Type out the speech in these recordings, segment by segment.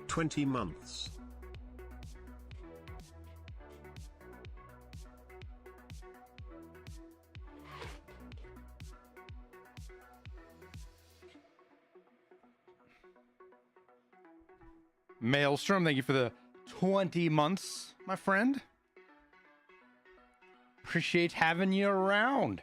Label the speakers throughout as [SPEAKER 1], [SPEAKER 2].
[SPEAKER 1] 20 months.
[SPEAKER 2] Maelstrom, thank you for the 20 months, my friend. Appreciate having you around.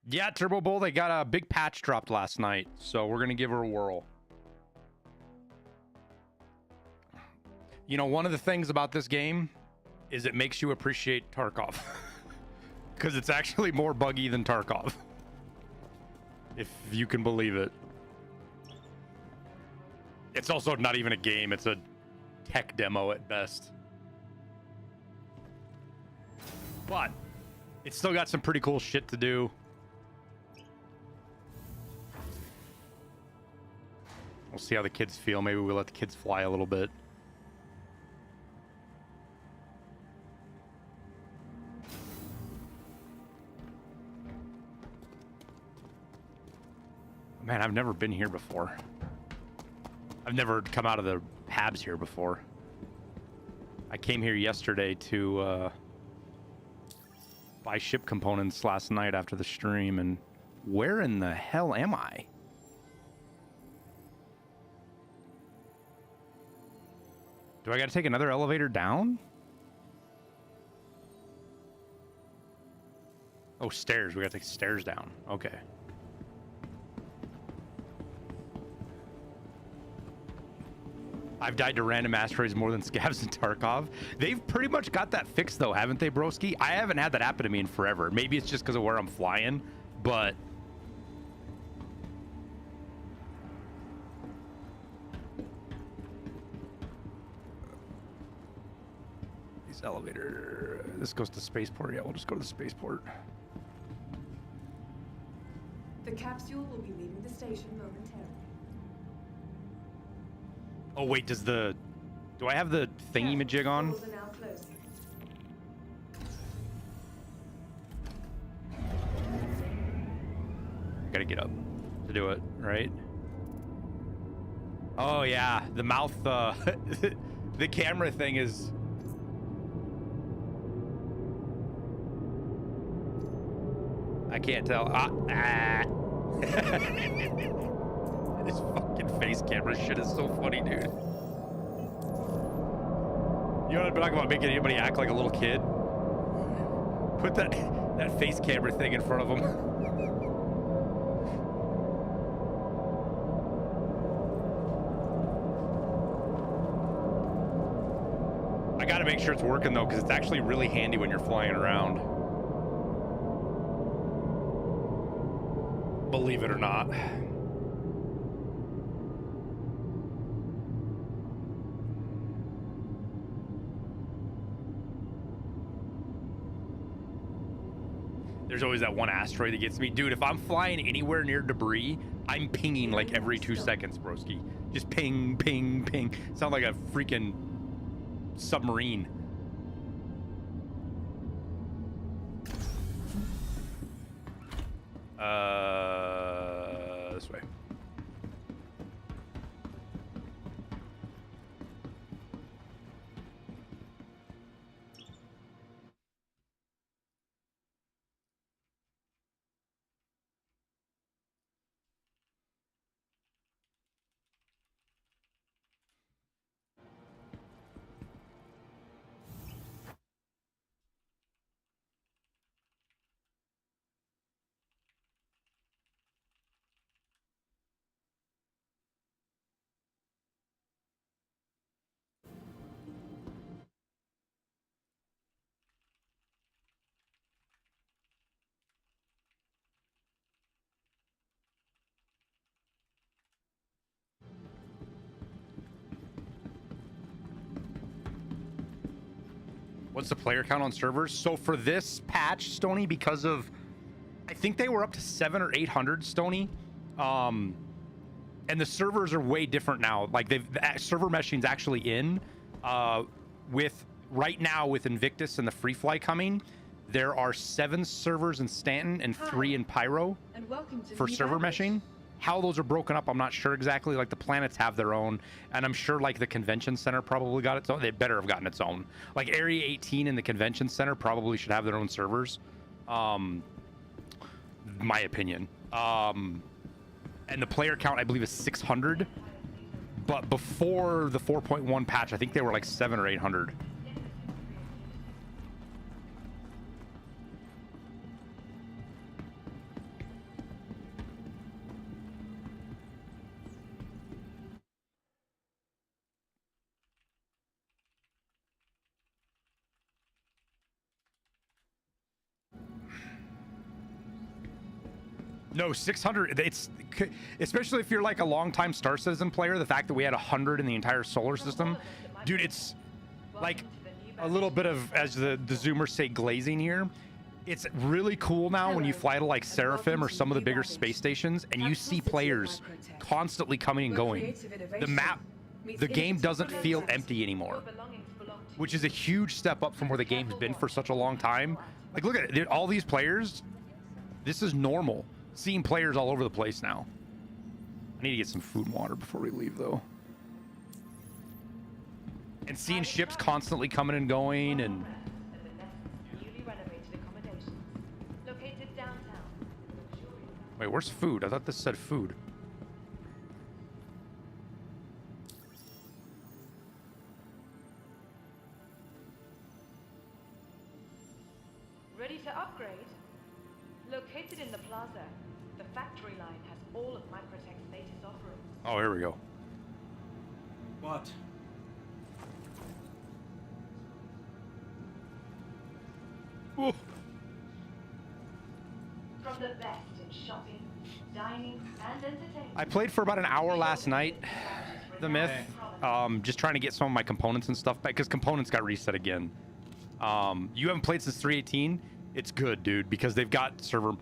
[SPEAKER 2] Yeah, Turbo Bull, they got a big patch dropped last night, so we're going to give her a whirl. You know, one of the things about this game is it makes you appreciate Tarkov. Because it's actually more buggy than Tarkov. If you can believe it. It's also not even a game, it's a tech demo at best. But it's still got some pretty cool shit to do. We'll see how the kids feel. Maybe we'll let the kids fly a little bit. Man, I've never been here before. I've never come out of the Habs here before. I came here yesterday to buy ship components last night after the stream, and where in the hell am I? Do I got to take another elevator down? Oh, stairs. We got to take stairs down. Okay. I've died to random asteroids more than Scavs and Tarkov. They've pretty much got that fixed, though, haven't they, broski? I haven't had that happen to me in forever. Maybe it's just because of where I'm flying, but... These elevator... This goes to spaceport. Yeah, we'll just go to the spaceport.
[SPEAKER 3] The capsule will be leaving the station momentarily.
[SPEAKER 2] Oh, wait, does the... Do I have the thingy-majig on? Gotta get up to do it, right? Oh, yeah, the mouth, the camera thing is... I can't tell. This fucking face camera shit is so funny, dude. You know what I'm talking about, making anybody act like a little kid? Put that face camera thing in front of them. I gotta make sure it's working though, because it's actually really handy when you're flying around. Believe it or not. There's always that one asteroid that gets me. Dude, if I'm flying anywhere near debris, I'm pinging like every 2 seconds, broski. Just ping, ping, ping. Sound like a freaking submarine. This way. What's the player count on servers? So for this patch, Stony, because of, I think they were up to 700 or 800, Stony. And the servers are way different now. Like the server meshing's actually in. With right now with Invictus and the Free Fly coming, there are 7 servers in Stanton and 3 in Pyro for server meshing. How those are broken up, I'm not sure exactly. Like the planets have their own, and I'm sure like the convention center probably got its own. They better have gotten its own. Like Area 18 and the convention center probably should have their own servers. My opinion. And the player count I believe is 600. But before the 4.1 patch, I think they were like 700 or 800. No, 600. It's especially if you're like a longtime Star Citizen player. The fact that we had 100 in the entire solar system, dude, it's like a little bit of, as the Zoomers say, glazing here. It's really cool now when you fly to like Seraphim or some of the bigger space stations, and you see players constantly coming and going. The map, the game doesn't feel empty anymore, which is a huge step up from where the game's been for such a long time. Like, look at it, all these players. This is normal. Seeing players all over the place now. I need to get some food and water before we leave, though. And seeing ships constantly coming and going, and wait, where's food? I thought this said food.
[SPEAKER 1] Ready to upgrade? Located in the plaza, the factory line has all of Microtech's latest offerings.
[SPEAKER 2] Oh, here we go.
[SPEAKER 4] What?
[SPEAKER 2] Ooh.
[SPEAKER 1] From the best in shopping, dining, and entertainment.
[SPEAKER 2] I played for about an hour last night, the Myth, just trying to get some of my components and stuff back, because components got reset again. You haven't played since 3.18? It's good, dude, because they've got server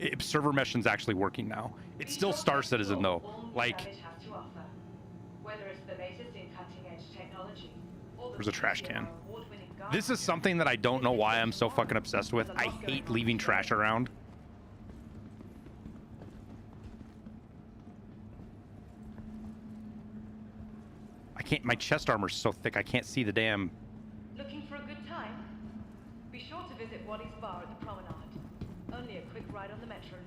[SPEAKER 2] meshing's actually working now. It's still Star Citizen though. Like, there's a trash can. This is something that I don't know why I'm so fucking obsessed with. I hate leaving trash around. I can't, my chest armor's so thick I can't see the damn.
[SPEAKER 1] Looking for a good time? Be sure to visit Waddy's bar at the promenade. Only a quick ride on the metro.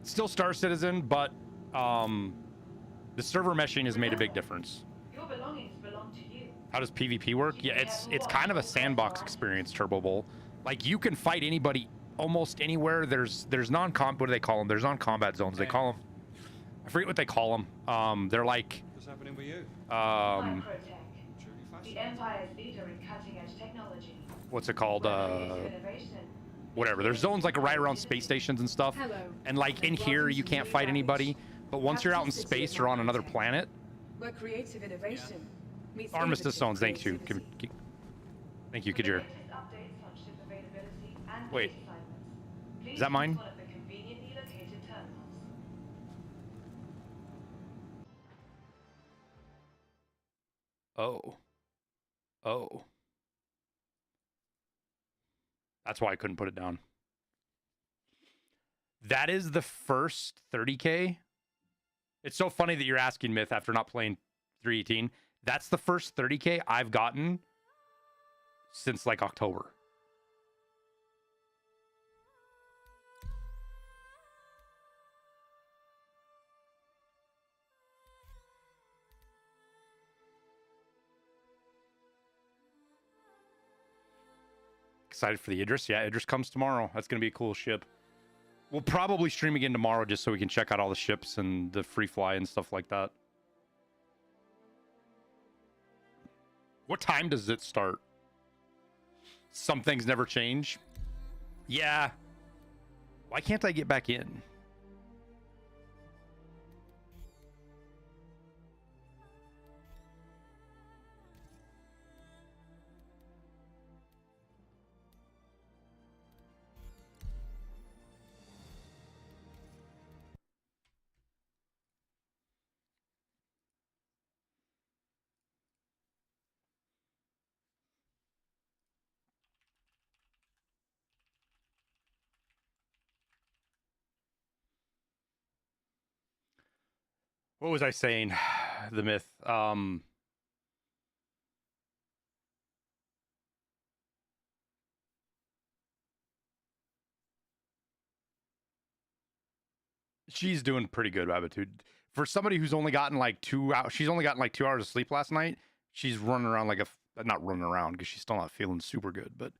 [SPEAKER 2] Still Star Citizen, but the server meshing has made a big difference.
[SPEAKER 1] Your belongings belong to you.
[SPEAKER 2] How does PvP work? Yeah, it's kind of a sandbox experience, Turbo Bowl. Like, you can fight anybody almost anywhere. There's what do they call them? There's non-combat zones. They call them, I forget what they call them. They're like,
[SPEAKER 4] What's happening with you?
[SPEAKER 1] Microtech, the Empire's leader in cutting-edge technology.
[SPEAKER 2] what's it called? Whatever. There's zones like right around space stations and stuff.
[SPEAKER 3] Hello.
[SPEAKER 2] And like in here, you can't fight anybody. But once you're out in space or on another planet,
[SPEAKER 3] Where creative innovation meets
[SPEAKER 2] Armistice zones. Thank you.
[SPEAKER 3] creativity.
[SPEAKER 2] Thank you, Kajir. Wait. Is that mine? Oh. Oh. That's why I couldn't put it down. That is the first 30K. It's so funny that you're asking, Myth, after not playing 318. That's the first 30K I've gotten since like October. Excited for the Idris. Yeah, Idris comes tomorrow. That's going to be a cool ship. We'll probably stream again tomorrow just so we can check out all the ships and the free fly and stuff like that. What time does it start? Some things never change. Yeah. Why can't I get back in? What was I saying? The myth. She's doing pretty good, Rabbitude. For somebody who's only gotten like 2 hours, she's only gotten like 2 hours of sleep last night. She's running around like not running around because she's still not feeling super good, but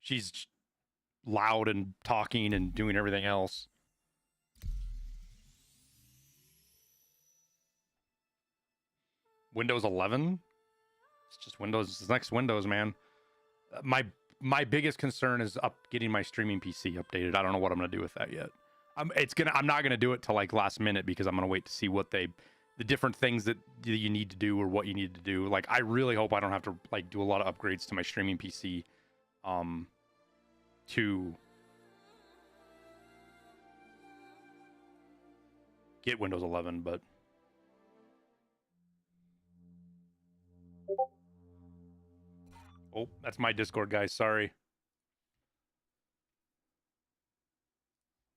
[SPEAKER 2] she's loud and talking and doing everything else. Windows 11? It's just Windows. It's next Windows, man. My biggest concern is getting my streaming PC updated. I don't know what I'm gonna do with that yet. I'm not gonna do it till like last minute because I'm gonna wait to see what the different things that you need to do or what you need to do. Like, I really hope I don't have to like do a lot of upgrades to my streaming PC, to get Windows 11. But oh, that's my Discord, guys. Sorry.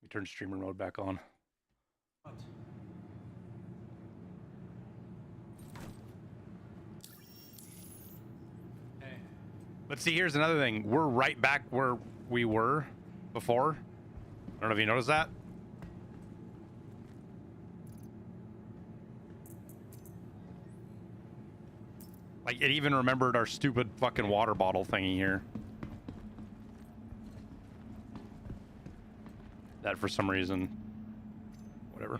[SPEAKER 2] Let me turn streamer mode back on.
[SPEAKER 4] What? Hey.
[SPEAKER 2] But see, here's another thing. We're right back where we were before. I don't know if you noticed that. Like, it even remembered our stupid fucking water bottle thingy here. That for some reason. Whatever.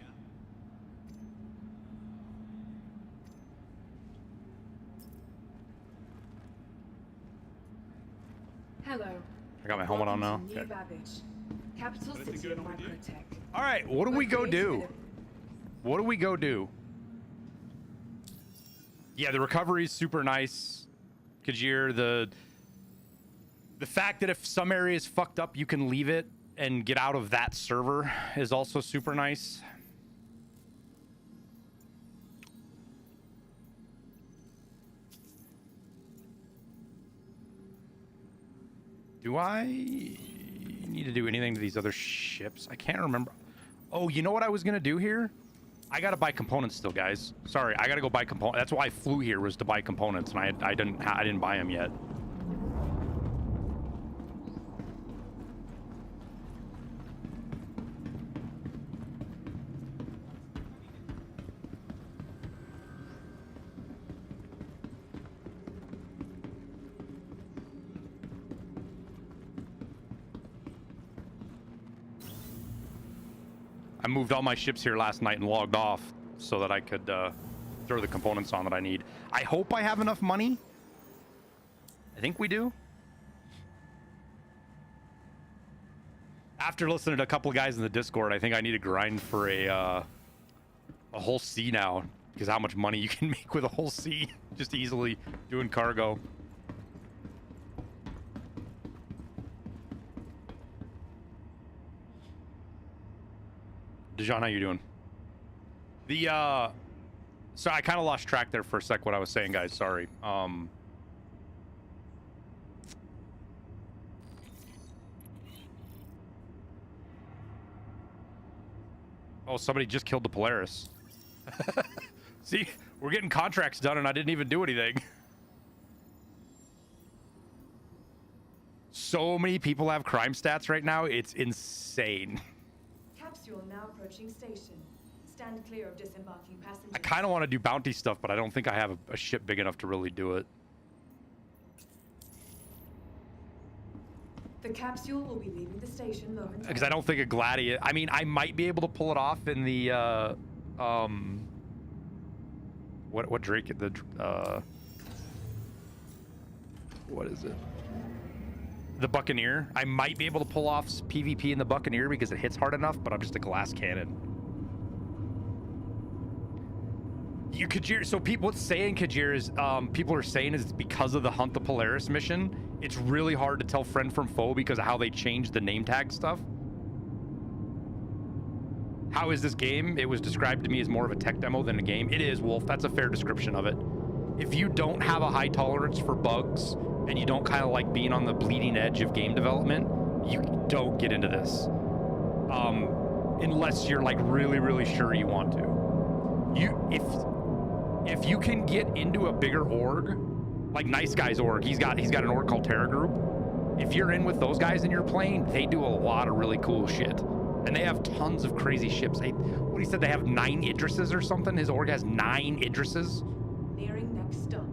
[SPEAKER 3] Hello.
[SPEAKER 2] I got my helmet on now.
[SPEAKER 3] Welcome to New Babbage, capital
[SPEAKER 4] Anything
[SPEAKER 3] city
[SPEAKER 4] going
[SPEAKER 3] of
[SPEAKER 4] on with you?
[SPEAKER 3] Microtech.
[SPEAKER 2] All right, what do we go do? What do we go do? Yeah, the recovery is super nice. Kajir, the fact that if some area is fucked up, you can leave it and get out of that server is also super nice. Do I need to do anything to these other ships? I can't remember. Oh, you know what I was gonna do here? I gotta buy components still, guys. Sorry, I gotta go buy components. That's why I flew here, was to buy components, and I didn't buy them yet. I moved all my ships here last night and logged off so that I could throw the components on that I need. I hope I have enough money. I think we do. After listening to a couple of guys in the Discord, I think I need to grind for a whole C now, because how much money you can make with a whole C just easily doing cargo. Dijon, how you doing? The So I kind of lost track there for a sec what I was saying, guys. Sorry. Oh, somebody just killed the Polaris. See, we're getting contracts done and I didn't even do anything. So many people have crime stats right now. It's insane.
[SPEAKER 3] Capsule now approaching station. Stand clear of disembarking passengers.
[SPEAKER 2] I kind of want to do bounty stuff, but I don't think I have a ship big enough to really do it.
[SPEAKER 3] The capsule will be leaving the station momentarily.
[SPEAKER 2] Because I don't think a gladiator... I mean, I might be able to pull it off in the, What Drake... What is it? The Buccaneer. I might be able to pull off PvP in the Buccaneer because it hits hard enough, but I'm just a glass cannon. Kajir, so people, what's saying, Kajir, is people are saying is it's because of the Hunt the Polaris mission. It's really hard to tell friend from foe because of how they changed the name tag stuff. How is this game? It was described to me as more of a tech demo than a game. It is, Wolf. That's a fair description of it. If you don't have a high tolerance for bugs and you don't kind of like being on the bleeding edge of game development, you don't get into this. Unless you're like really, really sure you want to. If you can get into a bigger org, like Nice Guy's org, he's got an org called Terra Group. If you're in with those guys and you're playing, they do a lot of really cool shit. And they have tons of crazy ships. What he said, they have 9 Idrises or something. His org has 9 Idrises.
[SPEAKER 3] Nearing next stop.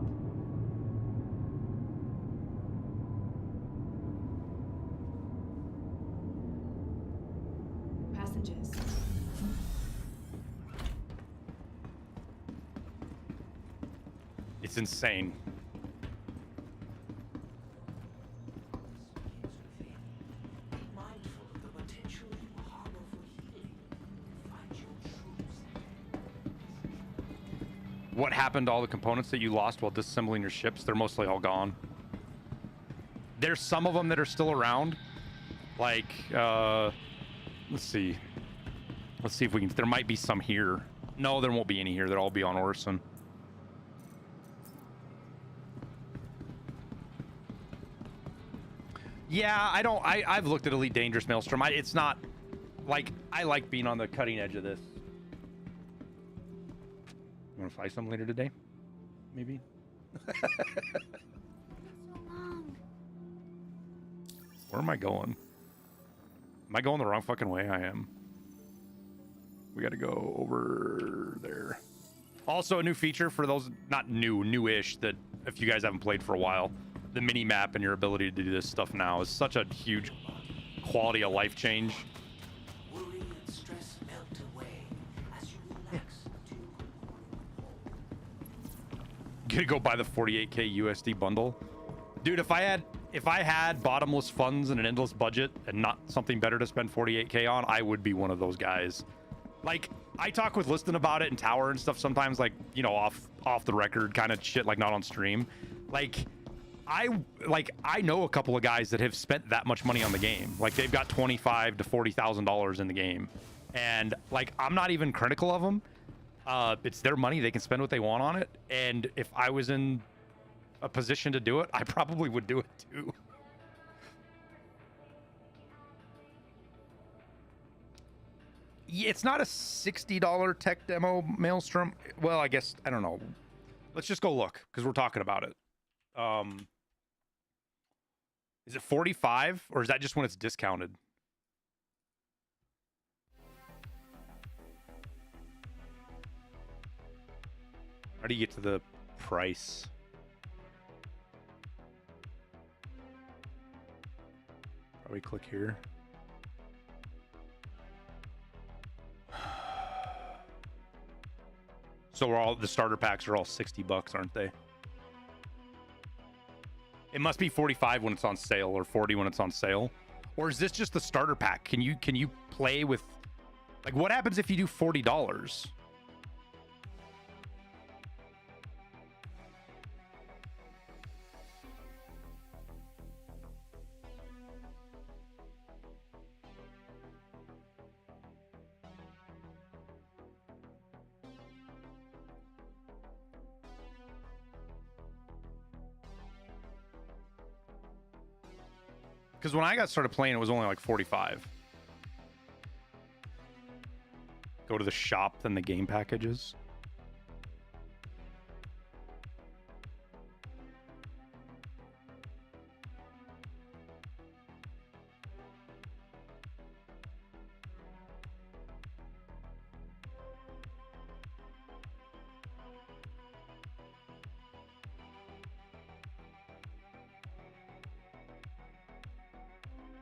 [SPEAKER 3] Passengers.
[SPEAKER 2] It's insane. What happened to all the components that you lost while disassembling your ships? They're mostly all gone. There's some of them that are still around. Like, let's see. Let's see if we can... There might be some here. No, there won't be any here. They'll all be on Orson. Yeah, I've looked at Elite Dangerous Maelstrom. It's not... Like, I like being on the cutting edge of this. You want to fly some later today? Maybe?
[SPEAKER 5] So long.
[SPEAKER 2] Where am I going? Am I going the wrong fucking way? I am. We got to go over there. Also, a new feature for those, not new, newish, that if you guys haven't played for a while, the mini map and your ability to do this stuff now is such a huge quality of life change.
[SPEAKER 6] Worry and stress melt away as you relax to
[SPEAKER 2] Gonna go buy the 48k USD bundle. Dude, if I had bottomless funds and an endless budget and not something better to spend 48k on, I would be one of those guys. Like, I talk with Liston about it in Tower and stuff sometimes, like, you know, off the record kind of shit, like not on stream. Like, I know a couple of guys that have spent that much money on the game. Like, they've got $25,000 to $40,000 in the game, and like, I'm not even critical of them. It's their money; they can spend what they want on it. And if I was in a position to do it, I probably would do it too. Yeah, it's not a $60 tech demo, Maelstrom. Well, I guess I don't know. Let's just go look because we're talking about it. Is it 45 or is that just when it's discounted? How do you get to the price? Probably click here. So we're all, the starter packs are all 60 bucks, aren't they? It must be 45 when it's on sale or 40 when it's on sale. Or is this just the starter pack? Can you play with, like, what happens if you do $40? Because when I got started playing, it was only like 45. Go to the shop, then the game packages.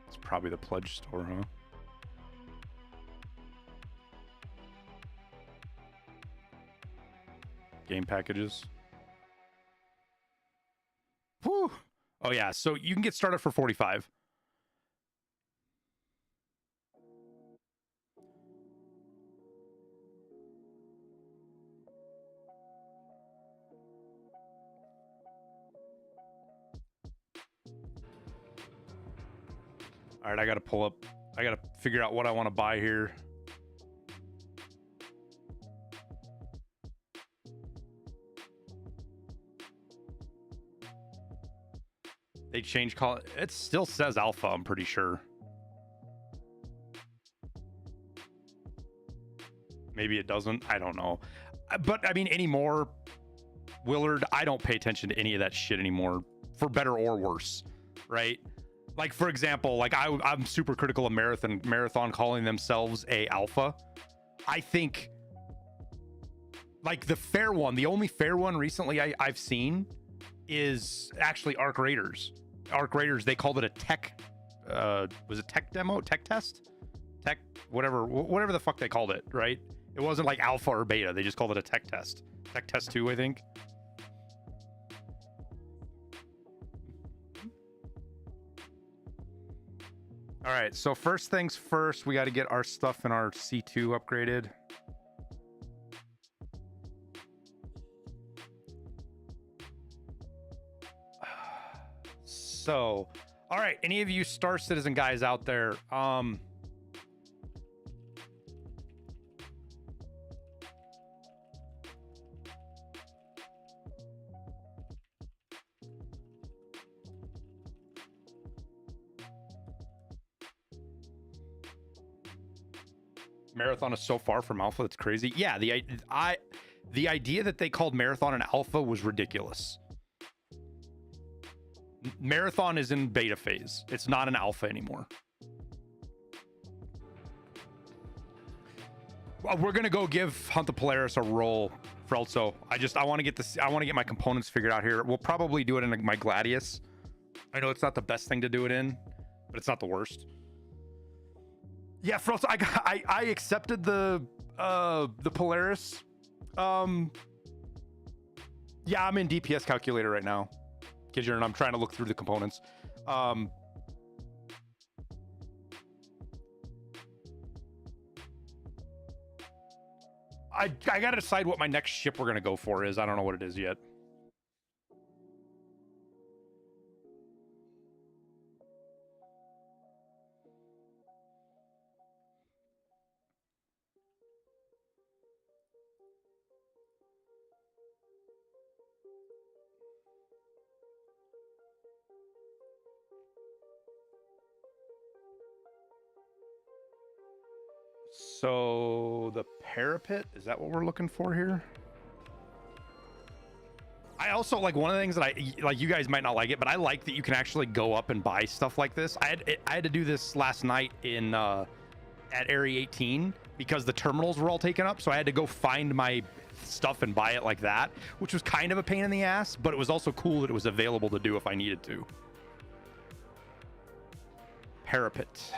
[SPEAKER 2] It's probably the pledge store, huh? Game packages. Whew. Oh yeah, so you can get started for 45. All right, I got to pull up. I got to figure out what I want to buy here. They changed call. It still says alpha, I'm pretty sure. Maybe it doesn't. I don't know. But I mean, anymore, Willard, I don't pay attention to any of that shit anymore, for better or worse, right? Like, for example, like I'm super critical of Marathon calling themselves a alpha. I think like the fair one, the only fair one recently I've seen is actually Arc Raiders. Arc Raiders, they called it a tech, was it tech demo, tech test? Tech, whatever the fuck they called it, right? It wasn't like alpha or beta. They just called it a tech test. Tech test 2, I think. All right, so first things first, we got to get our stuff in our C2 upgraded. So, all right, any of you Star Citizen guys out there, Marathon is so far from alpha, that's crazy. Yeah, the idea that they called Marathon an alpha was ridiculous. Marathon is in beta phase. It's not an alpha anymore. Well, we're gonna go give Hunt the Polaris a roll, Frelso. I want to get this. I want to get my components figured out here. We'll probably do it in my Gladius. I know it's not the best thing to do it in, but it's not the worst. Yeah, Frelso, I accepted the Polaris. Yeah, I'm in DPS calculator right now. And I'm trying to look through the components. I gotta decide what my next ship we're gonna go for is. I don't know what it is yet. So the parapet, is that what we're looking for here? I also like one of the things that I like, you guys might not like it, but I like that you can actually go up and buy stuff like this. I had to do this last night in at Area 18 because the terminals were all taken up, so I had to go find my stuff and buy it like that, which was kind of a pain in the ass, but it was also cool that it was available to do if I needed to. Parapet.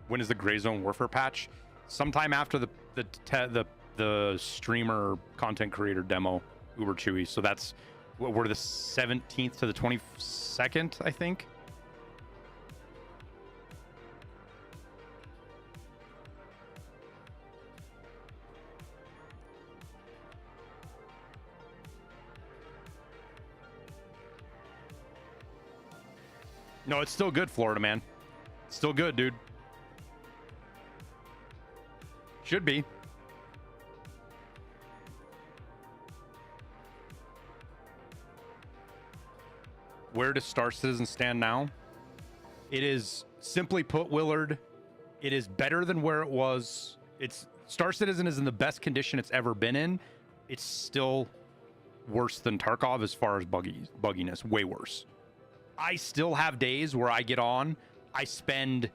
[SPEAKER 2] When is the Gray Zone Warfare patch? Sometime after the streamer content creator demo, Uber Chewy. So that's we're the 17th to the 22nd, I think. No, it's still good, Florida man. Still good, dude. Should be. Where does Star Citizen stand now? It is, simply put, Willard, it is better than where it was. It's Star Citizen is in the best condition it's ever been in. It's still worse than Tarkov as far as bugginess. Way worse. I still have days where I get on. I spend...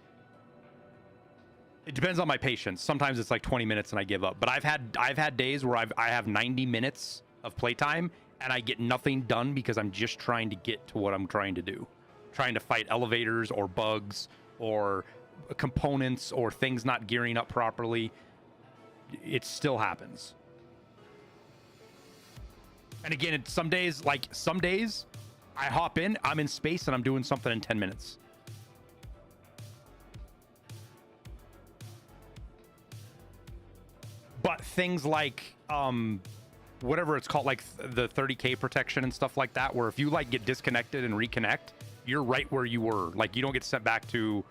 [SPEAKER 2] It depends on my patience. Sometimes it's like 20 minutes and I give up. But I've had days where I have 90 minutes of playtime and I get nothing done because I'm just trying to get to what I'm trying to do. Trying to fight elevators or bugs or components or things not gearing up properly. It still happens. And again, some days I hop in, I'm in space and I'm doing something in 10 minutes. But things like whatever it's called, like the 30K protection and stuff like that, where if you like get disconnected and reconnect, you're right where you were. Like you don't get sent back to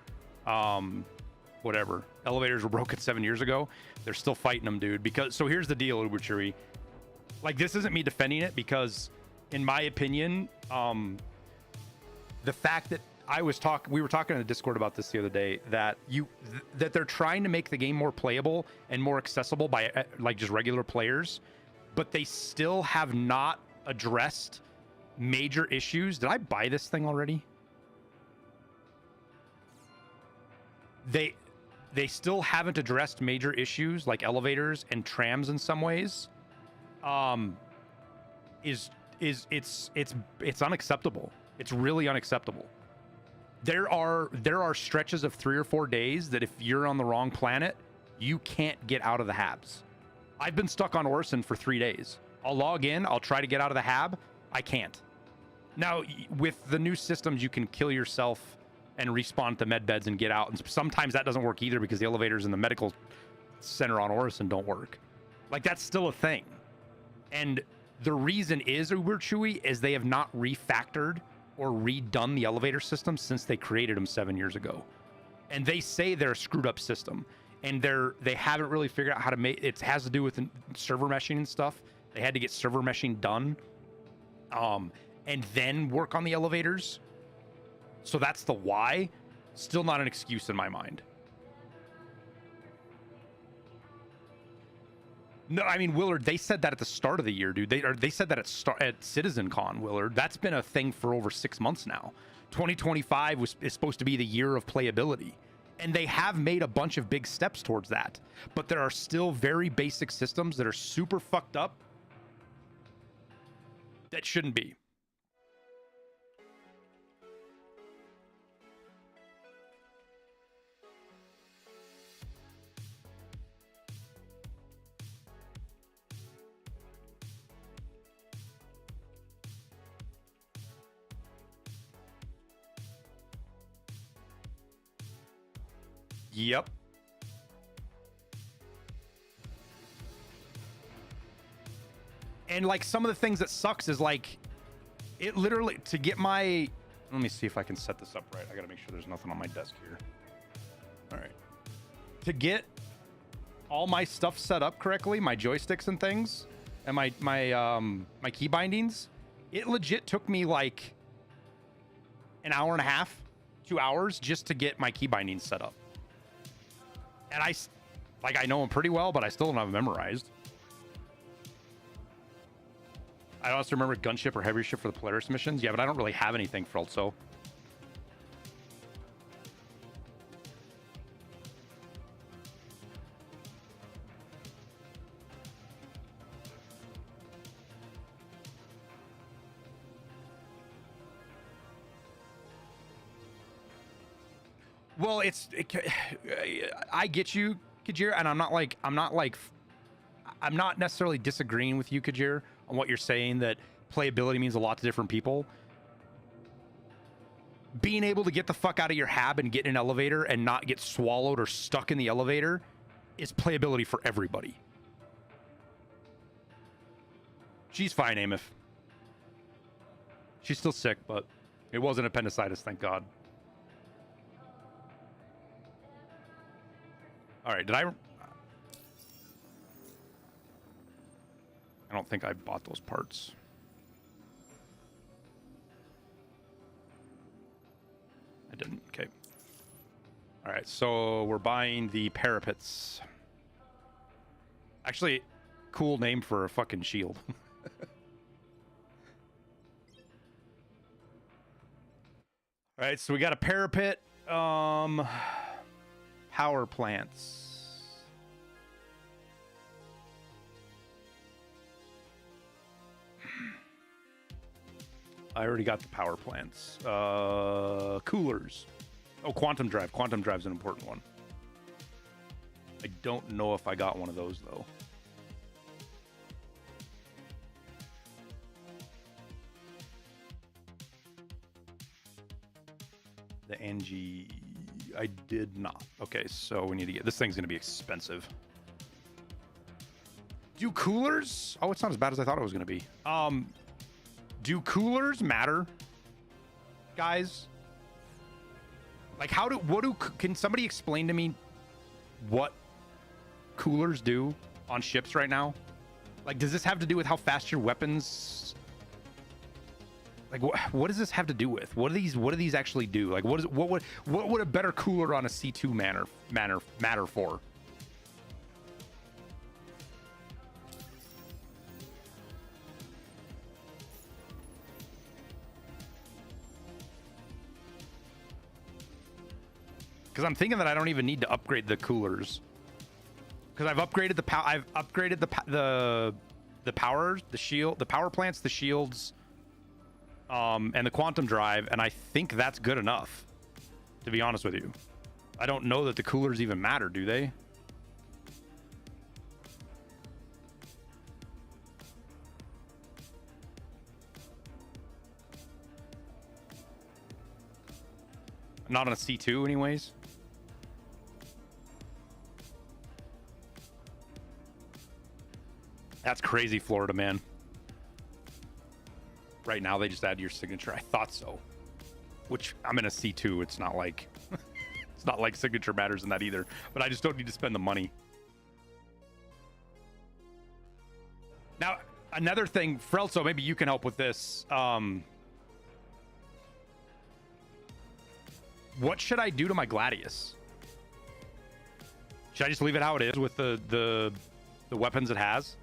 [SPEAKER 2] whatever. Elevators were broken 7 years ago. They're still fighting them, dude. Because so here's the deal, Uberchuri. Like this isn't me defending it, because in my opinion, the fact that we were talking in the Discord about this the other day, that that they're trying to make the game more playable and more accessible by like just regular players, but they still have not addressed major issues. Did I buy this thing already? They still haven't addressed major issues like elevators and trams in some ways. It's unacceptable. It's really unacceptable. There are stretches of 3 or 4 days that if you're on the wrong planet, you can't get out of the habs. I've been stuck on Orison for 3 days. I'll log in, I'll try to get out of the hab. I can't. Now, with the new systems, you can kill yourself and respawn at the med beds and get out. And sometimes that doesn't work either because the elevators in the medical center on Orison don't work. Like, that's still a thing. And the reason is, Uber Chewy, is they have not refactored or redone the elevator system since they created them 7 years ago. And they say they're a screwed up system. And they haven't really figured out how to make it. Has to do with server meshing and stuff. They had to get server meshing done. And then work on the elevators. So that's the why. Still not an excuse in my mind. No, I mean, Willard, they said that at the start of the year, dude. They said that at CitizenCon, Willard. That's been a thing for over 6 months now. 2025 is supposed to be the year of playability. And they have made a bunch of big steps towards that. But there are still very basic systems that are super fucked up that shouldn't be. Yep. And like some of the things that sucks is like it literally to get my, let me see if I can set this up right. I gotta make sure there's nothing on my desk here. All right. To get all my stuff set up correctly, my joysticks and things, and my key bindings, it legit took me like an hour and a half, 2 hours just to get my key bindings set up. And I know them pretty well, but I still don't have them memorized. I also remember gunship or heavy ship for the Polaris missions. Yeah, but I don't really have anything for also. Well, I get you, Kajir, and I'm not necessarily disagreeing with you, Kajir, on what you're saying, that playability means a lot to different people. Being able to get the fuck out of your hab and get in an elevator and not get swallowed or stuck in the elevator is playability for everybody. She's fine, Amif. She's still sick, but it wasn't appendicitis, thank God. All right, did I don't think I bought those parts. I didn't. Okay. All right, so we're buying the parapets. Actually, cool name for a fucking shield. All right, so we got a parapet, power plants. I already got the power plants. Coolers. Oh, quantum drive. Quantum drive's an important one. I don't know if I got one of those, though. The NG... I did not. Okay, so we need to get... This thing's going to be expensive. Do coolers... Oh, it's not as bad as I thought it was going to be. Do coolers matter? Guys? Like, can somebody explain to me what coolers do on ships right now? Like, does this have to do with how fast your weapons... Like, what does this have to do with? What do these actually do? Like, what would a better cooler on a C2 matter for? Because I'm thinking that I don't even need to upgrade the coolers. Because I've upgraded the power, the shield, the power plants, the shields, and the quantum drive, and I think that's good enough. To be honest with you, I don't know that the coolers even matter, do they? Not on a C2, anyways. That's crazy, Florida man. Right now, they just add your signature. I thought so. Which, I'm in a C2. It's not like... it's not like signature matters in that either. But I just don't need to spend the money. Now, another thing, Frelso, maybe you can help with this. What should I do to my Gladius? Should I just leave it how it is with the weapons it has?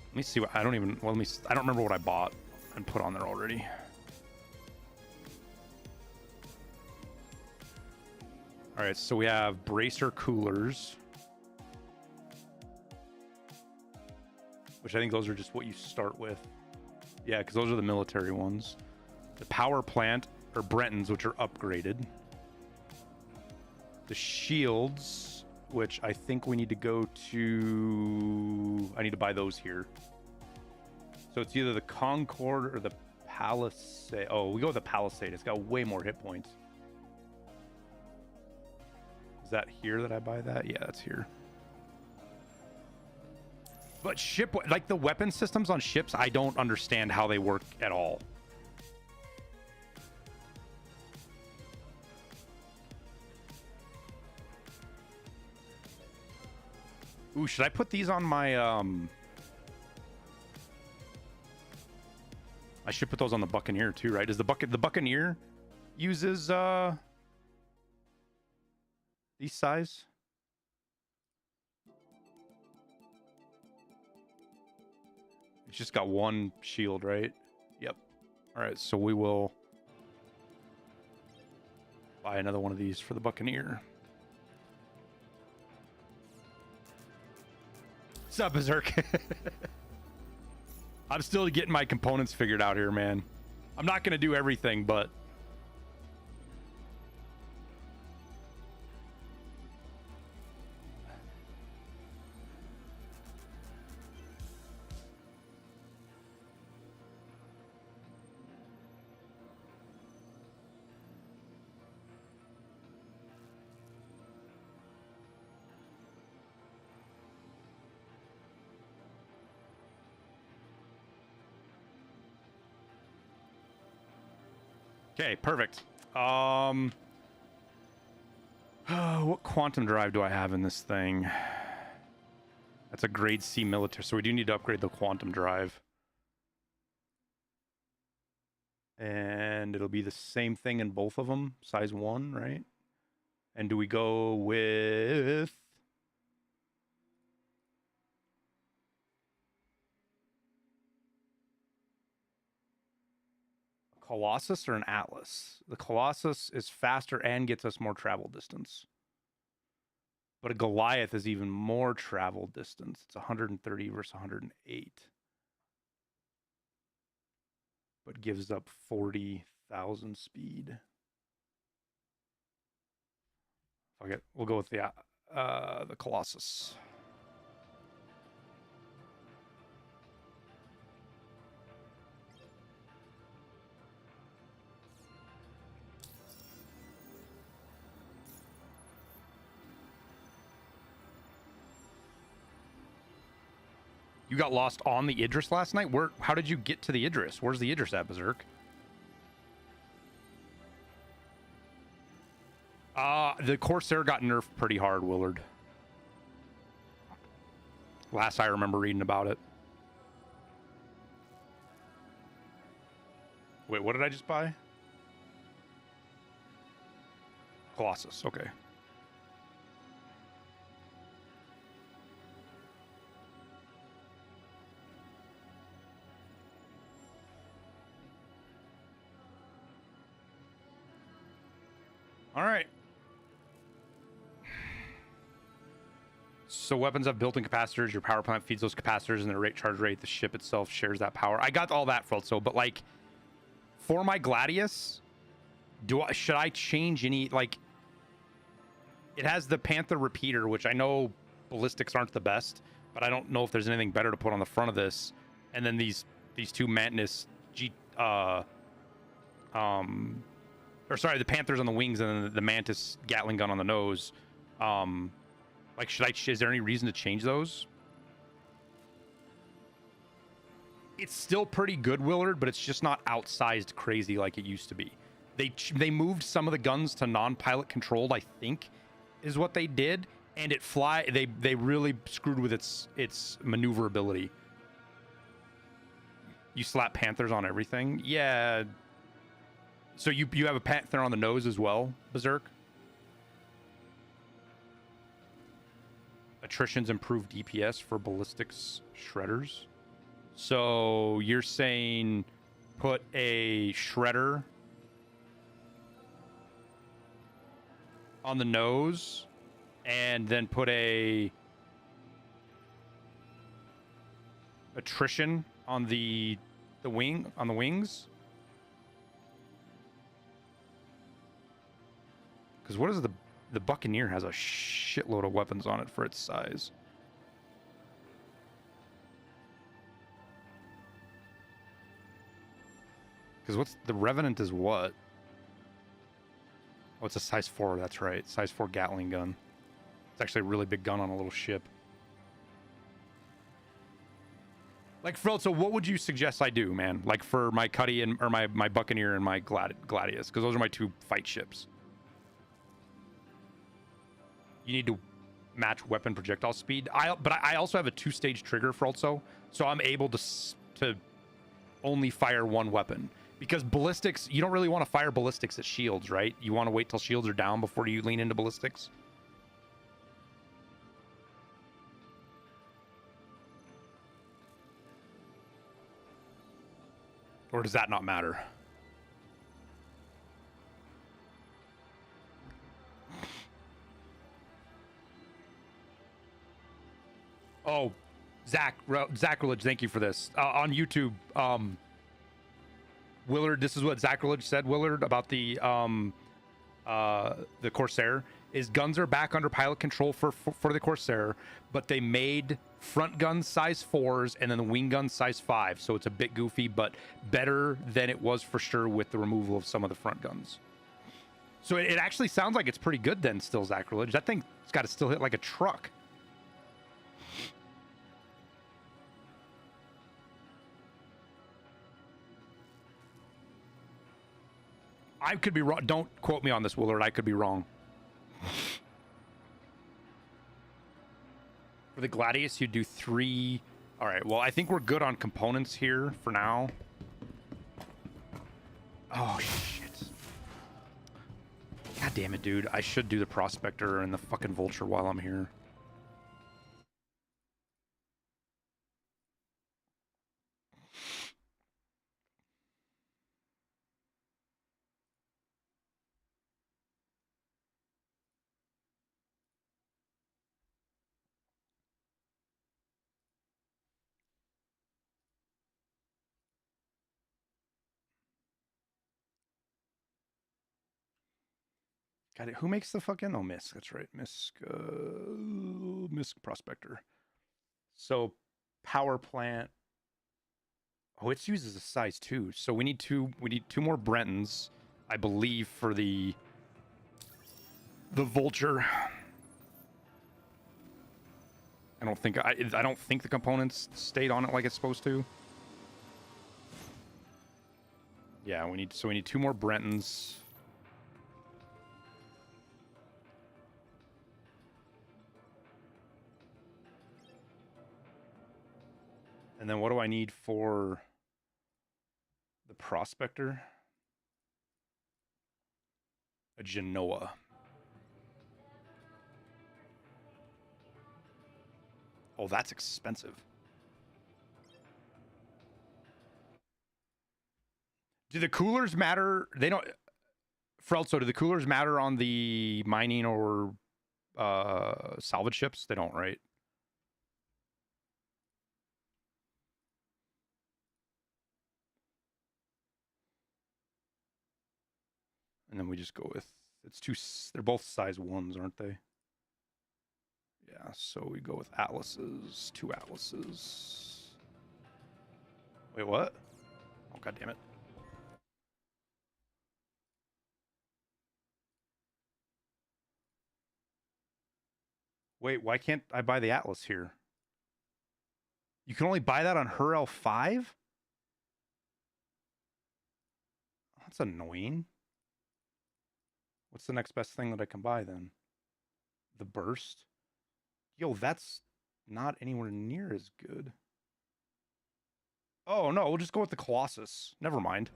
[SPEAKER 2] Let me see what I don't remember what I bought and put on there already. All right, so we have bracer coolers, which I think those are just what you start with. Yeah, because those are the military ones. The power plant or Brentons, which are upgraded. The shields, which I think we need to go to... I need to buy those here. So it's either the Concorde or the Palisade. Oh, we go with the Palisade. It's got way more hit points. Is that here that I buy that? Yeah, that's here. But like the weapon systems on ships, I don't understand how they work at all. Ooh, should I put these on my, I should put those on the Buccaneer too, right? Is the Buccaneer uses, these size? It's just got one shield, right? Yep. All right, so we will buy another one of these for the Buccaneer. What's up, Berserk? I'm still getting my components figured out here, man. I'm not going to do everything, but... Okay, perfect. What quantum drive do I have in this thing? That's a grade C military, so we do need to upgrade the quantum drive. And it'll be the same thing in both of them, size 1, right? And do we go with a Colossus or an Atlas? The Colossus is faster and gets us more travel distance. But a Goliath is even more travel distance. It's 130 versus 108. But gives up 40,000 speed. Okay, we'll go with the Colossus. You got lost on the Idris last night? Where? How did you get to the Idris? Where's the Idris at, Berserk? The Corsair got nerfed pretty hard, Willard. Last I remember reading about it. Wait, what did I just buy? Colossus, okay. All right. So weapons have built-in capacitors. Your power plant feeds those capacitors, and the rate charge rate, the ship itself shares that power. I got all that, Frelzo, but like for my Gladius, should I change any, like, it has the Panther repeater, which I know ballistics aren't the best, but I don't know if there's anything better to put on the front of this. And then these two Mantis the Panthers on the wings and then the Mantis Gatling gun on the nose. Like, is there any reason to change those? It's still pretty good, Willard, but it's just not outsized crazy like it used to be. They moved some of the guns to non-pilot controlled, I think, is what they did, and they really screwed with its maneuverability. You slap Panthers on everything? Yeah. So you have a Panther on the nose as well, Berserk? Attrition's improved DPS for ballistics shredders. So you're saying put a shredder on the nose and then put a attrition on the wings? Because what is the Buccaneer has a shitload of weapons on it for its size. Because what's the Revenant is what? Oh, it's a size 4. That's right, size 4 Gatling gun. It's actually a really big gun on a little ship. Like, Freld, so what would you suggest I do, man? Like for my Cuddy or my Buccaneer and my Gladius, because those are my two fight ships. You need to match weapon projectile speed. But I also have a 2-stage trigger for also, so I'm able to only fire one weapon. Because ballistics, you don't really want to fire ballistics at shields, right? You want to wait till shields are down before you lean into ballistics. Or does that not matter? Oh, Zacrilege, thank you for this. On YouTube, Willard, this is what Zacrilege said, Willard, about the Corsair, is guns are back under pilot control for the Corsair, but they made front guns size 4s and then the wing guns size 5, so it's a bit goofy, but better than it was for sure with the removal of some of the front guns. So it actually sounds like it's pretty good then still, Zacrilege. That thing's got to still hit like a truck. I could be wrong. Don't quote me on this, Willard. I could be wrong. For the Gladius, you do 3. All right, well, I think we're good on components here for now. Oh, shit. God damn it, dude. I should do the Prospector and the fucking Vulture while I'm here. God, who makes the fucking... Oh, Misk. That's right. Misk Prospector. So, power plant. Oh, it's used as a size 2. So we need two more Brentons, I believe, for the Vulture. I don't think the components stayed on it like it's supposed to. Yeah, we need 2 more Brentons. And then what do I need for the Prospector? A Genoa. Oh, that's expensive. Do the coolers matter? They don't... Frelso, do the coolers matter on the mining or salvage ships? They don't, right? And then we just go with... They're both size 1s, aren't they? Yeah, so we go with Atlases. 2 Atlases. Wait, what? Oh, God damn it. Wait, why can't I buy the Atlas here? You can only buy that on her L5? That's annoying. What's the next best thing that I can buy then? The Burst? Yo, that's not anywhere near as good. Oh, no, we'll just go with the Colossus. Never mind.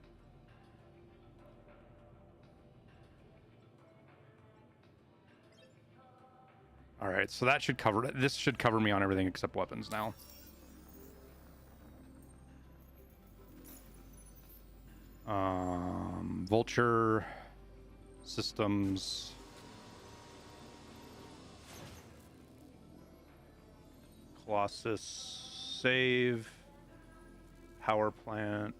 [SPEAKER 2] All right, so that should cover it. This should cover me on everything except weapons now. Vulture systems. Colossus save. Power plant.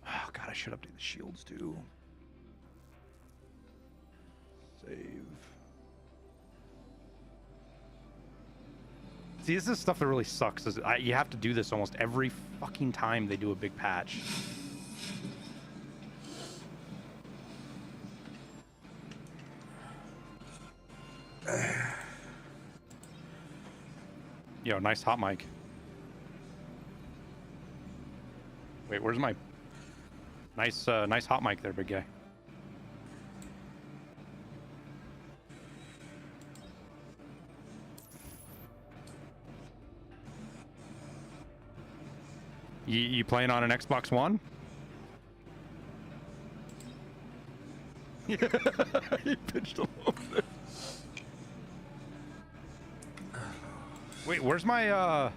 [SPEAKER 2] Oh god, I should update the shields too. Save. See, this is stuff that really sucks. You have to do this almost every fucking time they do a big patch. Yo, nice hot mic. Wait, where's my... Nice hot mic there, big guy. You playing on an Xbox One? Yeah, he pitched a little bit. Wait, where's my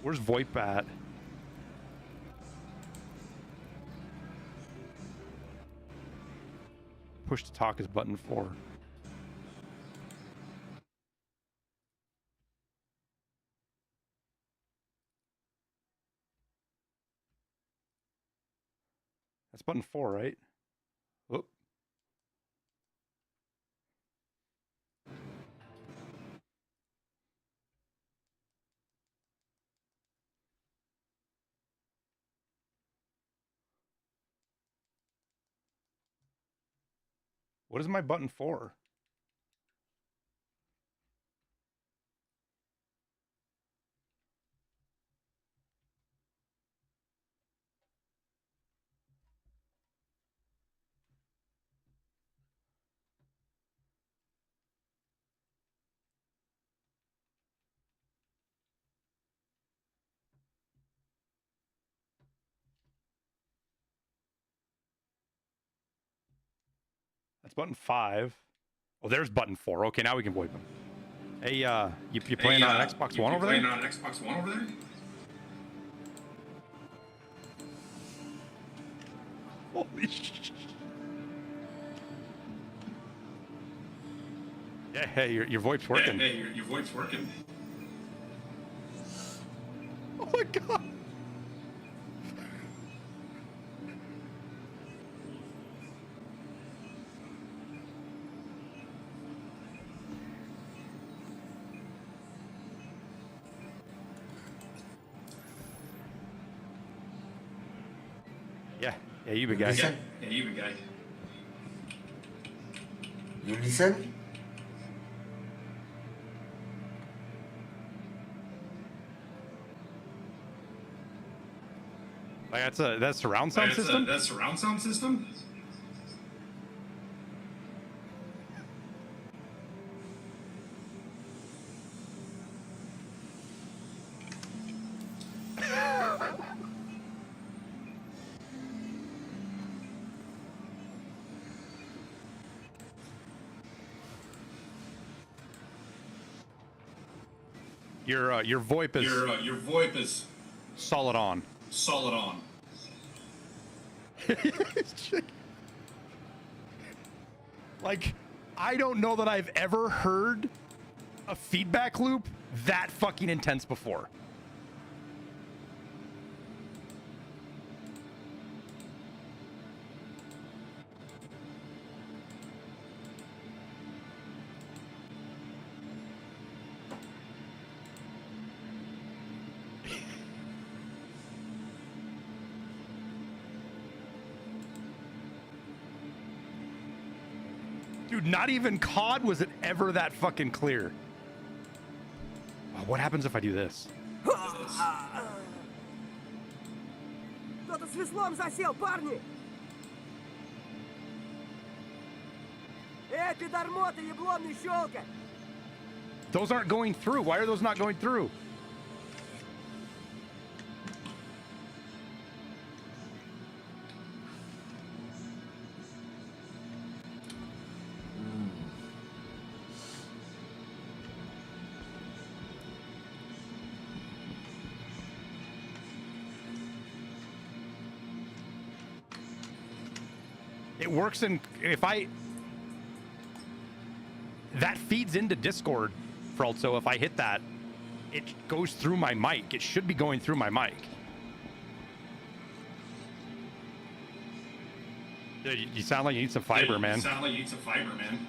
[SPEAKER 2] Where's VoIP at? Push to talk is button 4. That's button 4, right? Whoop. What is my button 4? That's button 5. Oh, there's button 4. Okay, now we can VoIP him. Hey, you playing on an Xbox One over there?
[SPEAKER 5] Playing on an Xbox One over there?
[SPEAKER 2] Holy shit. Yeah, hey, your VoIP's working.
[SPEAKER 5] Yeah, hey, your VoIP's working.
[SPEAKER 2] Oh my god. Yeah, you big guy.
[SPEAKER 5] Yeah, you big guy.
[SPEAKER 7] You listen?
[SPEAKER 2] Like that's surround sound system?
[SPEAKER 5] That's surround sound system?
[SPEAKER 2] Your VoIP is
[SPEAKER 5] Your VoIP is
[SPEAKER 2] solid on.
[SPEAKER 5] solid on.
[SPEAKER 2] Like, I don't know that I've ever heard a feedback loop that fucking intense before. Dude, not even COD was it ever that fucking clear. Oh, what happens if I do this?
[SPEAKER 8] Кто-то с веслом засел, парни! Пидормоты, еблонный щелка!
[SPEAKER 2] Those aren't going through. Why are those not going through? It works in, that feeds into Discord, so if I hit that, it goes through my mic. It should be going through my mic. Dude, you sound like you need some fiber, man.
[SPEAKER 5] You sound like you need some fiber, man.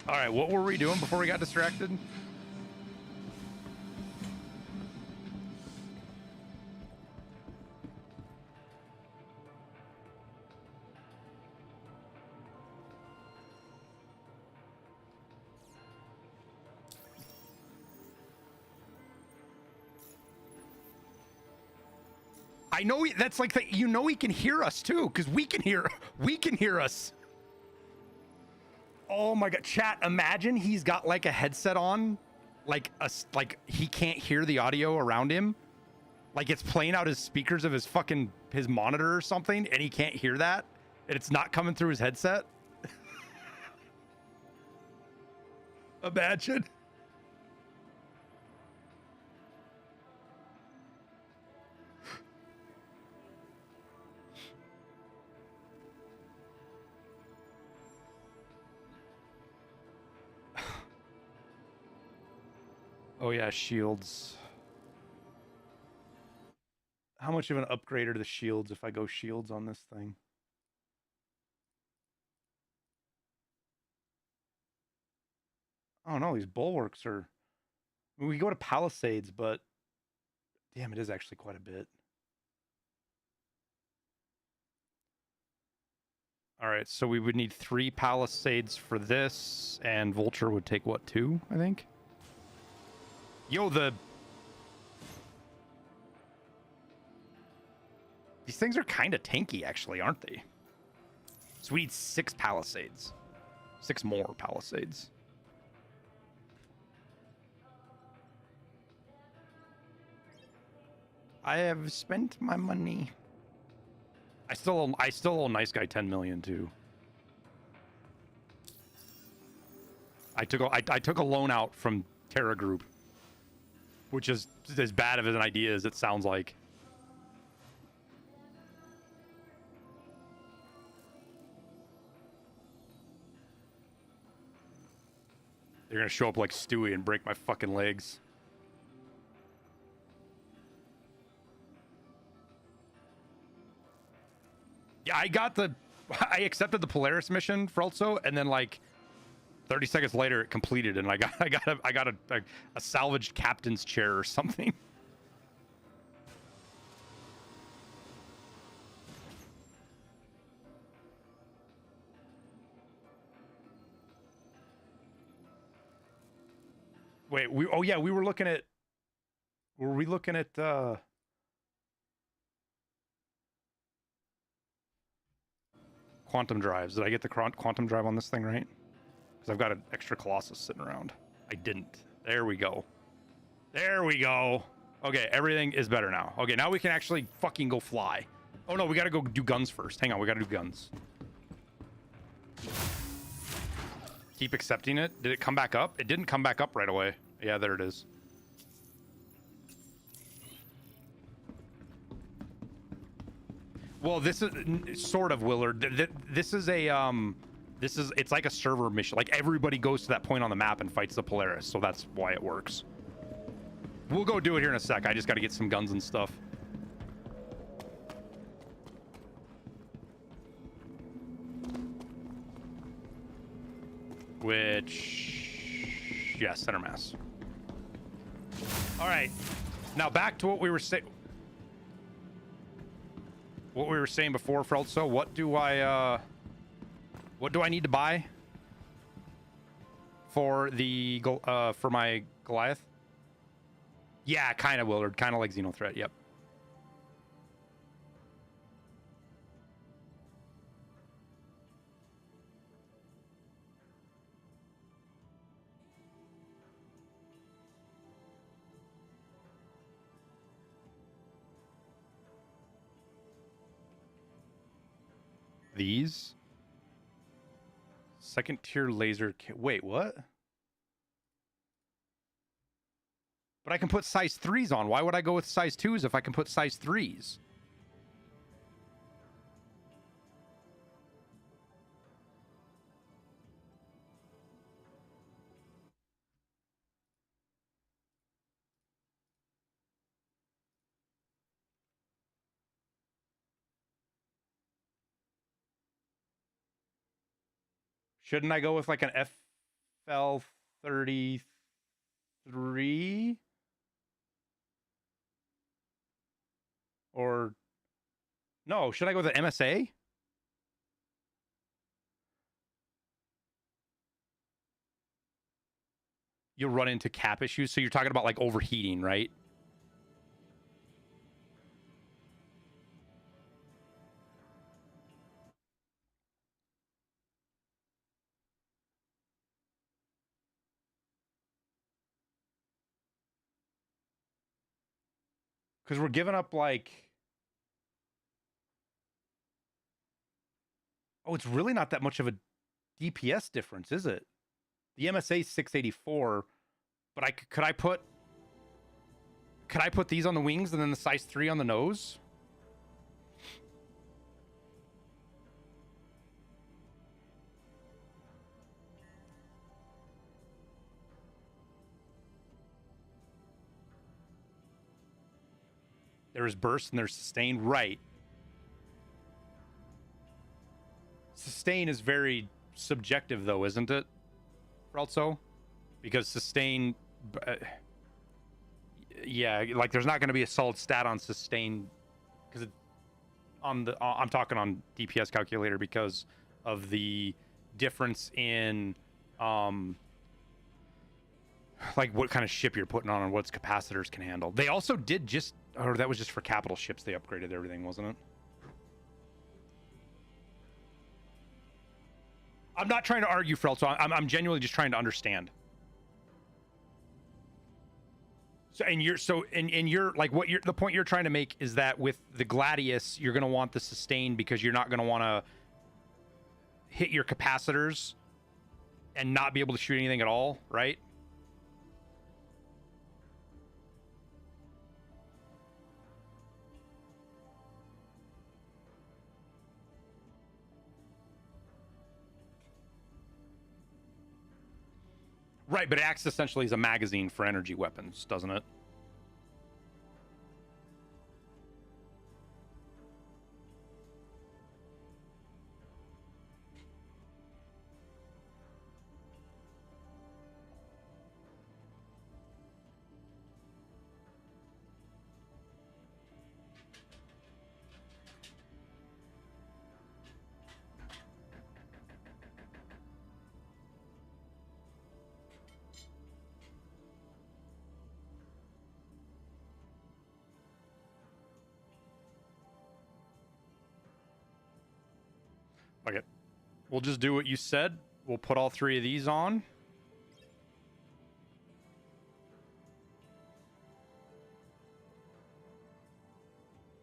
[SPEAKER 2] All right, what were we doing before we got distracted? I know that's like the, you know he can hear us too, because we can hear us. Oh my god, chat, imagine he's got like a headset on, like he can't hear the audio around him. Like it's playing out his speakers of his monitor or something, and he can't hear that, and it's not coming through his headset. Imagine. Oh yeah, shields. How much of an upgrade are the shields if I go shields on this thing? Oh no, these bulwarks are... We go to Palisades, but... Damn, it is actually quite a bit. Alright, so we would need 3 Palisades for this, and Vulture would take, what, 2, I think? Yo, these things are kind of tanky, actually, aren't they? So we need 6 Palisades. 6 more Palisades. I have spent my money. I still owe Nice Guy 10 million too. I took a loan out from Terra Group, which is as bad of an idea as it sounds like. They're gonna show up like Stewie and break my fucking legs. Yeah, I accepted the Polaris mission for also, and then like 30 seconds later it completed, and I got a salvaged captain's chair or something. Wait, we were looking at quantum drives. Did I get the quantum drive on this thing right? Because I've got an extra Colossus sitting around. I didn't. There we go. There we go. Okay, everything is better now. Okay, now we can actually fucking go fly. Oh no, we gotta go do guns first. Hang on, we gotta do guns. Keep accepting it. Did it come back up? It didn't come back up right away. Yeah, there it is. Well, this is sort of Willard. This is a it's like a server mission. Like everybody goes to that point on the map and fights the Polaris, so that's why it works. We'll go do it here in a sec. I just got to get some guns and stuff. Which, yeah, center mass. All right, now back to what we were saying. What we were saying before, Frelso. What do I need to buy for the for my Goliath? Yeah, kind of Willard, kind of like Xenothreat. Yep. These second tier laser wait, what? But I can put size 3s on. Why would I go with size 2s if I can put size 3s? Shouldn't I go with like an FL33? Or no, should I go with an MSA? You'll run into cap issues. So you're talking about like overheating, right? Because we're giving up like... Oh, it's really not that much of a DPS difference, is it? The MSA is 684, but could I put these on the wings and then the size 3 on the nose? There's burst and there's sustain, right? Sustain is very subjective, though, isn't it? Also, because sustain, yeah, like there's not going to be a solid stat on sustain, because I'm talking on DPS calculator because of the difference in like what kind of ship you're putting on and what its capacitors can handle. They also did just, or that was just for capital ships. They upgraded everything, wasn't it? I'm not trying to argue, Frelt, so I'm genuinely just trying to understand. So and you're like what you're the point you're trying to make is that with the Gladius you're going to want the sustain because you're not going to want to hit your capacitors and not be able to shoot anything at all, right? Right, but it acts essentially as a magazine for energy weapons, doesn't it? Okay. We'll just do what you said. We'll put all three of these on.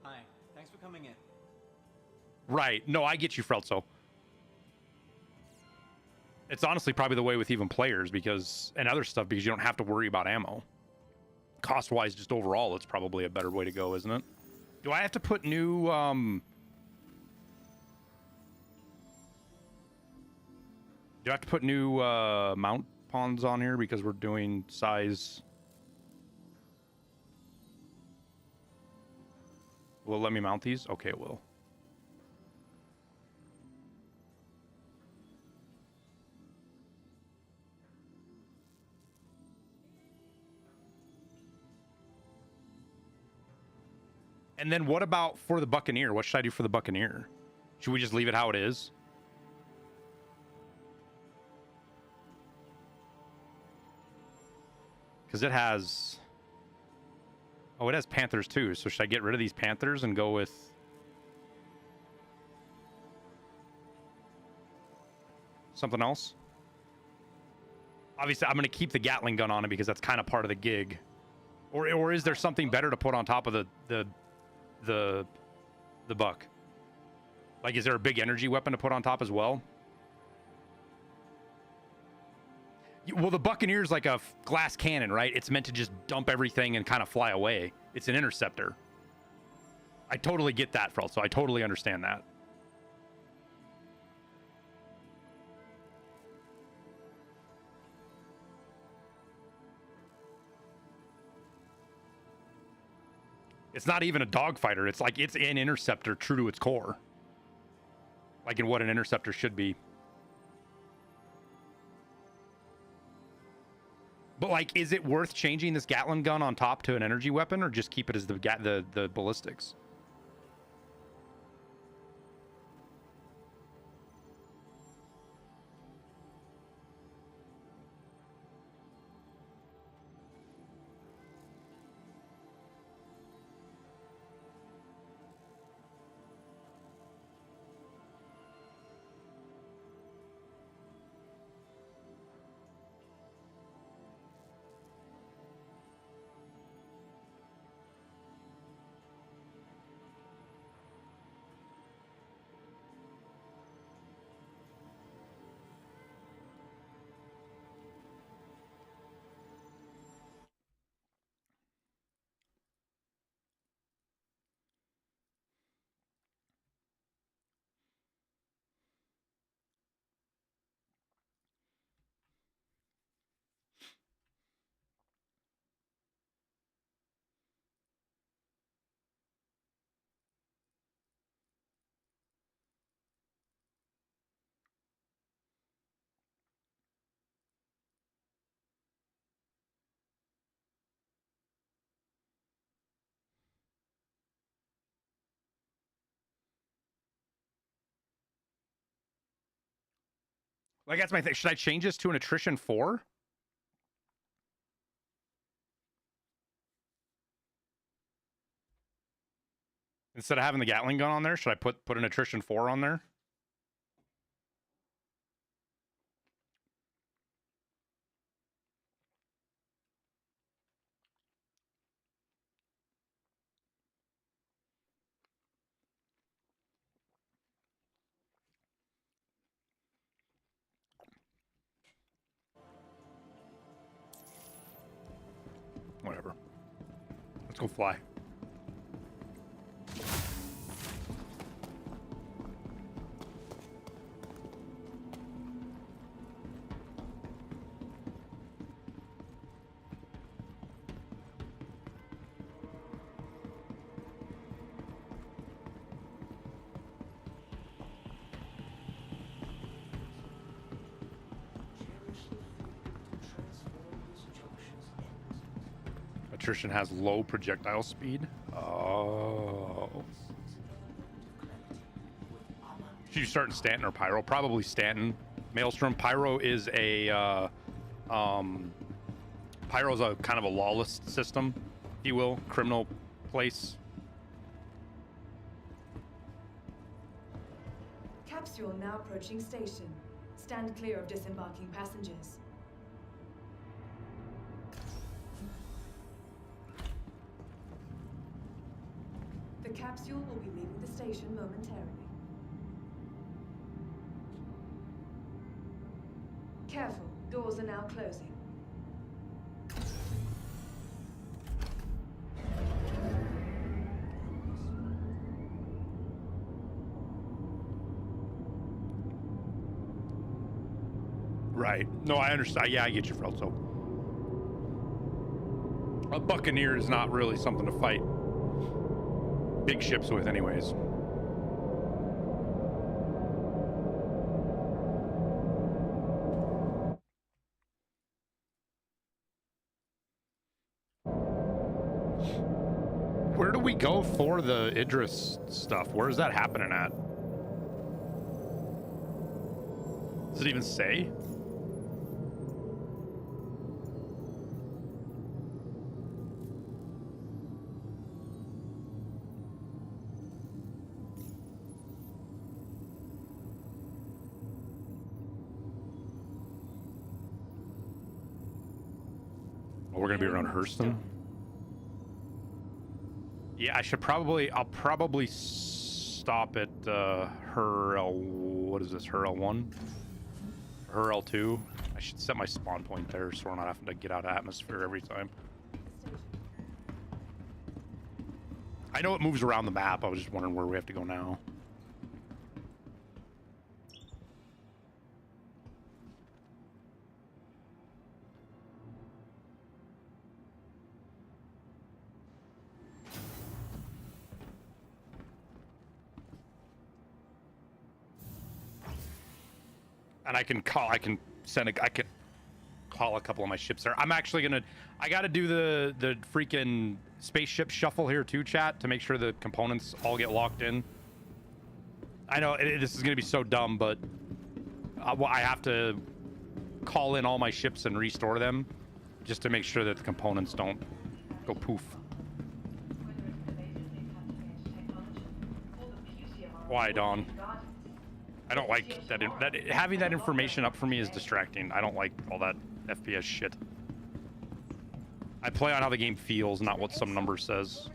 [SPEAKER 4] Hi, thanks for coming in.
[SPEAKER 2] Right. No, I get you, Frelzo. It's honestly probably the way with even players because and other stuff because you don't have to worry about ammo. Cost-wise, just overall, it's probably a better way to go, isn't it? Do I have to put new do I have to put new mount pawns on here because we're doing size? Will it let me mount these? Okay, it will. And then what about for the Buccaneer? What should I do for the Buccaneer? Should we just leave it how it is? Because it has... Oh, it has Panthers too. So should I get rid of these Panthers and go with... something else? Obviously, I'm going to keep the Gatling gun on it because that's kind of part of the gig. Or is there something better to put on top of the Buck? Like, is there a big energy weapon to put on top as well? Well, the Buccaneer's like a glass cannon, right? It's meant to just dump everything and kind of fly away. It's an interceptor. I totally get that, Frelso. I totally understand that. It's not even a dogfighter. It's like it's an interceptor true to its core. Like in what an interceptor should be. But like, is it worth changing this Gatling gun on top to an energy weapon, or just keep it as the ballistics? Like, that's my thing. Should I change this to an attrition 4? Instead of having the Gatling gun on there, should I put an attrition 4 on there? Whatever. Let's go fly. Attrition has low projectile speed. Oh. Should you start in Stanton or Pyro? Probably Stanton. Maelstrom. Pyro is a Pyro's a kind of a lawless system, if you will, criminal place.
[SPEAKER 3] Capsule now approaching station. Stand clear of disembarking passengers. The capsule will be leaving the station momentarily. Careful, doors are now closing.
[SPEAKER 2] Right. No, I understand. Yeah, I get you, Frelzo. A Buccaneer is not really something to fight big ships with anyways. Where do we go for the Idris stuff? Where's that happening at? Does it even say? We're gonna be around Hurston. Yeah, I'll probably stop at her what is this? Her L1? Her L2? I should set my spawn point there so we're not having to get out of atmosphere every time. I know it moves around the map. I was just wondering where we have to go now. And I can call a couple of my ships there. I'm actually gonna, I gotta do the freaking spaceship shuffle here too, chat, to make sure the components all get locked in. I know this is gonna be so dumb, but I have to call in all my ships and restore them just to make sure that the components don't go poof. Why, Dawn? I don't like that. Having that information up for me is distracting. I don't like all that FPS shit. I play on how the game feels, not what some number says.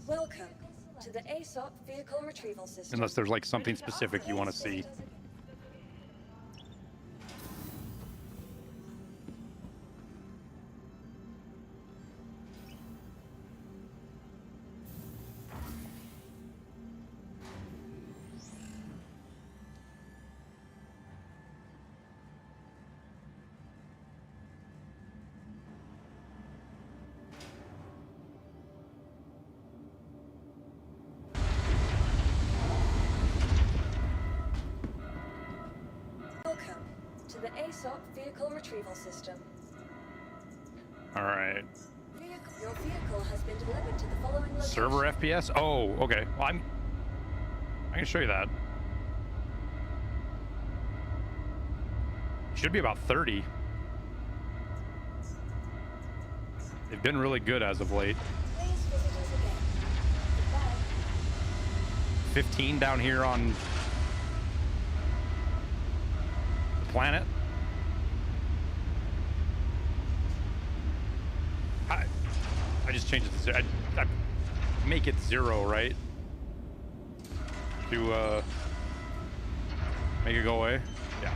[SPEAKER 7] Welcome to the ASUS vehicle retrieval system.
[SPEAKER 2] Unless there's like something specific you want to see.
[SPEAKER 7] Vehicle retrieval system.
[SPEAKER 2] All right.
[SPEAKER 7] Your vehicle has been delivered to the following location.
[SPEAKER 2] Server FPS? Oh, okay. Well, I can show you that. Should be about 30. They've been really good as of late.
[SPEAKER 7] Please visit us again. Goodbye.
[SPEAKER 2] 15 down here on the planet. I just changed it to 0. I make it 0, right? To make it go away. Yeah.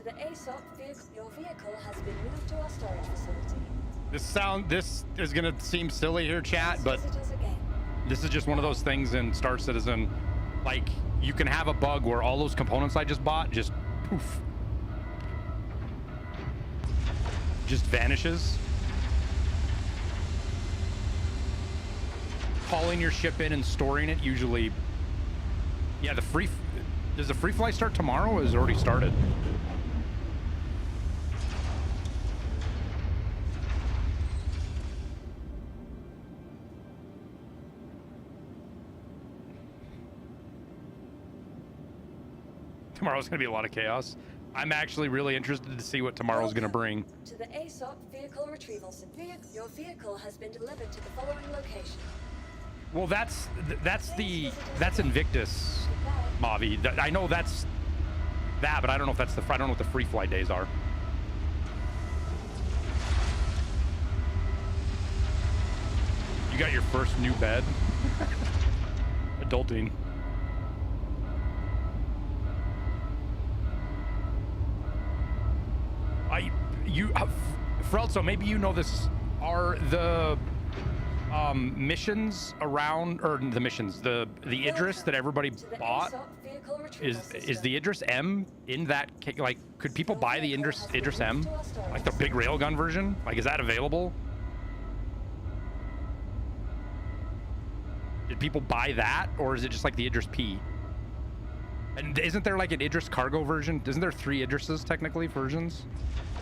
[SPEAKER 7] To the ASOP vehicle, your vehicle has been moved to our storage facility.
[SPEAKER 2] This is gonna seem silly here, chat,
[SPEAKER 7] Please
[SPEAKER 2] but
[SPEAKER 7] visit us again.
[SPEAKER 2] this is just one of those things in Star Citizen. Like, you can have a bug where all those components I just bought just poof. Just vanishes. Calling your ship in and storing it usually. Yeah, does the free flight start tomorrow or has it already started? Tomorrow's gonna be a lot of chaos. I'm actually really interested to see what tomorrow's gonna bring.
[SPEAKER 7] To the ASOP vehicle retrieval center. Your vehicle has been delivered to the following location.
[SPEAKER 2] Well, that's Invictus, Mavi. I know that's that, but I don't know if that's I don't know what the free flight days are. You got your first new bed. Adulting. Frelzo, maybe you know this. Are the missions around, or the missions, the Idris that everybody bought, is the Idris M in that, like, could people buy the Idris M, like the big railgun version? Like, is that available? Did people buy that, or is it just like the Idris P? And isn't there like an Idris cargo version? Isn't there 3 Idrises technically versions?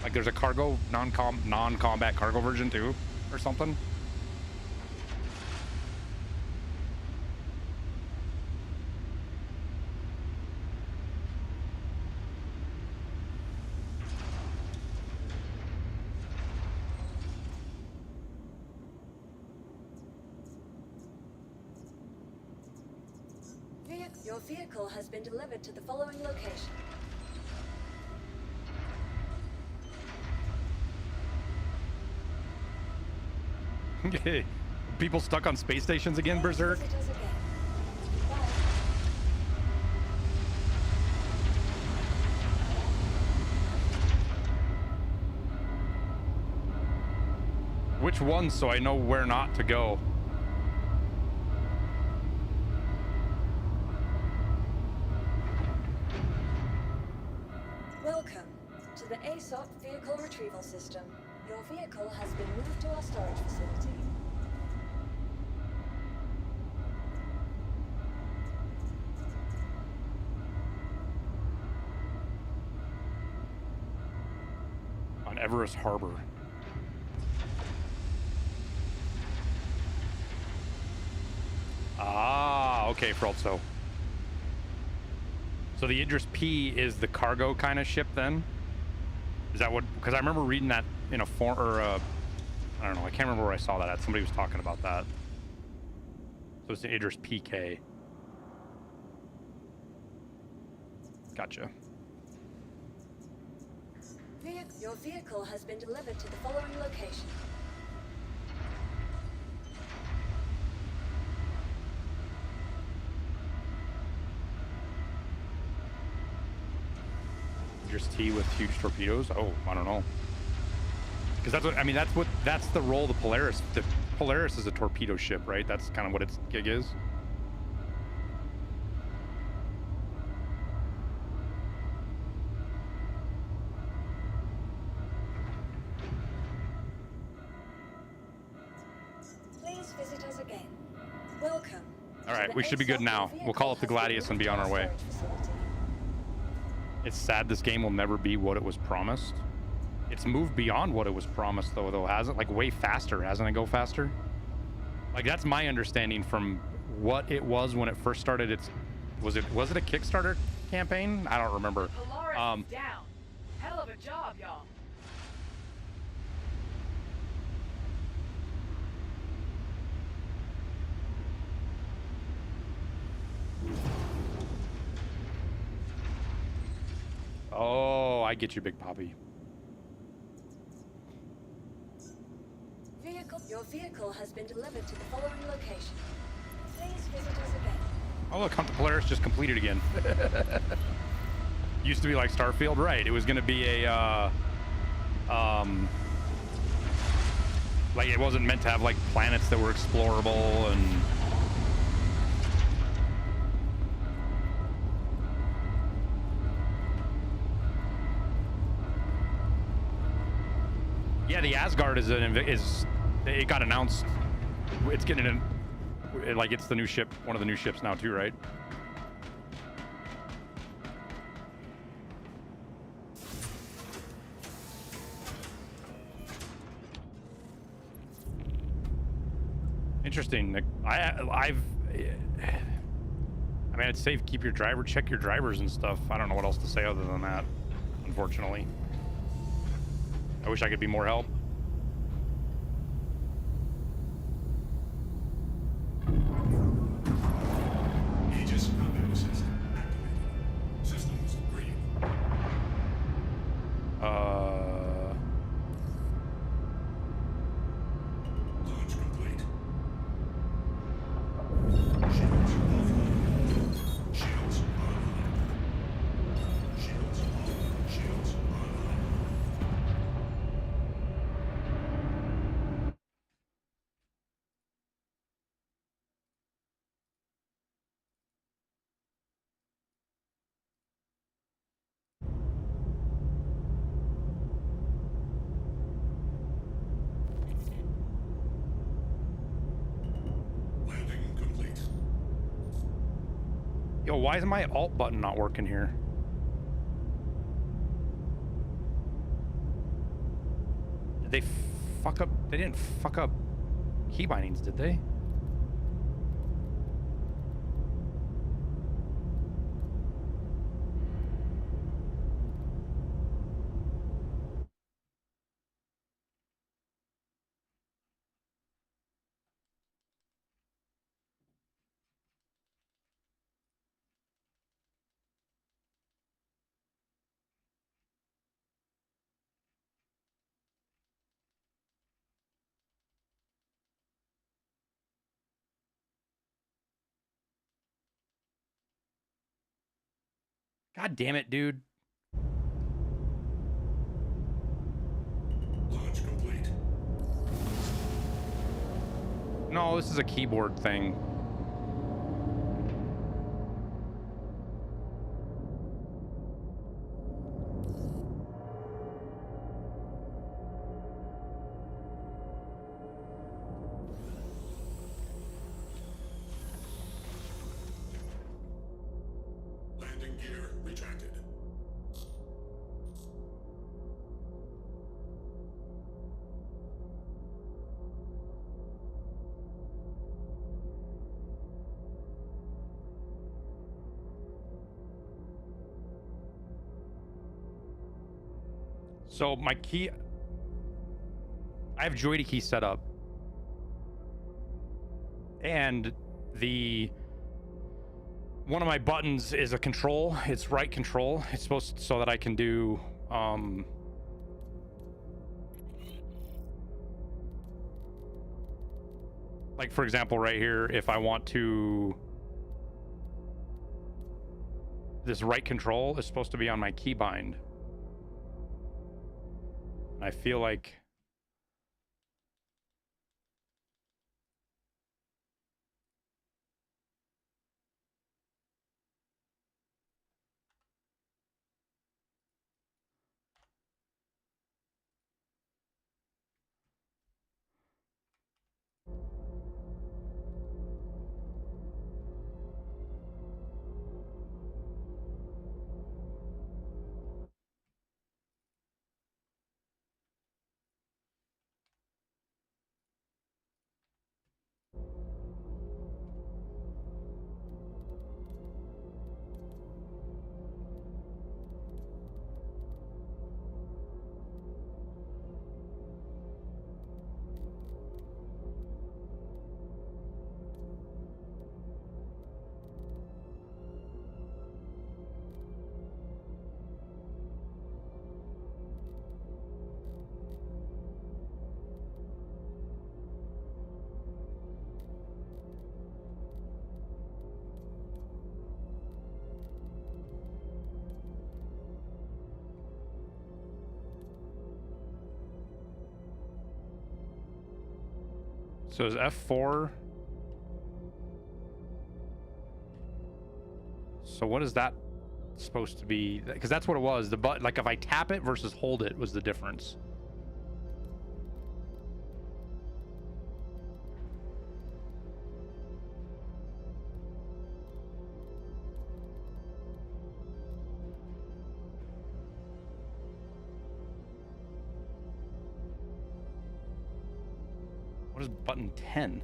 [SPEAKER 2] Like there's a cargo non-combat cargo version too, or something?
[SPEAKER 7] Your vehicle has been delivered to the following location.
[SPEAKER 2] People stuck on space stations again, Berserk?
[SPEAKER 7] Visit us again. Bye.
[SPEAKER 2] Which one, so I know where not to go?
[SPEAKER 7] Welcome to the ASOP vehicle retrieval system. Your vehicle has been moved to our storage facility.
[SPEAKER 2] On Everest Harbor. Ah, okay, Frelzo. So the Idris P is the cargo kind of ship then? Is that what? Because I remember reading that in a form, or I don't know. I can't remember where I saw that at. Somebody was talking about that. So it's the Idris PK. Gotcha.
[SPEAKER 7] Your vehicle has been delivered to the following location.
[SPEAKER 2] Idris T with huge torpedoes? Oh, I don't know. Because that's what, I mean, that's the role of the Polaris. The Polaris is a torpedo ship, right? That's kind of what its gig is.
[SPEAKER 7] Please visit us again. Welcome.
[SPEAKER 2] All right, we should be good now. We'll call up the Gladius and be on our way. It's sad this game will never be what it was promised. It's moved beyond what it was promised, though, hasn't? Like, way faster, hasn't it? Go faster? Like, that's my understanding from what it was when it first started. Was it a Kickstarter campaign? I don't remember.
[SPEAKER 1] Polaris is down. Hell of a job, y'all.
[SPEAKER 2] Oh, I get you, Big Poppy.
[SPEAKER 7] Your vehicle has been delivered to the following location. Please visit us again.
[SPEAKER 2] Oh, look, Hunt the Polaris just completed again. Used to be like Starfield, right? It was going to be a, like it wasn't meant to have like planets that were explorable and. Yeah, the Asgard is it got announced. It's getting in, like it's the new ship, one of the new ships now too, right? Interesting. I mean, it's safe. Keep your driver, check your drivers and stuff. I don't know what else to say other than that, unfortunately. I wish I could be more help.
[SPEAKER 5] Aegis combat system activated. Systems green. Launch complete. Shields offline. Shields online. Shields on. Shields online. Landing complete.
[SPEAKER 2] Yo, why is my alt button not working here? Did they fuck up? They didn't fuck up key bindings, did they? God damn it, dude.
[SPEAKER 5] Launch complete.
[SPEAKER 2] No, this is a keyboard thing.
[SPEAKER 5] Landing gear retracted.
[SPEAKER 2] So my key, I have Joy to key set up, and one of my buttons is a control. It's right control. It's supposed so that I can do like for example right here, if I want to, this right control is supposed to be on my keybind. I feel like So is F4? So what is that supposed to be? Because that's what it was. The button, like if I tap it versus hold it was the difference. What is button 10?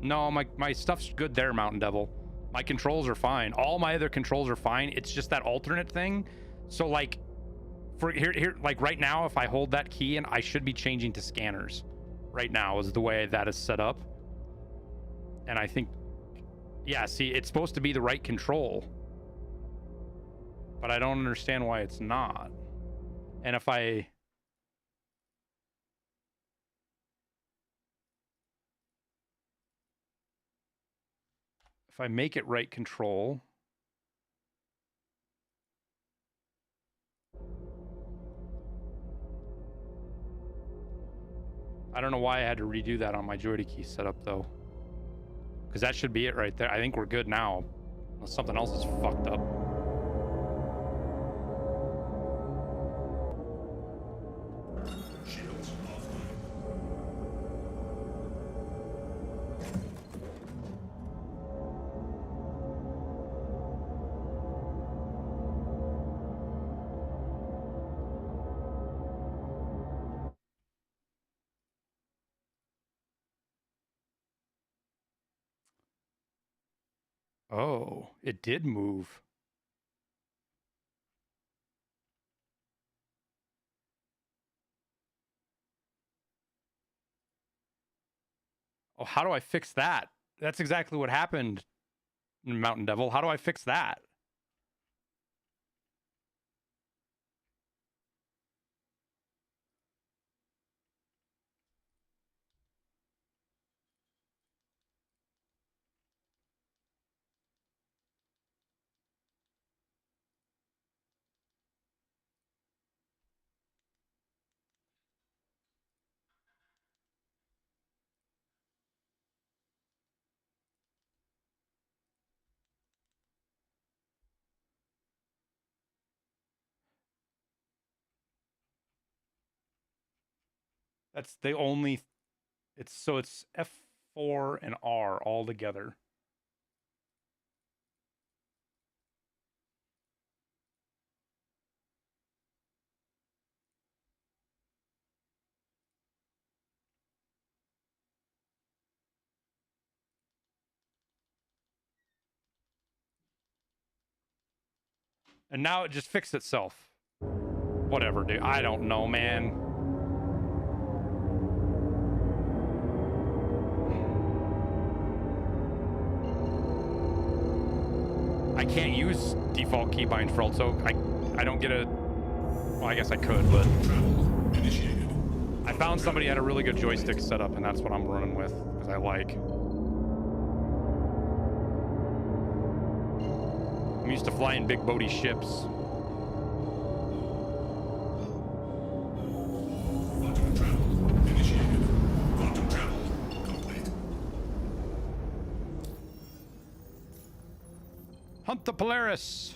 [SPEAKER 2] No, my stuff's good there, Mountain Devil. My controls are fine. All my other controls are fine. It's just that alternate thing. So like for here like right now, if I hold that key and I should be changing to scanners right now is the way that is set up. And I think, yeah, see, it's supposed to be the right control, but I don't understand why it's not. And if I make it right control, I don't know why I had to redo that on my joystick key setup though, because that should be it right there. I think we're good now, unless something else is fucked up.
[SPEAKER 5] Shields offline.
[SPEAKER 2] Oh, it did move. Oh, how do I fix that? That's exactly what happened, Mountain Devil. How do I fix that? That's the only, it's F4 and R all together. And now it just fixed itself. Whatever, dude. I don't know, man. I can't use default keybinds for also. I don't get a. Well, I guess I could, but
[SPEAKER 5] Travel initiated.
[SPEAKER 2] I found somebody had a really good joystick setup, and that's what I'm running with because I like. I'm used to flying big boaty ships.
[SPEAKER 5] Quantum travel initiated. Quantum travel complete.
[SPEAKER 2] Hunt the Polaris.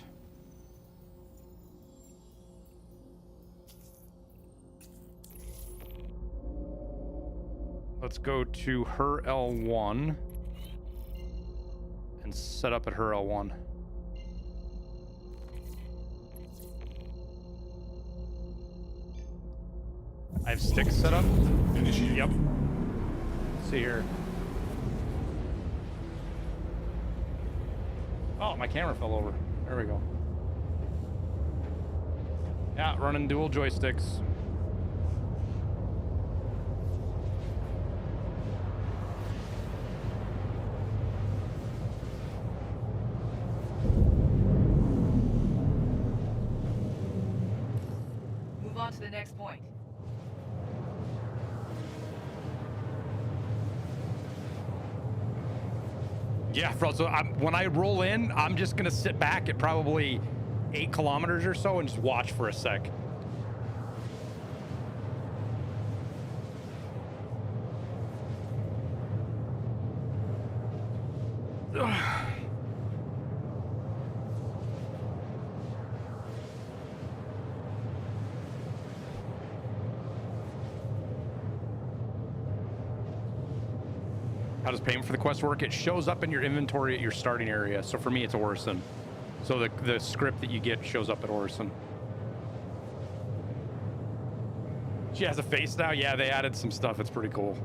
[SPEAKER 2] Let's go to her L1 and set up at her L1. I have sticks set up.
[SPEAKER 5] Initiated.
[SPEAKER 2] Yep. Let's see here. Oh, my camera fell over. There we go. Yeah, running dual joysticks.
[SPEAKER 9] the next point.
[SPEAKER 2] Yeah, so when I roll in, I'm just gonna sit back at probably 8 kilometers or so and just watch for a sec. How does payment for the quest work? It shows up in your inventory at your starting area. So for me, it's Orison. So the script that you get shows up at Orison. She has a face now? Yeah, they added some stuff. It's pretty cool.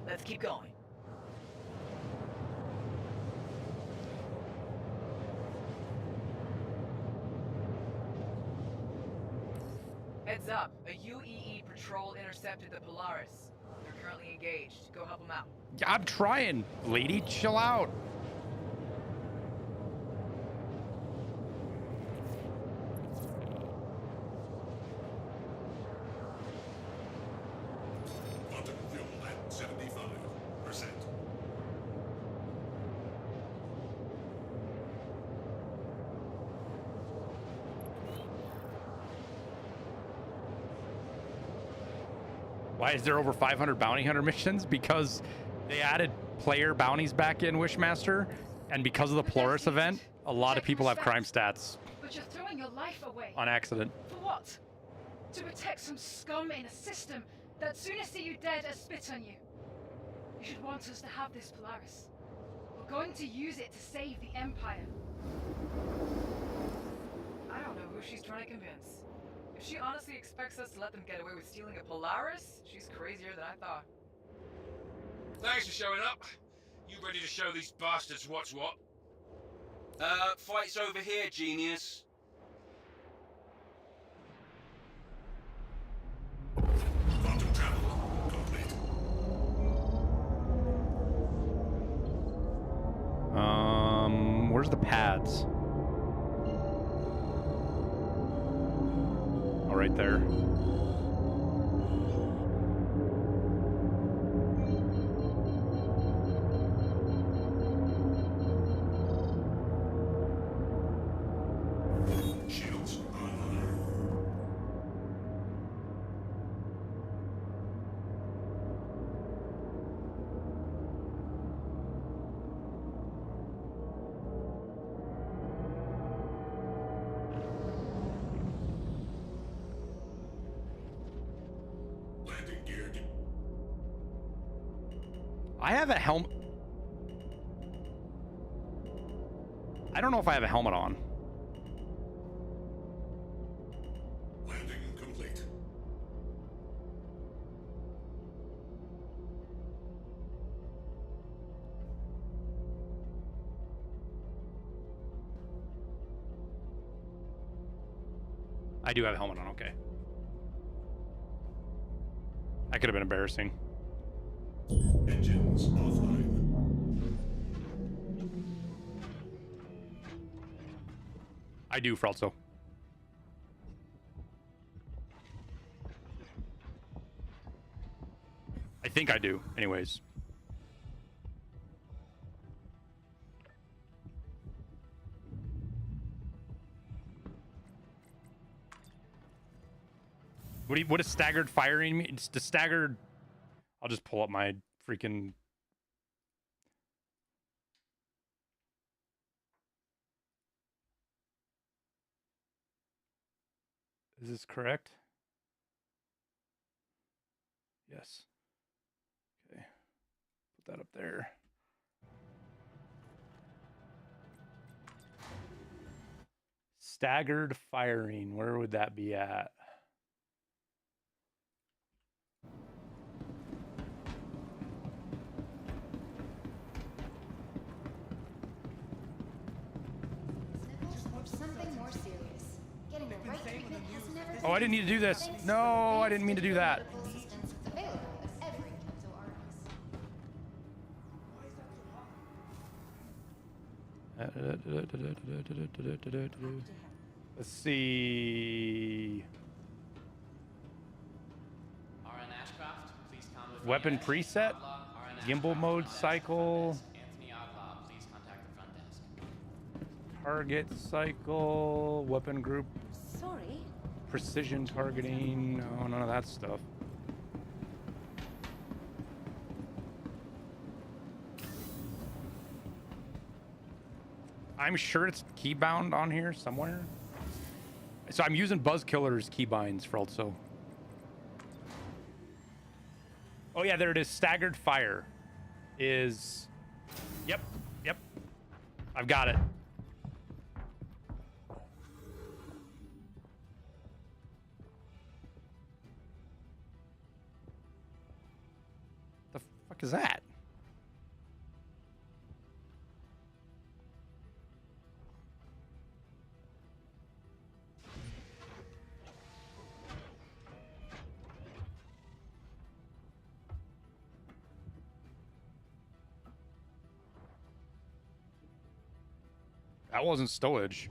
[SPEAKER 9] Let's keep going. Heads up, a UEE patrol intercepted the Polaris. They're currently engaged. Go help them out.
[SPEAKER 2] I'm trying, lady. Chill out.
[SPEAKER 5] Quantum fuel at 75%.
[SPEAKER 2] Why is there over 500 bounty hunter missions? Because they added player bounties back in Wishmaster, and because of the Polaris event, a lot of people have crime stats
[SPEAKER 10] But you're throwing your life away.
[SPEAKER 2] on accident.
[SPEAKER 10] For what? To protect some scum in a system that sooner see you dead as spit on you. You should want us to have this Polaris. We're going to use it to save the Empire.
[SPEAKER 9] I don't know who she's trying to convince. If she honestly expects us to let them get away with stealing a Polaris, she's crazier than I thought.
[SPEAKER 11] Thanks for showing up. You ready to show these bastards what's what?
[SPEAKER 6] Fight's over here, genius.
[SPEAKER 5] Quantum travel complete.
[SPEAKER 2] Where's the pads? Oh, right there.
[SPEAKER 5] Shields online. Landing gear.
[SPEAKER 2] I have a helmet. I don't know if I have a helmet on.
[SPEAKER 5] Landing complete.
[SPEAKER 2] I do have a helmet on, okay. That could have been embarrassing.
[SPEAKER 5] Engines offline.
[SPEAKER 2] I do, Frelzo. I think I do, anyways. What does staggered firing mean? It's the staggered... I'll just pull up my freaking... Is this correct? Yes. Okay. Put that up there. Staggered firing. Where would that be at?
[SPEAKER 12] Something more serious. Getting the right treatment has never
[SPEAKER 2] Oh, I didn't need to do this. No, I didn't mean to do that.
[SPEAKER 12] assistance that's available at every Kenzo RS.
[SPEAKER 2] Let's see. Weapon preset, gimbal mode cycle, target cycle, weapon group,
[SPEAKER 7] Sorry.
[SPEAKER 2] precision targeting. No, none of that stuff. I'm sure it's keybound on here somewhere. So I'm using Buzzkiller's keybinds for also. Oh yeah, there it is. Staggered fire is. Yep. I've got it. The fuck is that? That wasn't stowage.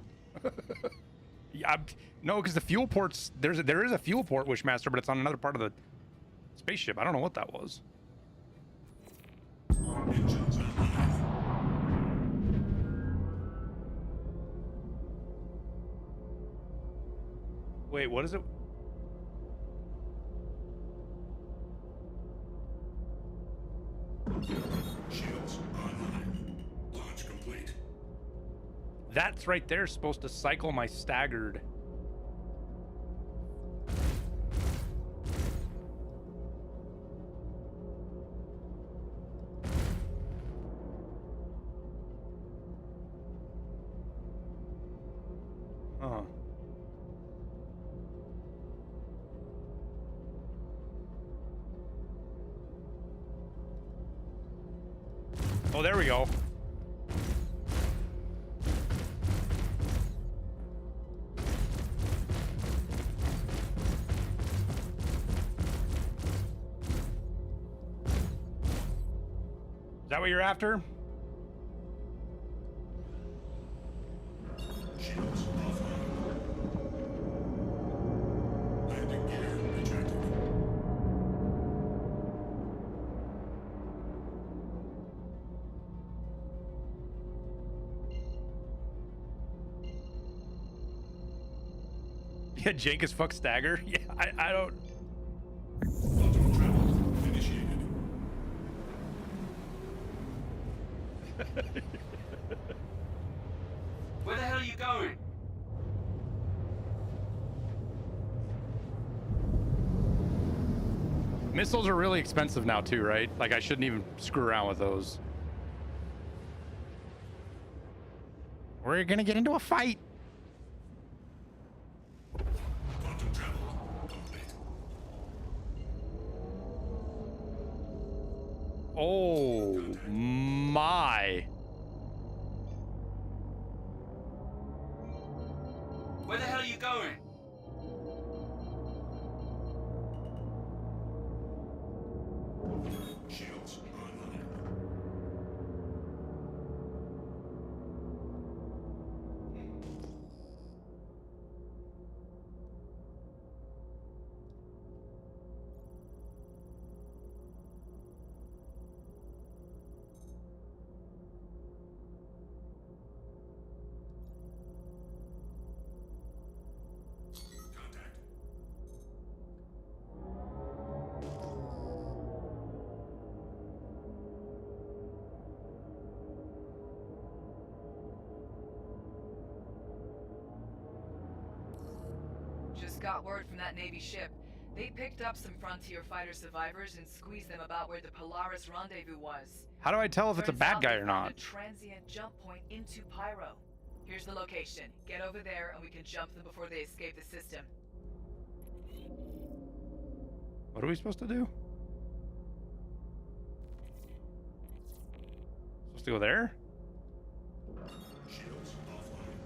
[SPEAKER 2] Yeah, no, because the fuel ports, there is a fuel port, Wishmaster, but it's on another part of the spaceship. I don't know what that was.
[SPEAKER 5] Engines online.
[SPEAKER 2] Wait, what is it?
[SPEAKER 5] Shields online. Launch complete.
[SPEAKER 2] That's right there supposed to cycle my staggered. Huh. Oh, there we go. Is that what you're after?
[SPEAKER 5] Shields offline. Landing gear ejected.
[SPEAKER 2] Yeah, Jake is fuck stagger. Yeah, I don't.
[SPEAKER 5] Quantum travel initiated.
[SPEAKER 11] Where the hell are you going?
[SPEAKER 2] Missiles are really expensive now too, right? Like I shouldn't even screw around with those. We're gonna get into a fight.
[SPEAKER 5] Quantum travel complete.
[SPEAKER 2] Oh my.
[SPEAKER 11] Where the hell are you going?
[SPEAKER 5] Shields online. Contact.
[SPEAKER 9] Just got word from that Navy ship. They picked up some Frontier fighter survivors and squeezed them about where the Polaris rendezvous was.
[SPEAKER 2] How do I tell if it's a
[SPEAKER 9] Turns
[SPEAKER 2] bad
[SPEAKER 9] out
[SPEAKER 2] guy
[SPEAKER 9] they
[SPEAKER 2] or
[SPEAKER 9] found
[SPEAKER 2] not?
[SPEAKER 9] a transient jump point into Pyro. Here's the location. Get over there and we can jump them before they escape the system.
[SPEAKER 2] What are we supposed to do? Supposed to go there?
[SPEAKER 5] Shields offline.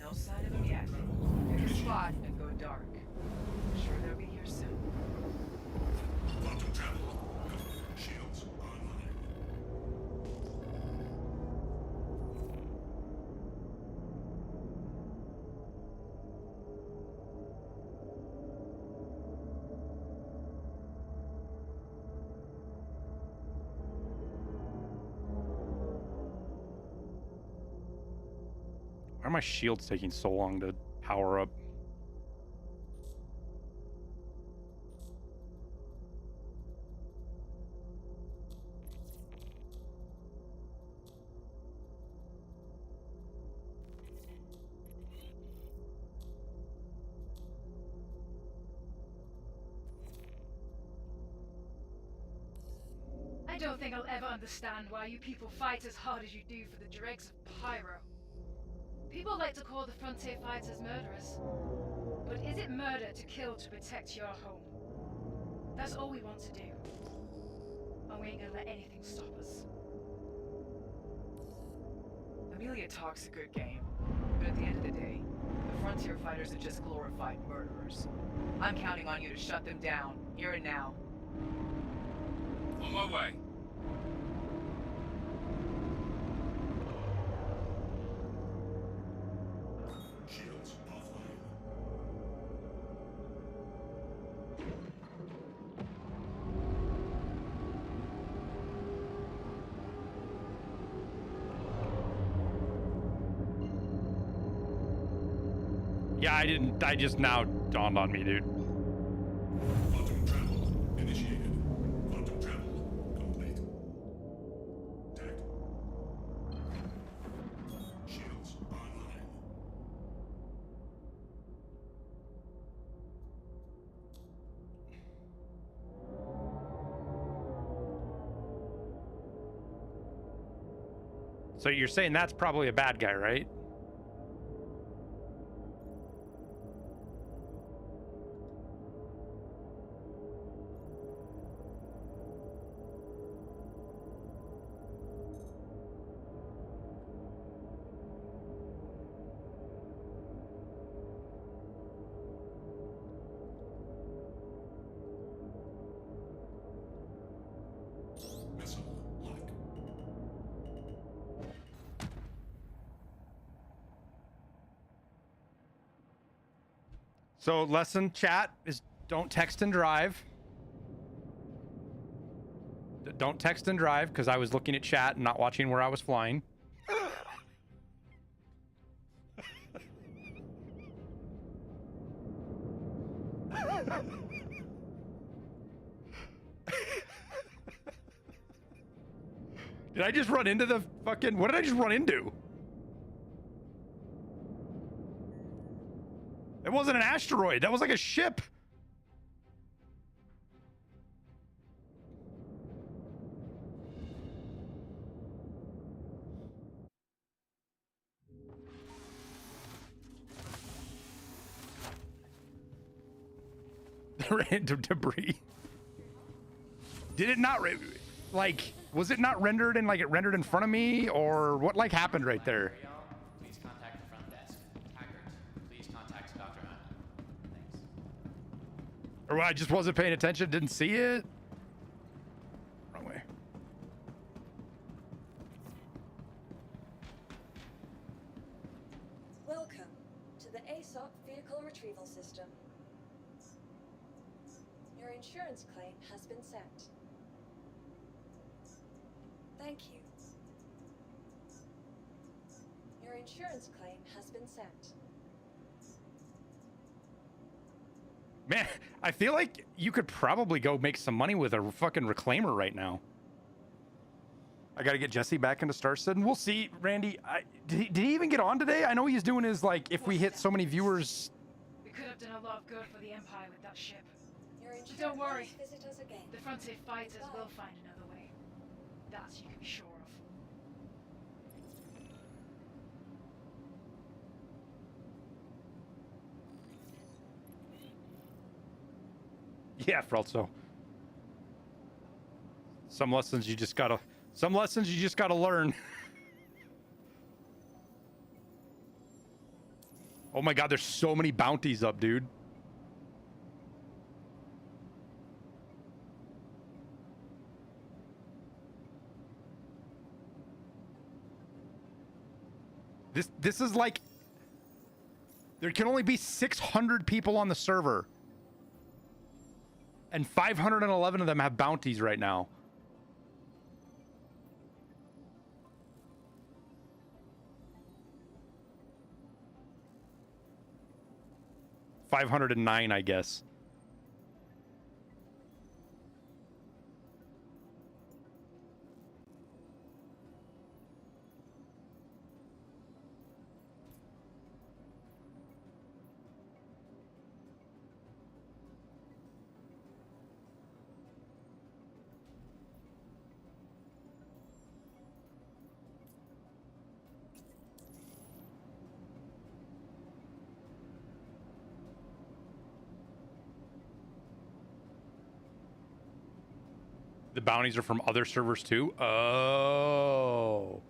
[SPEAKER 9] No sign of them yet. Pick a spot and go dark. I'm sure they'll be here soon.
[SPEAKER 5] Quantum travel. Shields online.
[SPEAKER 2] Why are my shields taking so long to power up?
[SPEAKER 10] I don't think I'll ever understand why you people fight as hard as you do for the dregs of Pyro. People like to call the Frontier fighters murderers. But is it murder to kill to protect your home? That's all we want to do. And we ain't gonna let anything stop us.
[SPEAKER 9] Amelia talks a good game, but at the end of the day, the Frontier fighters are just glorified murderers. I'm counting on you to shut them down, here and now.
[SPEAKER 11] On my way.
[SPEAKER 5] Shields offline.
[SPEAKER 2] Yeah, I just now dawned on me, dude.
[SPEAKER 5] Quantum travel initiated. Quantum travel complete. Tech. Shields online.
[SPEAKER 2] So you're saying that's probably a bad guy, right?
[SPEAKER 5] Missile lock.
[SPEAKER 2] So lesson chat is don't text and drive. Don't text and drive because I was looking at chat and not watching where I was flying. Did I just run into the fucking... What did I just run into? It wasn't an asteroid. That was like a ship. Random debris. Did it not... Like... Was it not rendered in, like, it rendered in front of me? Or what, like, happened right there?
[SPEAKER 13] Please contact the front desk. Hackers, please contact Dr. Anna. Thanks.
[SPEAKER 2] Or I just wasn't paying attention, didn't see it? Wrong way.
[SPEAKER 7] Welcome to the ASOC Vehicle Retrieval System. Your insurance claim has been sent. Thank you. Your insurance claim has been sent.
[SPEAKER 2] Man, I feel like you could probably go make some money with a fucking reclaimer right now. I gotta get Jesse back into Star Citizen. We'll see, Randy. Did he even get on today? I know he's doing his, like, if we hit so many viewers.
[SPEAKER 10] We could have done a lot of good for the Empire with that ship.
[SPEAKER 7] Your
[SPEAKER 10] But
[SPEAKER 7] insurance
[SPEAKER 10] don't worry.
[SPEAKER 7] visit us again.
[SPEAKER 10] The Frontier fighters will find another way. That you can be sure of.
[SPEAKER 2] Yeah, Frelzo. Some lessons you just gotta learn. Oh my god, there's so many bounties up, dude. This is like, there can only be 600 people on the server. And 511 of them have bounties right now. $509, I guess. The bounties are from other servers too? Oh.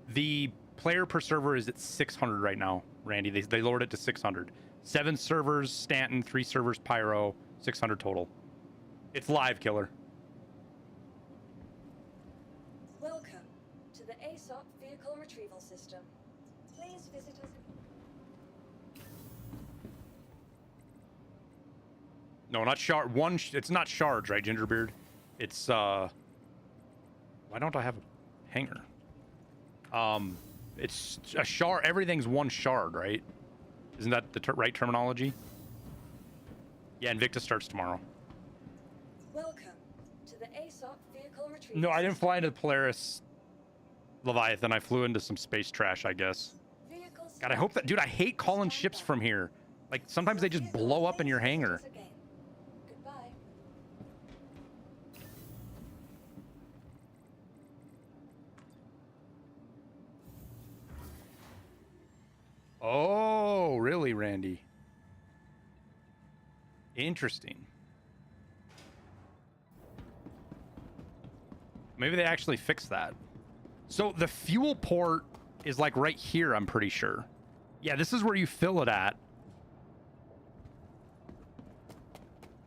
[SPEAKER 2] The player per server is at 600 right now, Randy. They lowered it to 600. 7 servers Stanton, 3 servers Pyro, 600 total. It's live, killer.
[SPEAKER 7] Welcome to the ASOP vehicle retrieval system. Please visit us.
[SPEAKER 2] No, not shard. It's not shards, right, Gingerbeard? It's why don't I have a hanger? It's a shard. Everything's one shard, right? Isn't that the right terminology? Yeah, Invictus starts tomorrow.
[SPEAKER 7] Welcome to the ASOP vehicle retrieval.
[SPEAKER 2] No, I didn't fly into the Polaris Leviathan. I flew into some space trash, I guess. God, I hope that, dude. I hate calling ships from here. Like sometimes they just blow up in your hangar. Oh, really, Randy? Interesting. Maybe they actually fixed that. So the fuel port is like right here, I'm pretty sure. Yeah, this is where you fill it at.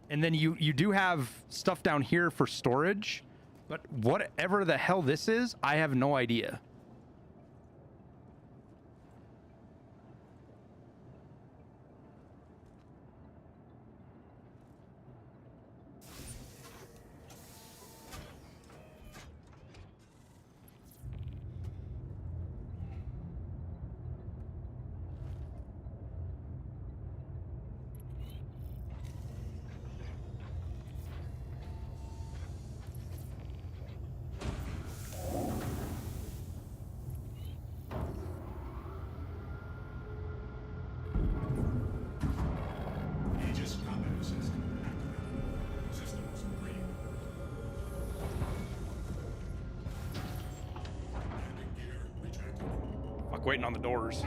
[SPEAKER 2] And then you do have stuff down here for storage. But whatever the hell this is, I have no idea. Waiting on the doors.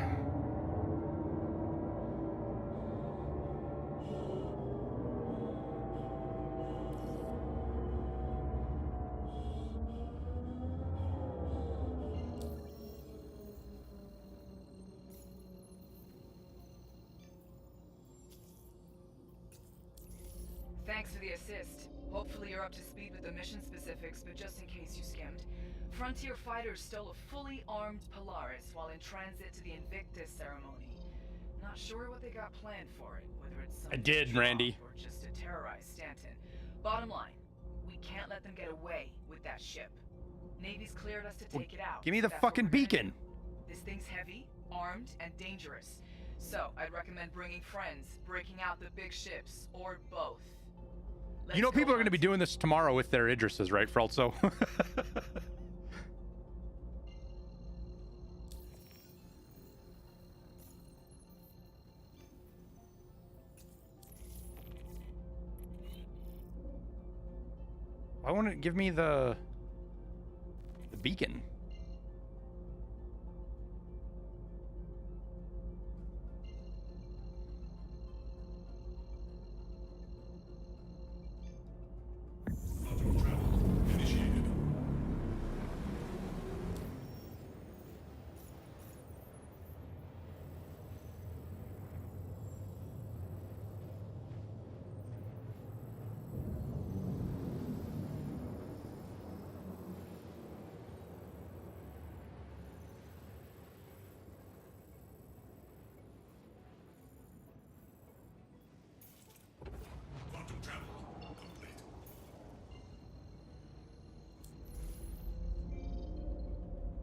[SPEAKER 9] Thanks for the assist. Hopefully you're up to speed with the mission specifics, but just in case you skimmed. Frontier fighters stole a fully armed Polaris while in transit to the Invictus ceremony. Not sure what they got planned for it, whether it's
[SPEAKER 2] I did, Randy.
[SPEAKER 9] or just to terrorize Stanton. Bottom line, we can't let them get away with that ship. Navy's cleared us to take it out.
[SPEAKER 2] Give me the fucking beacon.
[SPEAKER 9] This thing's heavy, armed, and dangerous. So I'd recommend bringing friends, breaking out the big ships, or both.
[SPEAKER 2] You know people are going to be doing this tomorrow with their Idrises, right, Frelso? Why won't it give me the beacon?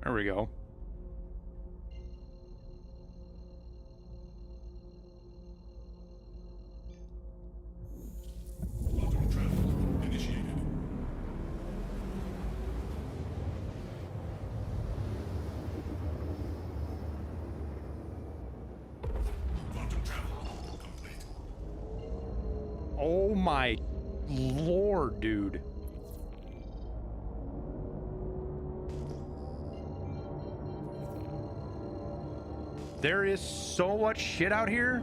[SPEAKER 2] There we go.
[SPEAKER 5] Quantum travel initiated. Quantum travel complete.
[SPEAKER 2] Oh my lord, dude. There is so much shit out here.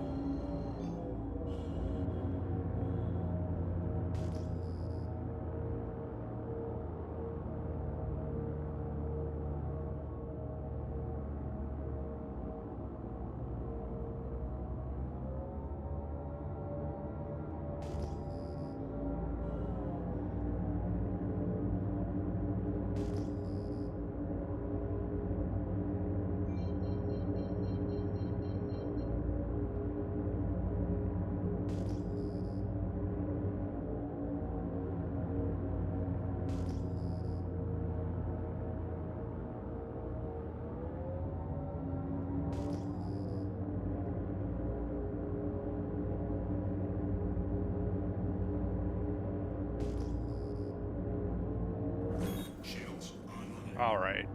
[SPEAKER 5] Shields online.
[SPEAKER 2] All right.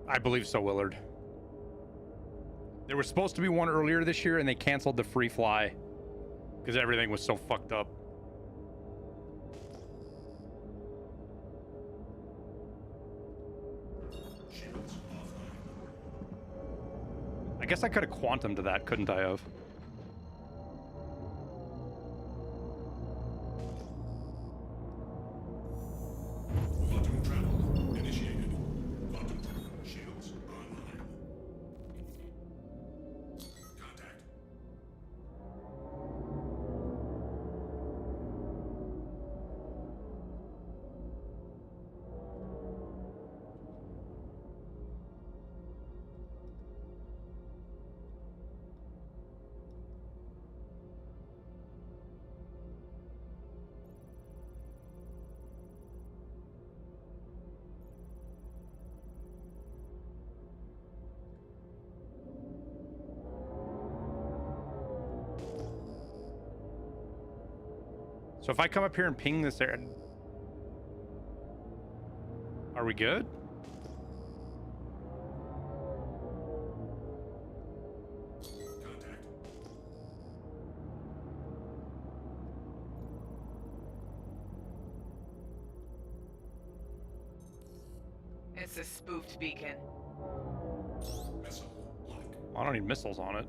[SPEAKER 2] I believe so, Willard. There was supposed to be one earlier this year, and they canceled the free fly because everything was so fucked up.
[SPEAKER 5] Shields offline.
[SPEAKER 2] I guess I could have quantumed to that, couldn't I have?
[SPEAKER 5] Quantum travel initiated. Quantum shields online. Contact.
[SPEAKER 2] So if I come up here and ping this area, are we good?
[SPEAKER 5] Contact.
[SPEAKER 9] It's a spoofed beacon.
[SPEAKER 5] Missile lock.
[SPEAKER 2] I don't need missiles on it.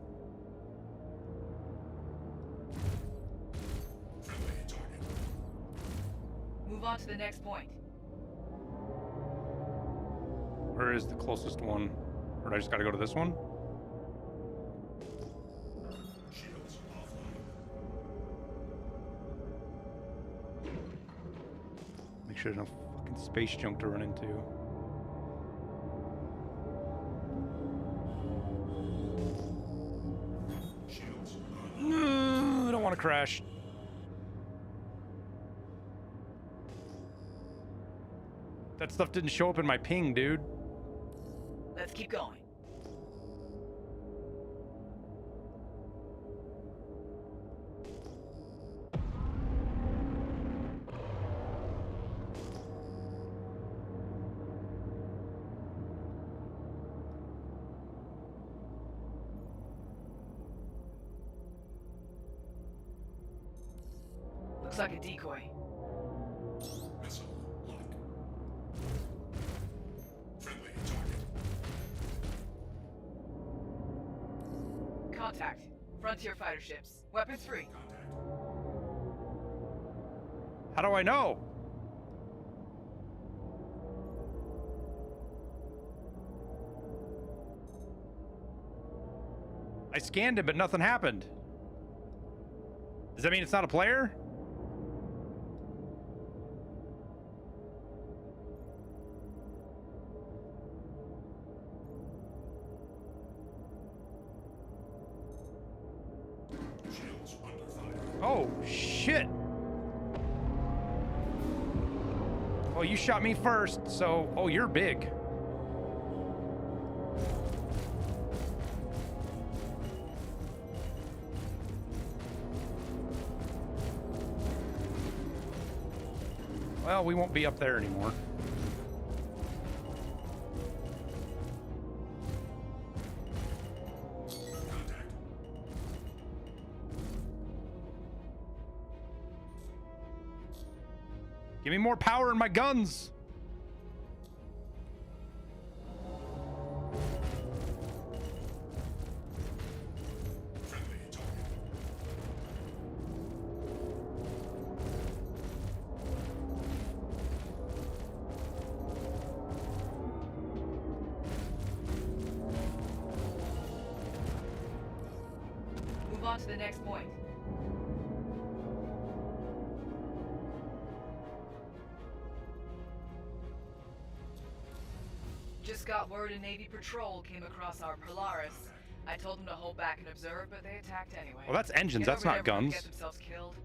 [SPEAKER 5] Friendly target.
[SPEAKER 9] Move on to the next point.
[SPEAKER 2] Where is the closest one? Or do I just gotta go to this one?
[SPEAKER 5] Shields offline.
[SPEAKER 2] Make sure there's no fucking space junk to run into.
[SPEAKER 5] Shields online.
[SPEAKER 2] No, I don't want to crash. That stuff didn't show up in my ping, dude.
[SPEAKER 9] Let's keep going. Looks like a decoy.
[SPEAKER 5] Missile lock. Friendly target.
[SPEAKER 9] Contact. Frontier fighter ships. Weapons free.
[SPEAKER 5] Contact.
[SPEAKER 2] How do I know? I scanned it, but nothing happened. Does that mean it's not a player? Oh, shit. Well, you shot me first, so... Oh, you're big. Well, we won't be up there anymore. Give me more power in my guns.
[SPEAKER 5] Friendly target.
[SPEAKER 9] Move on to the next point. Just got word a Navy patrol came across our Polaris. I told them to hold back and observe, but they attacked anyway.
[SPEAKER 2] Well, that's engines.
[SPEAKER 9] Get
[SPEAKER 2] That's
[SPEAKER 9] over
[SPEAKER 2] not
[SPEAKER 9] there before they
[SPEAKER 2] guns.
[SPEAKER 9] Get themselves killed.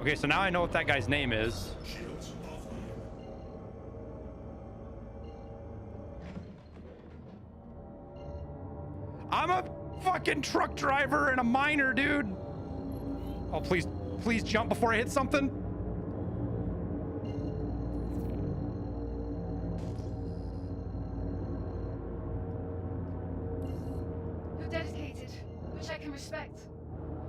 [SPEAKER 2] Okay, so now I know what that guy's name is.
[SPEAKER 5] Shields offline.
[SPEAKER 2] I'm a fucking truck driver and a miner, dude. Oh, please jump before I hit something.
[SPEAKER 10] You're dedicated, which I can respect.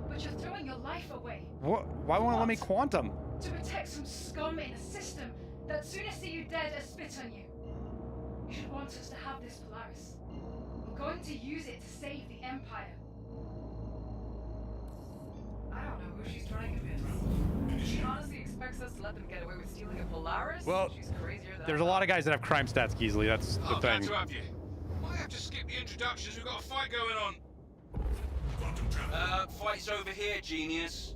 [SPEAKER 10] But you're throwing your life away.
[SPEAKER 2] What? Why won't it let me quantum?
[SPEAKER 10] To protect some scum in a system that sooner see you dead as spit on you. You should want us to have this Polaris. We're going to use it to save the Empire.
[SPEAKER 9] I don't know who she's trying to convince. She honestly expects us to let them get away with stealing a Polaris?
[SPEAKER 2] Well,
[SPEAKER 9] She's crazier than
[SPEAKER 2] there's a lot of guys that have crime stats, Geesley. That's the
[SPEAKER 11] Glad
[SPEAKER 2] thing.
[SPEAKER 11] to have you. Might have to skip the introductions. We've got a fight going on.
[SPEAKER 5] Quantum travel.
[SPEAKER 11] Fight's over here, genius.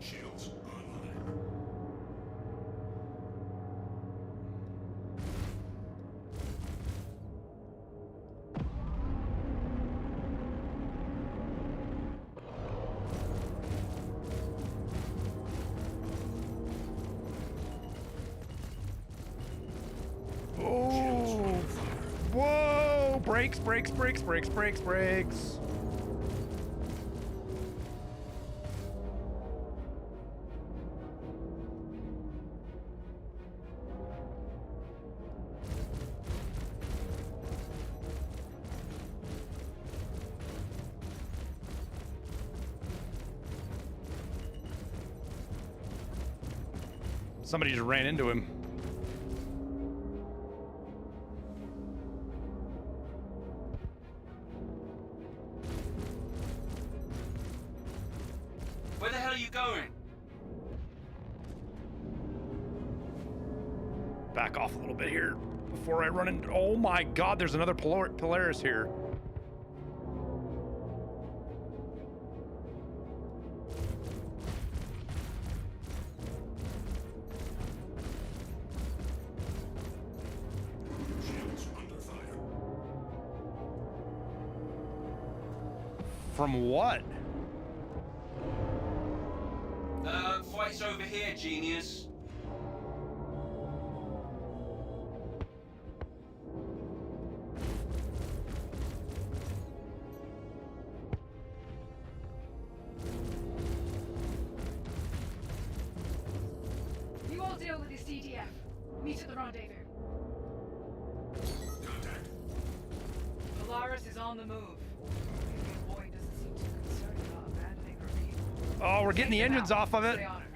[SPEAKER 5] Shields online.
[SPEAKER 2] Oh! Whoa! Brakes, brakes, brakes, brakes, brakes, brakes. Somebody just ran into him.
[SPEAKER 11] Where the hell are you going?
[SPEAKER 2] Back off a little bit here before I run into... Oh my god, there's another Polaris here.
[SPEAKER 5] Shields under fire.
[SPEAKER 2] From what?
[SPEAKER 11] Fight's over here, genius.
[SPEAKER 10] You all deal with the CDF. Meet at the rendezvous.
[SPEAKER 5] Contact.
[SPEAKER 9] Polaris is on the move. The boy doesn't seem too concerned about abandoning her people.
[SPEAKER 2] Oh, we're getting the
[SPEAKER 9] Take them
[SPEAKER 2] engines
[SPEAKER 9] out.
[SPEAKER 2] off of it.
[SPEAKER 9] Stay on her.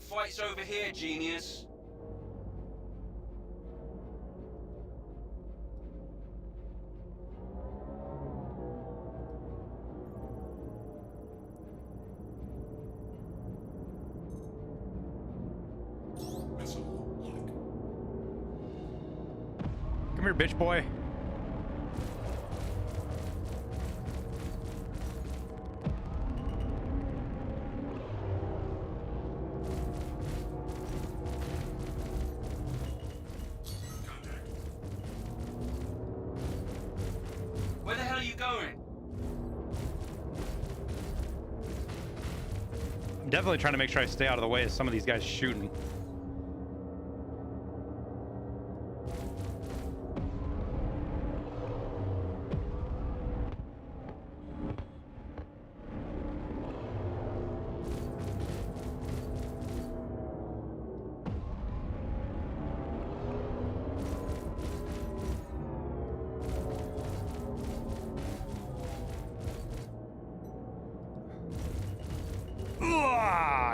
[SPEAKER 11] Fight's over here, genius.
[SPEAKER 2] Come here, bitch boy.
[SPEAKER 11] Where the hell are you going?
[SPEAKER 2] I'm definitely trying to make sure I stay out of the way of some of these guys shooting.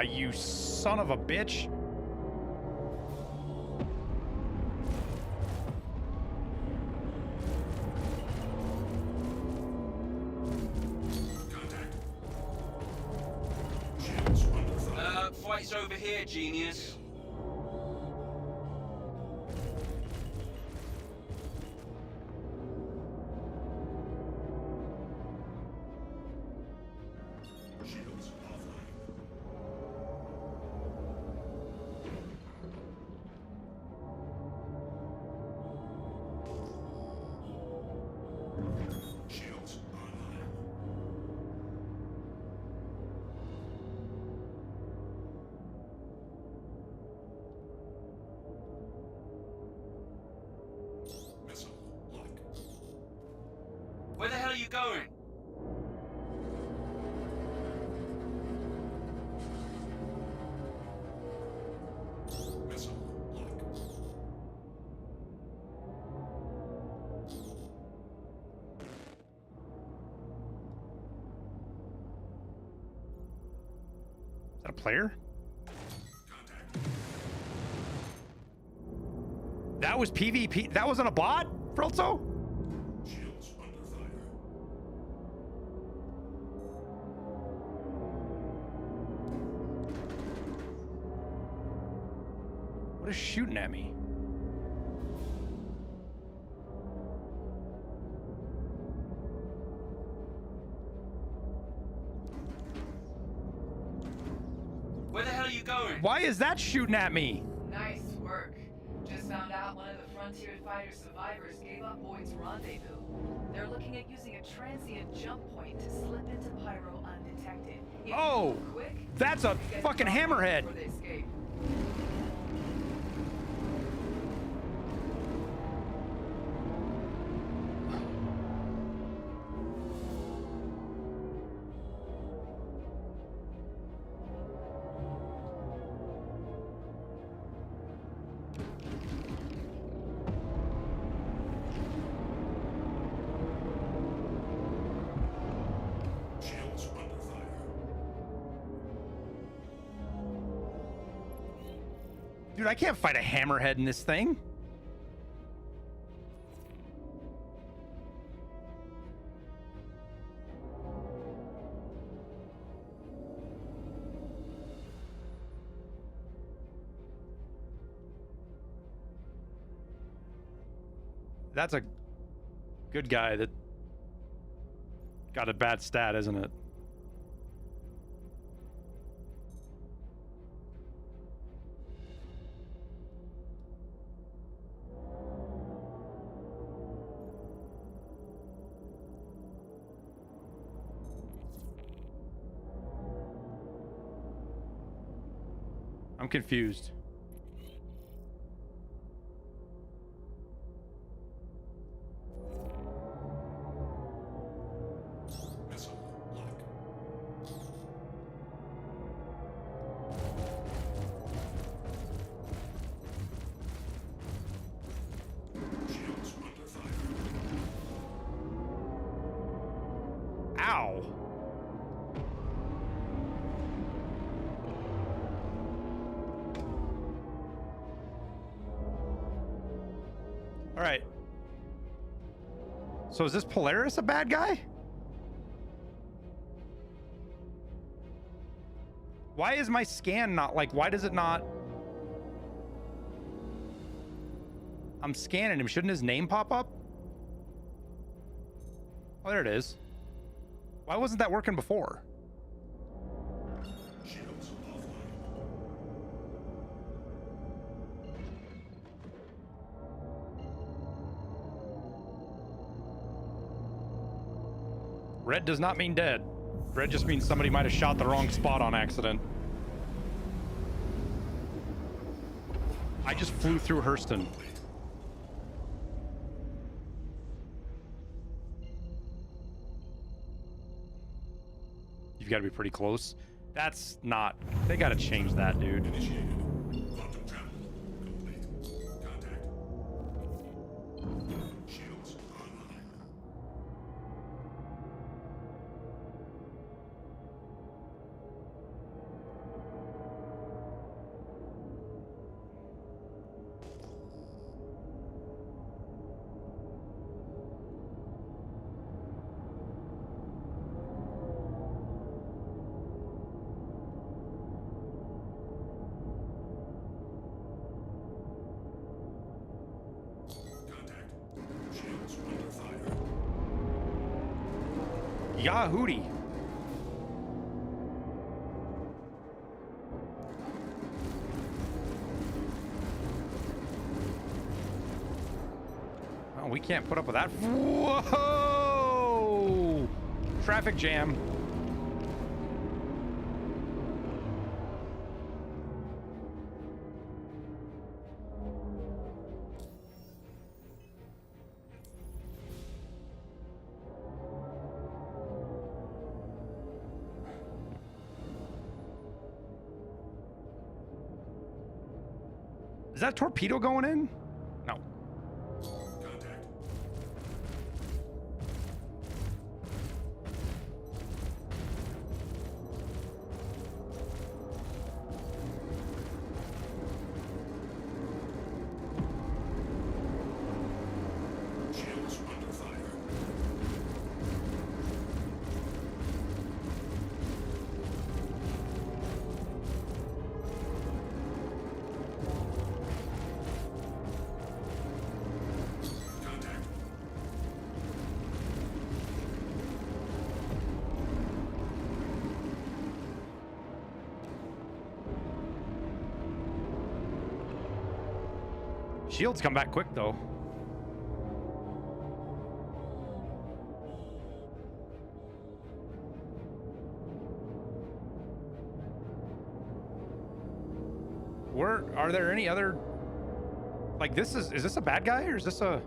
[SPEAKER 2] You son of a bitch.
[SPEAKER 11] Fight's over here, genius. Where the hell are you going?
[SPEAKER 2] Is that a player? That was PvP. That wasn't a bot, Frelzo? What is shooting at me?
[SPEAKER 11] Where the hell are you going?
[SPEAKER 2] Why is that shooting at me?
[SPEAKER 9] Nice work. Just found out one of the Frontier Fighter survivors gave up Boyd's rendezvous. They're looking at using a transient jump point to slip into Pyro undetected. If you
[SPEAKER 2] Oh,
[SPEAKER 9] move quick,
[SPEAKER 2] that's a
[SPEAKER 9] you get
[SPEAKER 2] fucking
[SPEAKER 9] dropped
[SPEAKER 2] hammerhead.
[SPEAKER 9] before they escape.
[SPEAKER 2] Dude, I can't fight a hammerhead in this thing. That's a good guy that got a bad stat, isn't it? I'm confused. Ow. All right. So is this Polaris a bad guy? Why is my scan not like, why does it not? I'm scanning him. Shouldn't his name pop up? Oh, there it is. Why wasn't that working before?
[SPEAKER 5] Shields offline.
[SPEAKER 2] Red does not mean dead. Red just means somebody might have shot the wrong spot on accident. I just flew through Hurston. You've got to be pretty close. That's not... They got to change that, dude.
[SPEAKER 5] Initiated. Quantum travel complete. Contact. Shields online. Shields under fire.
[SPEAKER 2] Yahooty. Oh, we can't put up with that. Whoa! Traffic jam. Is that torpedo going in? No.
[SPEAKER 5] Contact. Shields under fire. Contact.
[SPEAKER 2] Shields come back quick, though. Where are there any other... Like, this is this a bad guy or is this a...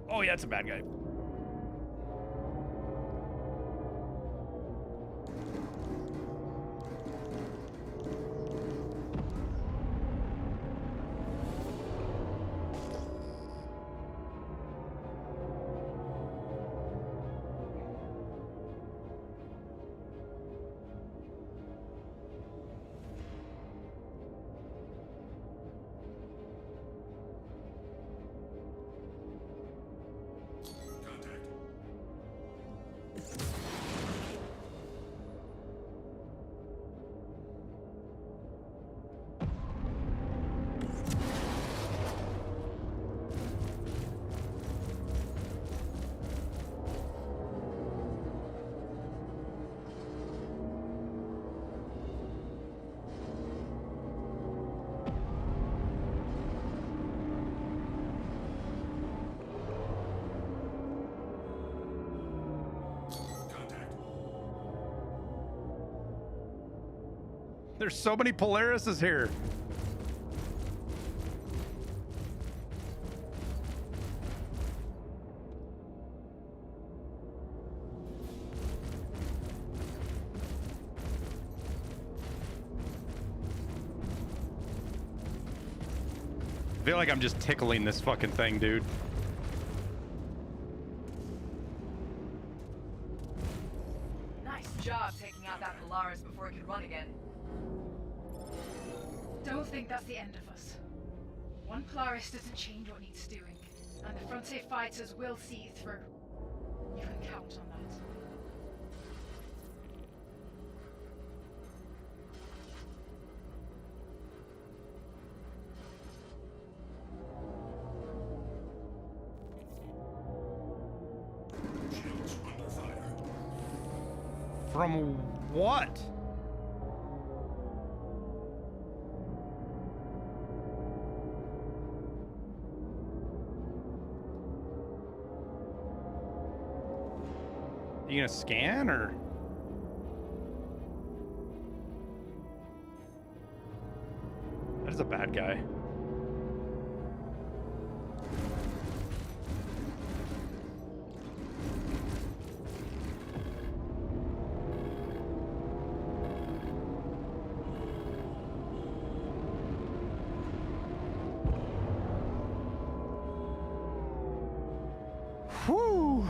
[SPEAKER 2] Oh, yeah, it's a bad guy.
[SPEAKER 5] Contact. Contact.
[SPEAKER 2] There's so many Polarises here. I feel like I'm just tickling this fucking thing, dude.
[SPEAKER 9] Nice job taking out that Polaris before it could run again.
[SPEAKER 10] Don't think that's the end of us. One Polaris doesn't change what needs doing, and the Frontier fighters will see it through. You can count on that.
[SPEAKER 2] From what? You gonna scan or? That is a bad guy. Whew.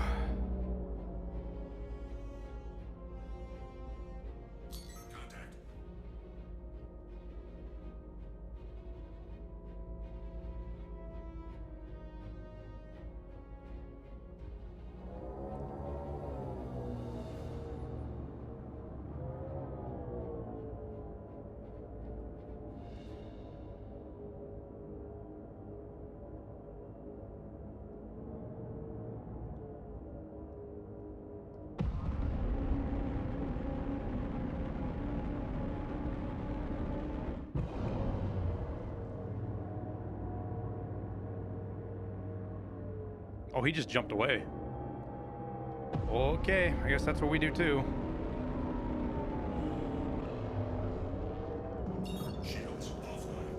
[SPEAKER 5] Contact.
[SPEAKER 2] Oh, he just jumped away. Okay, I guess that's what we do too.
[SPEAKER 5] Shields offline.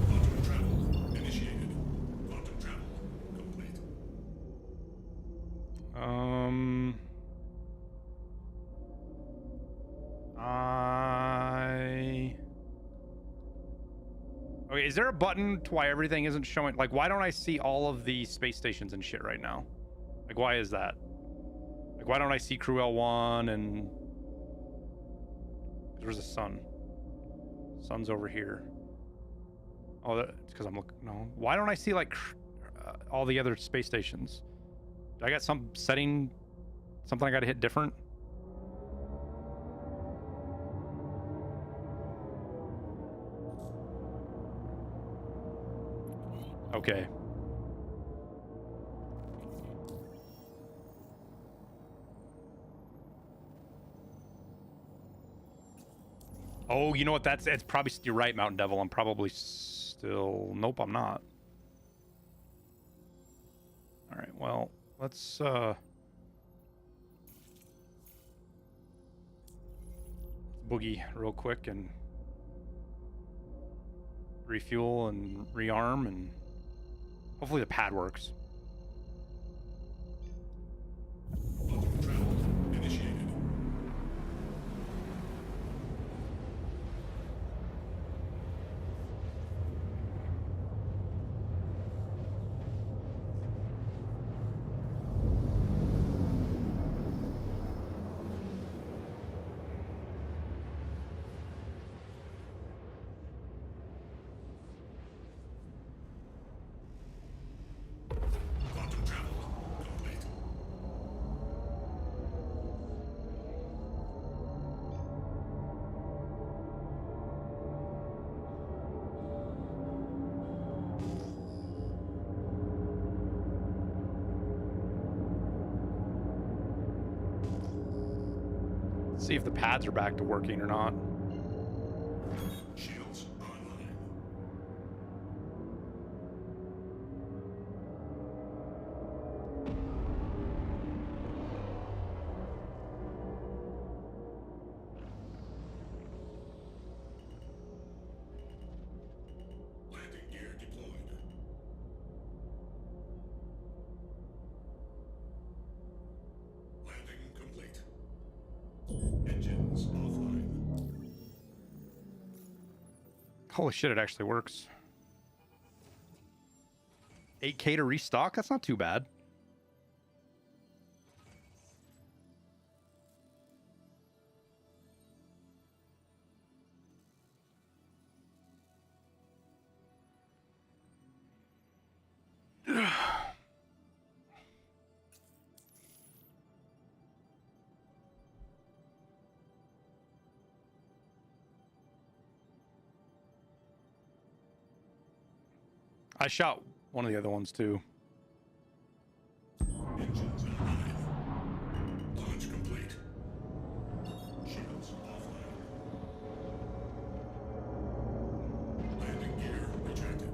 [SPEAKER 5] Quantum travel initiated. Quantum travel complete.
[SPEAKER 2] Okay, is there a button to why everything isn't showing? Like, why don't I see all of the space stations and shit right now? Like, why is that? Like, why don't I see Crew L1 and... Where's the sun? Sun's over here. Oh, it's because I'm looking... No. Why don't I see, like, all the other space stations? I got some setting... Something I gotta hit different? Okay. Oh, you know what? It's probably... You're right, Mountain Devil. I'm probably still... Nope, I'm not. Alright, well, let's, boogie real quick and refuel and rearm, and hopefully the pad works.
[SPEAKER 5] Quantum travel initiated. Quantum travel complete.
[SPEAKER 2] Let's see if the pads are back to working or not.
[SPEAKER 5] Shields online. Landing gear deployed. Landing complete. Engines offline.
[SPEAKER 2] Holy shit, it actually works. 8K to restock? That's not too bad. I shot one of the other ones too.
[SPEAKER 5] Engines online. Launch complete. Shields offline. Landing gear rejected.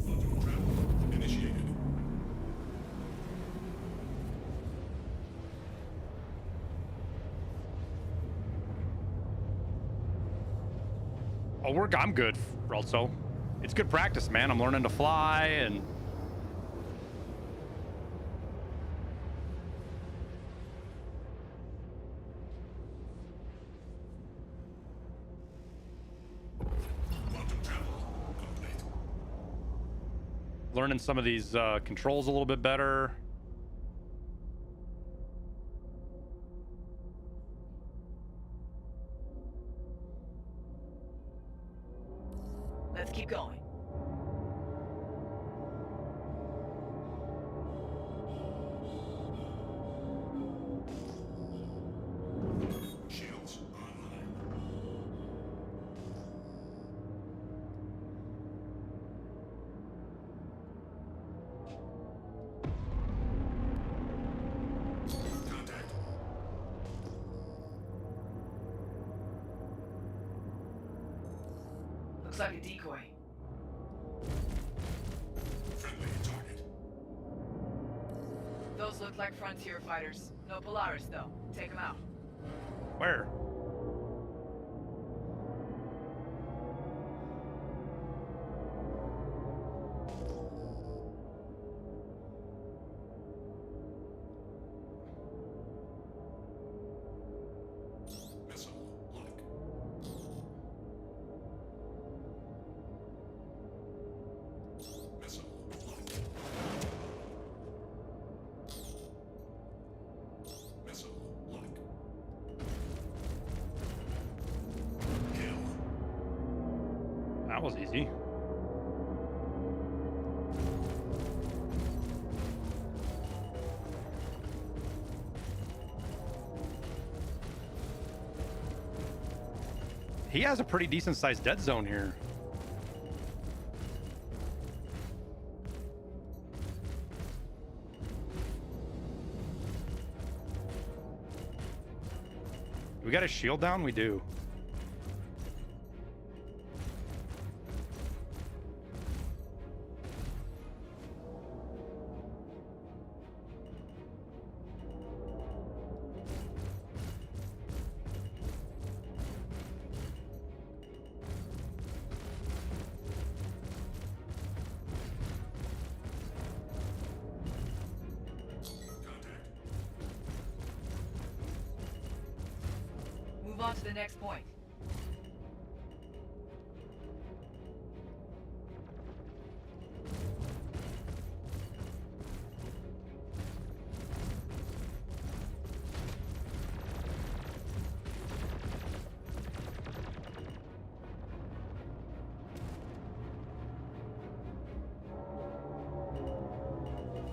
[SPEAKER 5] Quantum travel initiated.
[SPEAKER 2] Oh, I'm good, also. It's good practice, man. I'm learning to fly and...
[SPEAKER 5] Quantum travel complete.
[SPEAKER 2] learning some of these controls a little bit better.
[SPEAKER 9] Let's keep going.
[SPEAKER 5] Shields online. Contact.
[SPEAKER 9] Looks like a decoy.
[SPEAKER 5] Friendly target.
[SPEAKER 9] Those look like frontier fighters. No Polaris, though. Take them out.
[SPEAKER 2] Where?
[SPEAKER 5] Missile lock. Missile lock. Missile lock. Kill.
[SPEAKER 2] That was easy. He has a pretty decent sized dead zone here. We got a shield down? We do.
[SPEAKER 9] Move on to the next point.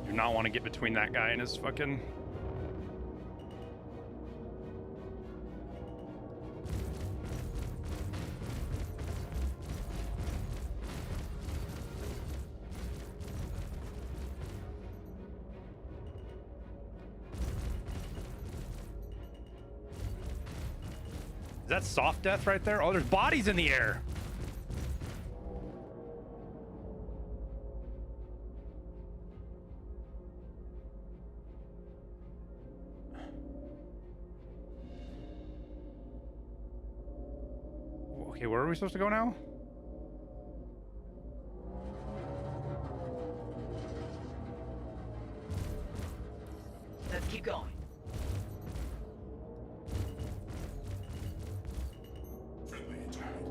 [SPEAKER 2] Do not want to get between that guy and his fucking... Is that soft death right there? Oh, there's bodies in the air. Okay, where are we supposed to go now?
[SPEAKER 9] Keep going.
[SPEAKER 5] Friendly target.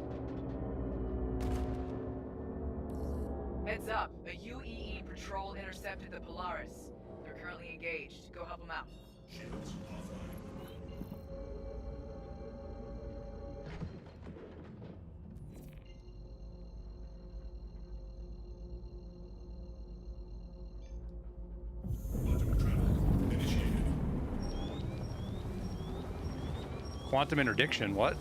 [SPEAKER 9] Heads up. A UEE patrol intercepted the Polaris. They're currently engaged. Go help them out.
[SPEAKER 5] Shields offline. Quantum travel initiated.
[SPEAKER 2] Quantum interdiction, what?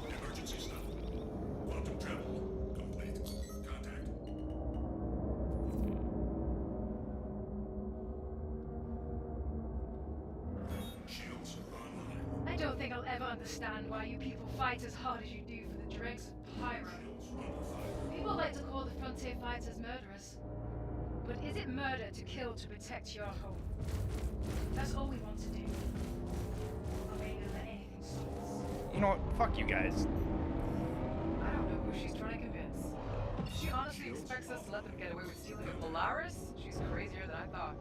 [SPEAKER 5] Emergency stop. Quantum travel complete. Contact. Shields online.
[SPEAKER 10] I don't think I'll ever understand why you people fight as hard as you do for the dregs of Pyro.
[SPEAKER 5] Shields under fire.
[SPEAKER 10] People like to call the Frontier fighters murderers. But is it murder to kill to protect your home? That's all we want to do. Or are we gonna let anything stop us?
[SPEAKER 2] You know what? Fuck you guys.
[SPEAKER 9] I don't know who she's trying to convince. She honestly expects us to let them get away with stealing a Polaris? She's crazier than I thought.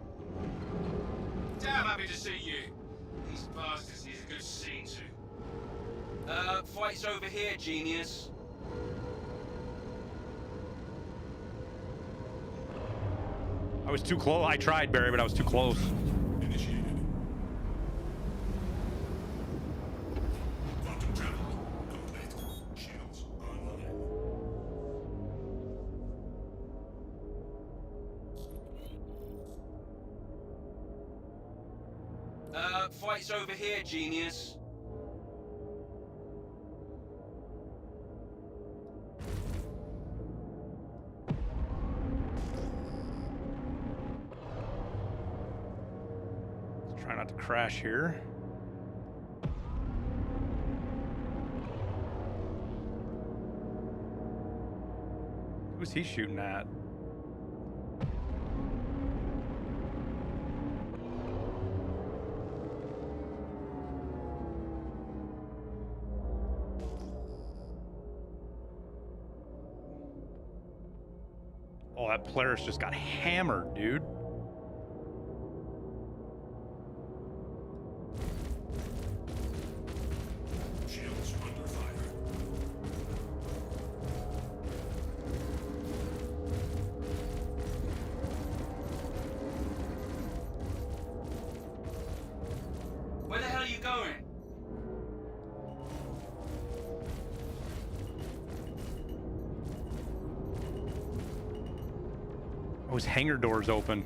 [SPEAKER 11] Damn happy to see you. These bastards need a good scene to.
[SPEAKER 6] Fight's over here, genius.
[SPEAKER 2] I was too close. I tried, Barry, but I was too close.
[SPEAKER 5] Initiated. Quantum travel complete. Shields online.
[SPEAKER 6] Fight's over here, genius.
[SPEAKER 2] Try not to crash here. Who's he shooting at? Oh, that Polaris just got hammered, dude.
[SPEAKER 5] Shields under fire.
[SPEAKER 6] Where the hell are you going?
[SPEAKER 2] Oh, his hangar door's open.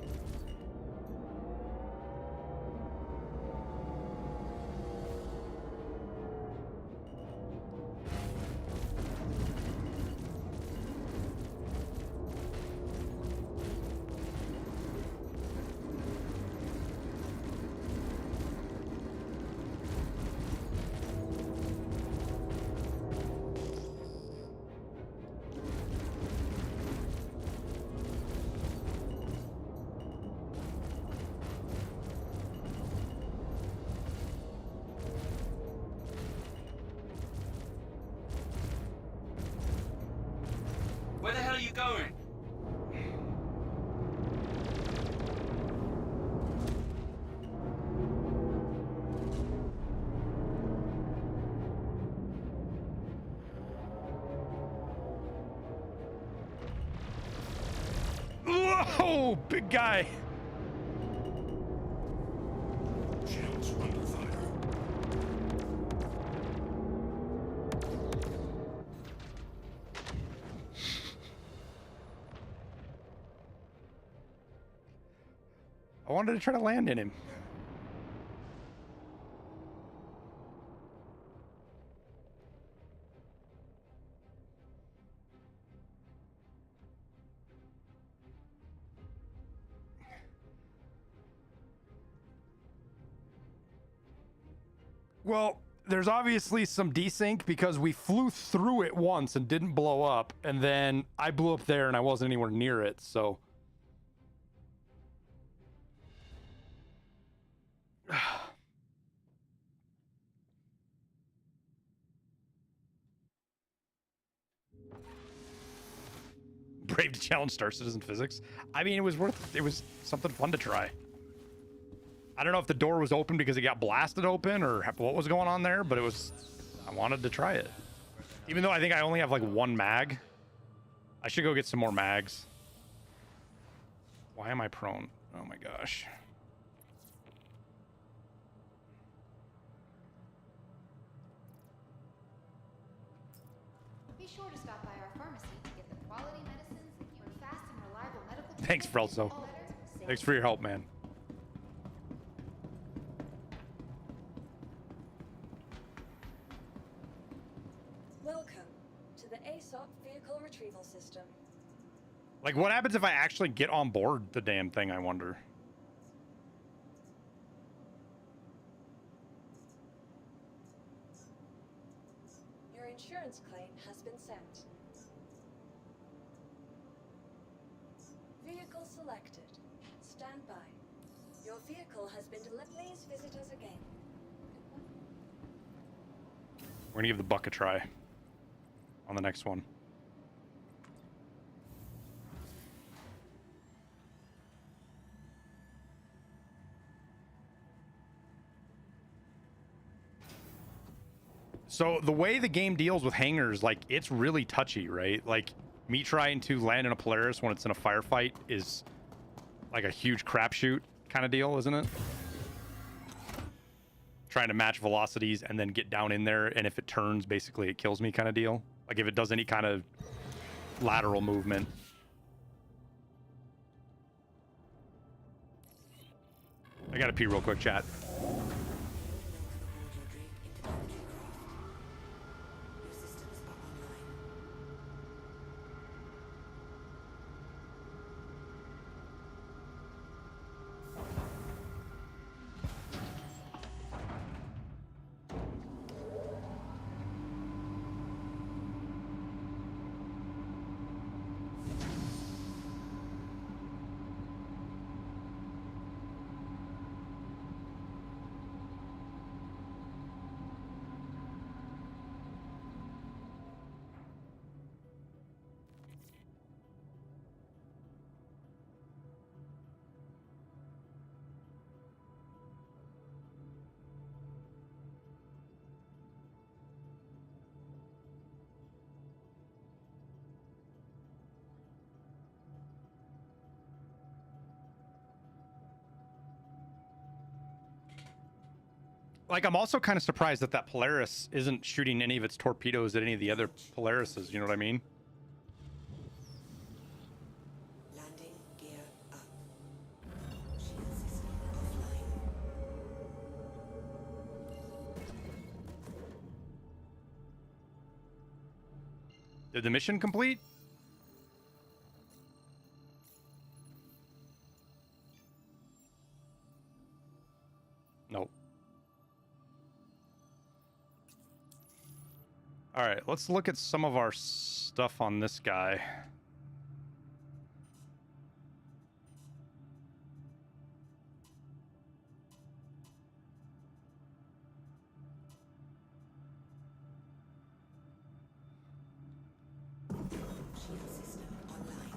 [SPEAKER 6] Where the hell are you going?
[SPEAKER 2] Whoa, big guy.
[SPEAKER 5] Shields under fire.
[SPEAKER 2] I wanted to try to land in him. Well, there's obviously some desync because we flew through it once and didn't blow up, and then I blew up there and I wasn't anywhere near it, so... Brave to challenge Star Citizen physics. I mean, it was something fun to try. I don't know if the door was open because it got blasted open or what was going on there, but it was... I wanted to try it. Even though I think I only have like one mag. I should go get some more mags. Why am I prone? Oh my gosh.
[SPEAKER 12] Be sure to stop by our pharmacy to get the quality medicines that you and fast and reliable medical treatment.
[SPEAKER 2] Thanks, Frelso. Thanks for your help, man.
[SPEAKER 7] Welcome to the ASOP vehicle retrieval system.
[SPEAKER 2] Like, what happens if I actually get on board the damn thing, I wonder?
[SPEAKER 7] Your insurance claim has been sent. Vehicle selected. Stand by. Your vehicle has been delivered. Please visit us again.
[SPEAKER 2] We're gonna give the buck a try on the next one. So the way the game deals with hangars, like, it's really touchy, right? Like, me trying to land in a Polaris when it's in a firefight is like a huge crapshoot kind of deal, isn't it? Trying to match velocities and then get down in there, and if it turns, basically it kills me kind of deal. Like, if it does any kind of lateral movement. I gotta pee real quick, chat. Like, I'm also kind of surprised that that Polaris isn't shooting any of its torpedoes at any of the other Polarises, you know what I mean?
[SPEAKER 6] Landing gear up. Shield system offline.
[SPEAKER 2] Did the mission complete? Nope. All right, let's look at some of our stuff on this guy.
[SPEAKER 6] Shield system online.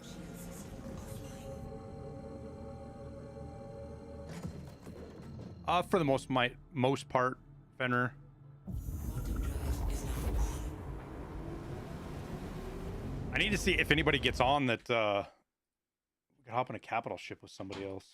[SPEAKER 6] Shield system offline.
[SPEAKER 2] For the most part, Fenrir.
[SPEAKER 6] Quantum drive is now on.
[SPEAKER 2] I need to see if anybody gets on that we could hop in a capital ship with somebody else.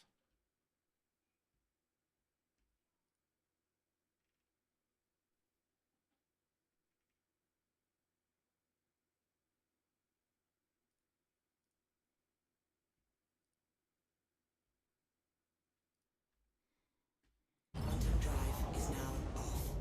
[SPEAKER 6] Quantum drive is now off.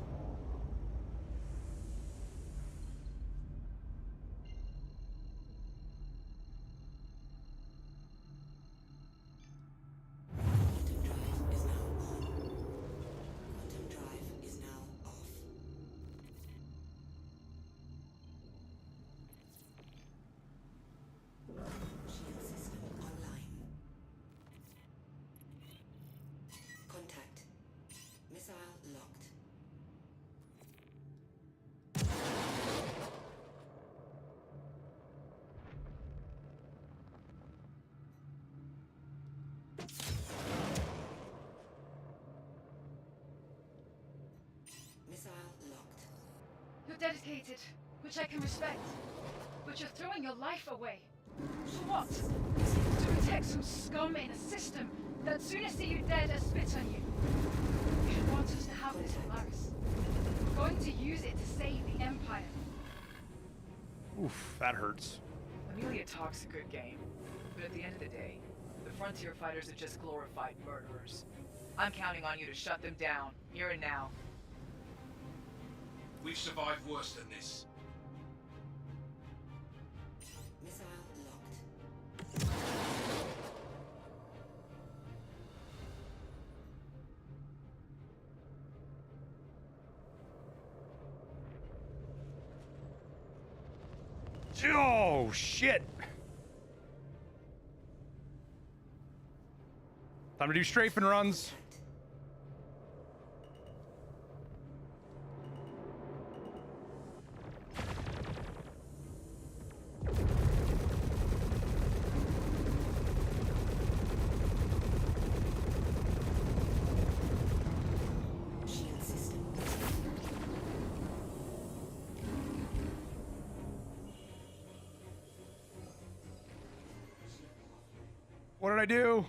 [SPEAKER 10] dedicated, which I can respect. But you're throwing your life away. For what? To protect some scum in a system that sooner see you dead as spit on you. You should want us to have this Polaris. We're going to use it to save the Empire.
[SPEAKER 2] Oof, that hurts.
[SPEAKER 9] Amelia talks a good game, but at the end of the day, the Frontier fighters are just glorified murderers. I'm counting on you to shut them down, here and now.
[SPEAKER 11] We've survived worse than this.
[SPEAKER 6] Missile locked.
[SPEAKER 2] Oh, shit. Time to do strafing runs.
[SPEAKER 6] Shield system.
[SPEAKER 2] What did I do?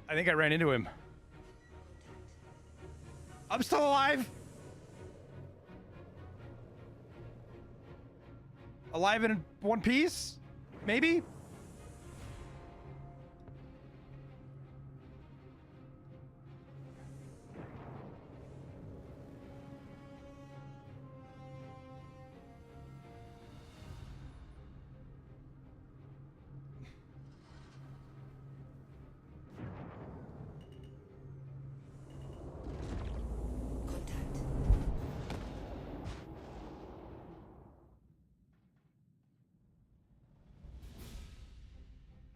[SPEAKER 2] I think I ran into him. I'm still alive. Alive in one piece? Maybe?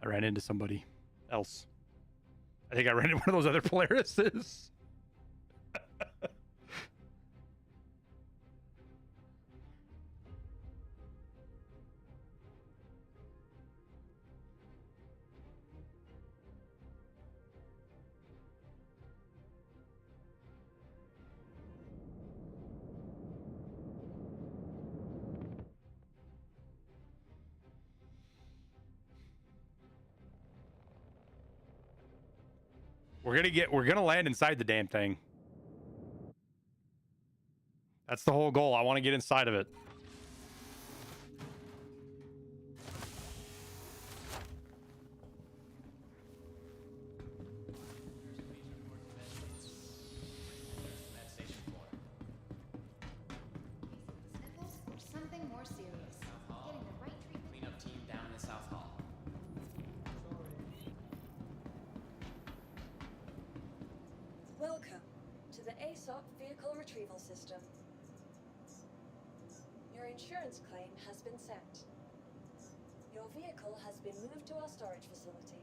[SPEAKER 2] I ran into somebody else. I think I ran into one of those other Polarises. We're gonna land inside the damn thing. That's the whole goal. I want to get inside of it.
[SPEAKER 12] Sniffles or something more serious. Getting the right treatment.
[SPEAKER 13] Cleanup team down in the South Hall.
[SPEAKER 7] Welcome to the ASOP Vehicle Retrieval System. Your insurance claim has been sent. Your vehicle has been moved to our storage facility.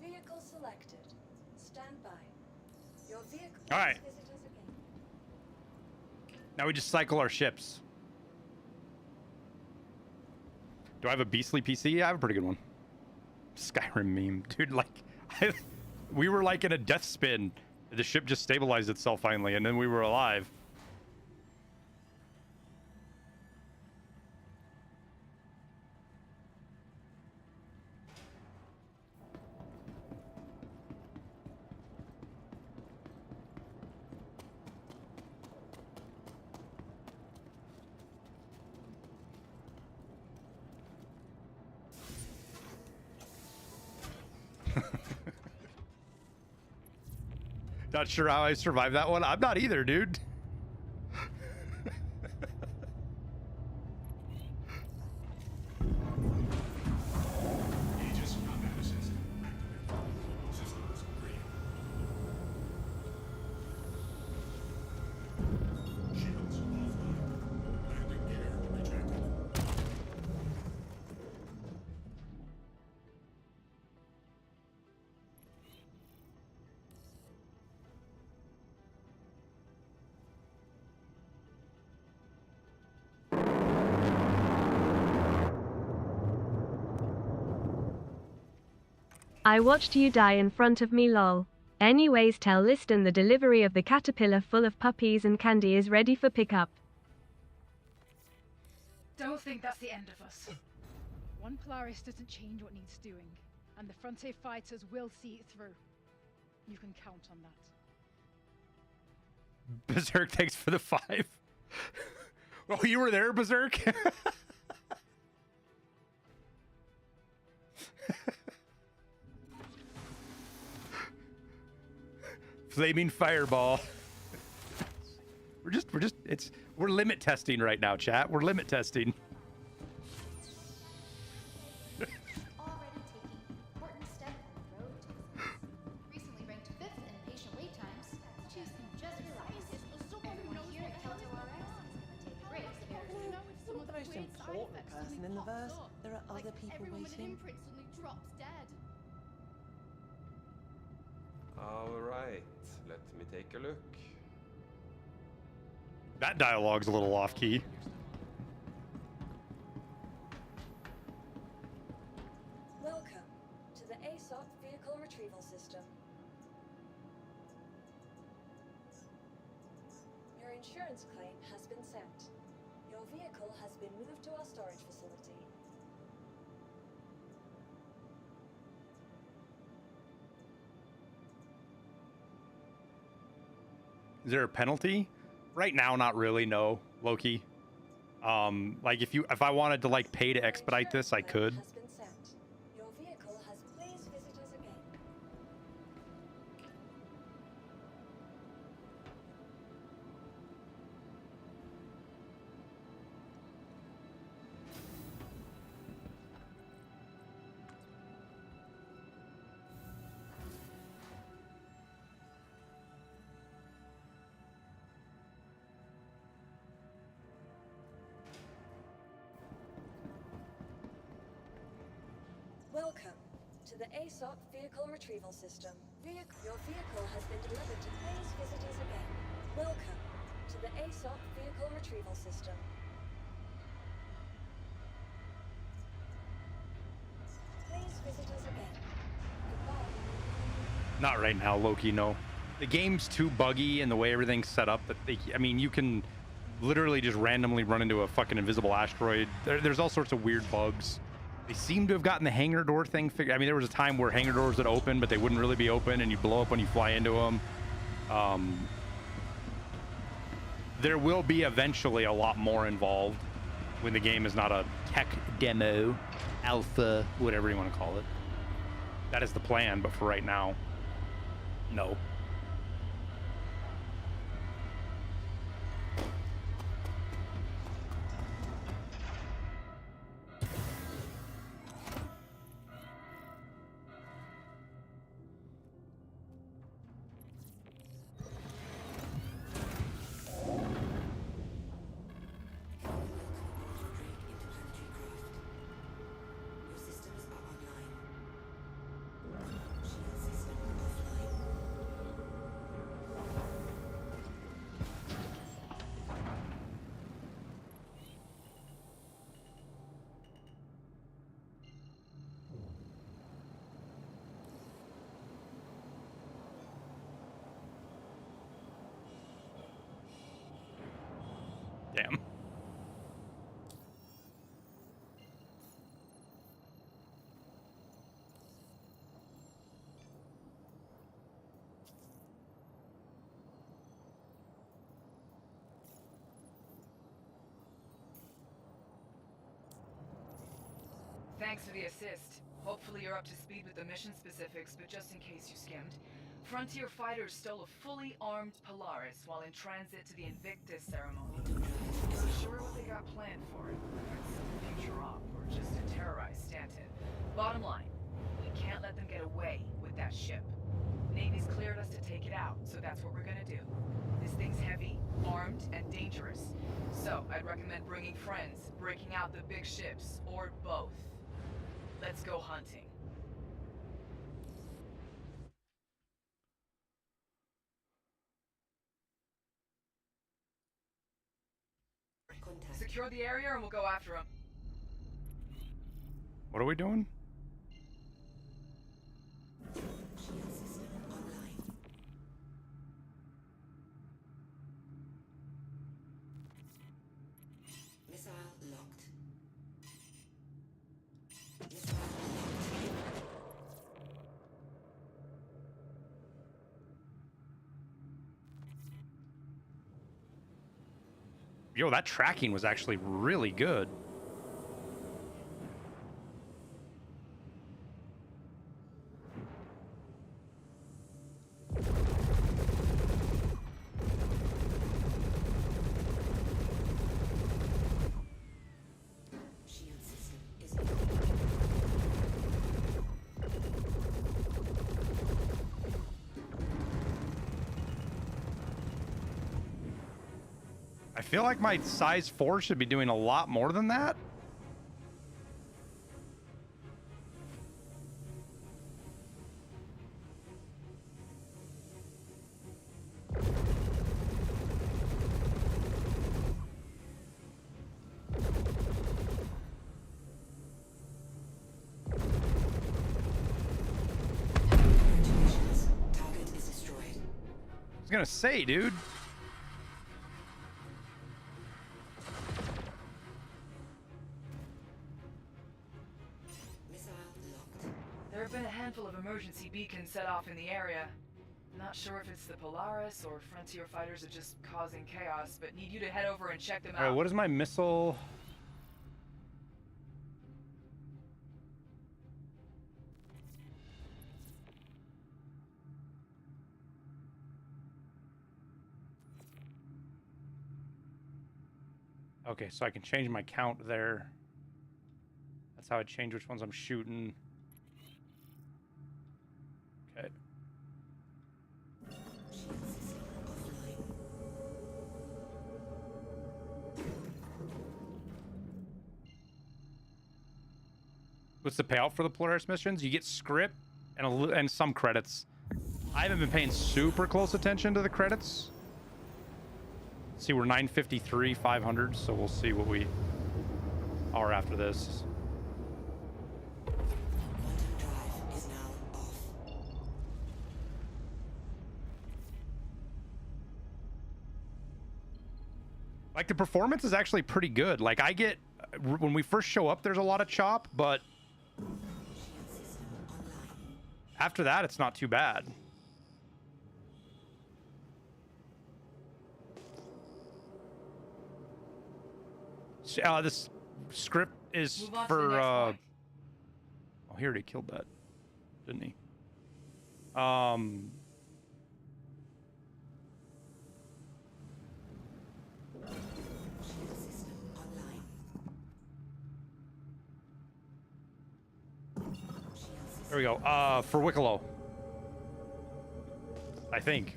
[SPEAKER 7] Vehicle selected. Stand by. Your vehicle.
[SPEAKER 2] All right.
[SPEAKER 7] Please visit us again.
[SPEAKER 2] Now we just cycle our ships. Do I have a beastly PC? I have a pretty good one. Skyrim meme. Dude, like, we were like in a death spin. The ship just stabilized itself finally, and then we were alive. Not sure how I survived that one. I'm not either, dude.
[SPEAKER 5] Aegis combat assist activated. Systems green. Shields offline. Landing gear rejected.
[SPEAKER 14] I watched you die in front of me, lol. Anyways, tell Liston the delivery of the caterpillar full of puppies and candy is ready for pickup.
[SPEAKER 10] Don't think that's the end of us. One Polaris doesn't change what needs doing, and the Frontier fighters will see it through. You can count on that.
[SPEAKER 2] Berserk, thanks for the 5. Oh, you were there, Berserk? Flaming fireball. We're limit testing right now, chat. We're limit testing.
[SPEAKER 12] Already taking important step on the road to success. Recently ranked 5th in patient wait times. Choose just relax. Everyone here at Kelto RX is gonna take a break.
[SPEAKER 8] I'm the most important person in the verse. There are other people waiting.
[SPEAKER 12] drops dead.
[SPEAKER 15] All right, let me take a look.
[SPEAKER 2] That dialogue's a little off-key.
[SPEAKER 7] Welcome to the ASOP Vehicle Retrieval System. Your insurance claim has been sent. Your vehicle has been moved to our storage facility.
[SPEAKER 2] Is there a penalty? Right now, not really, no, Loki. Like if I wanted to like pay to expedite this, I could.
[SPEAKER 7] Has been sent. Your vehicle has please visit us again. Welcome to the ASOP Vehicle Retrieval System. Your vehicle has been delivered to please visit us again. Welcome to the ASOP Vehicle Retrieval System. Please visit us again. Goodbye.
[SPEAKER 2] Not right now, Loki, no. The game's too buggy and the way everything's set up that I mean, you can literally just randomly run into a fucking invisible asteroid. There's all sorts of weird bugs. They seem to have gotten the hangar door thing figured. I mean, there was a time where hangar doors would open, but they wouldn't really be open, and you blow up when you fly into them. There will be eventually a lot more involved when the game is not a tech demo, alpha, whatever you want to call it. That is the plan, but for right now, no. Damn.
[SPEAKER 9] Thanks for the assist. Hopefully you're up to speed with the mission specifics, but just in case you skimmed, Frontier fighters stole a fully armed Polaris while in transit to the Invictus ceremony. Not sure what they got planned for it, whether it's some future op or just to terrorize Stanton. Bottom line, we can't let them get away with that ship. Navy's cleared us to take it out, so that's what we're gonna do. This thing's heavy, armed, and dangerous. So I'd recommend bringing friends, breaking out the big ships, or both. Let's go hunting. Secure the area and we'll go after him.
[SPEAKER 2] What are we doing?
[SPEAKER 8] Shield system online.
[SPEAKER 2] Yo, that tracking was actually really good. I feel like my size 4 should be doing a lot more than that.
[SPEAKER 6] Target is destroyed.
[SPEAKER 2] I was gonna say, dude.
[SPEAKER 9] There have been a handful of emergency beacons set off in the area. Not sure if it's the Polaris or Frontier fighters are just causing chaos, but need you to head over and check them out.
[SPEAKER 2] All right, what is my missile? Okay, so I can change my count there. That's how I change which ones I'm shooting. Okay. What's the payout for the Polaris missions? You get script and some credits. I haven't been paying super close attention to the credits. See, we're 953, 500, so we'll see what we are after this. Like, the performance is actually pretty good. Like, I get, when we first show up, there's a lot of chop, but after that, it's not too bad. This script is for, oh, he already killed that, didn't he? There we go. For Wicklow, I think.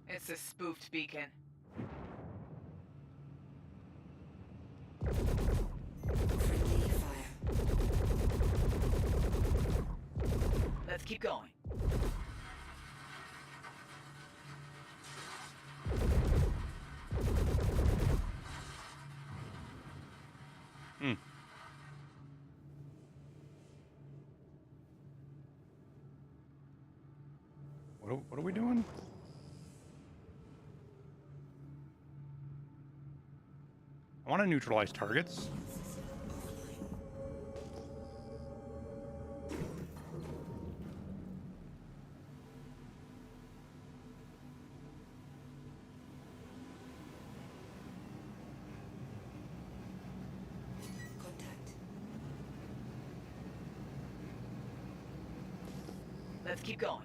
[SPEAKER 9] It's a spoofed beacon. Let's keep going.
[SPEAKER 2] What are we doing? I want to neutralize targets.
[SPEAKER 9] Let's keep going.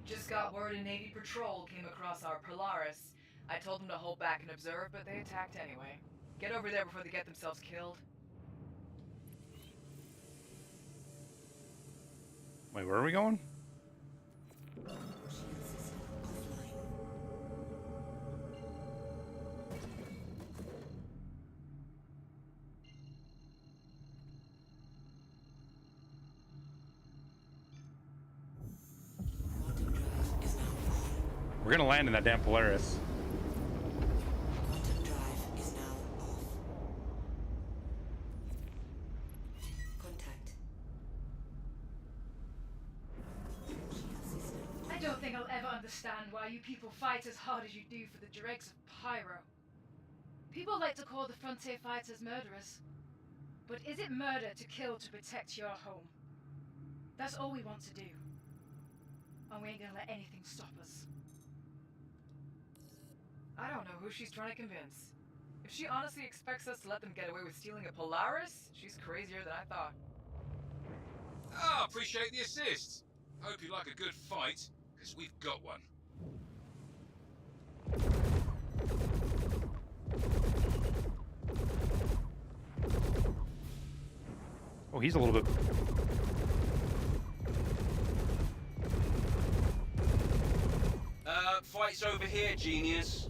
[SPEAKER 9] Just got word a Navy patrol came across our Polaris. I told them to hold back and observe, but they attacked anyway. Get over there before they get themselves killed.
[SPEAKER 2] Wait, where are we going? We're gonna land in that damn Polaris.
[SPEAKER 6] Quantum drive is now off. Contact.
[SPEAKER 10] I don't think I'll ever understand why you people fight as hard as you do for the dregs of Pyro. People like to call the frontier fighters murderers. But is it murder to kill to protect your home? That's all we want to do. And we ain't gonna let anything stop us.
[SPEAKER 9] I don't know who she's trying to convince. If she honestly expects us to let them get away with stealing a Polaris, she's crazier than I thought.
[SPEAKER 11] Ah, appreciate the assist. Hope you like a good fight, because we've got one.
[SPEAKER 2] Oh, he's a little bit...
[SPEAKER 11] Fight's over here, genius.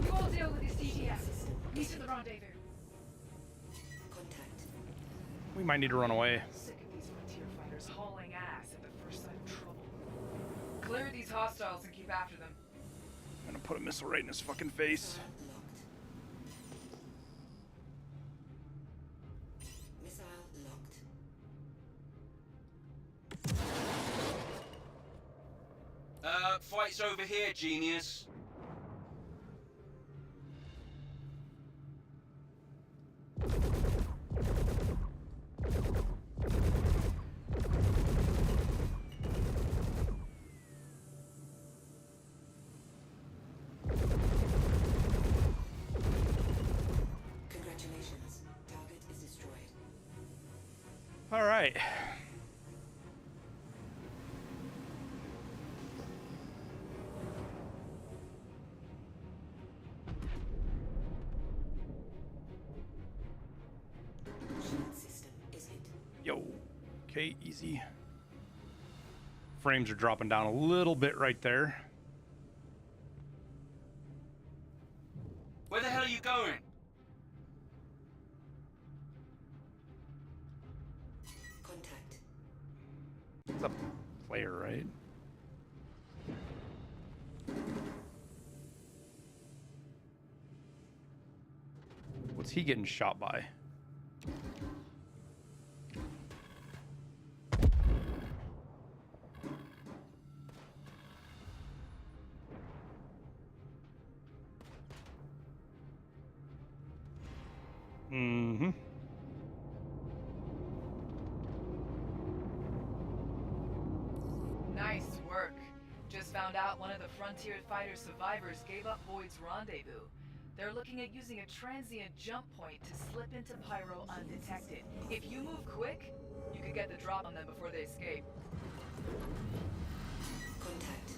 [SPEAKER 10] You all deal with this DGS. Meet at the rendezvous.
[SPEAKER 6] Contact.
[SPEAKER 2] We might need to run away.
[SPEAKER 9] Sick of these frontier fighters hauling ass at the first sign of trouble. Clear these hostiles and keep after them.
[SPEAKER 2] I'm gonna put a missile right in his fucking face.
[SPEAKER 6] Missile locked.
[SPEAKER 11] Fight's over here, genius.
[SPEAKER 6] Congratulations. Target is destroyed.
[SPEAKER 2] All right.
[SPEAKER 6] Shield system is hit.
[SPEAKER 2] Yo. Okay, easy. Frames are dropping down a little bit right there.
[SPEAKER 11] Where the hell are you going?
[SPEAKER 6] Contact.
[SPEAKER 2] It's a player, right? What's he getting shot by? Mm-hmm.
[SPEAKER 9] Nice work. Just found out one of the Frontier Fighter survivors gave up Boyd's rendezvous. They're looking at using a transient jump point to slip into Pyro undetected. If you move quick, you could get the drop on them before they escape.
[SPEAKER 6] Contact.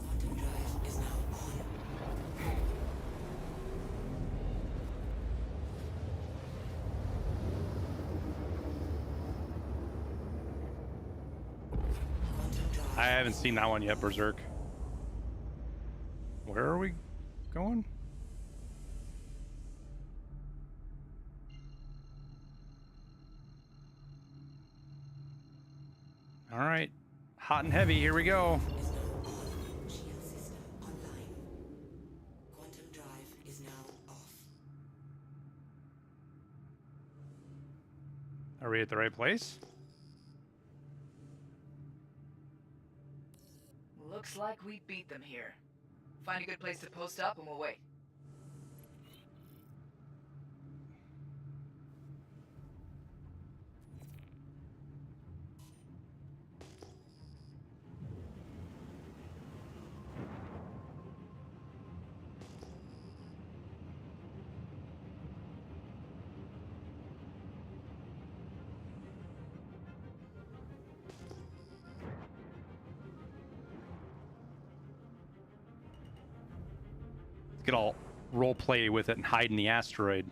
[SPEAKER 6] Quantum drive is now on.
[SPEAKER 2] I haven't seen that one yet, Berserk. Where are we going? All right, hot and heavy, here we go.
[SPEAKER 6] Shield system online. Quantum drive is now off.
[SPEAKER 2] Are we at the right place?
[SPEAKER 9] Looks like we beat them here. Find a good place to post up and we'll wait.
[SPEAKER 2] Get all role play with it and hide in the asteroid.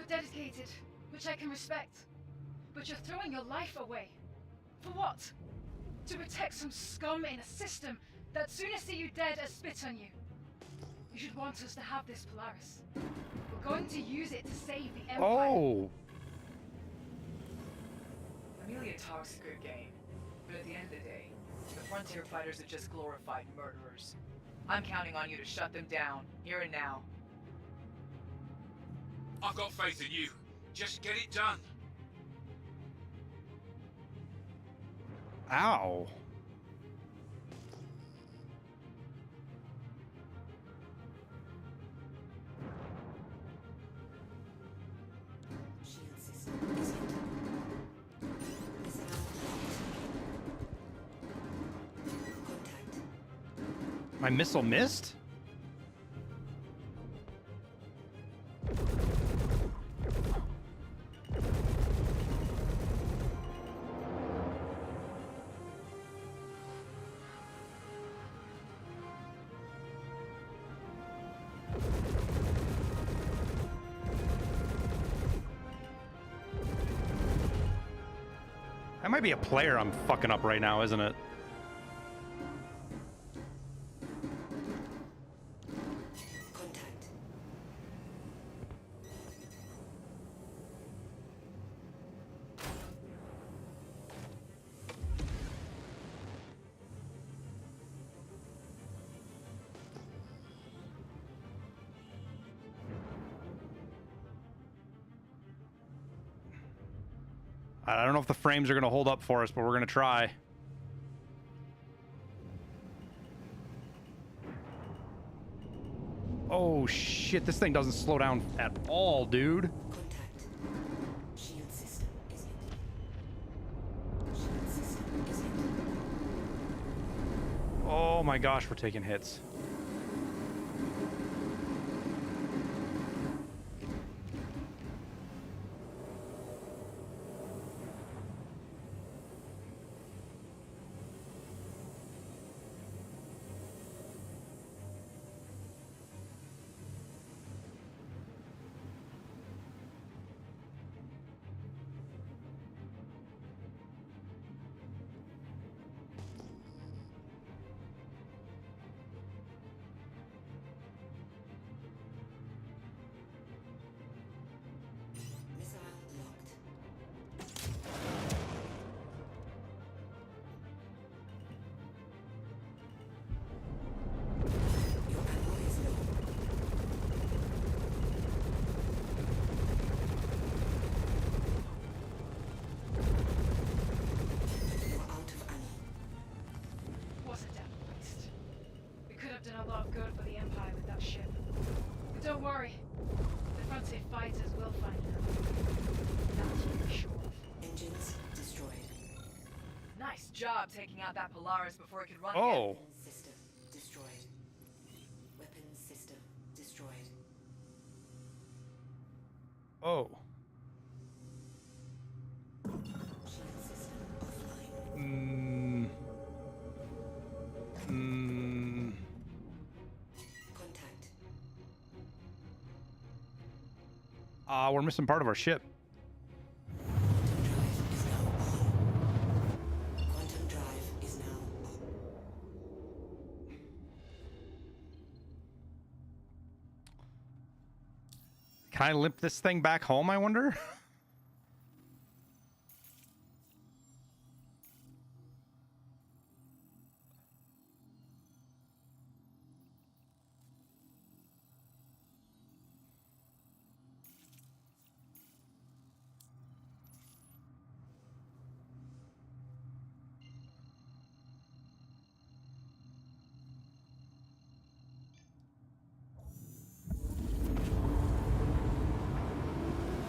[SPEAKER 10] You're dedicated, which I can respect. But you're throwing your life away. For what? To protect some scum in a system that sooner see you dead as spit on you. You should want us to have this Polaris. We're going to use it to save the Empire.
[SPEAKER 2] Oh.
[SPEAKER 9] Amelia talks a good game, but at the end of the day, the Frontier fighters are just glorified murderers. I'm counting on you to shut them down, here and now.
[SPEAKER 11] I've got faith in you. Just get it done.
[SPEAKER 2] Ow. My missile missed? That might be a player I'm fucking up right now, isn't it? I don't know if the frames are going to hold up for us, but we're going to try. Oh shit, this thing doesn't slow down at all, dude.
[SPEAKER 6] Shield system is it? Shield system is it?
[SPEAKER 2] Oh my gosh, we're taking hits.
[SPEAKER 10] Don't worry. The Frontier fighters will find her. That's for sure.
[SPEAKER 6] Engines destroyed.
[SPEAKER 9] Nice job taking out that Polaris before it could run
[SPEAKER 2] Oh.
[SPEAKER 9] again.
[SPEAKER 6] System destroyed. Weapons system destroyed.
[SPEAKER 2] Oh.
[SPEAKER 6] Shield system offline. Contact.
[SPEAKER 2] We're missing part of our ship.
[SPEAKER 6] Quantum drive is now on.
[SPEAKER 2] Can I limp this thing back home, I wonder?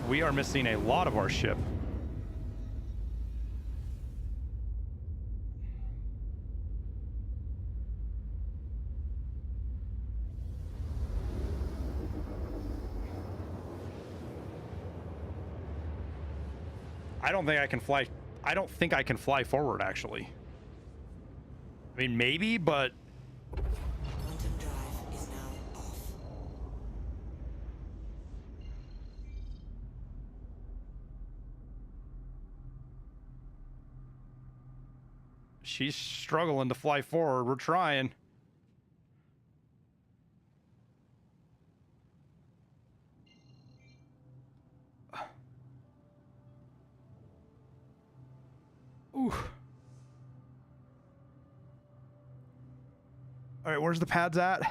[SPEAKER 2] We are missing a lot of our ship. I don't think I can fly. I don't think I can fly forward, actually. I mean, maybe, but...
[SPEAKER 6] Quantum drive is now off.
[SPEAKER 2] She's struggling to fly forward. We're trying. Ooh. All right, where's the pads at?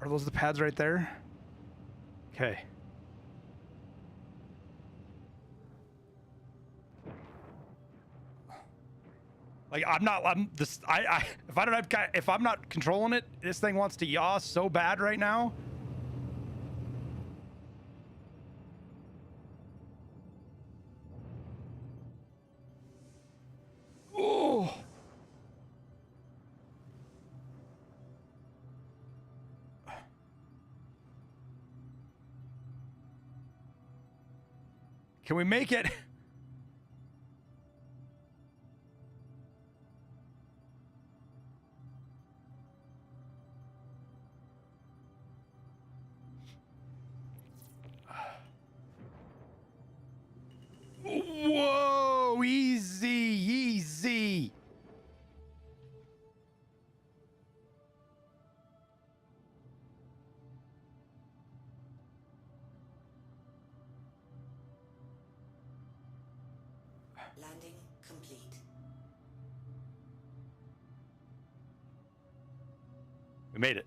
[SPEAKER 2] Are those the pads right there? Okay. Like if I'm not controlling it, this thing wants to yaw so bad right now. Oh. Can we make it? Whoa, easy, easy.
[SPEAKER 6] Landing complete.
[SPEAKER 2] We made it.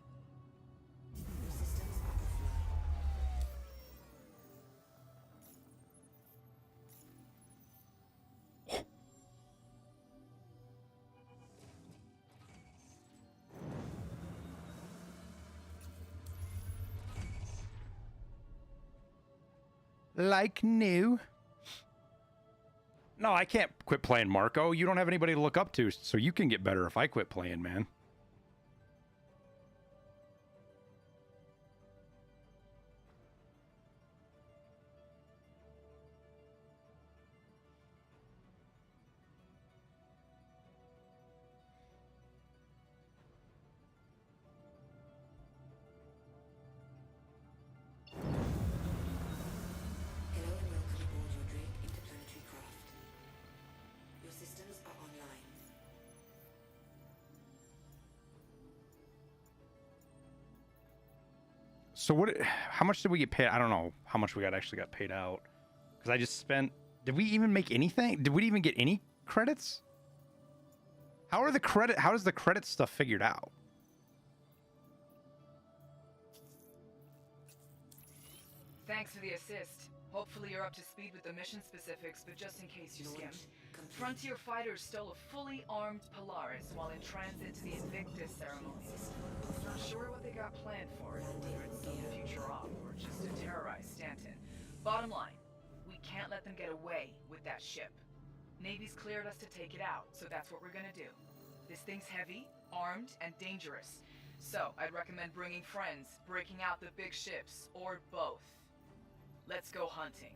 [SPEAKER 2] Like new. No, I can't quit playing, Marco. You don't have anybody to look up to, so you can get better if I quit playing, man. So what? How much did we get paid? I don't know how much we actually got paid out, because I just spent. Did we even make anything? Did we even get any credits? How are the credit? How is the credit stuff figured out?
[SPEAKER 9] Thanks for the assist. Hopefully you're up to speed with the mission specifics, but just in case you skimmed, Frontier fighters stole a fully armed Polaris while in transit to the Invictus ceremonies. Not sure what they got planned for it, whether it's some future op or just to terrorize Stanton. Bottom line, we can't let them get away with that ship. Navy's cleared us to take it out, so that's what we're gonna do. This thing's heavy, armed, and dangerous. So I'd recommend bringing friends, breaking out the big ships, or both. Let's go hunting.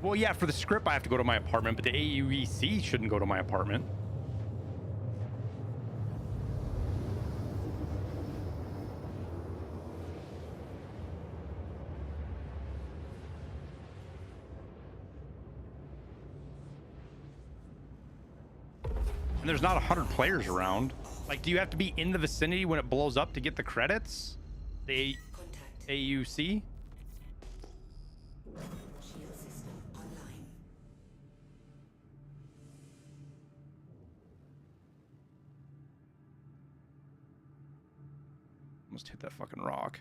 [SPEAKER 2] Well, yeah, for the script, I have to go to my apartment, but the AUEC shouldn't go to my apartment. And there's not 100 players around. Like, do you have to be in the vicinity when it blows up to get the credits? The AUC? Almost hit that fucking rock.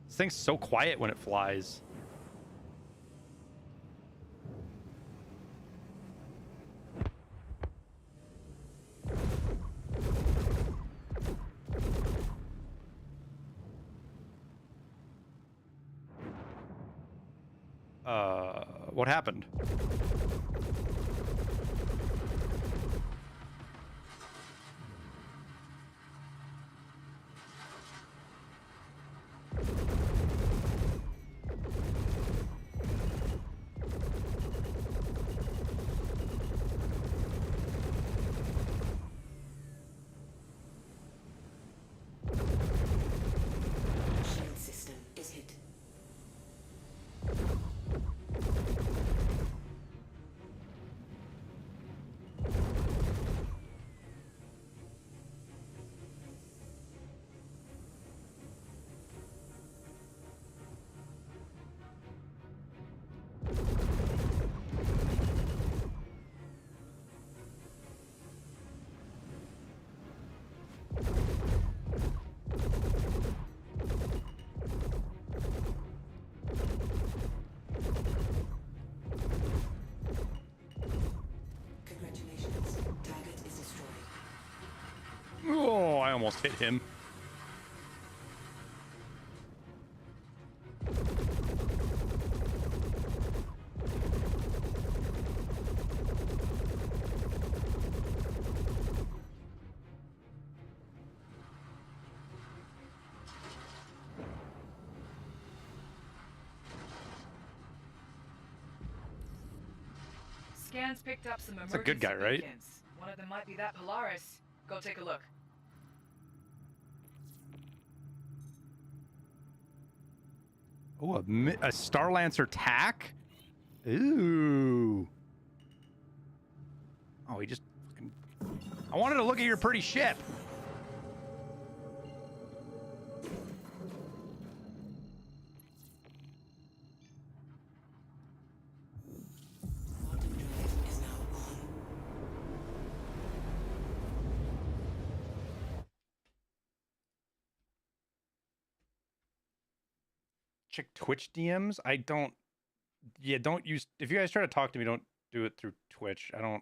[SPEAKER 2] This thing's so quiet when it flies. What happened?
[SPEAKER 6] Shield system is hit. Congratulations. Target is destroyed.
[SPEAKER 2] Oh, I almost hit him.
[SPEAKER 9] Scans picked up some
[SPEAKER 2] That's a
[SPEAKER 9] emergency
[SPEAKER 2] good guy, right?
[SPEAKER 9] beacons. One of them might be that Polaris. Go take a look.
[SPEAKER 2] Oh, a Starlancer tack? Ooh. Oh, he just... I wanted to look at your pretty ship.
[SPEAKER 6] Is now on.
[SPEAKER 2] Check Twitch DMs? I don't... Yeah, don't use... If you guys try to talk to me, don't do it through Twitch. I don't...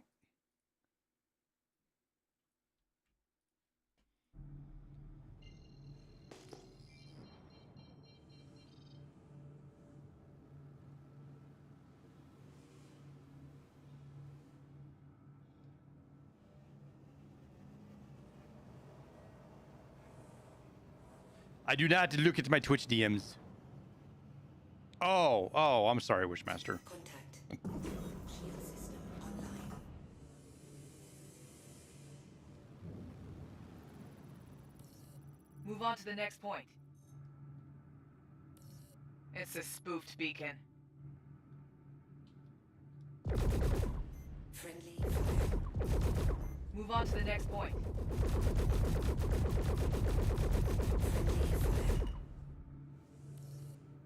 [SPEAKER 2] I do not look at my Twitch DMs. Oh, I'm sorry, Wishmaster.
[SPEAKER 6] Contact. Shield system online.
[SPEAKER 9] Move on to the next point. It's a spoofed beacon.
[SPEAKER 6] Friendly fire.
[SPEAKER 9] Move on to the next point.
[SPEAKER 6] Friendly fire.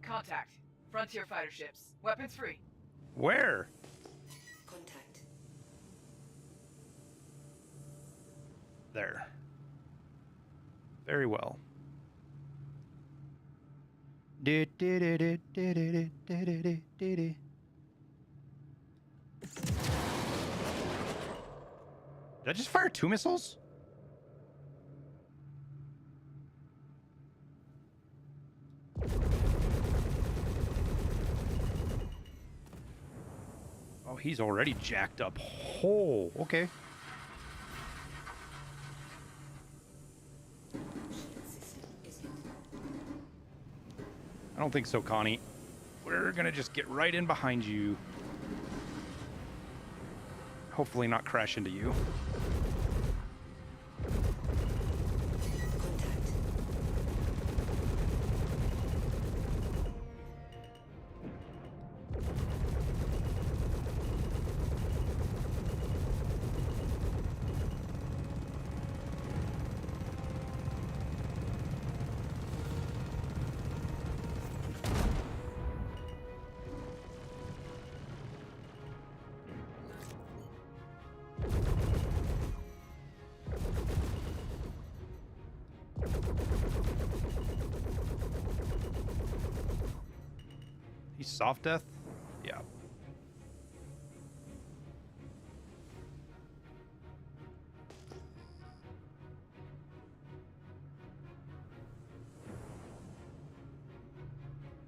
[SPEAKER 9] Contact. Frontier fighter ships. Weapons free.
[SPEAKER 2] Where?
[SPEAKER 6] Contact.
[SPEAKER 2] There. Very well. Did I just fire 2 missiles? Oh, he's already jacked up. Oh, okay. I don't think so, Connie. We're gonna just get right in behind you. Hopefully not crash into you. He's soft death? Yeah.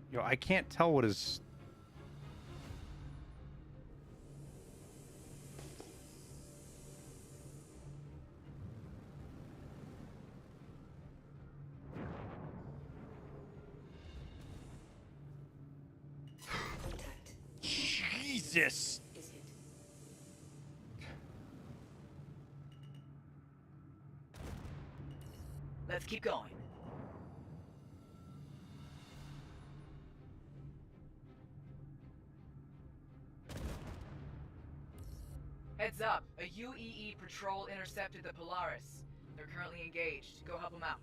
[SPEAKER 2] Yo, I can't tell what his Jesus.
[SPEAKER 9] Let's keep going. Heads up, a UEE patrol intercepted the Polaris. They're currently engaged. Go help them out.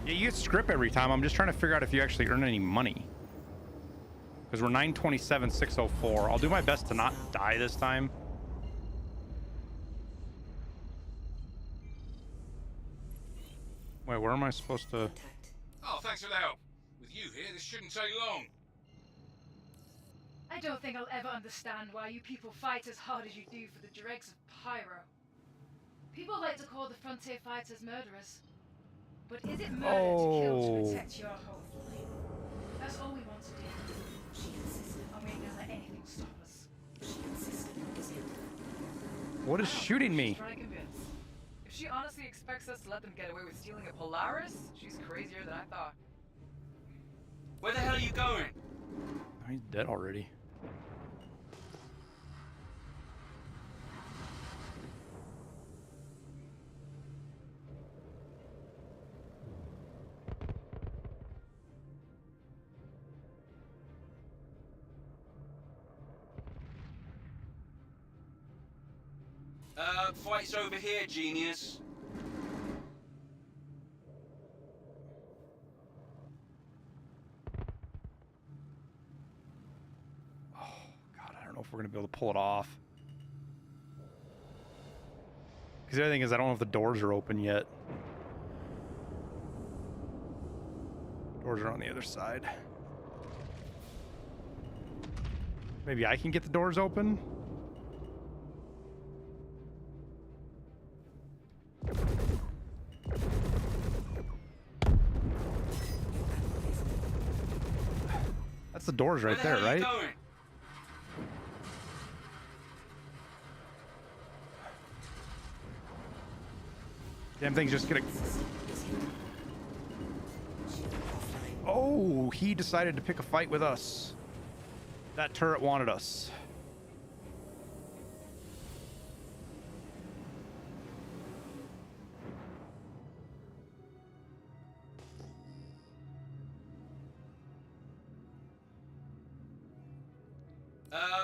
[SPEAKER 2] Yeah, you get script every time. I'm just trying to figure out if you actually earn any money. Because we're 927, 604. I'll do my best to not die this time. Wait, where am I supposed to...
[SPEAKER 11] Oh, thanks for the help. With you here, this shouldn't take long.
[SPEAKER 10] I don't think I'll ever understand why you people fight as hard as you do for the dregs of Pyro. People like to call the Frontier Fighters murderers. But is it murder to kill to protect your home? That's all we want to do. And we ain't gonna let anything stop us.
[SPEAKER 2] What is shooting me?
[SPEAKER 9] Trying to convince. If she honestly expects us to let them get away with stealing a Polaris, she's crazier than I thought.
[SPEAKER 11] Where the hell are you going?
[SPEAKER 2] Oh, he's dead already.
[SPEAKER 11] Fight's over here, genius.
[SPEAKER 2] Oh, God, I don't know if we're going to be able to pull it off. Because the other thing is I don't know if the doors are open yet. Doors are on the other side. Maybe I can get the doors open? That's the doors right there, right? Damn thing's just gonna... Oh, he decided to pick a fight with us. That turret wanted us.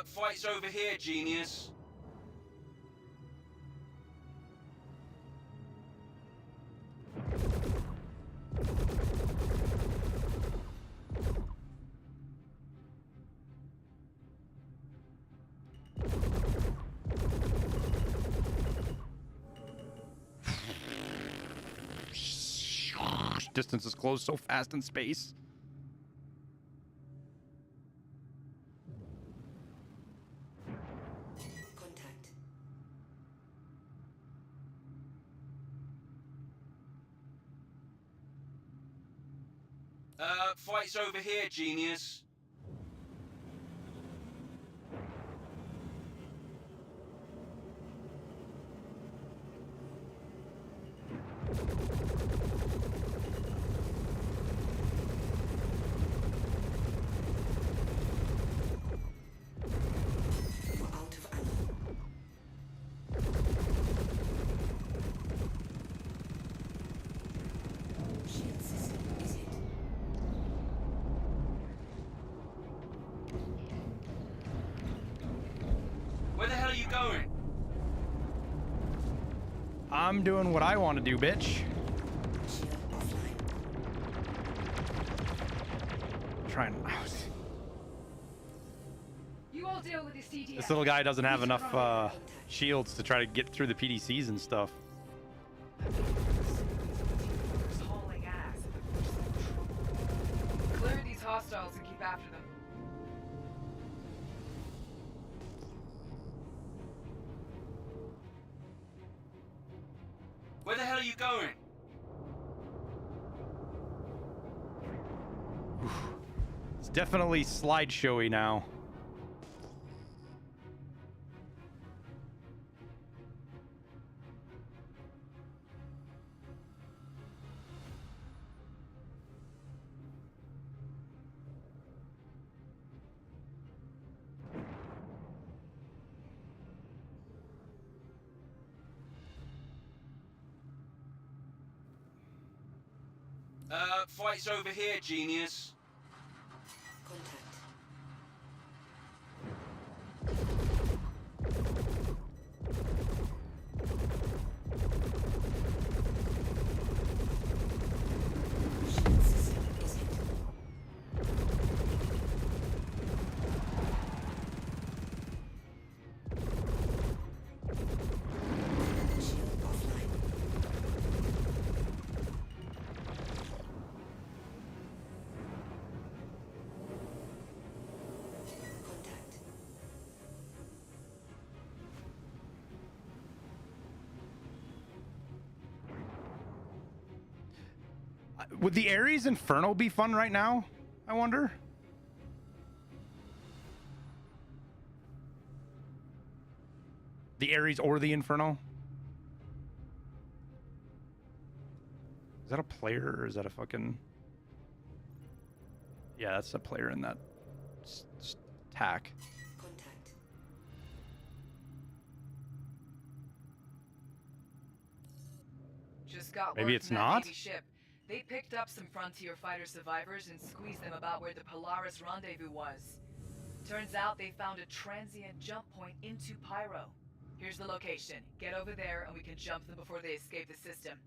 [SPEAKER 11] Fight's over here, genius.
[SPEAKER 2] Distances close so fast in space.
[SPEAKER 11] Fight's over here, genius.
[SPEAKER 2] I'm doing what I want to do, bitch. Trying.
[SPEAKER 10] You all deal with the CDF.
[SPEAKER 2] This little guy doesn't have enough shields to try to get through the PDCs and stuff.
[SPEAKER 9] Hauling ass. Clear these hostiles and keep after them.
[SPEAKER 11] Where the hell are you going?
[SPEAKER 2] It's definitely slideshowy now.
[SPEAKER 11] Fight's over here, genius.
[SPEAKER 2] Would the Ares Inferno be fun right now? I wonder. The Ares or the Inferno? Is that a player or is that a fucking... Yeah, that's a player in that tack.
[SPEAKER 9] Just got
[SPEAKER 2] Maybe
[SPEAKER 9] word
[SPEAKER 2] it's
[SPEAKER 9] from that
[SPEAKER 2] not?
[SPEAKER 9] Navy ship. They picked up some Frontier fighter survivors and squeezed them about where the Polaris rendezvous was. Turns out they found a transient jump point into Pyro. Here's the location. Get over there and we can jump them before they escape the system.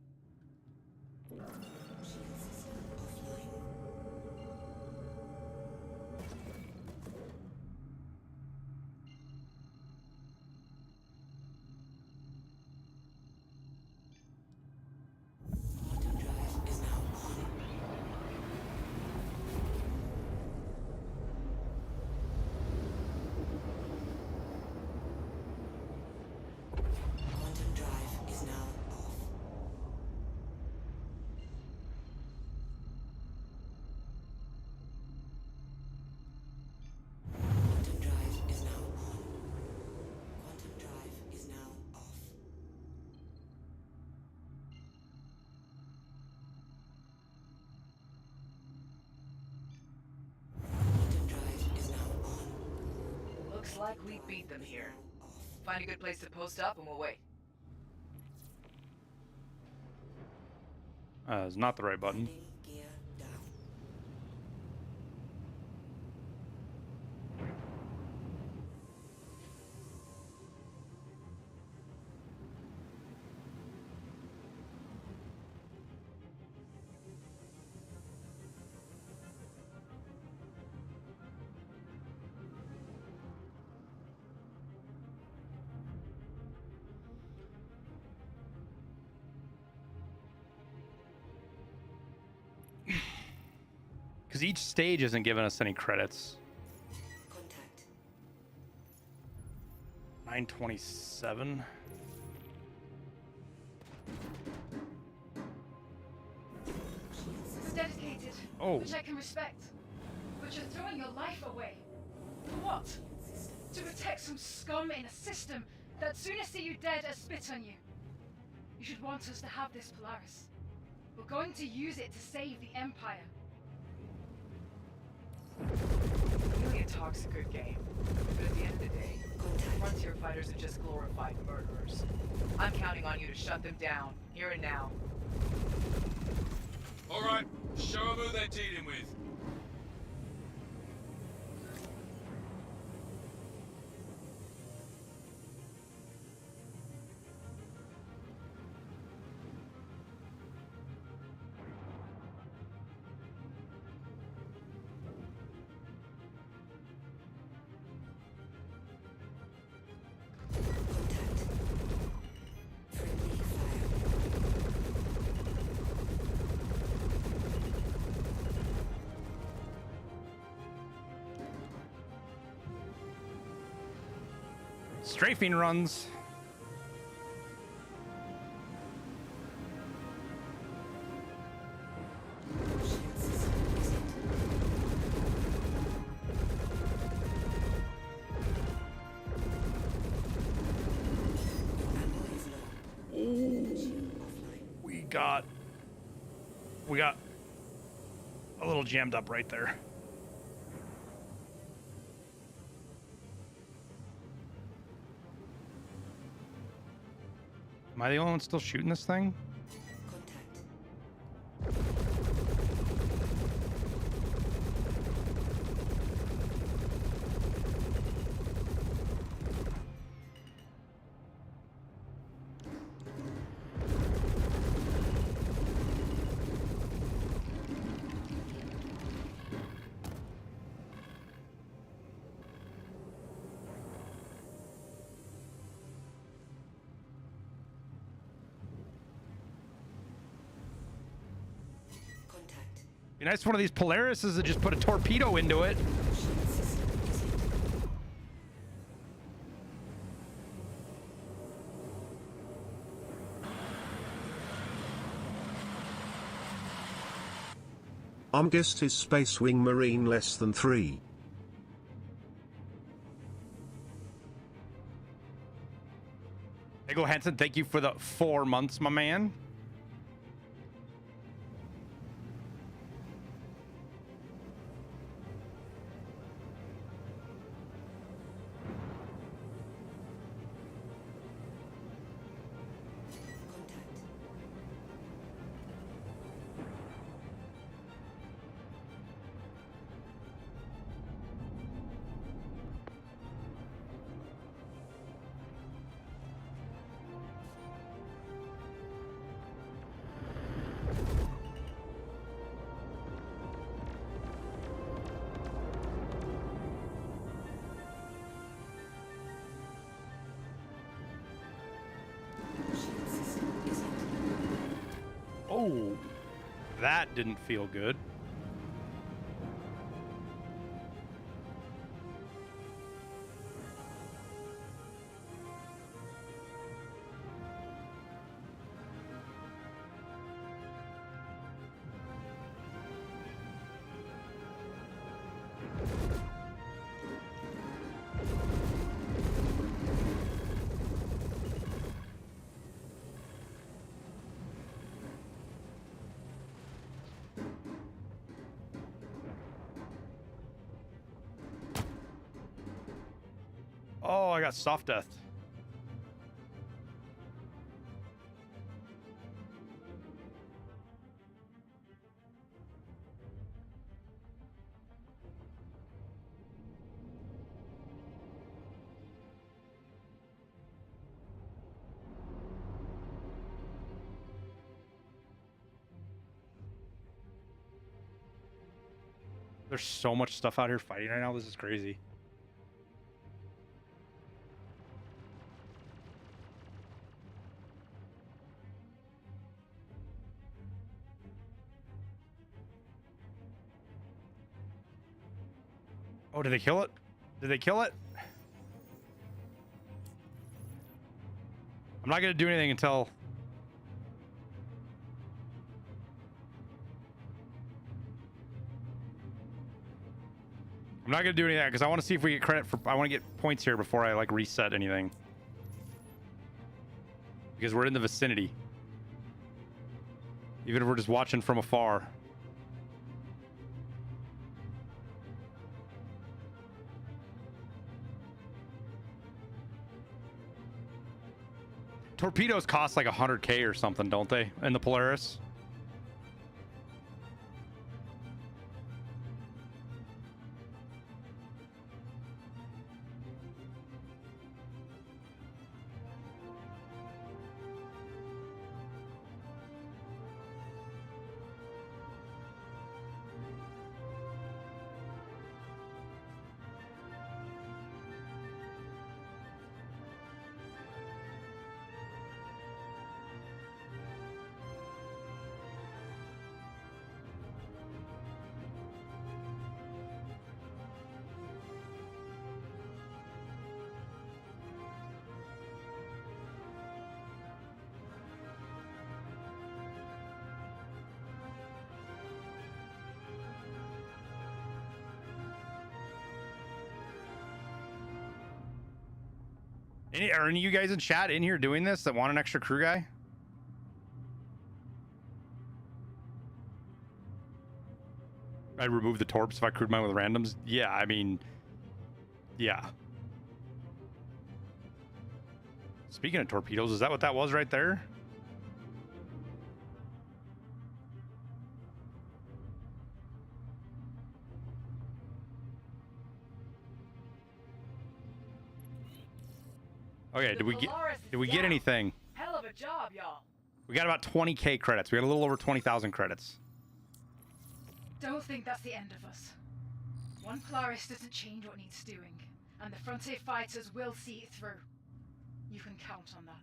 [SPEAKER 9] Looks like we beat them here. Find a good place to post up and we'll wait.
[SPEAKER 2] It's not the right button. Because each stage isn't giving us any credits. 927.
[SPEAKER 10] It's dedicated,
[SPEAKER 2] Oh.
[SPEAKER 10] which I can respect. But you're throwing your life away. For what? To protect some scum in a system that sooner see you dead as spit on you. You should want us to have this Polaris. We're going to use it to save the Empire.
[SPEAKER 9] Amelia talks a good game, but at the end of the day, Frontier fighters are just glorified murderers. I'm counting on you to shut them down, here and now.
[SPEAKER 11] Alright, show them who they're dealing with.
[SPEAKER 2] Strafing runs. got a little jammed up right there. Am I the only one still shooting this thing? Be nice one of these Polarises to just put a torpedo into it.
[SPEAKER 16] Omgist is Spacewingmarine less than 3.
[SPEAKER 2] Ego Hansen, thank you for the 4 months, my man. Oh, that didn't feel good. Oh, I got soft death. There's so much stuff out here fighting right now. This is crazy. Oh, did they kill it? Did they kill it? I'm not going to do anything until... I'm not going to do anything because I want to see if we get credit for... I want to get points here before I, like, reset anything. Because we're in the vicinity. Even if we're just watching from afar. Torpedoes cost like 100K or something, don't they? In the Polaris? Are any of you guys in chat in here doing this that want an extra crew guy? I removed the torps if I crewed mine with randoms. Yeah, I mean, yeah. Speaking of torpedoes, is that what that was right there? Okay, did we get anything?
[SPEAKER 9] Hell of a job, y'all.
[SPEAKER 2] We got about 20k credits. We got a little over 20,000 credits.
[SPEAKER 10] Don't think that's the end of us. One Polaris doesn't change what needs doing, and the Frontier fighters will see it through. You can count on that.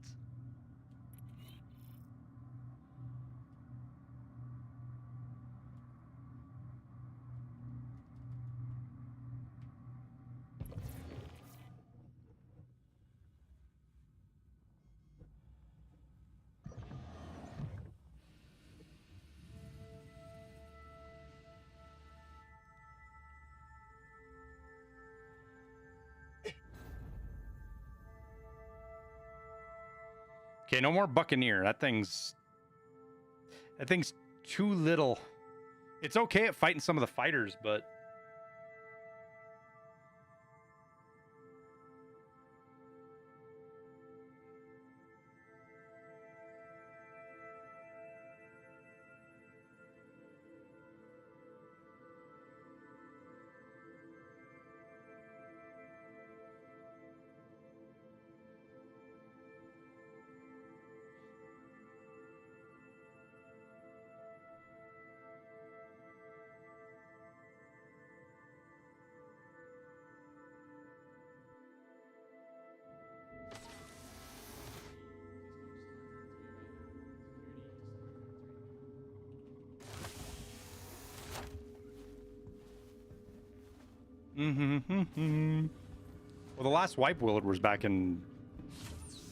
[SPEAKER 2] Okay, no more Buccaneer. That thing's too little. It's okay at fighting some of the fighters, but well, the last wipe Willard was back in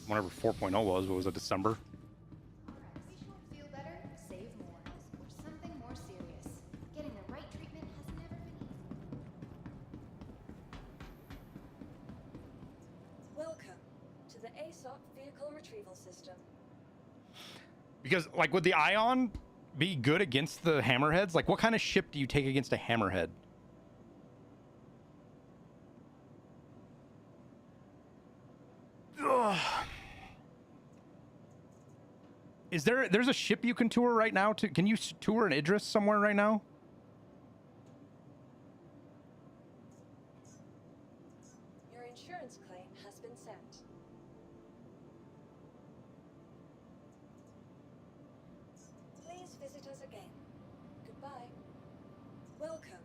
[SPEAKER 2] whenever 4.0 was. What was it, December?
[SPEAKER 12] Feel better, save more, or something more serious. Getting the right treatment has never been easy.
[SPEAKER 7] Welcome to the ASUS vehicle retrieval system.
[SPEAKER 2] Because, like, would the Ion be good against the hammerheads? Like, what kind of ship do you take against a hammerhead? Ugh. Is there's a ship you can tour right now? Can you tour an Idris somewhere right now?
[SPEAKER 7] Your insurance claim has been sent. Please visit us again. Goodbye. Welcome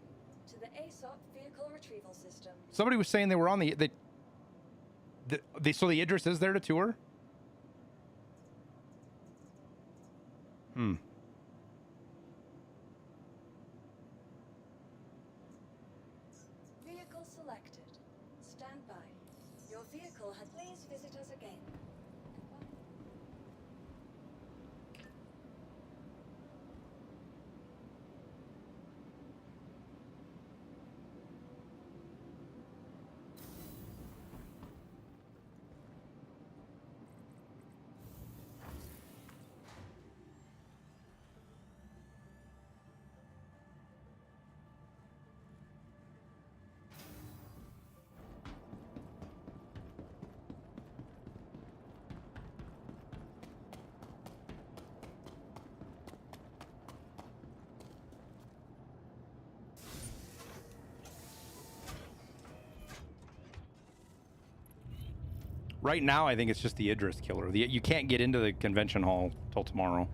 [SPEAKER 7] to the ASUS vehicle retrieval system.
[SPEAKER 2] Somebody was saying they were on so the Idris is there to tour?
[SPEAKER 7] Vehicle selected. Stand by. Your vehicle has... Please visit us again. Goodbye.
[SPEAKER 2] Right now, I think it's just the Idris killer. You can't get into the convention hall till tomorrow.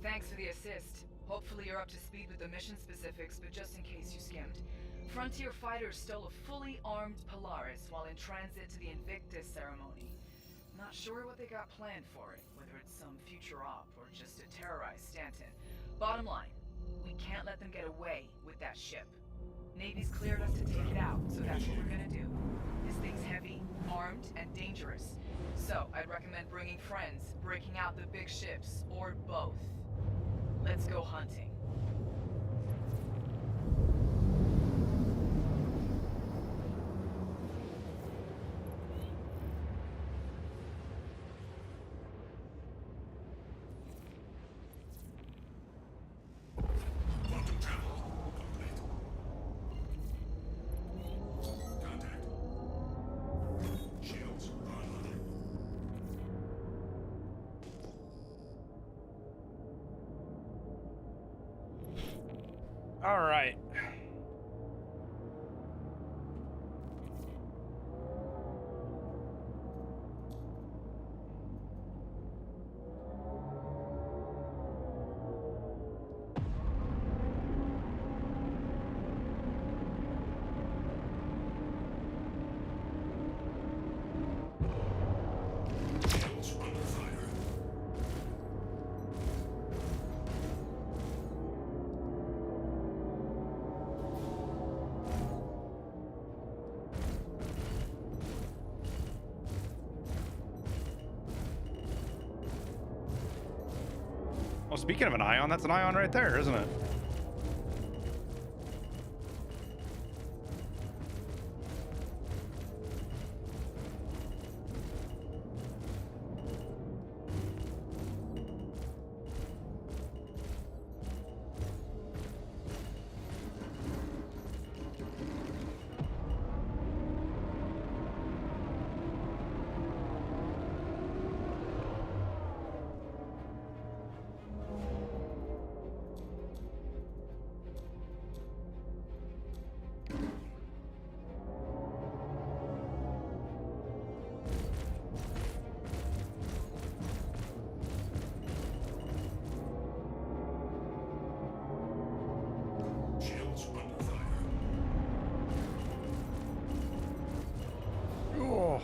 [SPEAKER 9] Thanks for the assist. Hopefully you're up to speed with the mission specifics, but just in case you skimmed. Frontier fighters stole a fully armed Polaris while in transit to the Invictus ceremony. Not sure what they got planned for it, whether it's some future op or just to terrorize Stanton. Bottom line, we can't let them get away with that ship. Navy's cleared us to take it out, so that's what we're gonna do. This thing's heavy, armed, and dangerous. So, I'd recommend bringing friends, breaking out the big ships, or both. Let's go hunting.
[SPEAKER 5] Quantum travel complete. Contact. Shields online.
[SPEAKER 2] All right.
[SPEAKER 5] Shields under fire.
[SPEAKER 2] Oh, speaking of an ion, that's an ion right there, isn't it?
[SPEAKER 5] Shields under fire.
[SPEAKER 2] Oh.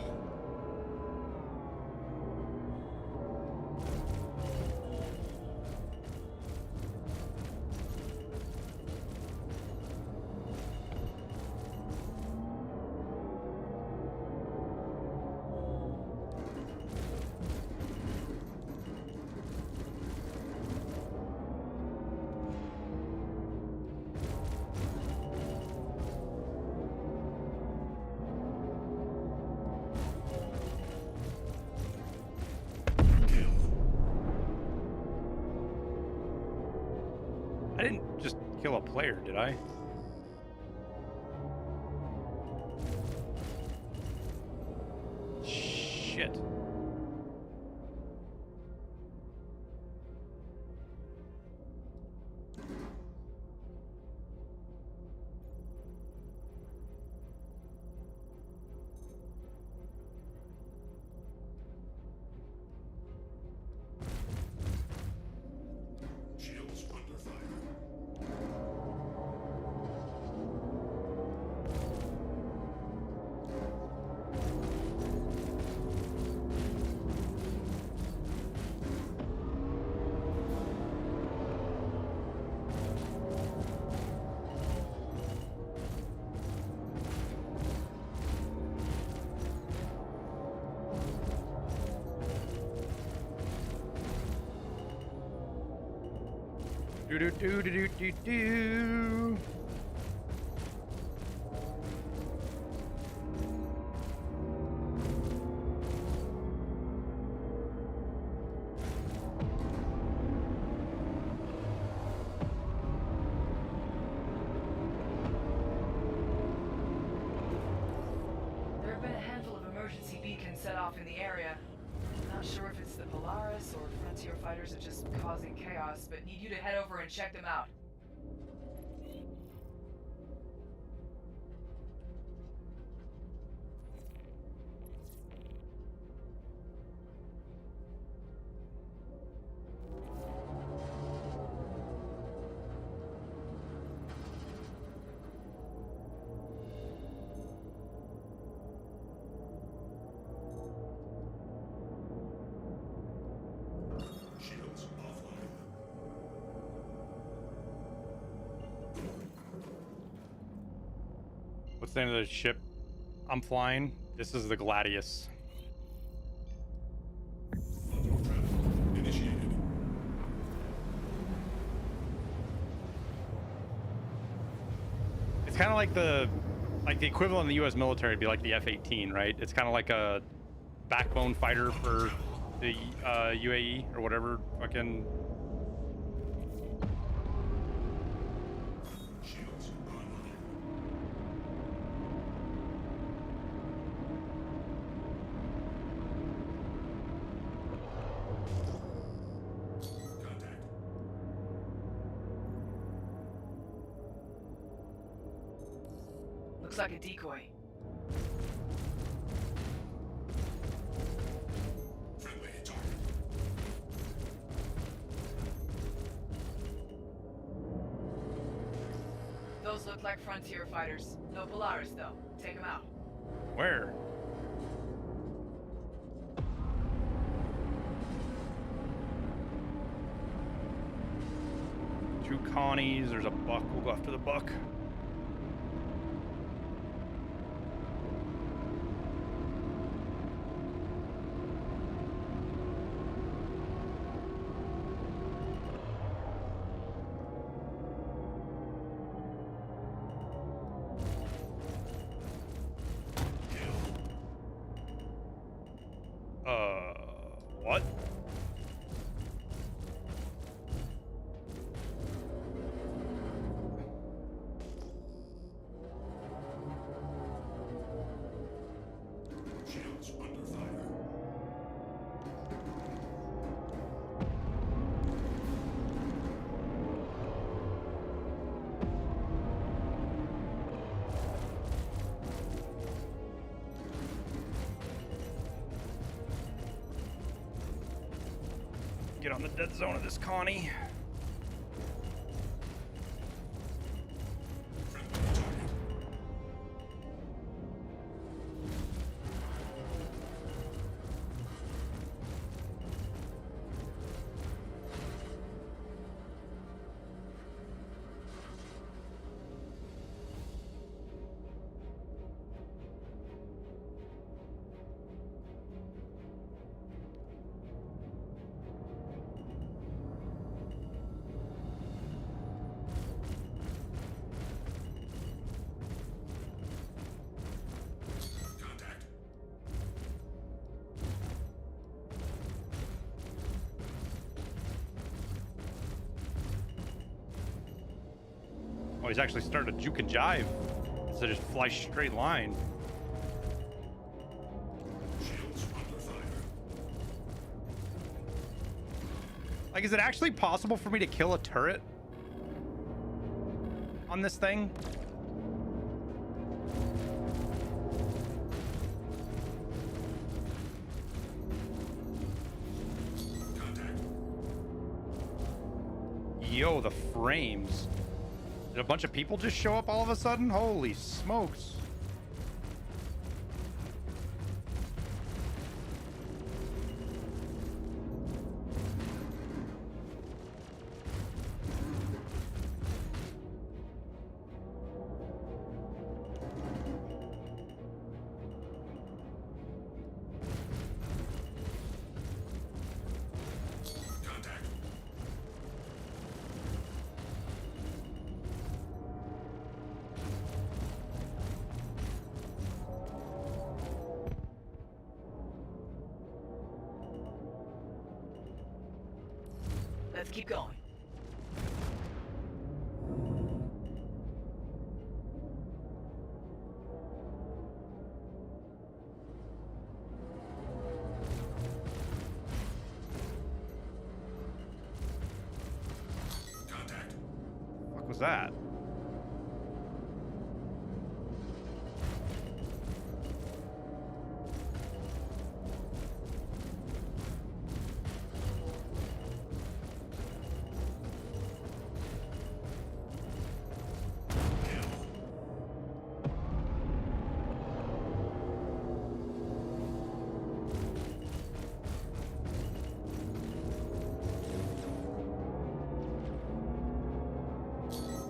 [SPEAKER 2] I didn't just kill a player, did I? Shit.
[SPEAKER 5] Shields under fire.
[SPEAKER 2] Do do do do do do do.
[SPEAKER 9] There have been a handful of emergency beacons set off in the area. Not sure if it's the Polaris or Frontier fighters are just causing chaos, but need you to head over and check them out.
[SPEAKER 2] What's the name of the ship I'm flying? This is the Gladius.
[SPEAKER 5] Initiated.
[SPEAKER 2] It's kind of like the equivalent in the U.S. military would be like the F-18, right? It's kind of like a backbone fighter for the UAE or whatever fucking.
[SPEAKER 5] Shields online. Contact.
[SPEAKER 9] Looks like a decoy.
[SPEAKER 5] Friendly target.
[SPEAKER 9] Those look like frontier fighters. No Polaris, though. Take them out.
[SPEAKER 2] Where? Two Connies. There's a buck. We'll go after the buck. What?
[SPEAKER 5] Shields under fire.
[SPEAKER 2] Get on the dead zone of this Connie.
[SPEAKER 5] Contact.
[SPEAKER 2] Oh, he's actually starting to juke and jive instead of just fly straight line.
[SPEAKER 5] Shields under fire.
[SPEAKER 2] Like, is it actually possible for me to kill a turret on this thing?
[SPEAKER 5] Contact.
[SPEAKER 2] Yo, the frames. Did a bunch of people just show up all of a sudden? Holy smokes.
[SPEAKER 5] Contact.
[SPEAKER 9] Let's keep going.
[SPEAKER 5] Contact.
[SPEAKER 2] What was that?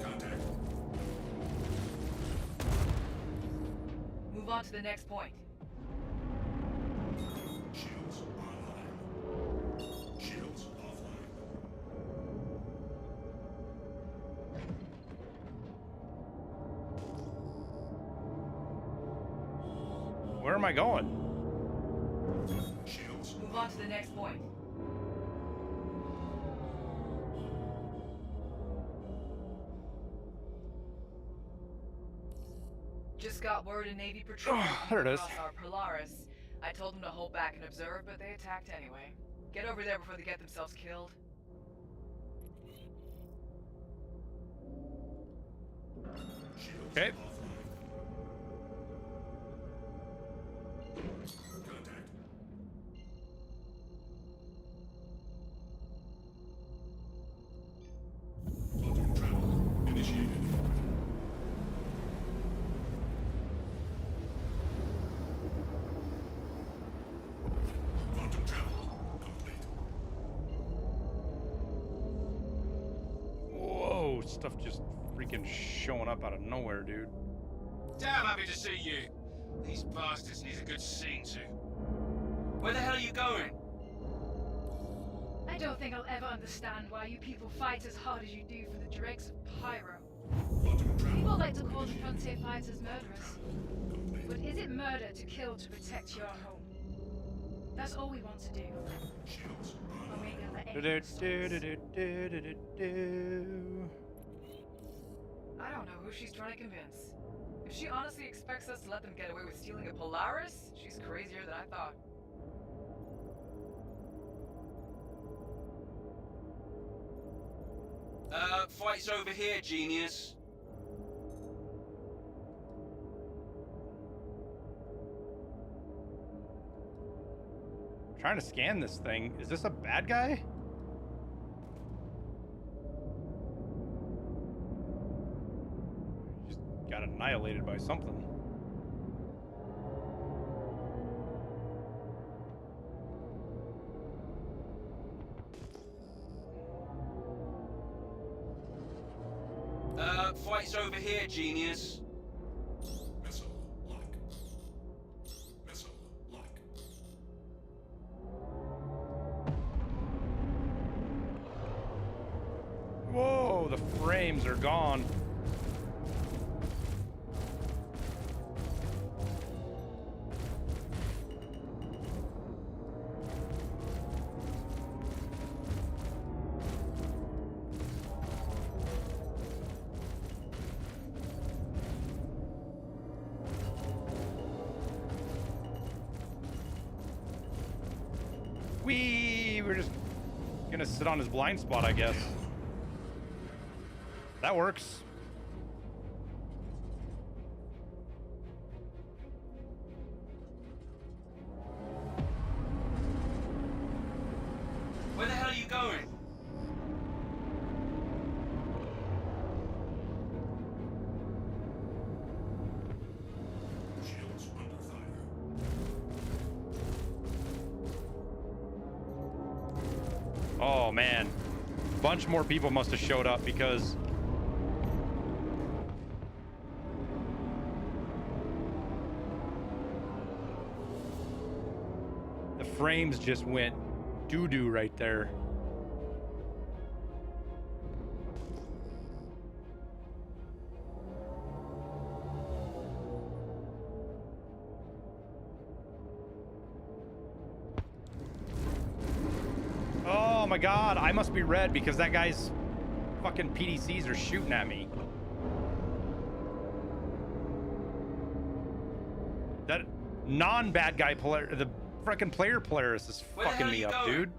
[SPEAKER 5] Contact.
[SPEAKER 9] Move on to the next point.
[SPEAKER 5] Shields online. Shields offline.
[SPEAKER 2] Where am I going?
[SPEAKER 5] Shields.
[SPEAKER 9] Move on to the next point. Just got word a Navy patrol
[SPEAKER 2] there it is.
[SPEAKER 9] across our Polaris. I told them to hold back and observe, but they attacked anyway. Get over there before they get themselves killed.
[SPEAKER 2] Okay.
[SPEAKER 5] Contact. Quantum travel initiated. Quantum travel complete.
[SPEAKER 2] Whoa, stuff just freaking showing up out of nowhere, dude.
[SPEAKER 11] Damn happy to see you. These bastards need a good seeing to. Where the hell are you going?
[SPEAKER 10] I don't think I'll ever understand why you people fight as hard as you do for the dregs of Pyro. People like to call the Frontier fighters murderers. But is it murder to kill to protect your home? That's all we want to do. Omega
[SPEAKER 9] I don't know who she's trying to convince. If she honestly expects us to let them get away with stealing a Polaris, she's crazier than I thought.
[SPEAKER 11] Fight's over here, genius.
[SPEAKER 2] Trying to scan this thing. Is this a bad guy? Just got annihilated by something.
[SPEAKER 11] Fight's over here, genius.
[SPEAKER 5] Missile lock. Missile lock.
[SPEAKER 2] Whoa, the frames are gone. We're just gonna sit on his blind spot, I guess. That works.
[SPEAKER 11] Where the hell are you going?
[SPEAKER 5] Shields under fire.
[SPEAKER 2] Oh man, bunch more people must have showed up because the frames just went doo-doo right there. Oh my god, I must be red because that guy's fucking PDCs are shooting at me. That non-bad guy player, the freaking player Polaris is fucking me up, dude.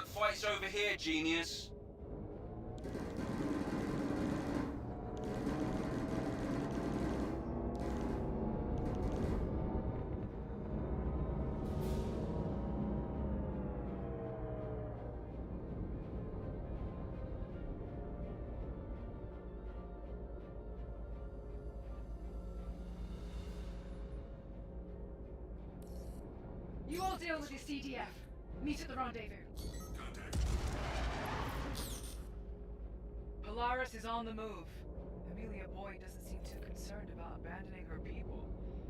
[SPEAKER 11] Fight's over here, genius.
[SPEAKER 10] You all deal with the CDF. Meet at the rendezvous.
[SPEAKER 9] Polaris is on the move. Amelia Boyd doesn't seem too concerned about abandoning her people.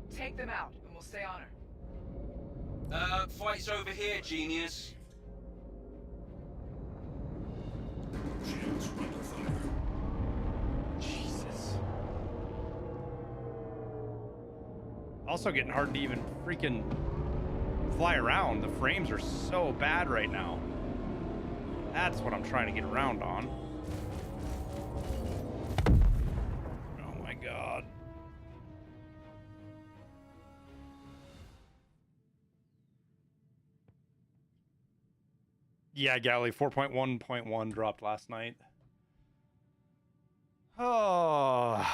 [SPEAKER 9] Take them out, and we'll stay on her.
[SPEAKER 11] Fight's over here, genius.
[SPEAKER 5] Shields under fire.
[SPEAKER 2] Jesus. Also getting hard to even freaking fly around. The frames are so bad right now. That's what I'm trying to get around on. Oh my god. Yeah, Galley, 4.1.1 dropped last night. Oh.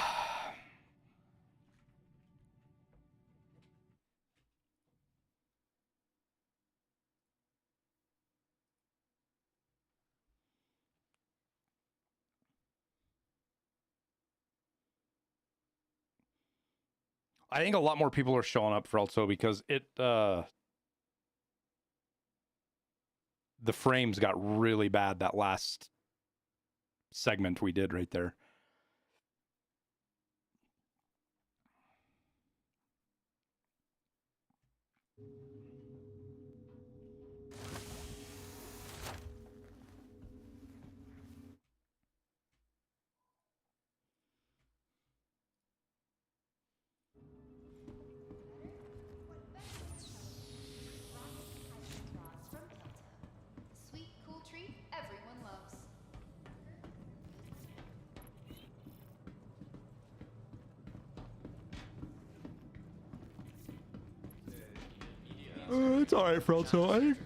[SPEAKER 2] I think a lot more people are showing up for also because the frames got really bad that last segment we did right there.
[SPEAKER 12] Sweet, cool treat everyone loves.
[SPEAKER 2] It's alright, Frelso. I think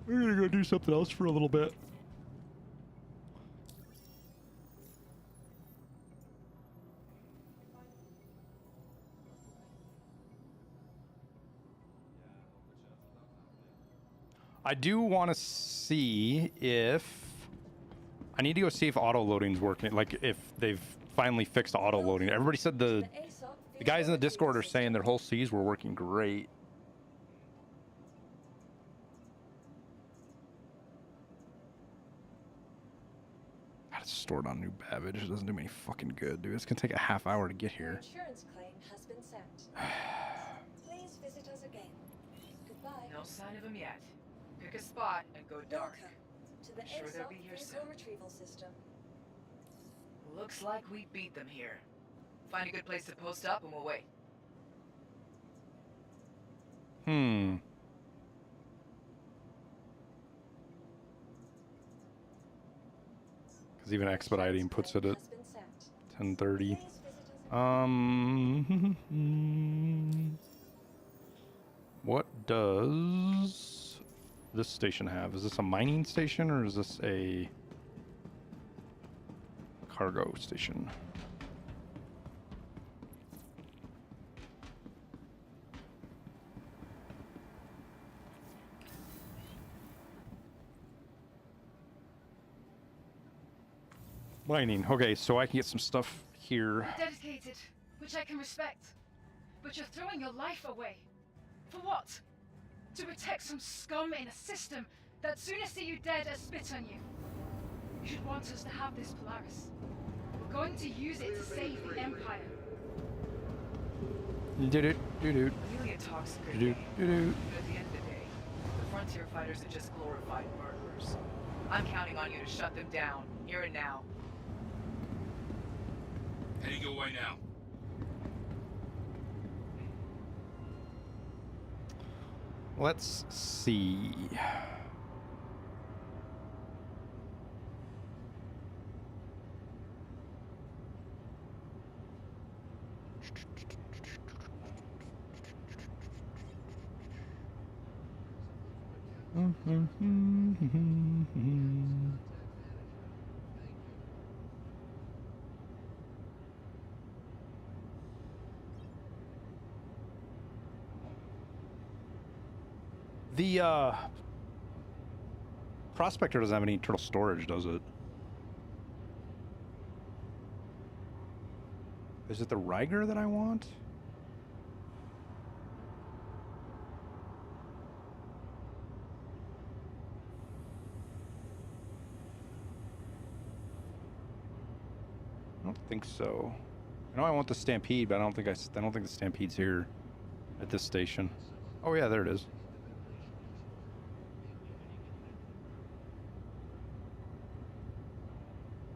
[SPEAKER 2] we're gonna go do something else for a little bit. I do want to see if I need to go see if auto loading's working. Like if they've finally fixed auto loading. Everybody said the guys in the Discord are saying their whole C's were working great. It's stored on New Babbage. It doesn't do me any fucking good, dude. It's gonna take a half hour to get here.
[SPEAKER 7] Insurance claim has been sent. Please visit us again. Goodbye.
[SPEAKER 9] No sign of him yet. Pick a spot and go dark.
[SPEAKER 7] Welcome to the
[SPEAKER 9] I'm sure they'll
[SPEAKER 7] ASUS
[SPEAKER 9] be here
[SPEAKER 7] vehicle
[SPEAKER 9] soon.
[SPEAKER 7] retrieval system.
[SPEAKER 9] Looks like we beat them here. Find a good place to post up and we'll wait.
[SPEAKER 2] Because even expediting puts it at 10:30. What does this station have? Is this a mining station or is this a cargo station? Mining. Okay, so I can get some stuff here.
[SPEAKER 10] Dedicated, which I can respect. But you're throwing your life away. For what? To protect some scum in a system that sooner see you dead as spit on you. You should want us to have this Polaris. We're going to use it to save the Empire.
[SPEAKER 2] Do-do, do-do.
[SPEAKER 9] Amelia talks a good
[SPEAKER 2] Do-do,
[SPEAKER 9] game.
[SPEAKER 2] do-do.
[SPEAKER 9] But at the end of the day, the frontier fighters are just glorified murderers. I'm counting on you to shut them down, here and now.
[SPEAKER 11] Heading your way now.
[SPEAKER 2] Let's see. The Prospector doesn't have any internal storage, does it? Is it the Riger that I want? think so. I know I want the Stampede, but I don't think the Stampede's here at this station. Oh yeah, there it is.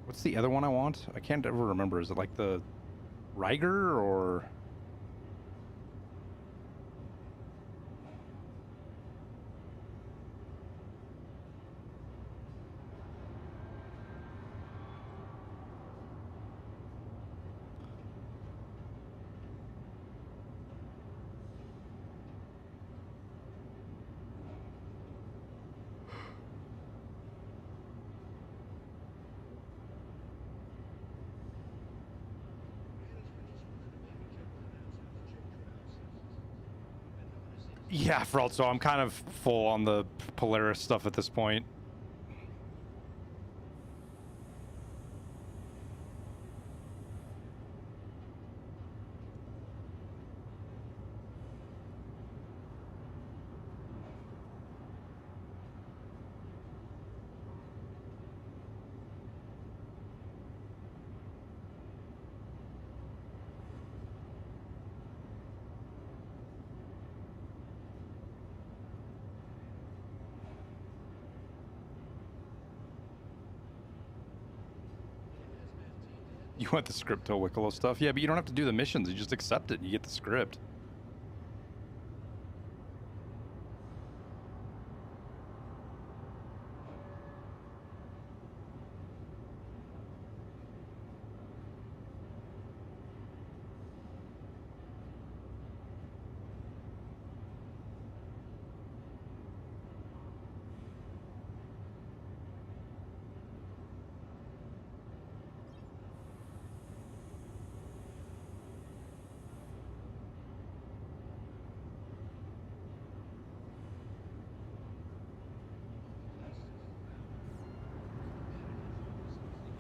[SPEAKER 2] What's the other one I want? I can't ever remember. Is it like the Riger or... Yeah, so I'm kind of full on the Polaris stuff at this point. You want the script to Wicklow stuff? Yeah, but you don't have to do the missions. You just accept it and you get the script.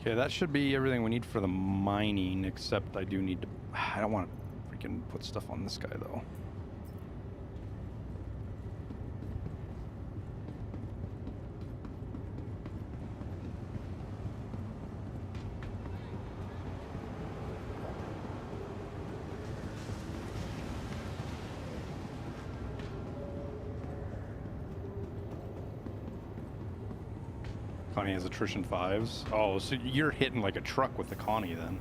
[SPEAKER 2] Okay, that should be everything we need for the mining, except I do need to... I don't want to freaking put stuff on this guy, though. Connie has attrition 5s. Oh, so you're hitting like a truck with the Connie then.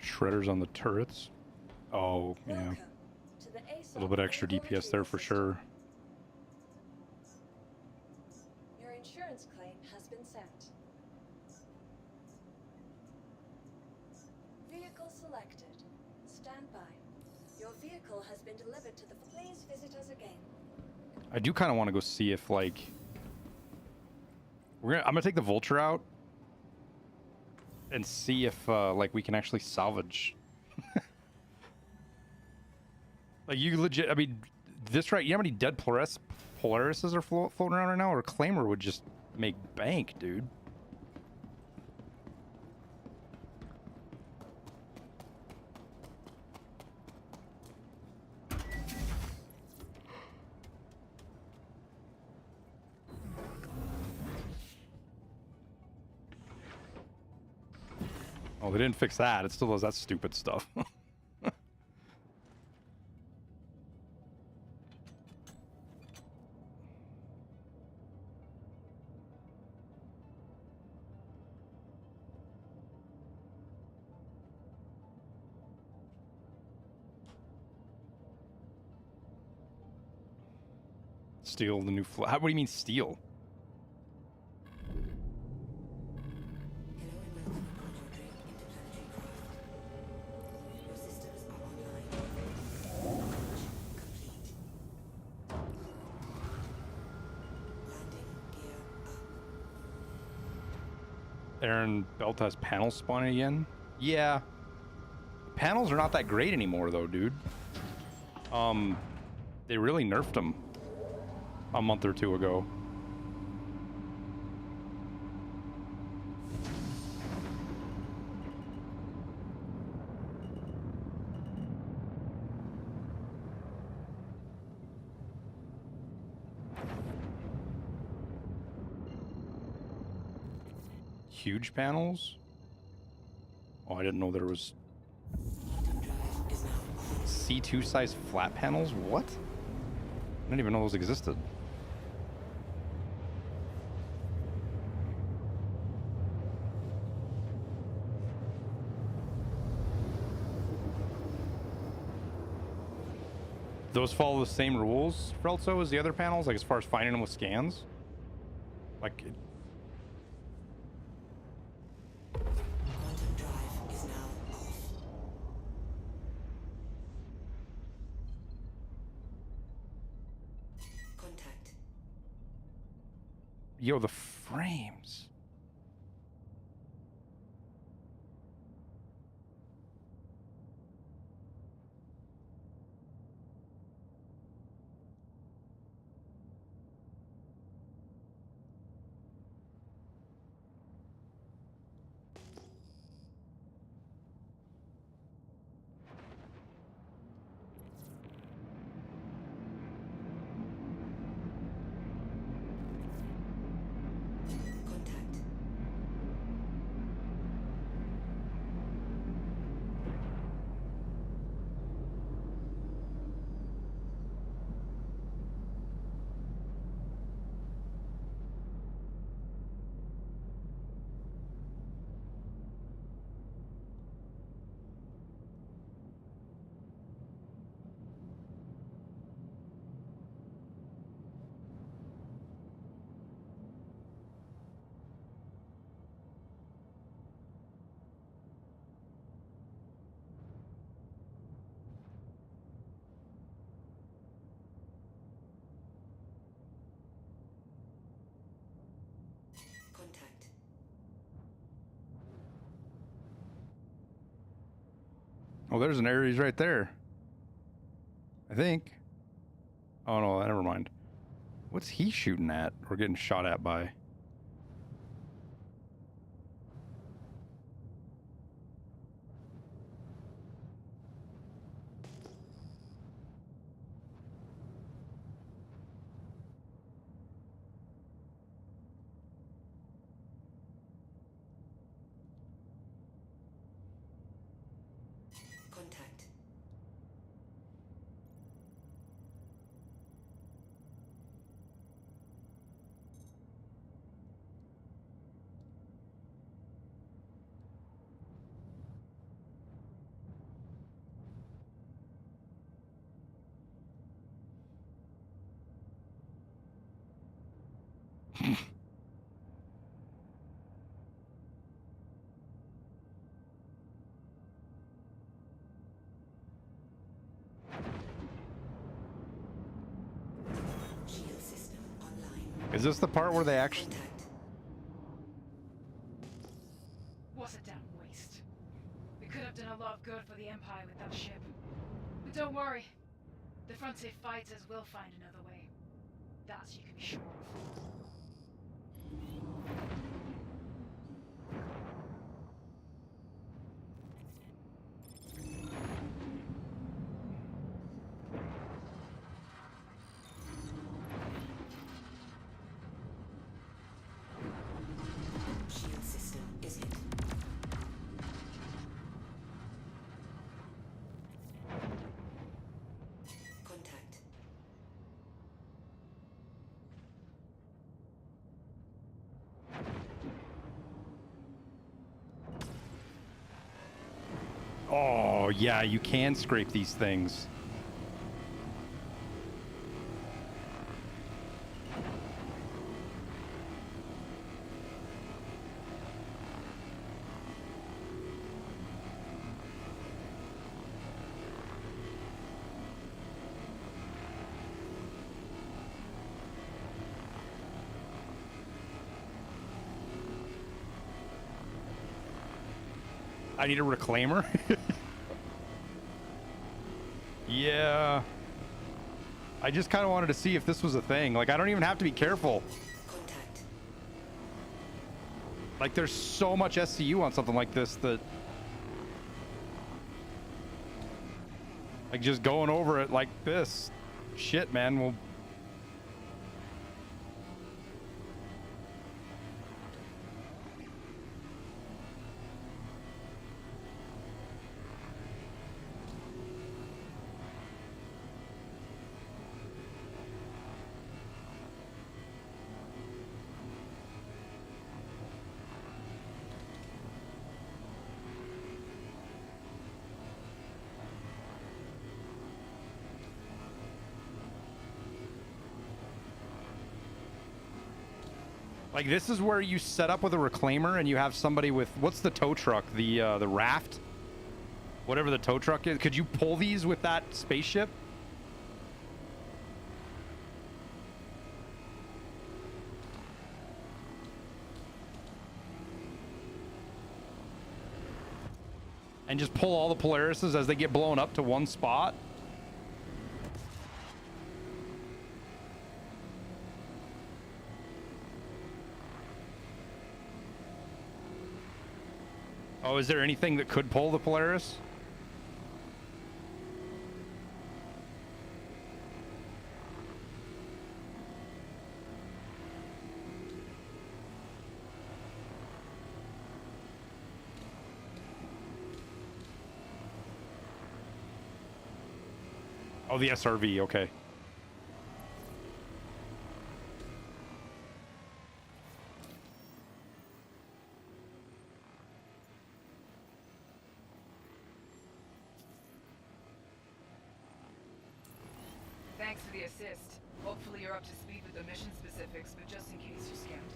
[SPEAKER 2] Shredders on the turrets. Oh, yeah. A little bit extra DPS there for sure.
[SPEAKER 7] Your insurance claim has been sent. Vehicle selected. Stand by. Your vehicle has been delivered to the... Please visit us again.
[SPEAKER 2] I do kind of want to go see if, like... I'm going to take the Vulture out and see if, like, we can actually salvage. Like, you legit... I mean, this right... You know how many dead Polarises are floating around right now? Or a Claimer would just make bank, dude. Oh, they didn't fix that. It still does that stupid stuff. Steal the new what do you mean steal? Aaron Belt has panels spawning again. Yeah. Panels are not that great anymore though, dude. They really nerfed them a month or two ago. Huge panels? Oh, I didn't know there was C2 size flat panels? What? I didn't even know those existed. Those follow the same rules, Frelso, as the other panels, like as far as finding them with scans? Like... Yo, the frames. Oh, there's an Ares right there. I think. Oh no, never mind. What's he shooting at or getting shot at by? Is this the part where they actually...
[SPEAKER 10] Was a damn waste. We could have done a lot of good for the Empire with that ship. But don't worry. The Frontier fighters will find another way. That you can be sure of.
[SPEAKER 2] Oh, yeah, you can scrape these things. I need a reclaimer. Yeah. I just kind of wanted to see if this was a thing. Like, I don't even have to be careful. Like, there's so much SCU on something like this that... Like, just going over it like this. Shit, man. Well... Like, this is where you set up with a reclaimer and you have somebody with, what's the tow truck? The raft? Whatever the tow truck is. Could you pull these with that spaceship? And just pull all the Polarises as they get blown up to one spot? Oh, is there anything that could pull the Polaris? Oh, the SRV, okay.
[SPEAKER 9] Thanks for the assist. Hopefully you're up to speed with the mission specifics, but just in case you skimmed.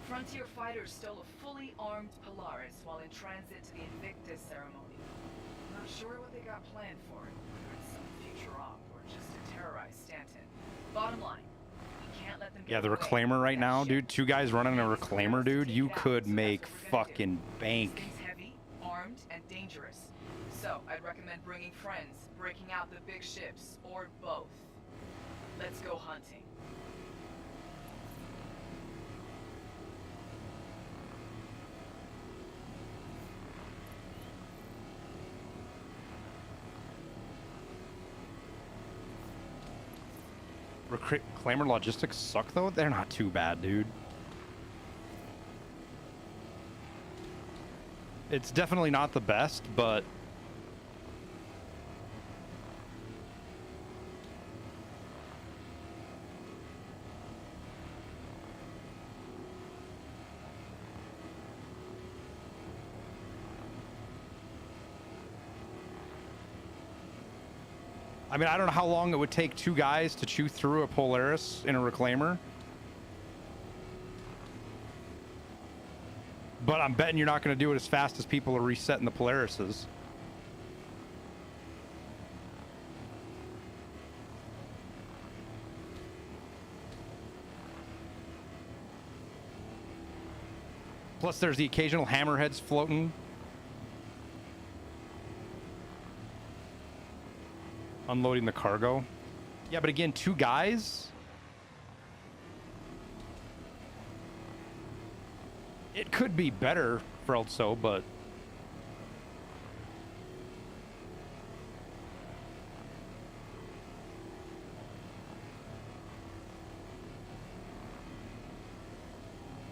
[SPEAKER 9] Frontier fighters stole a fully armed Polaris while in transit to the Invictus ceremony. Not sure what they got planned for it, whether it's some future op or just to terrorize Stanton. Bottom line, you can't let them get
[SPEAKER 2] Yeah, the
[SPEAKER 9] away
[SPEAKER 2] reclaimer
[SPEAKER 9] with
[SPEAKER 2] right
[SPEAKER 9] that
[SPEAKER 2] now,
[SPEAKER 9] shit.
[SPEAKER 2] dude. Two guys running a reclaimer, dude. You could make fucking bank.
[SPEAKER 9] Things heavy, armed, and dangerous. So I'd recommend bringing friends, breaking out the big ships, or both. Let's go hunting.
[SPEAKER 2] Reclaimer logistics suck, though? They're not too bad, dude. It's definitely not the best, but... I mean, I don't know how long it would take two guys to chew through a Polaris in a reclaimer. But I'm betting you're not going to do it as fast as people are resetting the Polarises. Plus, there's the occasional hammerheads floating. Unloading the cargo. Yeah, but again, two guys? It could be better for also, but...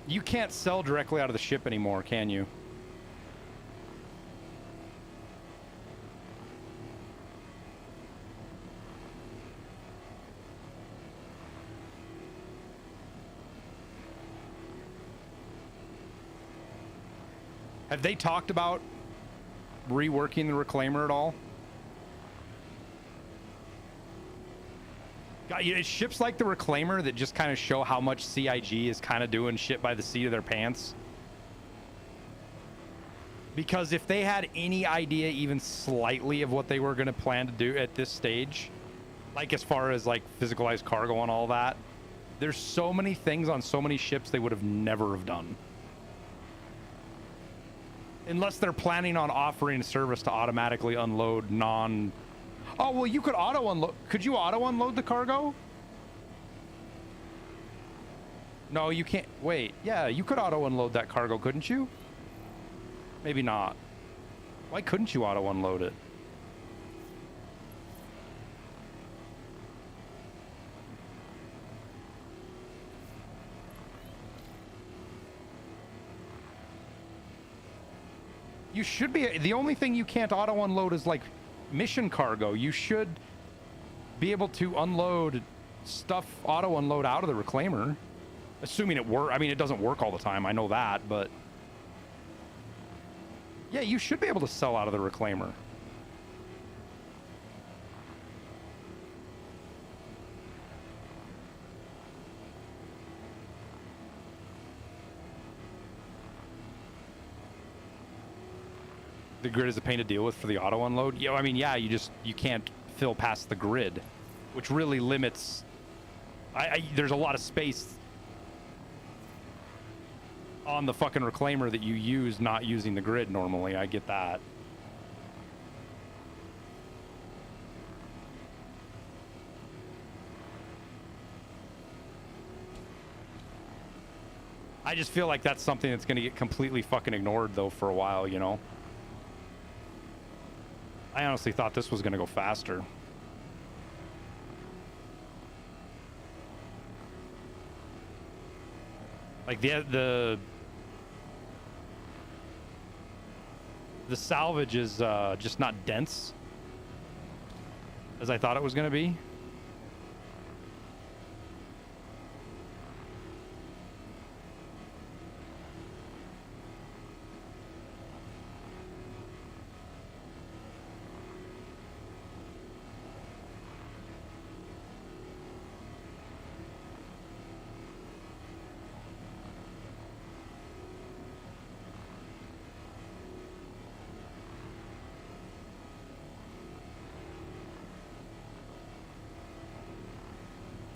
[SPEAKER 2] You can't sell directly out of the ship anymore, can you? Have they talked about reworking the reclaimer at all? God, it's ships like the reclaimer that just kind of show how much CIG is kind of doing shit by the seat of their pants. Because if they had any idea even slightly of what they were going to plan to do at this stage, like as far as like physicalized cargo and all that, there's so many things on so many ships they would have never have done. Unless they're planning on offering a service to automatically unload non... Oh, well, you could auto-unload... Could you auto-unload the cargo? No, you can't. Wait, yeah, you could auto-unload that cargo, couldn't you? Maybe not. Why couldn't you auto-unload it? You should be... The only thing you can't auto-unload is, like, mission cargo. You should be able to unload stuff, auto-unload out of the reclaimer. Assuming it works. I mean, it doesn't work all the time. I know that, but... Yeah, you should be able to sell out of the reclaimer. The grid is a pain to deal with for the auto unload. Yeah, I mean, yeah, you can't fill past the grid, which really limits. There's a lot of space on the fucking reclaimer that you use not using the grid normally. I get that. I just feel like that's something that's going to get completely fucking ignored though for a while, you know. I honestly thought this was going to go faster. Like the salvage is just not dense as I thought it was going to be.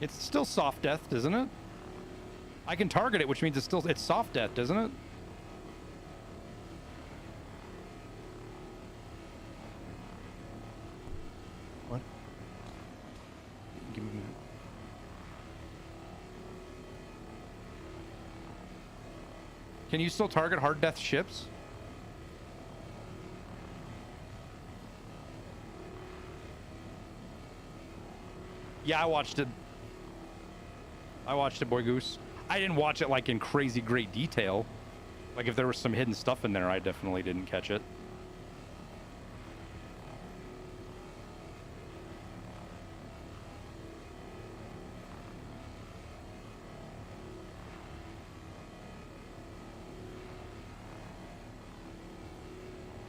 [SPEAKER 2] It's still soft death, isn't it? I can target it, which means it's soft death, isn't it? What? Give me a minute. Can you still target hard death ships? Yeah, I watched it. Boy Goose. I didn't watch it like in crazy great detail. Like if there was some hidden stuff in there, I definitely didn't catch it.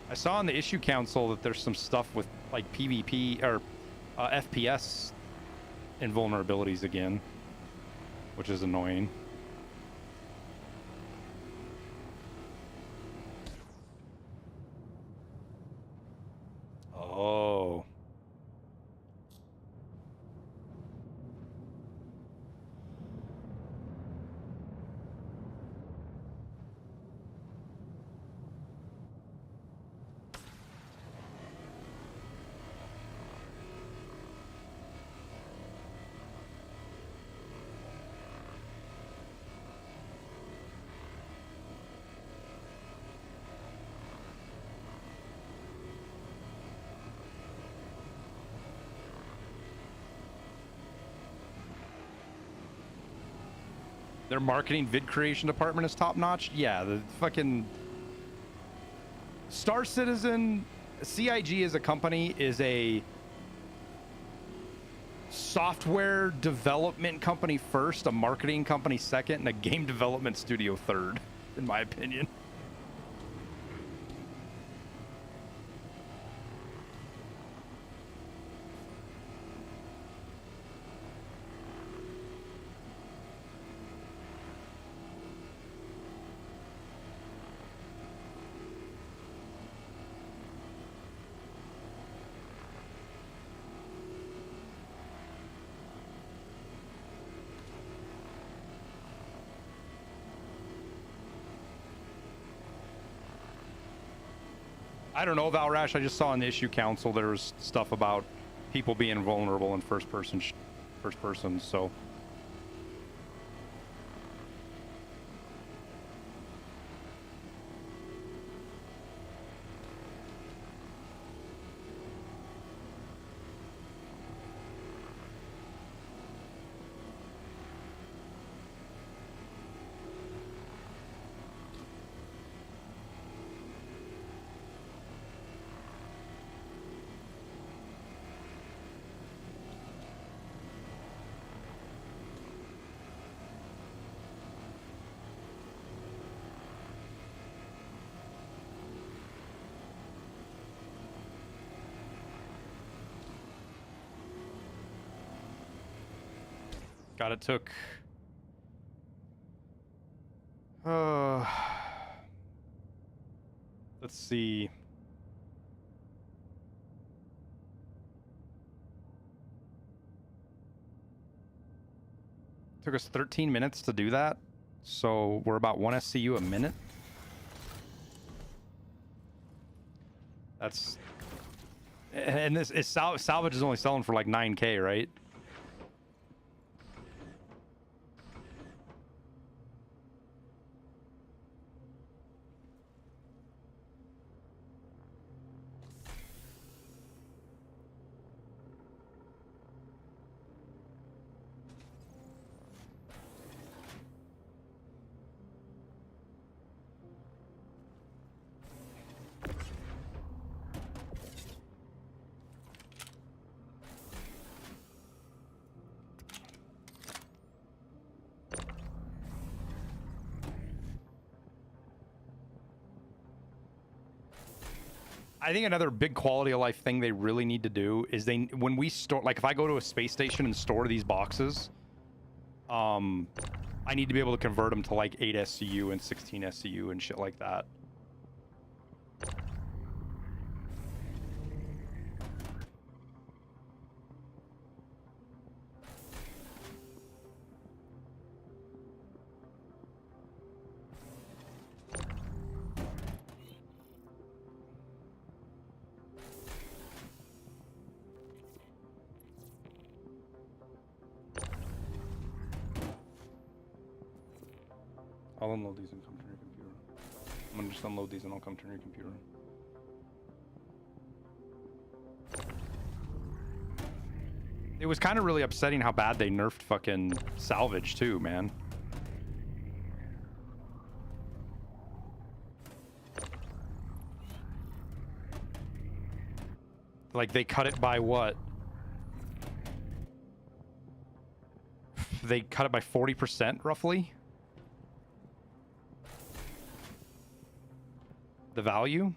[SPEAKER 2] I saw in the issue council that there's some stuff with like PvP or FPS invulnerabilities again, which is annoying. Oh. Their marketing vid creation department is top notch. Yeah, the fucking Star Citizen, CIG as a company is a software development company first, a marketing company second, and a game development studio third, in my opinion. I don't know, Valrash. I just saw in the issue council there was stuff about people being vulnerable in first person, so. God, it took... let's see. Took us 13 minutes to do that, so we're about 1 SCU a minute. That's... And this is salvage is only selling for like 9K, right? I think another big quality of life thing they really need to do is when we store, like if I go to a space station and store these boxes, I need to be able to convert them to like 8 SCU and 16 SCU and shit like that. I'll unload these and come turn your computer on. I'm gonna just unload these and I'll come turn your computer on. It was kind of really upsetting how bad they nerfed fucking salvage too, man. Like they cut it by what? They cut it by 40% roughly. The value?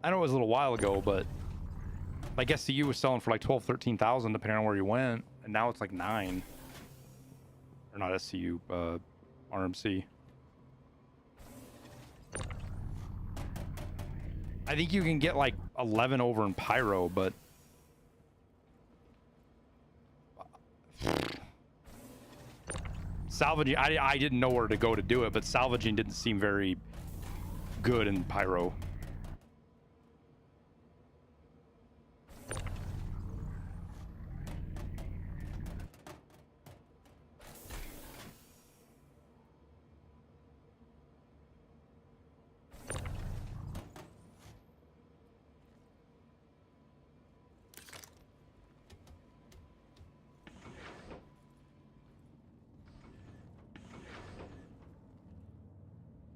[SPEAKER 2] I know it was a little while ago, but like SCU was selling for like 12, 13,000 depending on where you went, and now it's like 9. Or not SCU, RMC. I think you can get like 11 over in Pyro, but salvaging, I didn't know where to go to do it, but salvaging didn't seem very good in Pyro.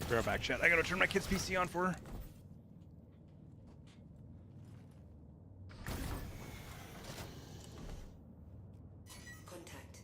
[SPEAKER 2] Be right back, chat. I gotta turn my kid's PC on for her.
[SPEAKER 7] Contact.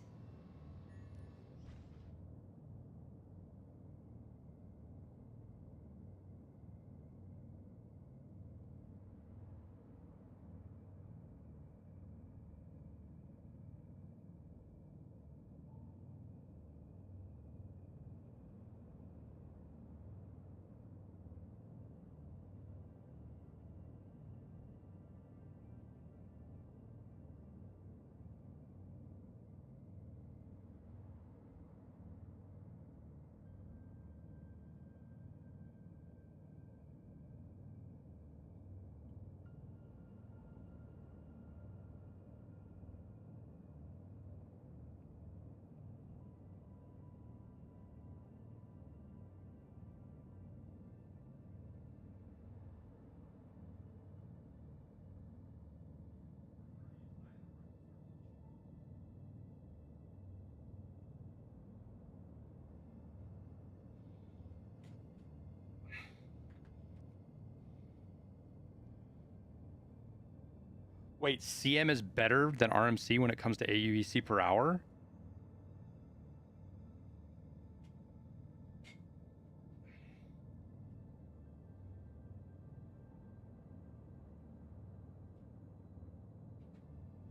[SPEAKER 2] Wait, CM is better than RMC when it comes to AUEC per hour?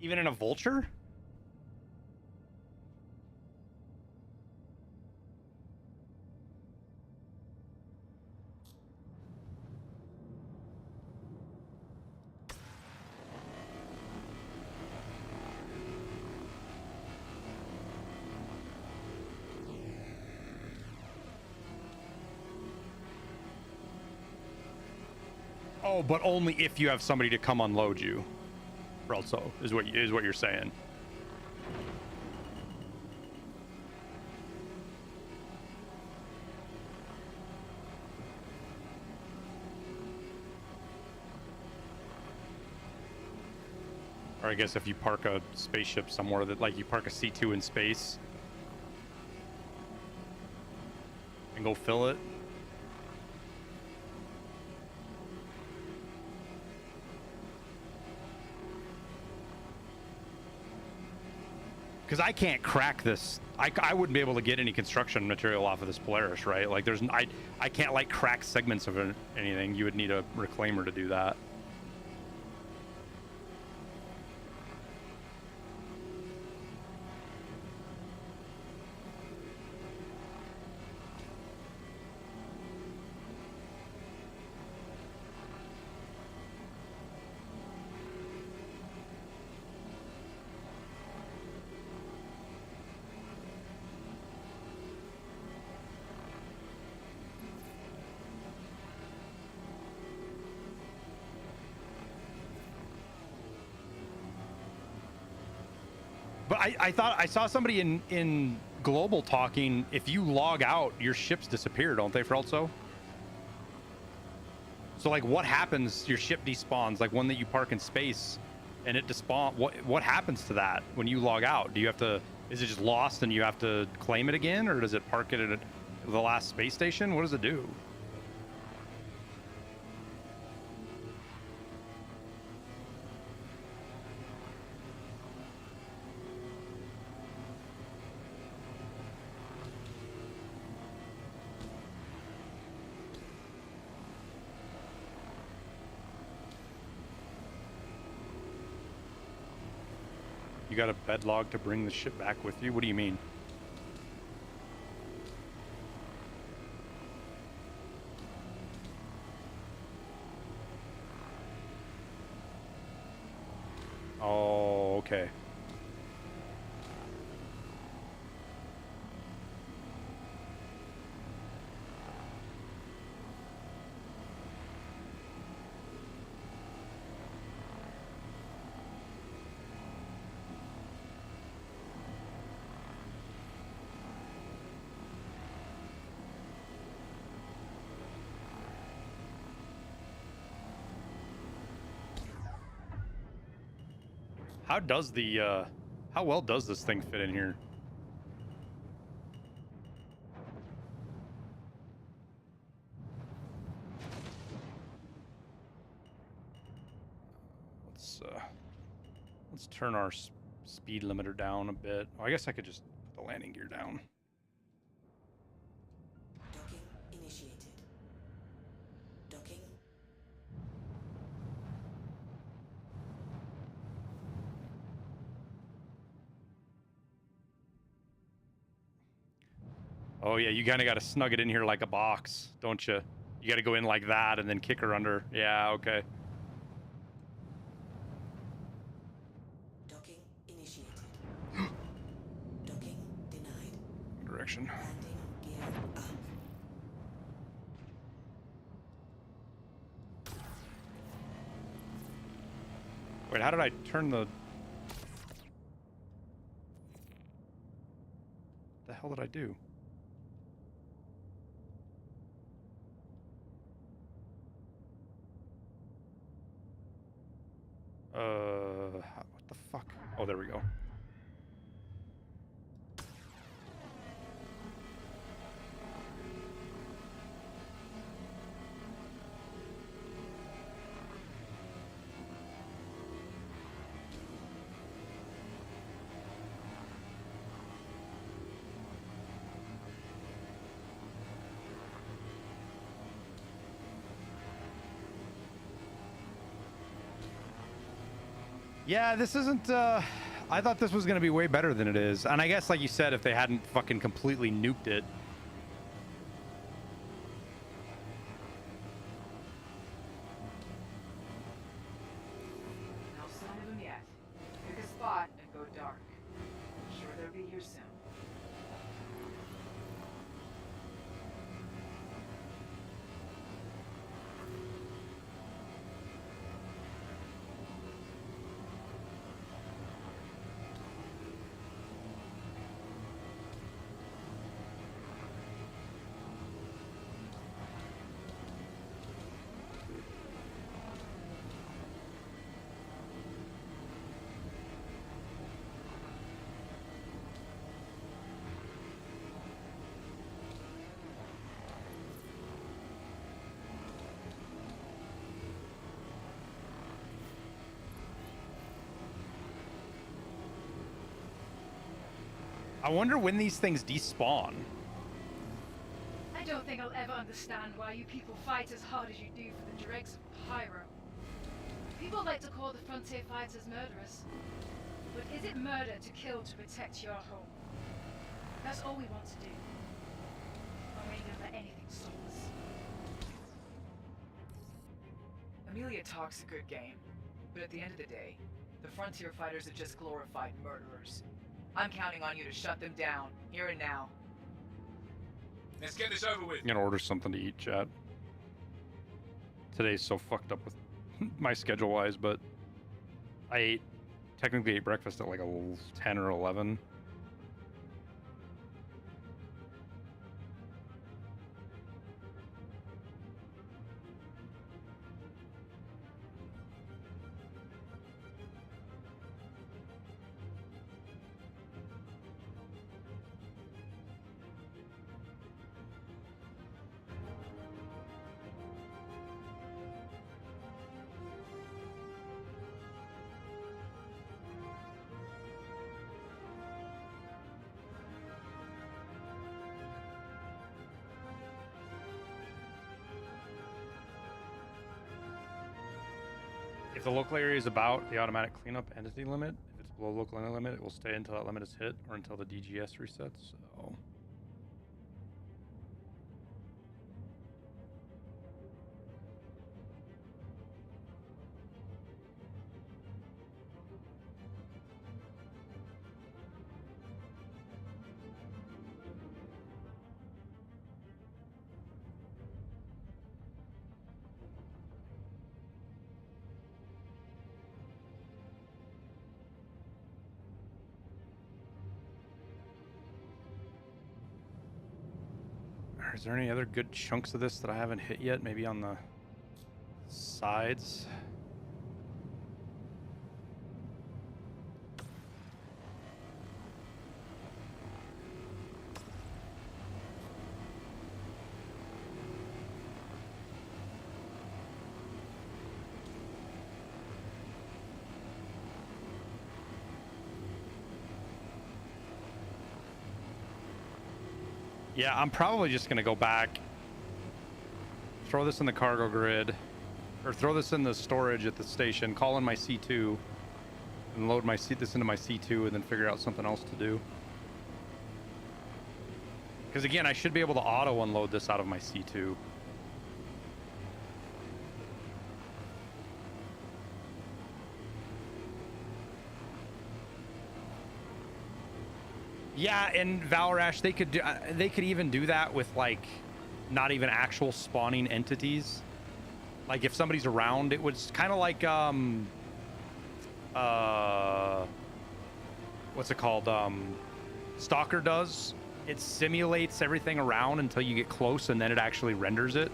[SPEAKER 2] Even in a vulture? Oh, but only if you have somebody to come unload you. Also, is what you're saying. Or I guess if you park a spaceship somewhere that, like, you park a C2 in space and go fill it. Because I can't crack this. I wouldn't be able to get any construction material off of this Polaris, right? Like, I can't, like, crack segments of anything. You would need a reclaimer to do that. But I thought I saw somebody in global talking. If you log out, your ships disappear, don't they, Frelso? So like, what happens? Your ship despawns, like one that you park in space, and it despawn. What happens to that when you log out? Do you have to? Is it just lost and you have to claim it again, or does it park it at the last space station? What does it do? You got a bed log to bring the ship back with you? What do you mean? Oh, okay. How does the, how well does this thing fit in here? Let's turn our speed limiter down a bit. Oh, I guess I could just put the landing gear down.
[SPEAKER 6] Docking initiated. Docking.
[SPEAKER 2] Oh yeah, you kind of got to snug it in here like a box, don't you? You got to go in like that and then kick her under. Yeah, okay.
[SPEAKER 6] Docking initiated. Docking denied.
[SPEAKER 2] Direction.
[SPEAKER 6] Landing gear up.
[SPEAKER 2] Wait, how did I turn the... The hell did I do? What the fuck? Oh, there we go. Yeah, this isn't, I thought this was going to be way better than it is. And I guess, like you said, if they hadn't fucking completely nuked it.
[SPEAKER 9] No sign of them yet. Pick a spot and go dark. I'm sure they'll be here soon.
[SPEAKER 2] I wonder when these things despawn.
[SPEAKER 10] I don't think I'll ever understand why you people fight as hard as you do for the dregs of Pyro. People like to call the frontier fighters murderers. But is it murder to kill to protect your home? That's all we want to do. Or we ain't gonna let anything stop us.
[SPEAKER 9] Amelia talks a good game, but at the end of the day, the frontier fighters are just glorified murderers. I'm counting on you to shut them down, here and now.
[SPEAKER 11] Let's get this over with.
[SPEAKER 2] I'm gonna order something to eat, chat. Today's so fucked up with my schedule wise, but I technically ate breakfast at like 10 or 11. If the local area is about the automatic cleanup entity limit, if it's below local limit, it will stay until that limit is hit or until the DGS resets. So. Is there any other good chunks of this that I haven't hit yet? Maybe on the sides? Yeah, I'm probably just going to go back, throw this in the cargo grid, or throw this in the storage at the station, call in my C2, and load this into my C2, and then figure out something else to do. Because again, I should be able to auto unload this out of my C2. Yeah, and Valrash, they could even do that with like not even actual spawning entities. Like if somebody's around, it was kind of like what's it called? Stalker does. It simulates everything around until you get close, and then it actually renders it.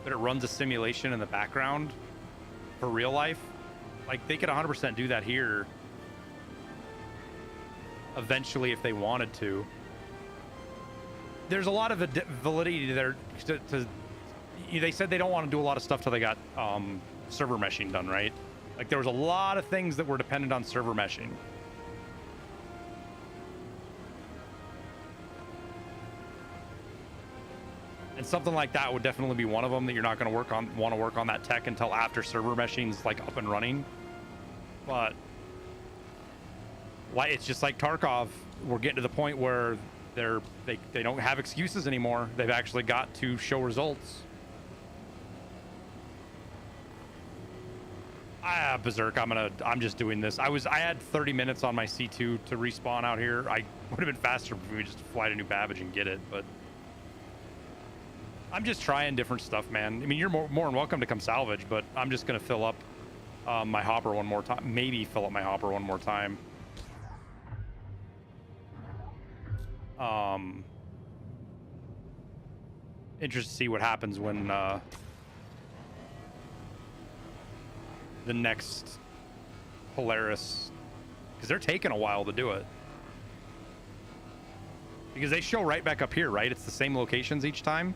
[SPEAKER 2] But it runs a simulation in the background for real life. Like they could 100% do that here. Eventually, if they wanted to. There's a lot of validity there. They said they don't want to do a lot of stuff till they got server meshing done, right? Like there was a lot of things that were dependent on server meshing. And something like that would definitely be one of them that you're not going to want to work on that tech until after server meshing's like up and running. But Like, it's just like Tarkov. We're getting to the point where they don't have excuses anymore. They've actually got to show results. Berserk, I'm just doing this. I had 30 minutes on my C2 to respawn out here. I would have been faster if we just fly to New Babbage and get it, but I'm just trying different stuff, man. I mean, you're more than welcome to come salvage, but I'm just gonna fill up my hopper one more time. Maybe fill up my hopper one more time. Interested to see what happens when the next Polaris, because they're taking a while to do it, because they show right back up here, right? It's the same locations each time.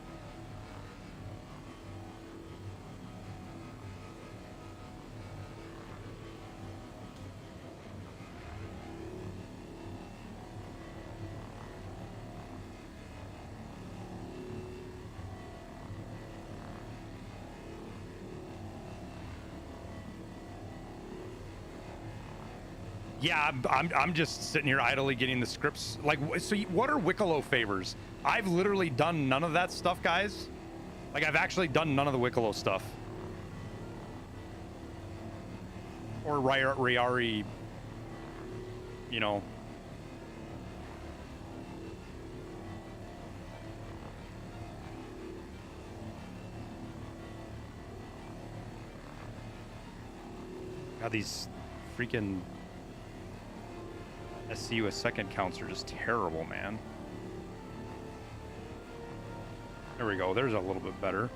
[SPEAKER 2] Yeah, I'm just sitting here idly getting the scripts. Like, so what are Wicklow favors? I've literally done none of that stuff, guys. Like, I've actually done none of the Wicklow stuff. Or Riari, you know. God, these freaking SCUS second counts are just terrible, man. There we go. There's a little bit better.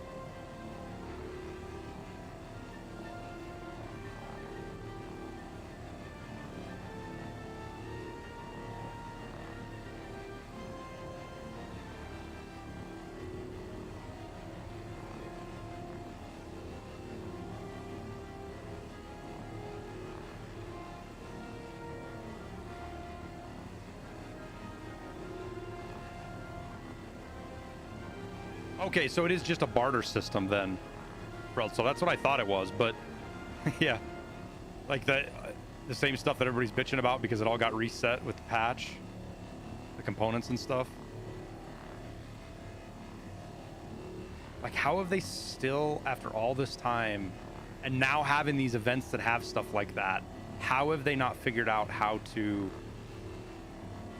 [SPEAKER 2] Okay, so it is just a barter system then. Bro, so that's what I thought it was, but yeah. Like the same stuff that everybody's bitching about because it all got reset with the patch. The components and stuff. Like, how have they still, after all this time, and now having these events that have stuff like that, how have they not figured out how to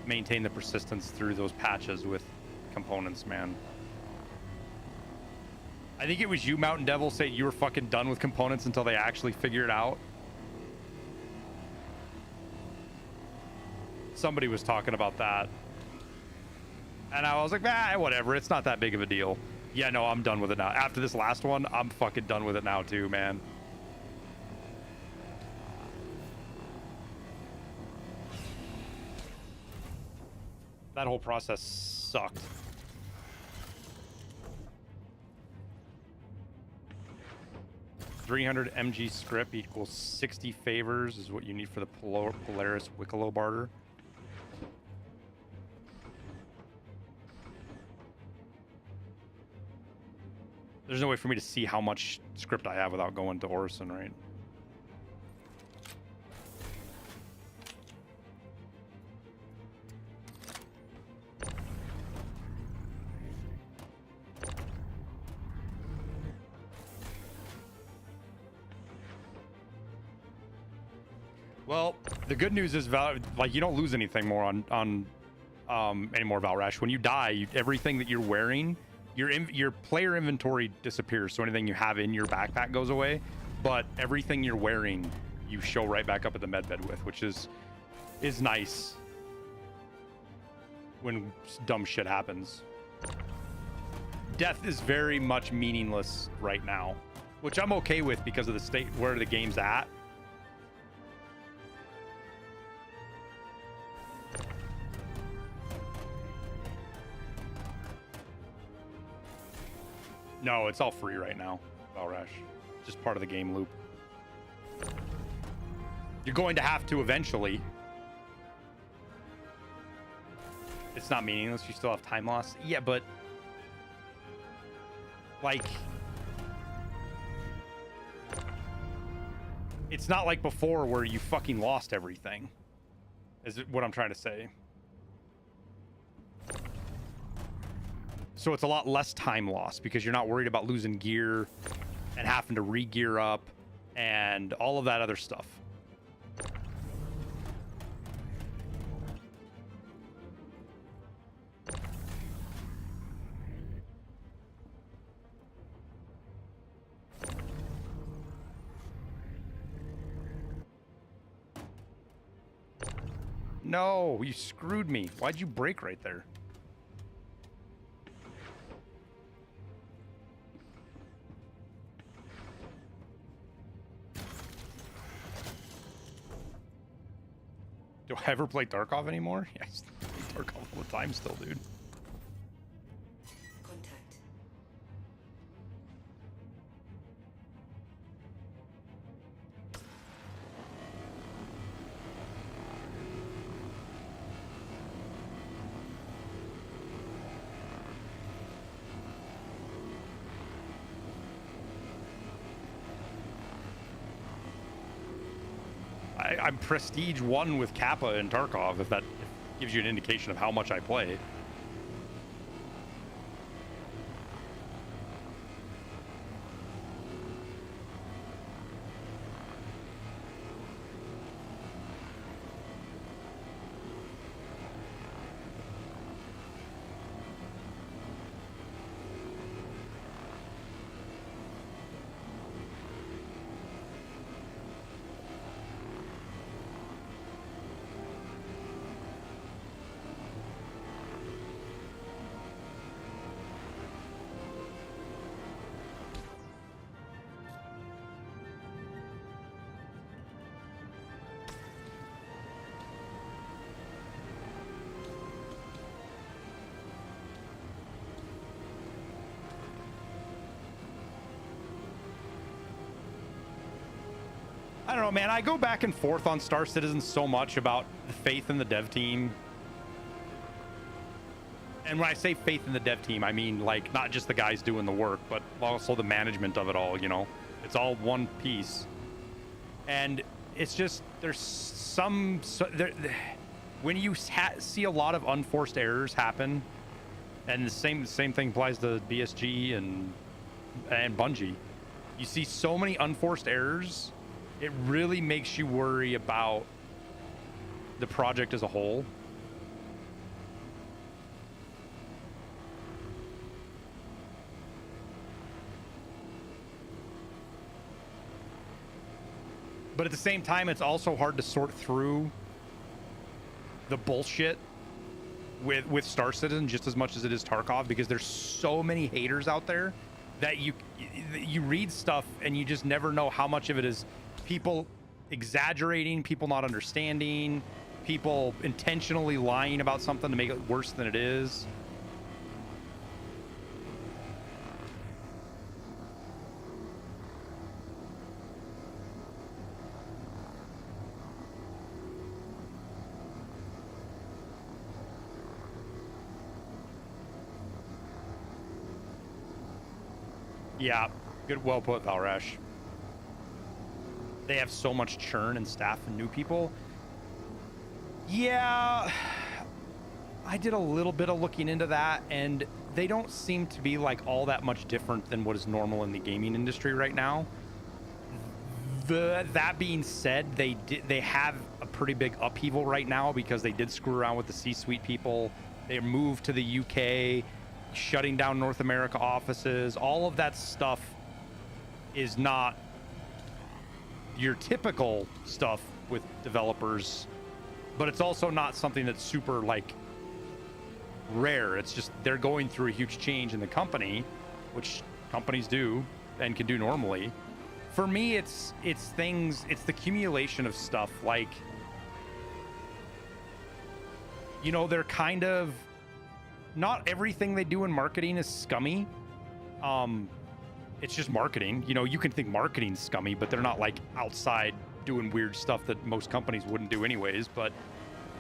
[SPEAKER 2] maintain the persistence through those patches with components, man? I think it was you, Mountain Devil, saying you were fucking done with components until they actually figure it out. Somebody was talking about that. And I was like, ah, whatever. It's not that big of a deal. Yeah, no, I'm done with it now. After this last one, I'm fucking done with it now too, man. That whole process sucked. 300 MG script equals 60 favors is what you need for the Polaris Wicklow barter. There's no way for me to see how much script I have without going to Orison, right? Well, the good news is, like, you don't lose anything more on any more Valrash. When you die, everything that you're wearing, your player inventory disappears. So anything you have in your backpack goes away, but everything you're wearing, you show right back up at the medbed with, which is nice when dumb shit happens. Death is very much meaningless right now, which I'm okay with because of the state where the game's at. No, it's all free right now, Valrash. Just part of the game loop. You're going to have to eventually. It's not meaningless. You still have time loss. Yeah, but like, it's not like before where you fucking lost everything. is what I'm trying to say. So it's a lot less time loss because you're not worried about losing gear and having to re-gear up and all of that other stuff. No, you screwed me. Why'd you break right there? Do I ever play Tarkov anymore? Yes, I play Tarkov all the time still, dude.
[SPEAKER 7] Contact.
[SPEAKER 2] I'm Prestige 1 with Kappa and Tarkov, if that gives you an indication of how much I play. I don't know, man. I go back and forth on Star Citizen so much about the faith in the dev team. And when I say faith in the dev team, I mean, like, not just the guys doing the work, but also the management of it all, you know? It's all one piece. And it's just, there's some... when you see a lot of unforced errors happen, and the same thing applies to BSG and Bungie, you see so many unforced errors, it really makes you worry about the project as a whole. But at the same time, it's also hard to sort through the bullshit with Star Citizen just as much as it is Tarkov, because there's so many haters out there that you read stuff and you just never know how much of it is people exaggerating, people not understanding, people intentionally lying about something to make it worse than it is. Yeah, good, well put, Valrash. They have so much churn and staff and new people. Yeah, I did a little bit of looking into that, and they don't seem to be like all that much different than what is normal in the gaming industry right now. That being said, they have a pretty big upheaval right now because they did screw around with the C-suite people. They moved to the UK, shutting down North America offices. All of that stuff is not your typical stuff with developers, but it's also not something that's super like rare. It's just they're going through a huge change in the company, which companies do and can do normally. For me, it's things, it's the accumulation of stuff. Like, you know, they're kind of, not everything they do in marketing is scummy. It's just marketing. You know, you can think marketing's scummy, but they're not like outside doing weird stuff that most companies wouldn't do anyways. But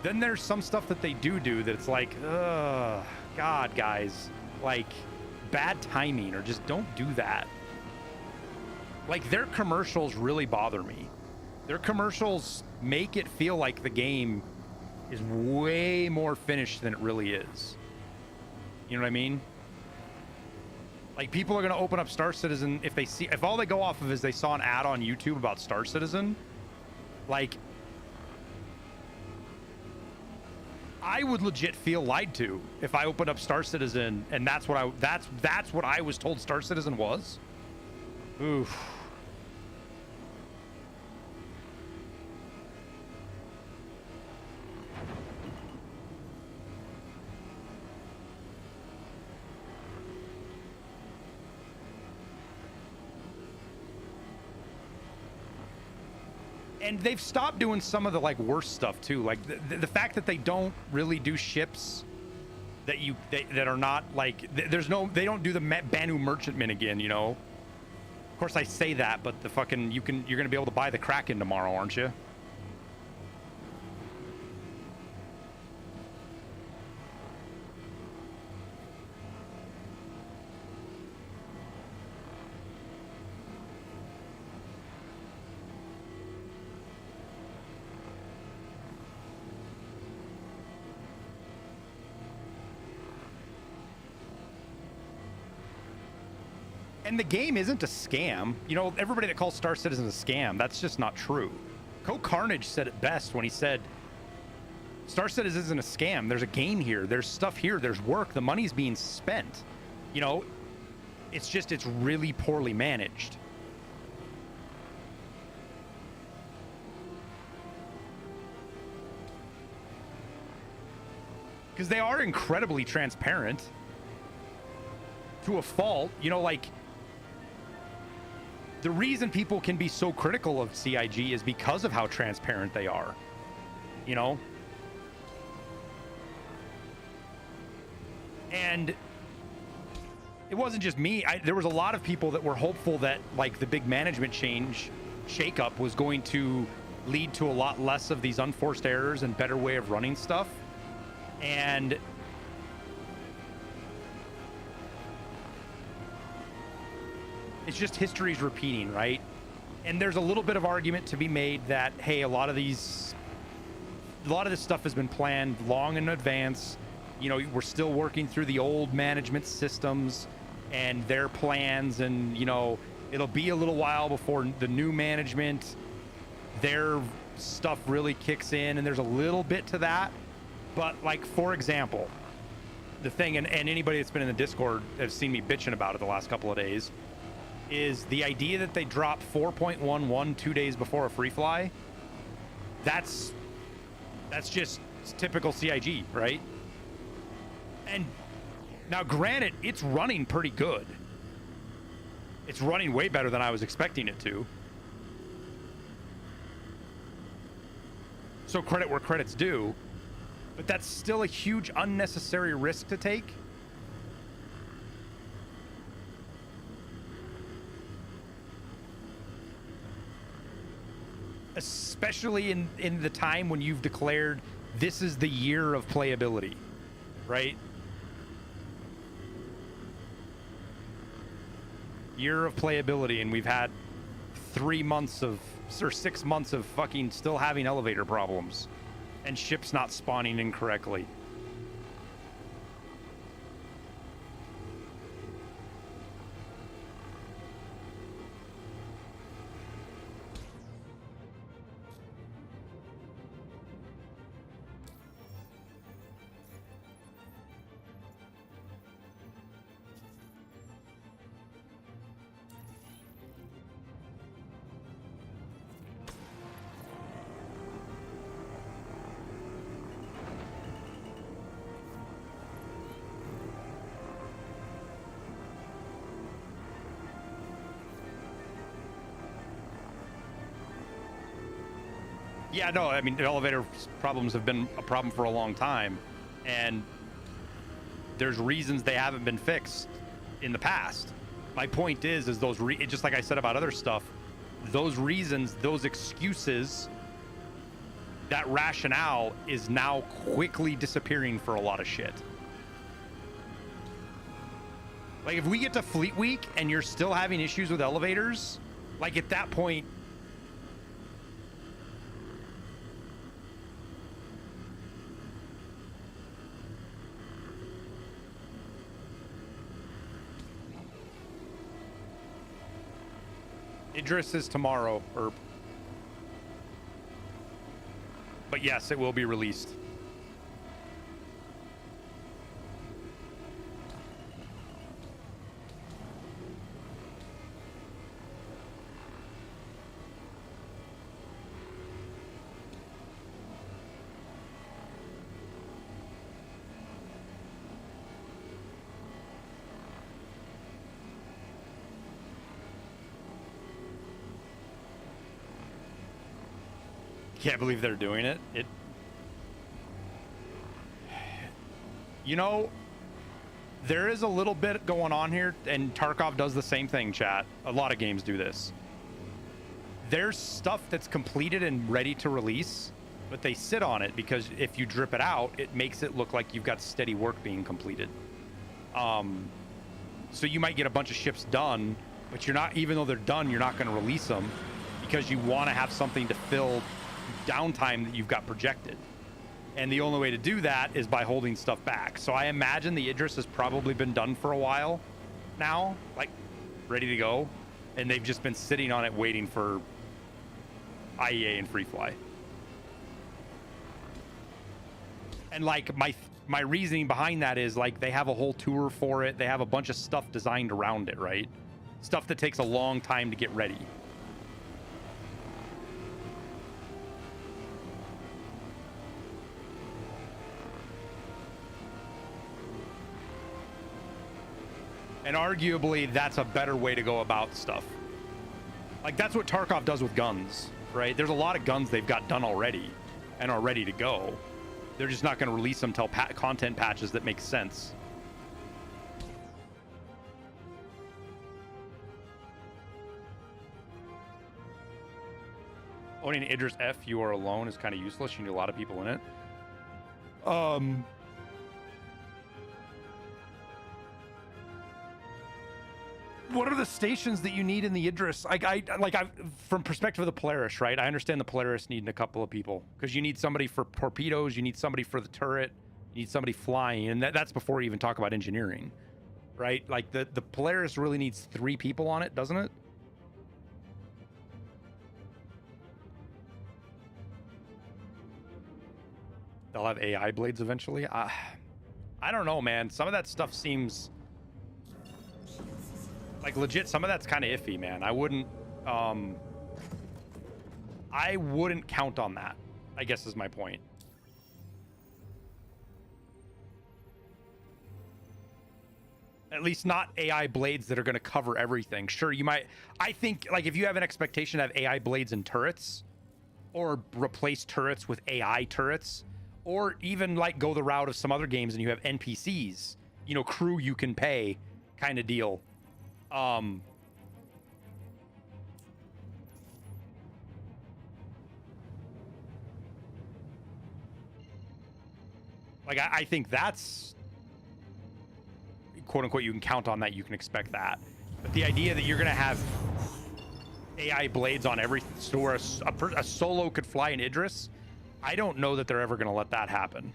[SPEAKER 2] then there's some stuff that they do that it's like, ugh, God, guys, like bad timing, or just don't do that. Like, their commercials really bother me. Their commercials make it feel like the game is way more finished than it really is. You know what I mean? Like, people are going to open up Star Citizen if all they go off of is they saw an ad on YouTube about Star Citizen. Like, I would legit feel lied to if I opened up Star Citizen and that's what I was told Star Citizen was. Oof. And they've stopped doing some of the like worst stuff too, like the fact that they don't really do ships that are not like they don't do the Banu Merchantman again, you know. Of course I say that, but the fucking you're gonna be able to buy the Kraken tomorrow, aren't you? And the game isn't a scam. You know, everybody that calls Star Citizen a scam, that's just not true. Co Carnage said it best when he said, Star Citizen isn't a scam. There's a game here. There's stuff here. There's work. The money's being spent. You know, it's just, it's really poorly managed. Because they are incredibly transparent. To a fault. You know, like, the reason people can be so critical of CIG is because of how transparent they are. You know? And it wasn't just me. There was a lot of people that were hopeful that, like, the big management shakeup was going to lead to a lot less of these unforced errors and better way of running stuff. And it's just history's repeating, right? And there's a little bit of argument to be made that, hey, a lot of this stuff has been planned long in advance. You know, we're still working through the old management systems and their plans, and, you know, it'll be a little while before the new management, their stuff really kicks in, and there's a little bit to that. But, like, for example, the thing, and anybody that's been in the Discord has seen me bitching about it the last couple of days, is the idea that they drop 4.11 2 days before a free fly. That's just typical CIG, right? And now, granted, it's running pretty good. It's running way better than I was expecting it to. So credit where credit's due, but that's still a huge unnecessary risk to take. Especially in the time when you've declared this is the year of playability, right? Year of playability, and we've had 3 months of, or 6 months of fucking still having elevator problems and ships not spawning incorrectly. Yeah, no, I mean, the elevator problems have been a problem for a long time, and there's reasons they haven't been fixed in the past. My point is those just like I said about other stuff, those reasons, those excuses, that rationale is now quickly disappearing for a lot of shit. Like, if we get to Fleet Week and you're still having issues with elevators, like, at that point, Idris is tomorrow, but yes, it will be released. Can't believe they're doing it. You know, there is a little bit going on here, and Tarkov does the same thing, chat. A lot of games do this. There's stuff that's completed and ready to release, but they sit on it because if you drip it out, it makes it look like you've got steady work being completed. So you might get a bunch of ships done, but you're not, even though they're done, you're not going to release them because you want to have something to fill downtime that you've got projected. And the only way to do that is by holding stuff back. So I imagine the Idris has probably been done for a while now, like ready to go, and they've just been sitting on it waiting for IEA and FreeFly. And like my reasoning behind that is like they have a whole tour for it. They have a bunch of stuff designed around it, right? Stuff that takes a long time to get ready. And arguably, that's a better way to go about stuff. Like, that's what Tarkov does with guns, right? There's a lot of guns they've got done already and are ready to go. They're just not going to release them till content patches that make sense. Owning an Idris F, you are alone, is kind of useless. You need a lot of people in it. What are the stations that you need in the Idris? From perspective of the Polaris, right? I understand the Polaris needing a couple of people because you need somebody for torpedoes, you need somebody for the turret, you need somebody flying, and that's before you even talk about engineering, right? Like the Polaris really needs 3 people on it, doesn't it? They'll have AI blades eventually. I don't know, man. Some of that stuff seems like legit. Some of that's kind of iffy, man. I wouldn't count on that, I guess is my point. At least not AI blades that are going to cover everything. Sure, you might. I think like if you have an expectation to have AI blades and turrets, or replace turrets with AI turrets, or even like go the route of some other games and you have NPCs, you know, crew you can pay kind of deal. Like I think that's quote unquote, you can count on that, you can expect that. But the idea that you're gonna have AI blades on every store, a solo could fly an Idris, I don't know that they're ever gonna let that happen.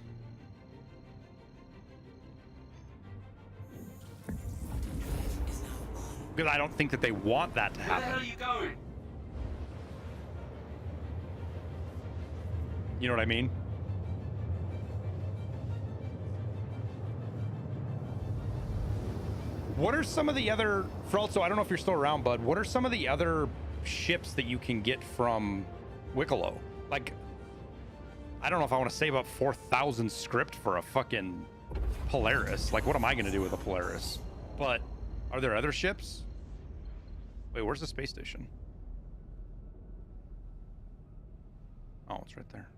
[SPEAKER 2] Because I don't think that they want that to happen.
[SPEAKER 11] Where the hell are you going?
[SPEAKER 2] You know what I mean? What are some of the other, Frelso, I don't know if you're still around, bud. What are some of the other ships that you can get from Wicklow? Like, I don't know if I want to save up 4,000 script for a fucking Polaris. Like, what am I going to do with a Polaris? But are there other ships? Wait, where's the space station? Oh, it's right there.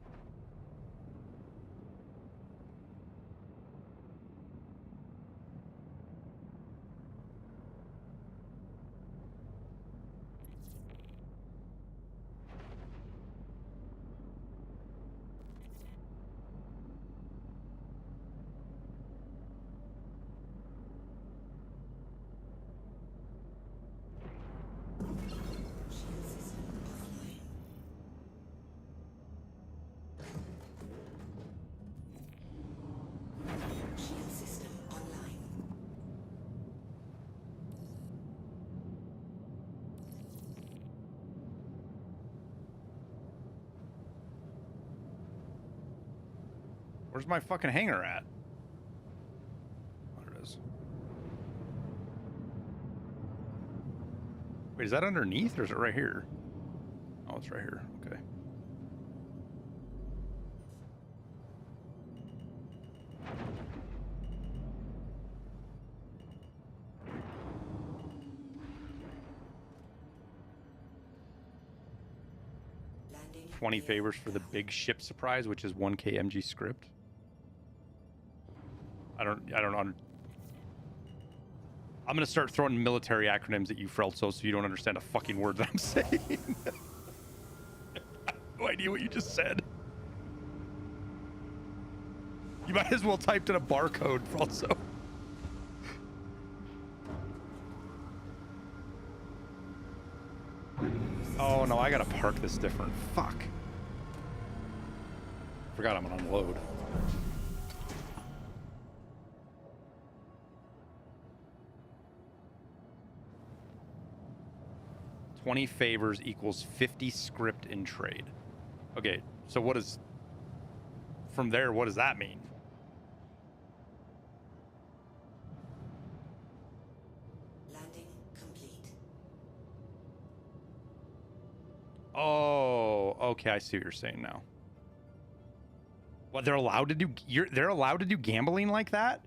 [SPEAKER 2] Where's my fucking hanger at? There it is. Wait, is that underneath or is it right here? Oh, it's right here. Okay.
[SPEAKER 6] Landing.
[SPEAKER 2] 20 favors for the big ship surprise, which is 1K MG script. I don't I'm gonna start throwing military acronyms at you, Frelso, so you don't understand a fucking word that I'm saying. I have no idea what you just said. You might as well typed in a barcode, Frelso. Oh no, I gotta park this different. Fuck. Forgot I'm gonna unload. $20 favors equals 50 script in trade. Okay, so what is... From there, what does that mean?
[SPEAKER 6] Landing complete.
[SPEAKER 2] Oh, okay, I see what you're saying now. What, they're allowed to do... They're allowed to do gambling like that?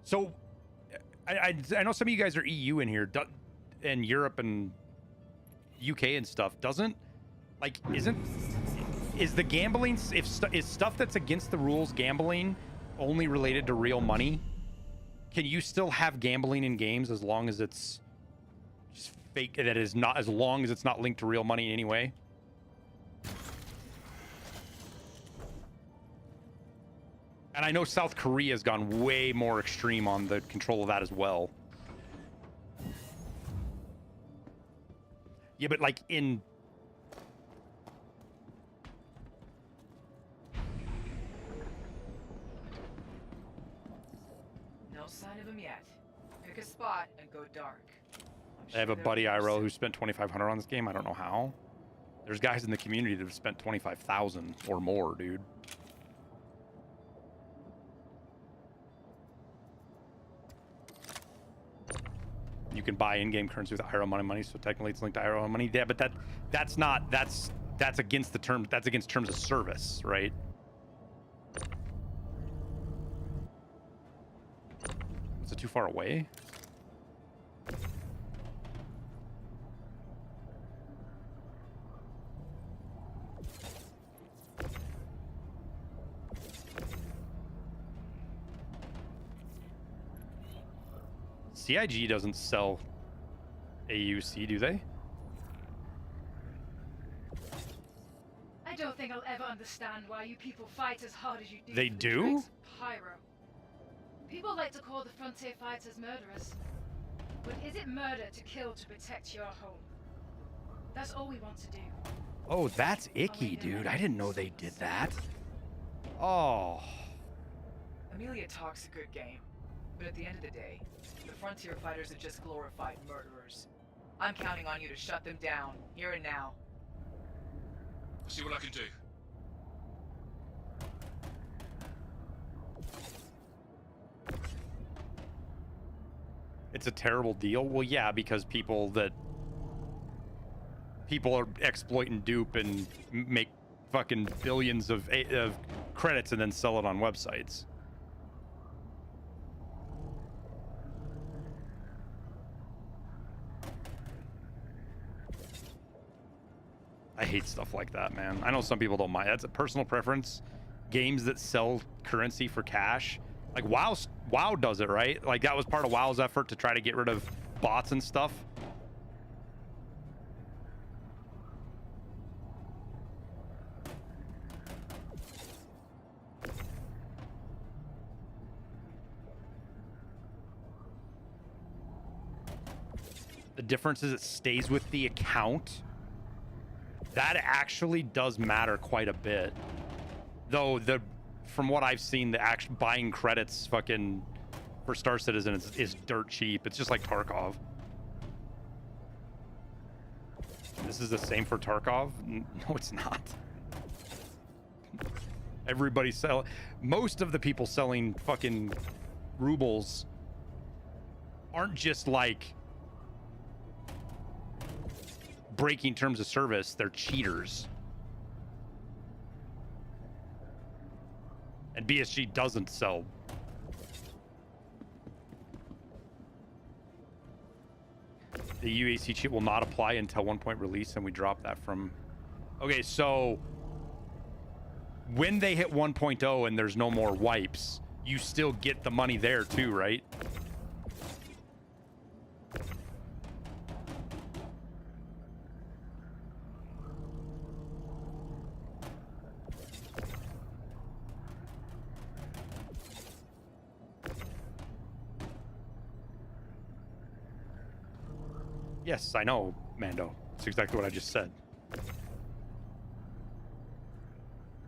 [SPEAKER 2] So, I know some of you guys are EU in here, and Europe and UK and stuff. Doesn't... Like, is the gambling... Is stuff that's against the rules gambling only related to real money? Can you still have gambling in games as long as it's just fake? That is not... As long as it's not linked to real money in any way? And I know South Korea has gone way more extreme on the control of that as well. Yeah, but like in...
[SPEAKER 9] No sign of him yet. Pick a spot and go dark.
[SPEAKER 2] I have a buddy IRL who spent $2,500 on this game. I don't know how. There's guys in the community that have spent $25,000 or more, dude. You can buy in-game currency with IRL money, so technically it's linked to IRL money. Yeah, but that's not... That's against the terms. That's against terms of service, right? Is it too far away? CIG doesn't sell AUC, do they?
[SPEAKER 10] I don't think I'll ever understand why you people fight as hard as you do.
[SPEAKER 2] They
[SPEAKER 10] for the
[SPEAKER 2] do?
[SPEAKER 10] dregs of Pyro. People like to call the Frontier fighters murderers. But is it murder to kill to protect your home? That's all we want to do.
[SPEAKER 2] Oh, that's icky, dude. I didn't know they did that. Oh.
[SPEAKER 9] Amelia talks a good game, but at the end of the day, the Frontier fighters are just glorified murderers. I'm counting on you to shut them down, here and now.
[SPEAKER 11] I'll see what I can do.
[SPEAKER 2] It's a terrible deal. Well, yeah, because people are exploit and dupe and make fucking billions of credits and then sell it on websites. I hate stuff like that, man. I know some people don't mind. That's a personal preference. Games that sell currency for cash. Like WoW does it, right? Like that was part of WoW's effort to try to get rid of bots and stuff. The difference is it stays with the account. That actually does matter quite a bit. Though from what I've seen, the actual buying credits fucking for Star Citizen is dirt cheap. It's just like Tarkov. This is the same for Tarkov? No, it's not. Everybody sell. Most of the people selling fucking rubles aren't just like breaking terms of service. They're cheaters. And BSG doesn't sell. The UAC cheat will not apply until 1.0 release, and we drop that from... Okay, so when they hit 1.0 and there's no more wipes, you still get the money there too, right? Yes, I know, Mando. That's exactly what I just said.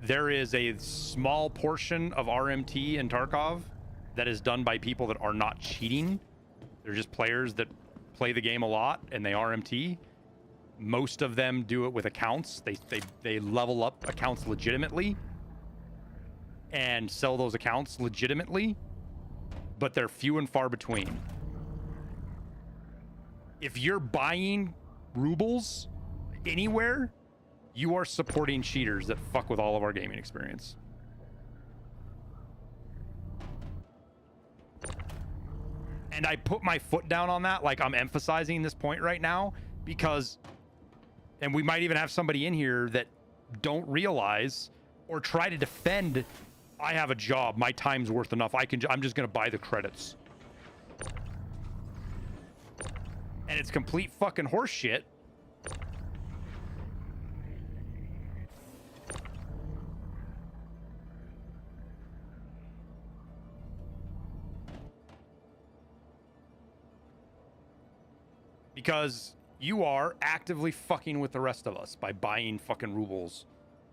[SPEAKER 2] There is a small portion of RMT in Tarkov that is done by people that are not cheating. They're just players that play the game a lot and they RMT. Most of them do it with accounts. They level up accounts legitimately and sell those accounts legitimately, but they're few and far between. If you're buying rubles anywhere, you are supporting cheaters that fuck with all of our gaming experience. And I put my foot down on that, like I'm emphasizing this point right now, because, and we might even have somebody in here that don't realize or try to defend, I have a job, my time's worth enough, I'm just gonna buy the credits. And it's complete fucking horse shit. Because you are actively fucking with the rest of us by buying fucking rubles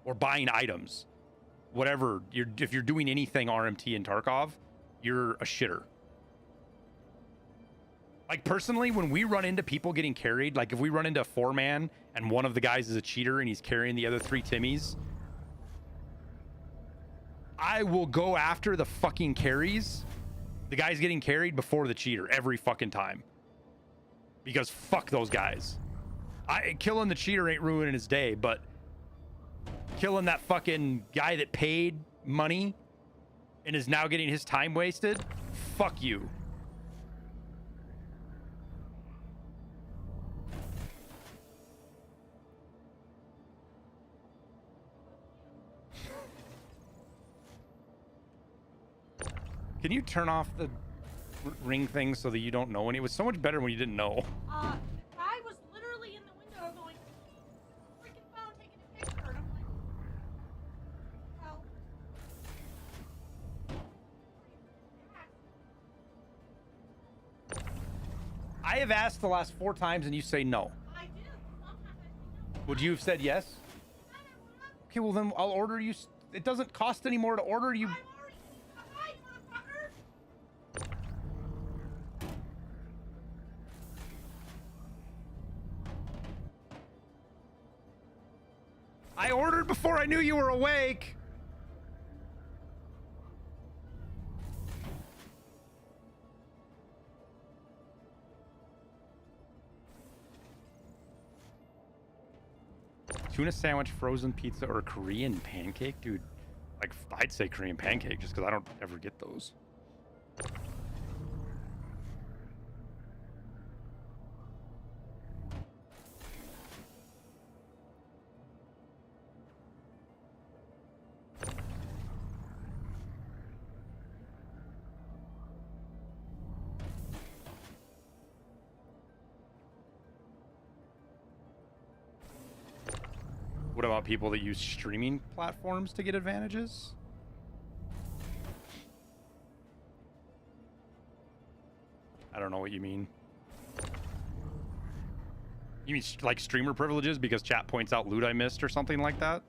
[SPEAKER 2] or buying items. Whatever, if you're doing anything RMT in Tarkov, you're a shitter. Like, personally, when we run into people getting carried, like if we run into a 4-man and one of the guys is a cheater and he's carrying the other 3 Timmies, I will go after the fucking carries, the guys getting carried, before the cheater every fucking time. Because fuck those guys. Killing the cheater ain't ruining his day, but killing that fucking guy that paid money and is now getting his time wasted, fuck you. Can you turn off the ring thing so that you don't know any? It was so much better when you didn't know.
[SPEAKER 17] I was literally in the window going, freaking phone taking a picture, and I'm like, well.
[SPEAKER 2] I have asked the last 4 times and you say no.
[SPEAKER 17] I do. Sometimes I say no.
[SPEAKER 2] Would you have said yes? Okay, well then I'll order you. It doesn't cost any more to order you. I ordered before I knew you were awake. Tuna sandwich, frozen pizza, or a Korean pancake? Dude, like, I'd say Korean pancake just because I don't ever get those. What about people that use streaming platforms to get advantages? I don't know what you mean. You mean like streamer privileges because chat points out loot I missed or something like that?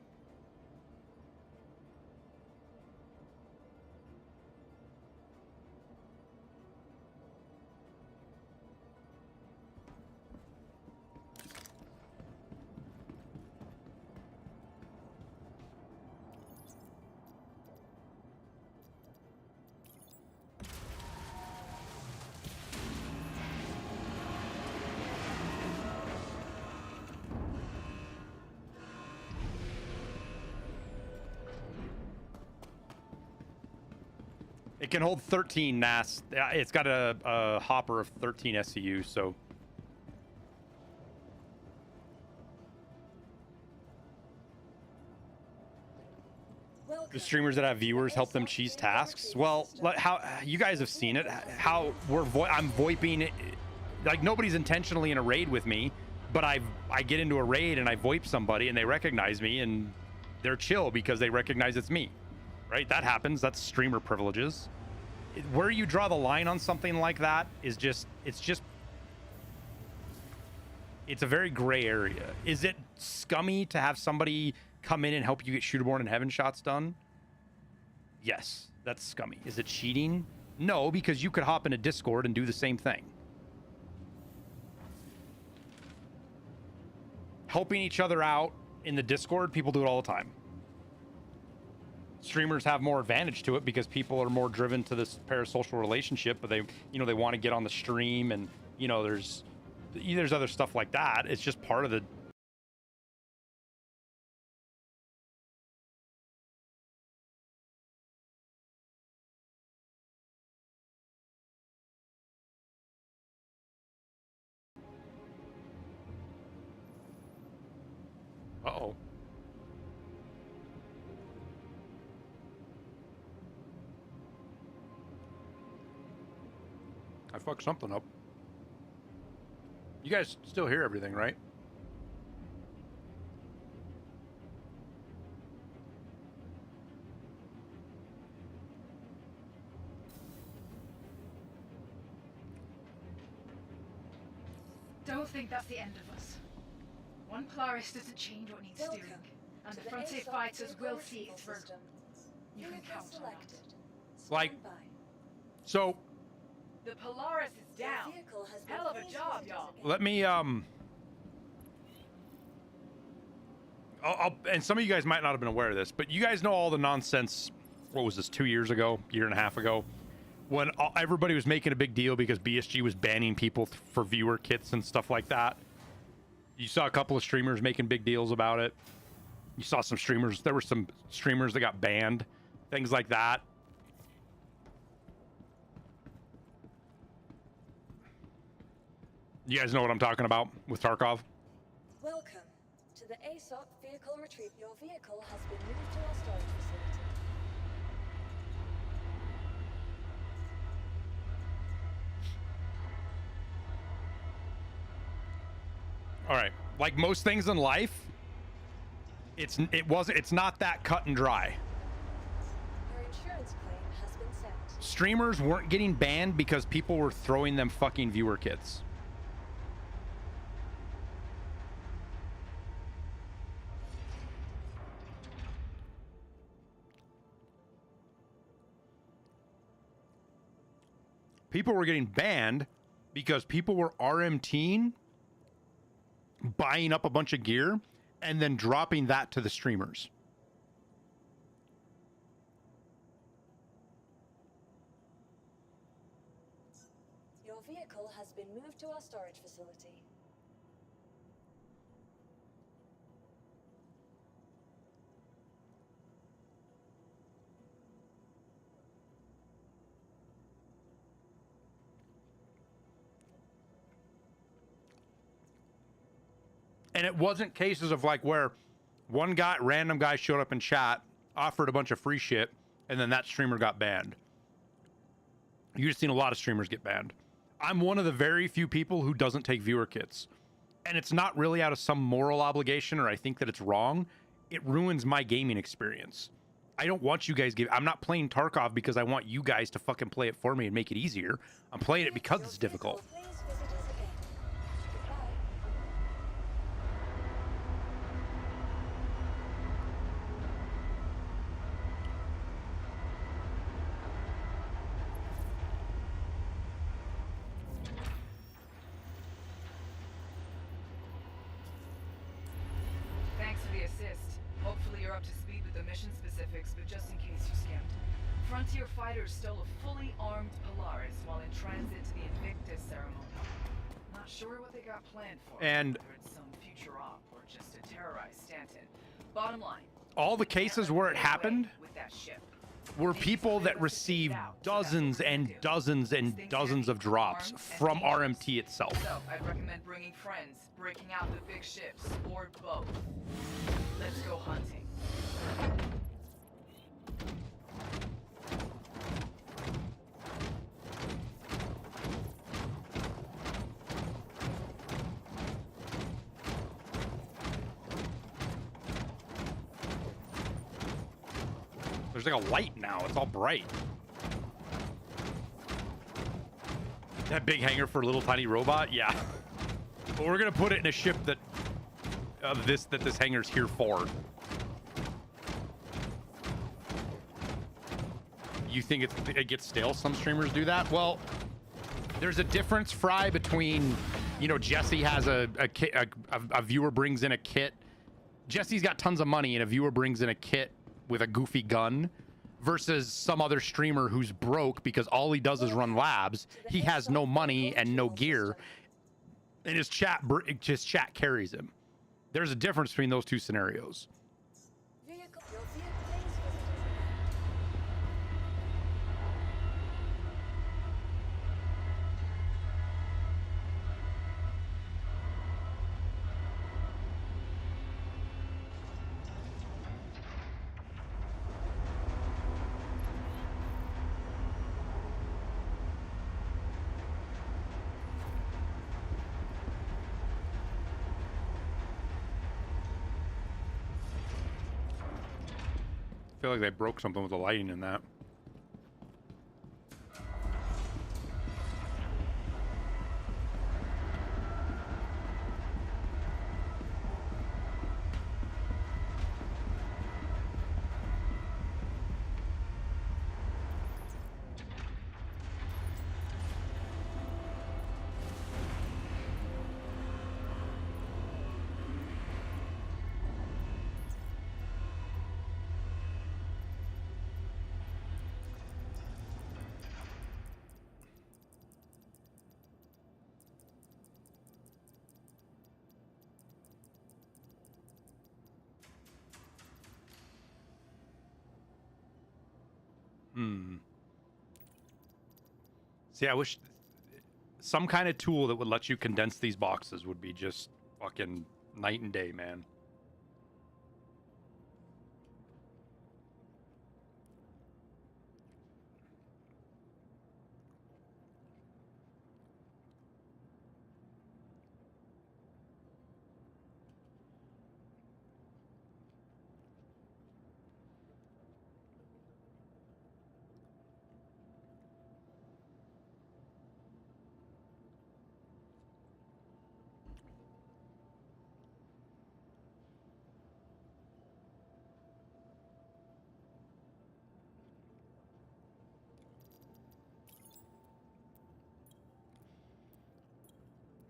[SPEAKER 2] It can hold 13 NAS. It's got a hopper of 13 SCU, so. The streamers that have viewers help them cheese tasks. Well, how you guys have seen it? How I'm VoIPing it, like nobody's intentionally in a raid with me, but I get into a raid and I VoIP somebody and they recognize me and they're chill because they recognize it's me, right? That happens. That's streamer privileges. Where you draw the line on something like that is it's a very gray area. Is it scummy to have somebody come in and help you get Shooterborn and Heaven shots done? Yes, that's scummy. Is it cheating? No, because you could hop in a Discord and do the same thing. Helping each other out in the Discord, people do it all the time. Streamers have more advantage to it because people are more driven to this parasocial relationship, but they want to get on the stream, and there's other stuff like that. It's just part of the. Uh-oh. I fucked something up. You guys still hear everything, right?
[SPEAKER 10] Don't think that's the end of us. One Polaris doesn't change what needs doing, and the Frontier fighters will see it through. You can count on that.
[SPEAKER 2] Like, so.
[SPEAKER 9] The Polaris is down. Hell of a job, y'all.
[SPEAKER 2] Let me and some of you guys might not have been aware of this, but you guys know all the nonsense. What was this, 2 years ago, year and a half ago, when everybody was making a big deal because BSG was banning people for viewer kits and stuff like that. You saw a couple of streamers making big deals about it. You saw some streamers. There were some streamers that got banned, things like that. You guys know what I'm talking about with Tarkov?
[SPEAKER 7] Welcome to the ASOP vehicle retrieve. Your vehicle has been moved to our storage facility.
[SPEAKER 2] All right. Like most things in life, it's not that cut and dry.
[SPEAKER 7] Your insurance claim has been sent.
[SPEAKER 2] Streamers weren't getting banned because people were throwing them fucking viewer kits. People were getting banned because people were RMTing, buying up a bunch of gear, and then dropping that to the streamers.
[SPEAKER 7] Your vehicle has been moved to our storage facility.
[SPEAKER 2] And it wasn't cases of like where one random guy showed up in chat, offered a bunch of free shit, and then that streamer got banned. You've just seen a lot of streamers get banned. I'm one of the very few people who doesn't take viewer kits. And it's not really out of some moral obligation or I think that it's wrong. It ruins my gaming experience. I don't want you guys I'm not playing Tarkov because I want you guys to fucking play it for me and make it easier. I'm playing it because it's difficult.
[SPEAKER 9] Frontier fighters stole a fully armed Polaris while in transit to the Invictus ceremony. Not sure what they got planned for.
[SPEAKER 2] And
[SPEAKER 9] whether it's some future op or just to terrorize Stanton. Bottom line.
[SPEAKER 2] All the cases where it happened,
[SPEAKER 9] with that ship.
[SPEAKER 2] were people that received dozens and dozens and dozens of drops from RMT itself.
[SPEAKER 9] So, I'd recommend bringing friends, breaking out the big ships, or both. Let's go hunting.
[SPEAKER 2] There's like a light now. It's all bright. That big hangar for a little tiny robot? Yeah. But we're going to put it in a ship that this hangar's here for. You think it gets stale? Some streamers do that? Well, there's a difference, Fry, between, you know, Jesse has a viewer brings in a kit. Jesse's got tons of money and a viewer brings in a kit with a goofy gun versus some other streamer who's broke because all he does is run labs. He has no money and no gear, and his chat carries him. There's a difference between those two scenarios. I feel like they broke something with the lighting in that. See, I wish some kind of tool that would let you condense these boxes would be just fucking night and day, man.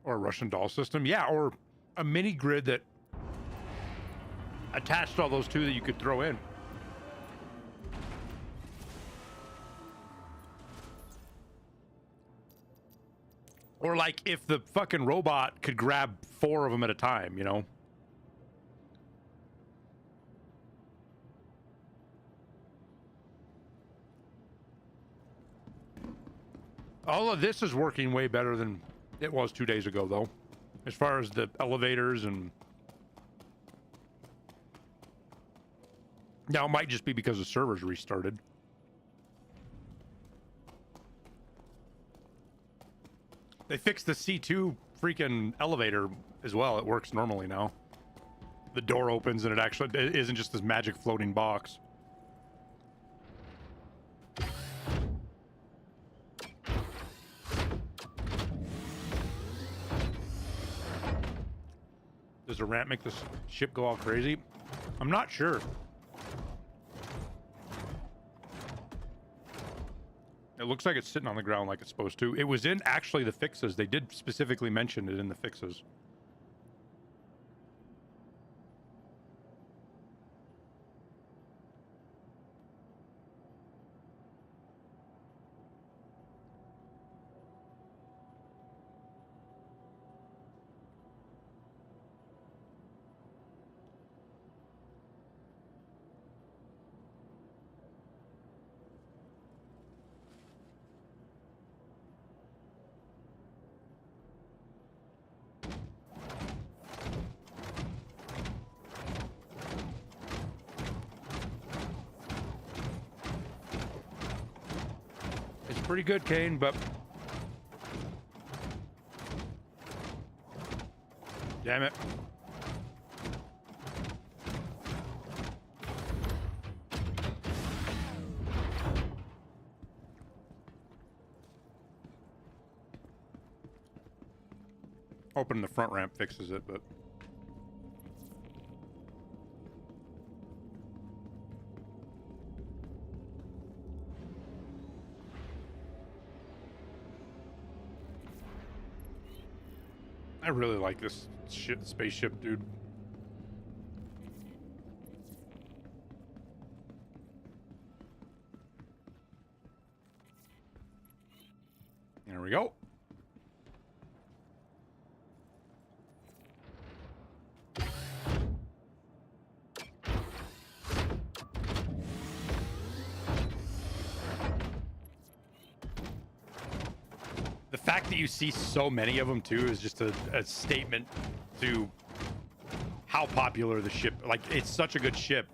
[SPEAKER 2] Or a Russian doll system. Yeah, or a mini grid that attached all those two that you could throw in. Or like if the fucking robot could grab 4 of them at a time, you know? All of this is working way better than it was 2 days ago, though, as far as the elevators. And now it might just be because the servers restarted. They fixed the C2 freaking elevator as well. It works normally now. The door opens and it isn't just this magic floating box. Does the ramp make this ship go all crazy? I'm not sure. It looks like it's sitting on the ground like it's supposed to. It was in actually the fixes. They did specifically mention it in the fixes. pretty good, Kane, but damn it. Hoping the front ramp fixes it, but I really like this spaceship, dude. There we go. The fact that you see so many of them too is just a statement to how popular the ship, like, it's such a good ship.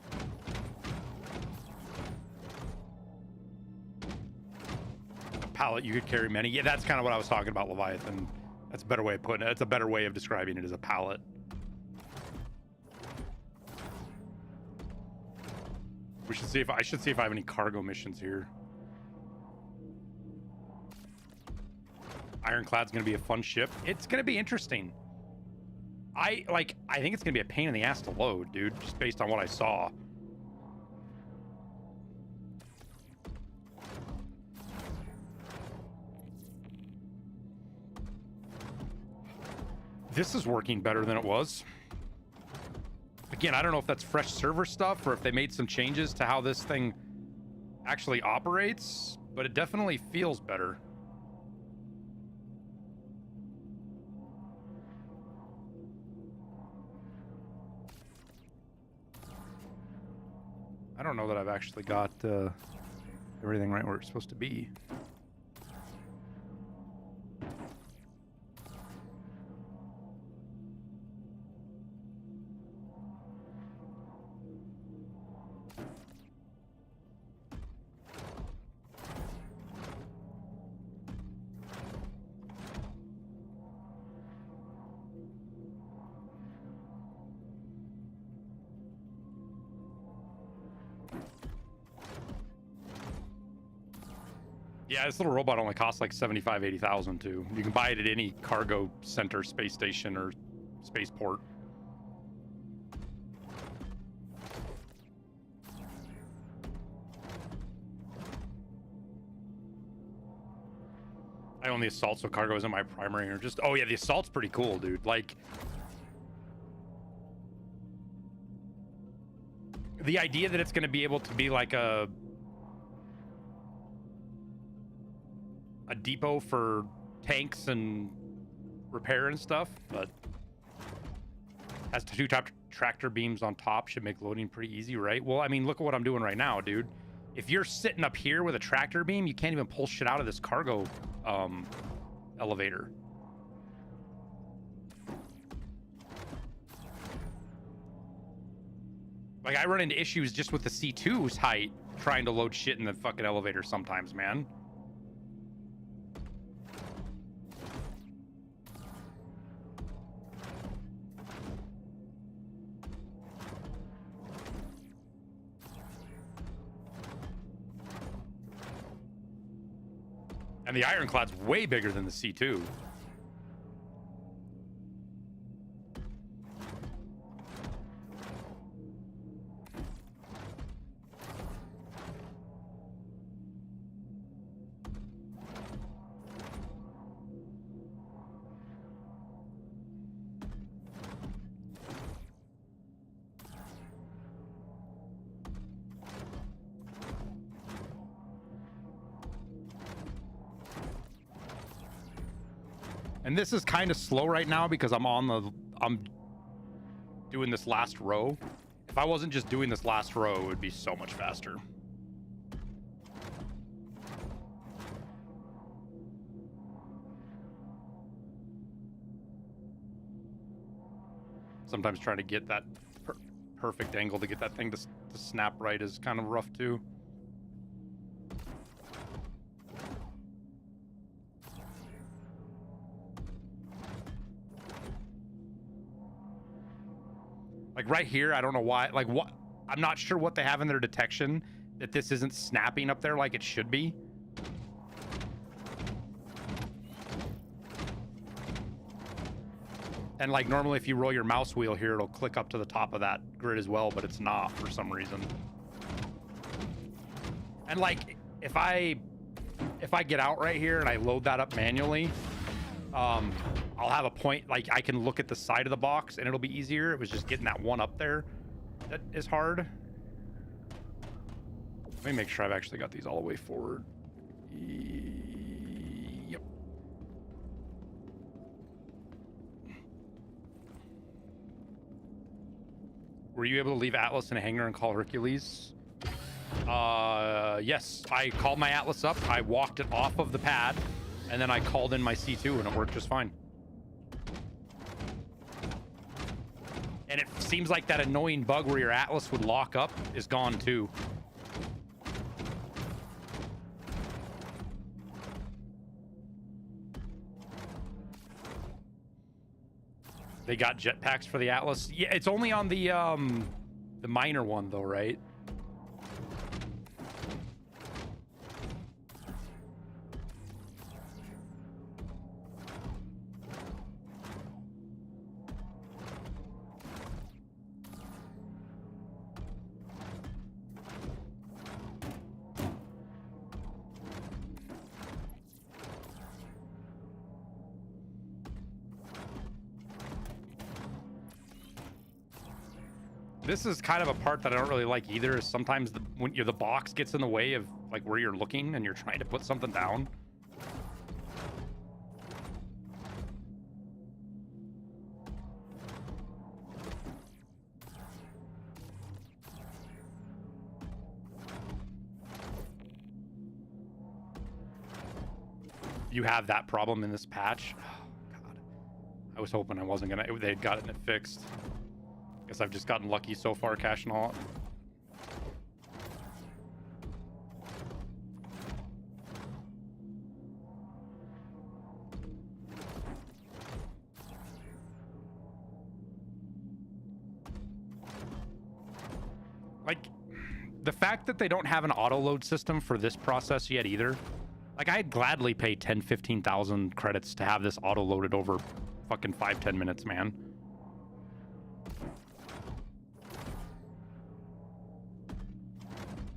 [SPEAKER 2] A pallet, you could carry many. Yeah, that's kind of what I was talking about, Leviathan. That's a better way of putting it. It's a better way of describing it as a pallet. We should see if I should see if I have any cargo missions here. Ironclad's gonna be a fun ship. It's gonna be interesting. I think it's gonna be a pain in the ass to load, dude, just based on what I saw. This is working better than it was. Again, I don't know if that's fresh server stuff or if they made some changes to how this thing actually operates, but it definitely feels better. I don't know that I've actually got everything right where it's supposed to be. Yeah, this little robot only costs like 75, 80,000 too. You can buy it at any cargo center, space station, or spaceport. I own the Assault, so cargo isn't my primary, or just, oh yeah, the Assault's pretty cool, dude. Like, the idea that it's going to be able to be like a depot for tanks and repair and stuff, but has two tractor beams on top, should make loading pretty easy, right? Well, I mean, look at what I'm doing right now, dude. If you're sitting up here with a tractor beam, you can't even pull shit out of this cargo elevator. Like, I run into issues just with the C2's height trying to load shit in the fucking elevator sometimes, man. And the Ironclad's way bigger than the C2. And this is kind of slow right now because I'm doing this last row. If I wasn't just doing this last row, it would be so much faster. Sometimes trying to get that perfect angle to get that thing to snap right is kind of rough too. like right here, I don't know why. Like what? I'm not sure what they have in their detection that this isn't snapping up there like it should be. And like normally if you roll your mouse wheel here, it'll click up to the top of that grid as well, but it's not for some reason. And like if I get out right here and I load that up manually, I'll have a point, like I can look at the side of the box and it'll be easier. It was just getting that one up there that is hard. Let me make sure I've actually got these all the way forward. Yep. Were you able to leave Atlas in a hangar and call Hercules? Yes. I called my Atlas up, I walked it off of the pad, and then I called in my C2 and it worked just fine. And it seems like that annoying bug where your Atlas would lock up is gone too. They got jetpacks for the Atlas. Yeah, it's only on the minor one though, right? This is kind of a part that I don't really like either, is sometimes when the box gets in the way of like where you're looking and you're trying to put something down. You have that problem in this patch? Oh, God. I was hoping I wasn't gonna, they had gotten it fixed. Guess I've just gotten lucky so far, cashing all. Like, the fact that they don't have an auto load system for this process yet either. Like, I'd gladly pay 10, 15,000 credits to have this auto loaded over fucking 5-10 minutes, man.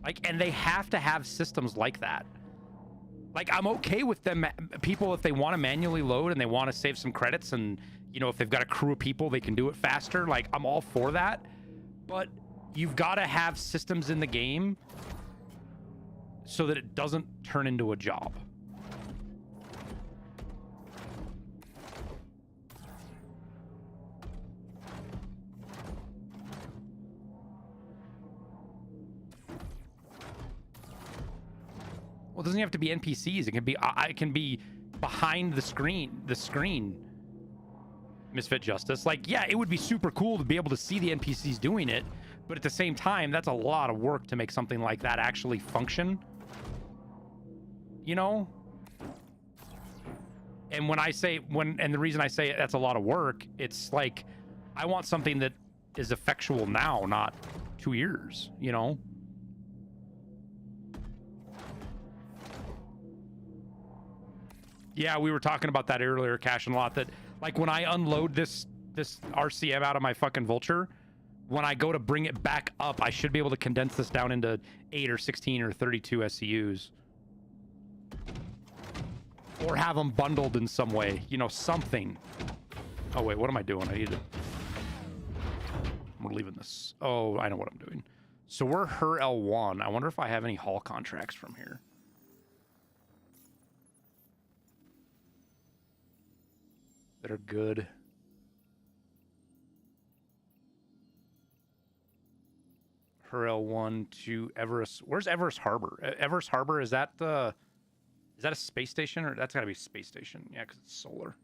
[SPEAKER 2] Like, and they have to have systems like that. Like, I'm okay with them, people, if they want to manually load and they want to save some credits and, you know, if they've got a crew of people, they can do it faster. Like, I'm all for that. But you've got to have systems in the game so that it doesn't turn into a job. Well, it doesn't have to be NPCs. It can be behind the screen. Misfit Justice. Like, yeah, it would be super cool to be able to see the NPCs doing it, but at the same time, that's a lot of work to make something like that actually function. You know? And when I say and the reason I say that's a lot of work, it's like I want something that is effectual now, not 2 years, you know? Yeah, we were talking about that earlier, Cash and Lot, that like when I unload this RCM out of my fucking Vulture, when I go to bring it back up, I should be able to condense this down into 8 or 16 or 32 SCUs. Or have them bundled in some way, you know, something. Oh wait, what am I doing? We're leaving this. Oh, I know what I'm doing. So we're her L1. I wonder if I have any haul contracts from here. That are good. Her L1 to Everest. Where's Everest Harbor? Everest Harbor, is that a space station? Or that's gotta be a space station. Yeah, because it's solar.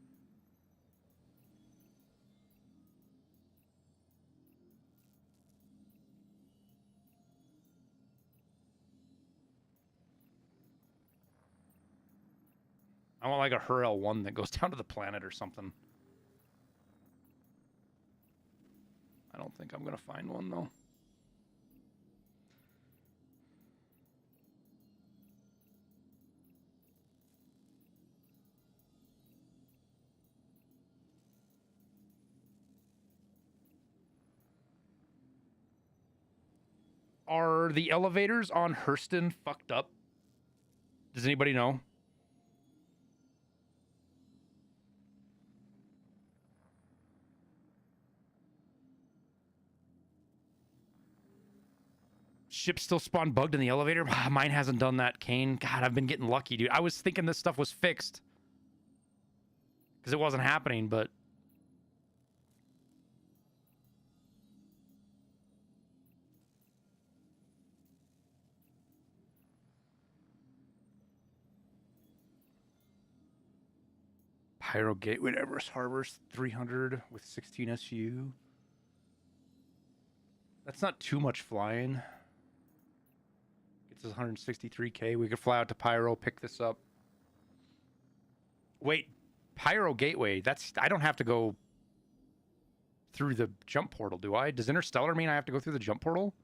[SPEAKER 2] I want like a her L1 that goes down to the planet or something. I don't think I'm gonna find one though. Are the elevators on Hurston fucked up? Does anybody know? Ship still spawned bugged in the elevator? Mine hasn't done that, Kane. God, I've been getting lucky, dude. I was thinking this stuff was fixed. Because it wasn't happening, but... Pyro Gateway to Everest Harbor's 300 with 16 SU. That's not too much flying. Gets us 163K. We could fly out to Pyro, pick this up. Wait, Pyro Gateway. That's... I don't have to go through the jump portal, do I? Does Interstellar mean I have to go through the jump portal?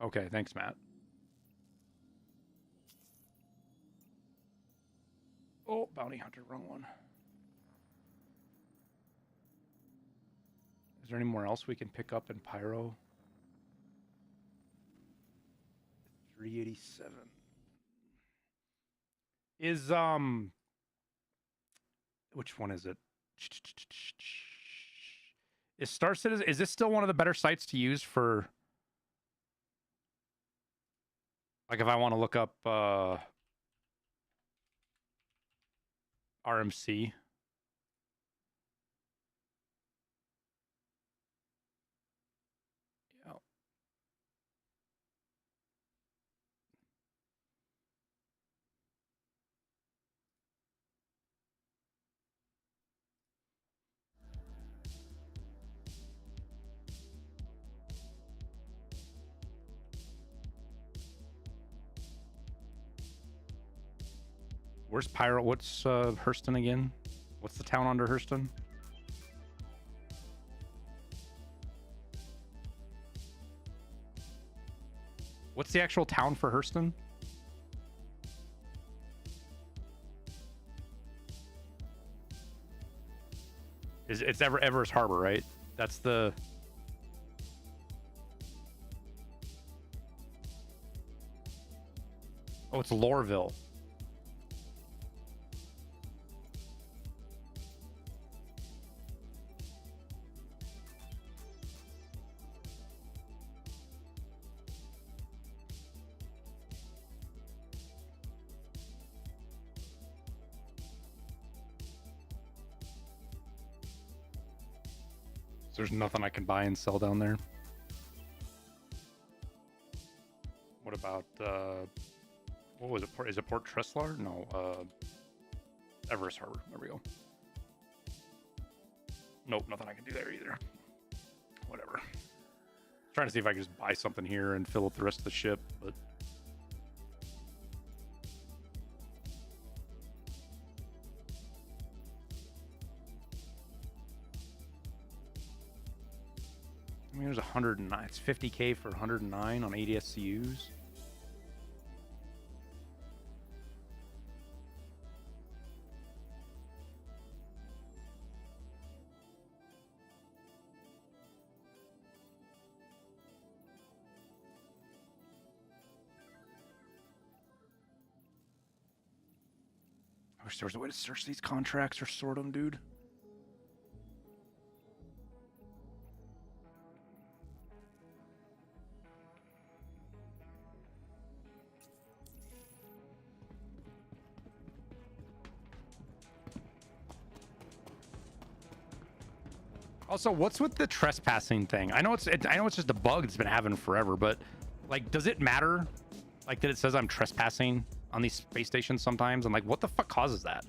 [SPEAKER 2] Okay, thanks, Matt. Oh, Bounty Hunter, wrong one. Is there anywhere else we can pick up in Pyro? 387. Is, which one is it? Is Star Citizen, is this still one of the better sites to use for... Like if I want to look up RMC. Yeah. Where's Pyro? What's Hurston again? What's the town under Hurston? What's the actual town for Hurston? It's Everest Harbor, right? That's the... Oh, it's Loreville. There's nothing I can buy and sell down there. What about, what was it? Is it Port Treslar? No, Everest Harbor. There we go. Nope, nothing I can do there either. Whatever. Trying to see if I can just buy something here and fill up the rest of the ship, but... I mean, there's 109. It's 50K for 109 on 80 SCUs. I wish there was a way to search these contracts or sort them, dude. Also, what's with the trespassing thing? I know it's just a bug it's been having forever, but like, does it matter? Like that it says I'm trespassing on these space stations sometimes? I'm like, what the fuck causes that?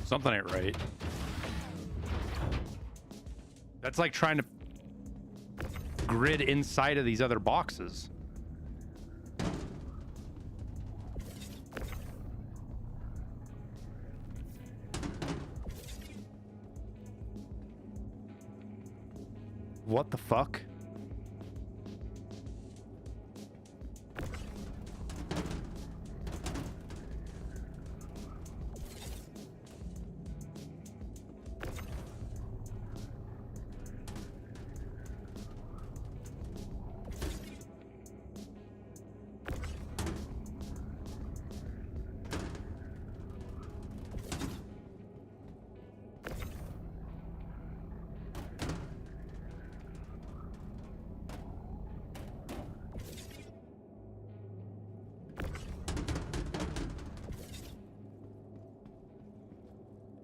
[SPEAKER 2] Something ain't right. That's like trying to grid inside of these other boxes. What the fuck?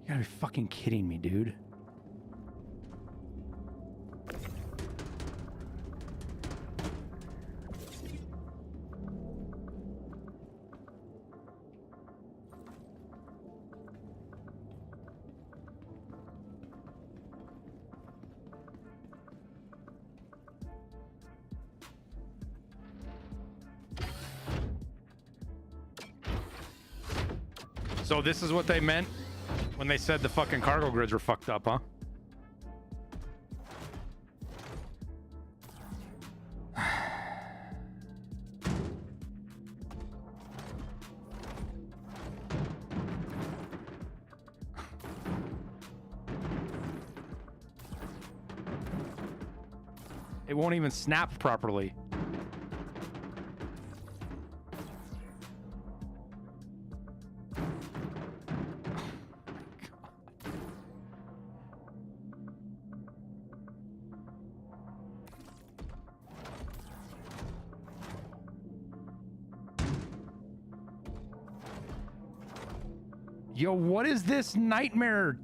[SPEAKER 2] You gotta be fucking kidding me, dude. So this is what they meant when they said the fucking cargo grids were fucked up, huh? It won't even snap properly. Yo, what is this nightmare?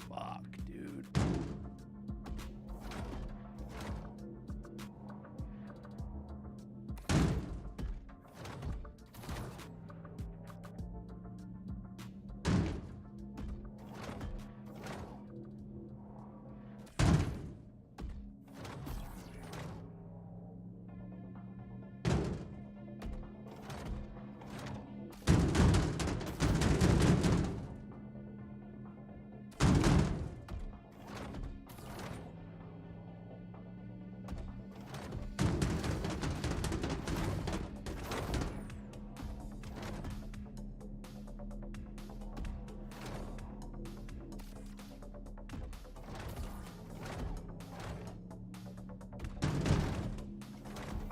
[SPEAKER 2] Fuck, dude.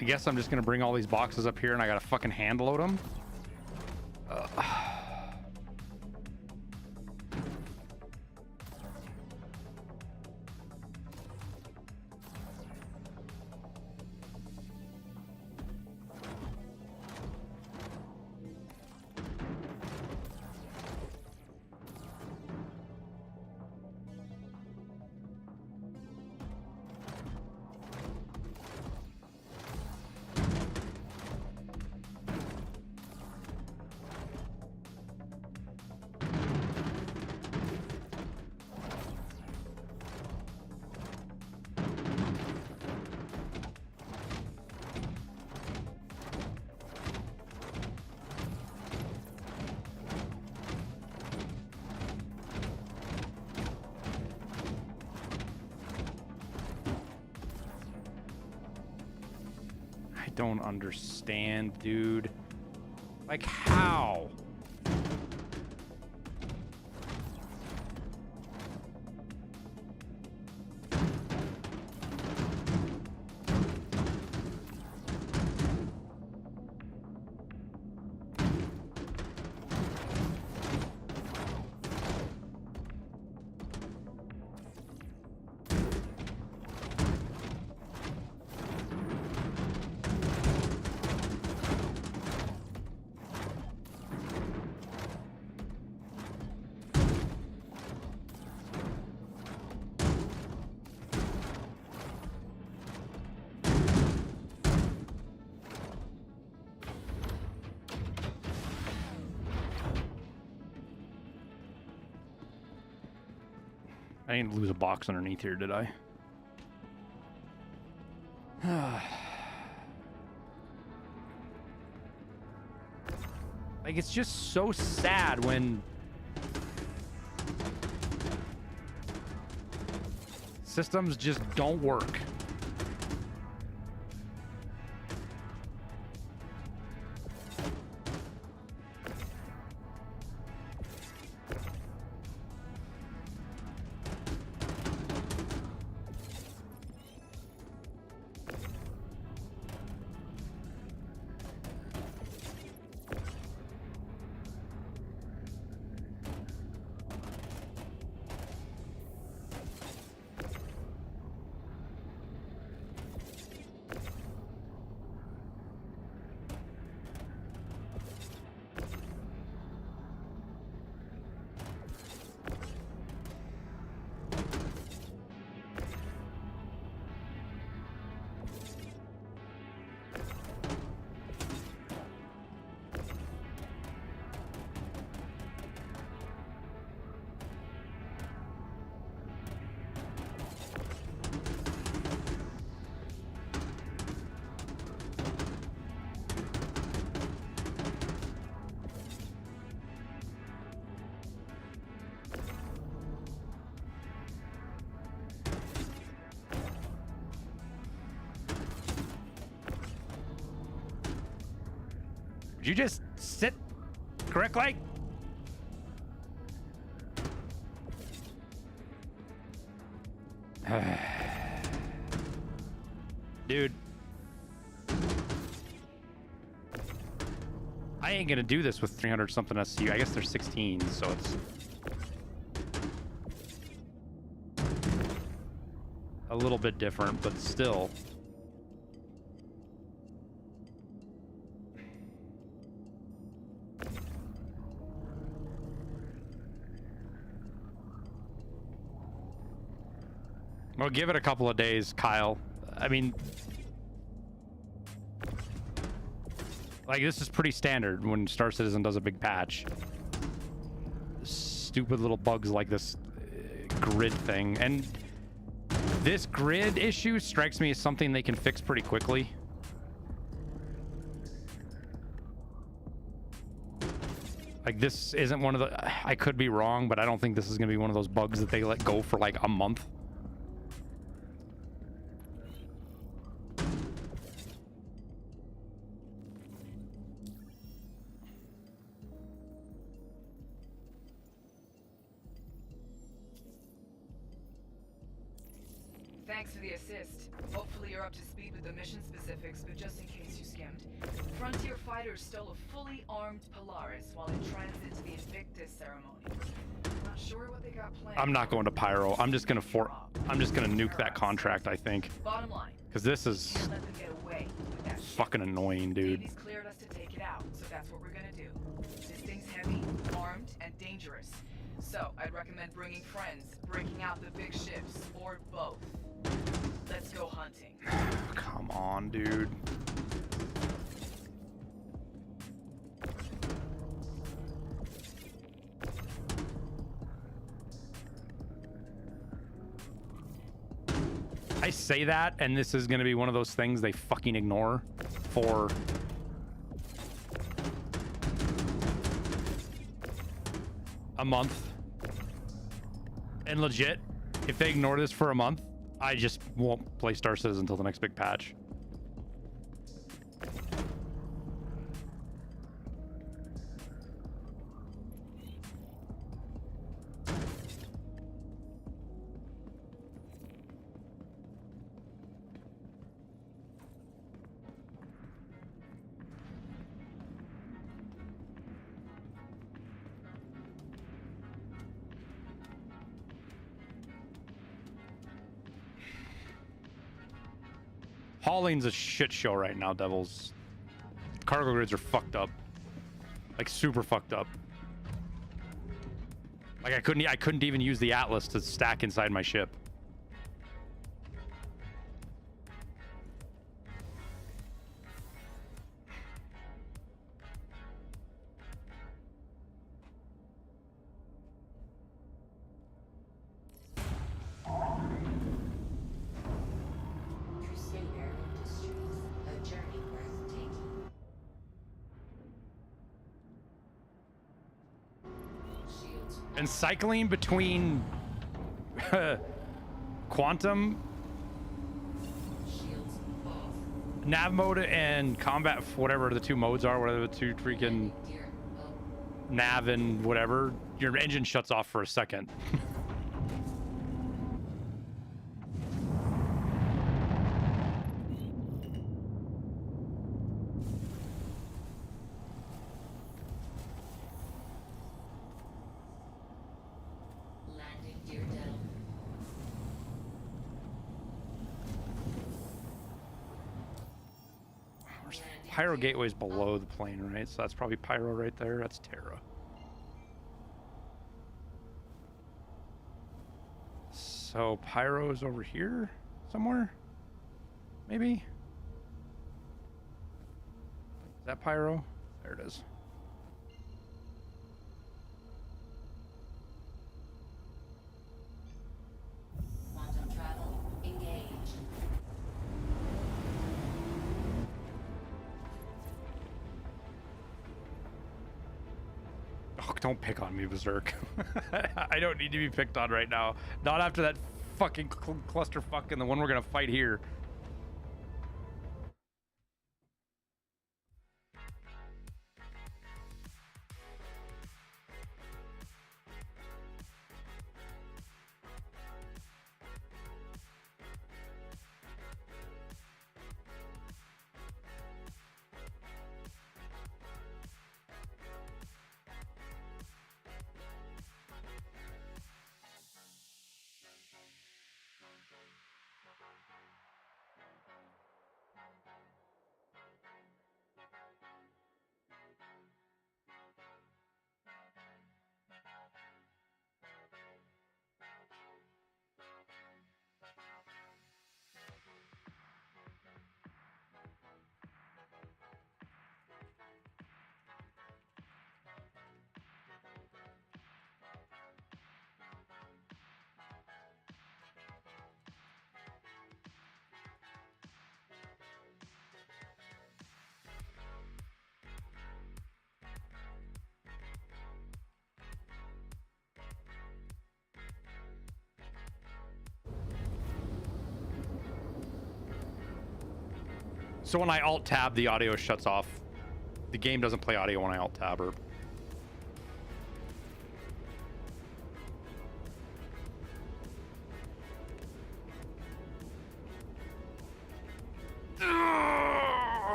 [SPEAKER 2] I guess I'm just gonna bring all these boxes up here and I gotta fucking hand load them. Don't understand, dude. Like, how? I didn't lose a box underneath here, did I? Like, it's just so sad when systems just don't work. Would you just sit correctly? Dude. I ain't gonna do this with 300 something SCU. I guess there's 16, so it's a little bit different, but still. Well, give it a couple of days, Kyle. I mean, like, this is pretty standard when Star Citizen does a big patch. Stupid little bugs like this grid thing. And this grid issue strikes me as something they can fix pretty quickly. Like, this isn't one of the... I could be wrong, but I don't think this is going to be one of those bugs that they let go for like a month.
[SPEAKER 9] Thanks for the assist. Hopefully you're up to speed with the mission specifics, but just in case you skimmed. Frontier fighters stole a fully armed Polaris while in transit to the Invictus ceremony. Not sure what they got planned.
[SPEAKER 2] I'm not going to Pyro. I'm just gonna nuke that contract, I think.
[SPEAKER 9] Bottom line.
[SPEAKER 2] Because this is
[SPEAKER 9] Can't let them get away with that shit.
[SPEAKER 2] fucking annoying, dude.
[SPEAKER 9] Navy's cleared us to take it out, so that's what we're gonna do. This thing's heavy, armed, and dangerous. So I'd recommend bringing friends, breaking out the big ships, or both. Let's go hunting.
[SPEAKER 2] Come on, dude. I say that, and this is going to be one of those things they fucking ignore for a month. And legit, if they ignore this for a month, I just won't play Star Citizen until the next big patch. Hauling's a shit show right now, Devils. Cargo grids are fucked up. Like, super fucked up. Like, I couldn't even use the Atlas to stack inside my ship. And cycling between quantum, nav mode, and combat, whatever the two modes are, whatever the two freaking nav and whatever, your engine shuts off for a second. Pyro gateway's below the plane, right? So that's probably Pyro right there. That's Terra. So Pyro's over here somewhere? Maybe? Is that Pyro? There it is.
[SPEAKER 6] Quantum travel engaged.
[SPEAKER 2] Oh, don't pick on me, Berserk. I don't need to be picked on right now. Not after that fucking clusterfuck and the one we're gonna fight here. So when I alt tab, the audio shuts off. The game doesn't play audio when I alt tab her.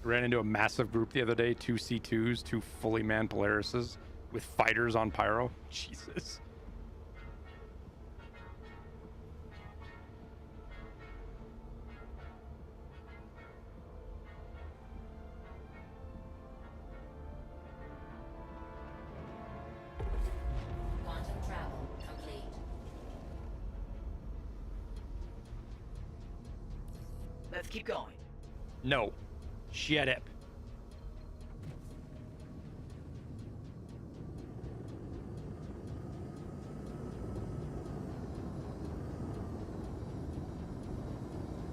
[SPEAKER 2] Ran into a massive group the other day, 2 C2s, 2 fully manned Polarises with fighters on Pyro. Jesus.
[SPEAKER 6] Quantum travel complete.
[SPEAKER 9] Let's keep going.
[SPEAKER 2] No. Shut up.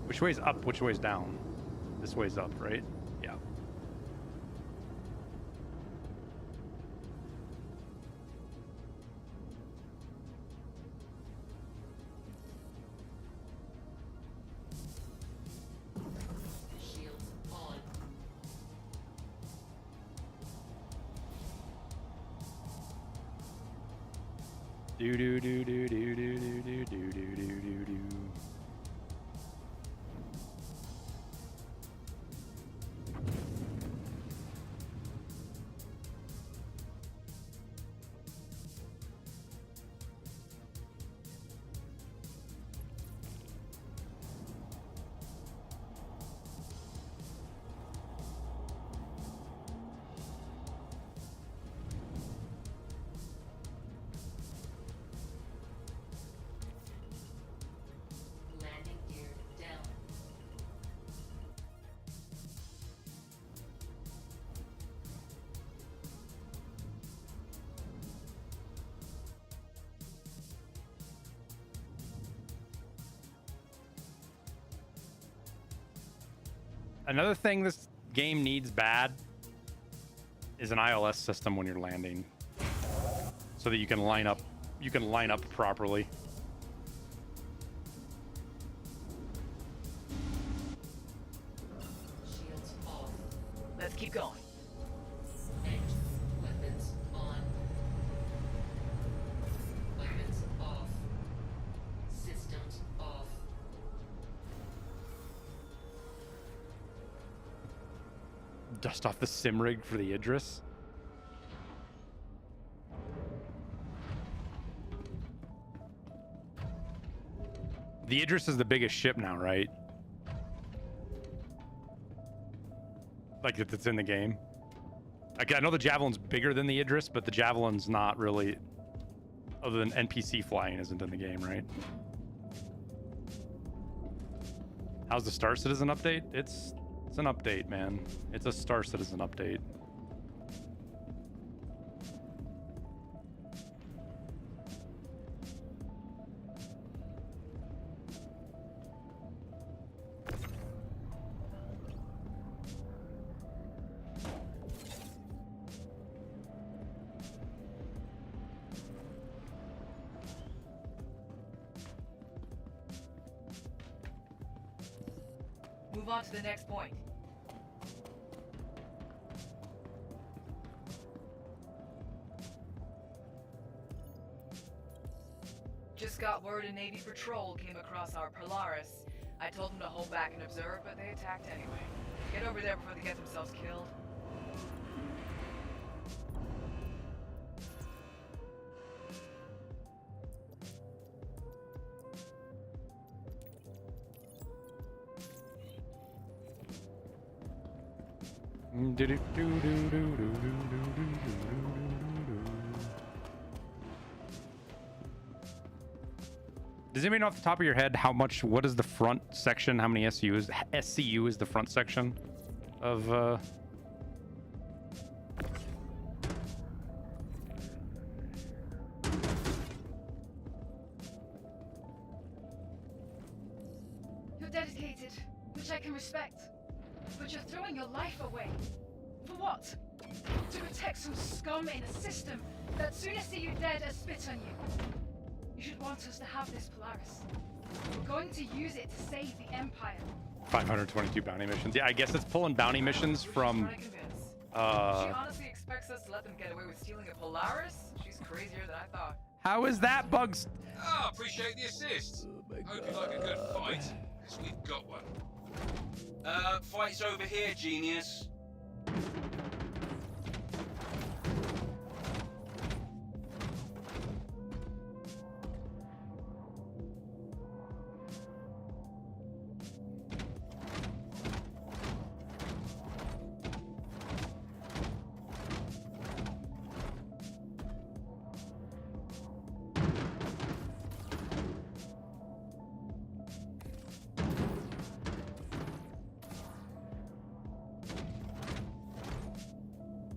[SPEAKER 2] Which way's up? Which way's down? This way's up, right? Yeah.
[SPEAKER 6] Shields on.
[SPEAKER 2] Do do do do do do do do do do do do. Another thing this game needs bad is an ILS system when you're landing, so that you can line up properly.
[SPEAKER 6] Shields off.
[SPEAKER 9] Let's keep going.
[SPEAKER 6] Weapons on. Weapons off. Systems off.
[SPEAKER 2] Dust off the sim rig for the Idris. The Idris is the biggest ship now, right? Like it's in the game. Like, I know the Javelin's bigger than the Idris, but the Javelin's not really, other than NPC flying, isn't in the game, right? How's the Star Citizen update? It's an update, man. It's a Star Citizen update.
[SPEAKER 9] Move on to the next point. Just got word a Navy patrol came across our Polaris. I told them to hold back and observe, but they attacked anyway. Get over there before they get themselves killed.
[SPEAKER 2] Does anybody know off the top of your head what is the front section? How many SCU is the front section of
[SPEAKER 10] You're dedicated, which I can respect. But you're throwing your life away. For what? To protect some scum in a system that sooner see you dead as spit on you. You should want us to have this Polaris. We're going to use it to save the Empire.
[SPEAKER 2] 522 bounty missions? Yeah, I guess it's pulling bounty missions from
[SPEAKER 9] She honestly expects us to let them get away with stealing a Polaris? She's crazier than I thought.
[SPEAKER 2] How is that bugs?
[SPEAKER 11] Ah, appreciate the assist. Hope you like a good fight, because we've got one.
[SPEAKER 6] Fight's over here, genius.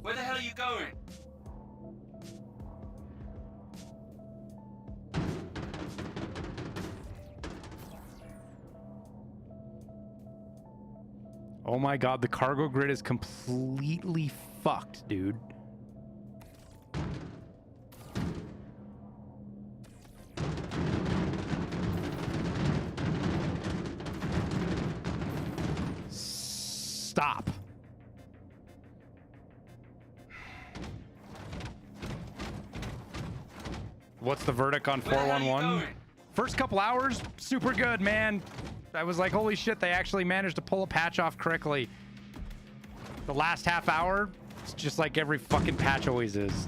[SPEAKER 6] Where the hell are you going?
[SPEAKER 2] Oh my god, the cargo grid is completely fucked, dude. Stop. What's the verdict on 411? First couple hours, super good, man. I was like, holy shit, they actually managed to pull a patch off correctly. The last half hour, it's just like every fucking patch always is.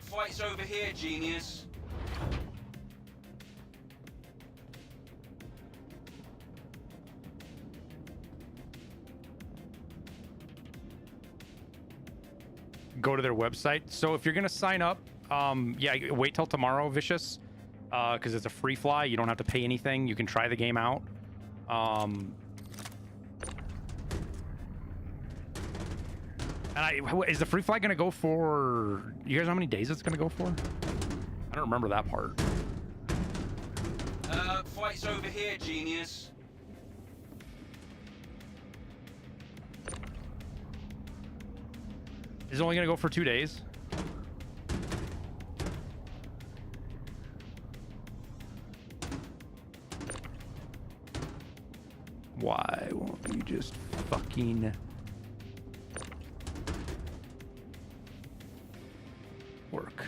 [SPEAKER 6] Fight's over here, genius.
[SPEAKER 2] Go to their website. So if you're gonna sign up, yeah, wait till tomorrow, Vicious. because it's a free fly. You don't have to pay anything. You can try the game out. Is the free fly going to go for... You guys know how many days it's going to go for? I don't remember that part.
[SPEAKER 11] Fight's over here, genius.
[SPEAKER 2] Is it only going to go for 2 days? Why won't you just fucking work?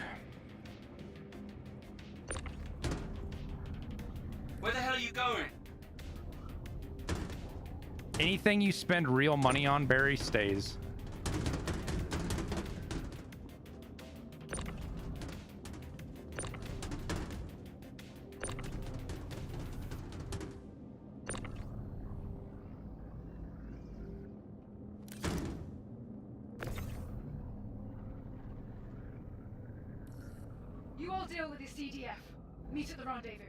[SPEAKER 11] Where the hell are you going?
[SPEAKER 2] Anything you spend real money on, Barry, stays.
[SPEAKER 10] You all deal with the CDF. Meet at the rendezvous.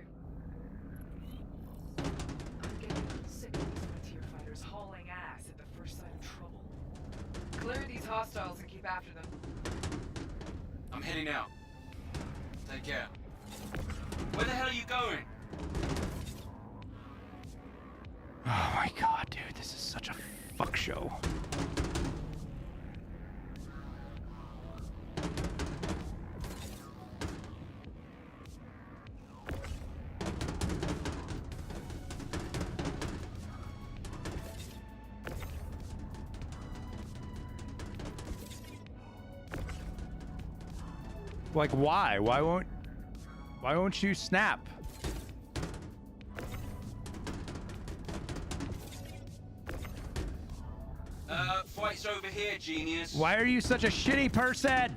[SPEAKER 9] I'm getting sick of these frontier fighters hauling ass at the first sign of trouble. Clear these hostiles and keep after them.
[SPEAKER 11] I'm heading out. Take care. Where the hell are you going?
[SPEAKER 2] Oh my god, dude, this is such a fuck show. Like, why? Why won't you snap?
[SPEAKER 11] Fight's over here, genius.
[SPEAKER 2] Why are you such a shitty person?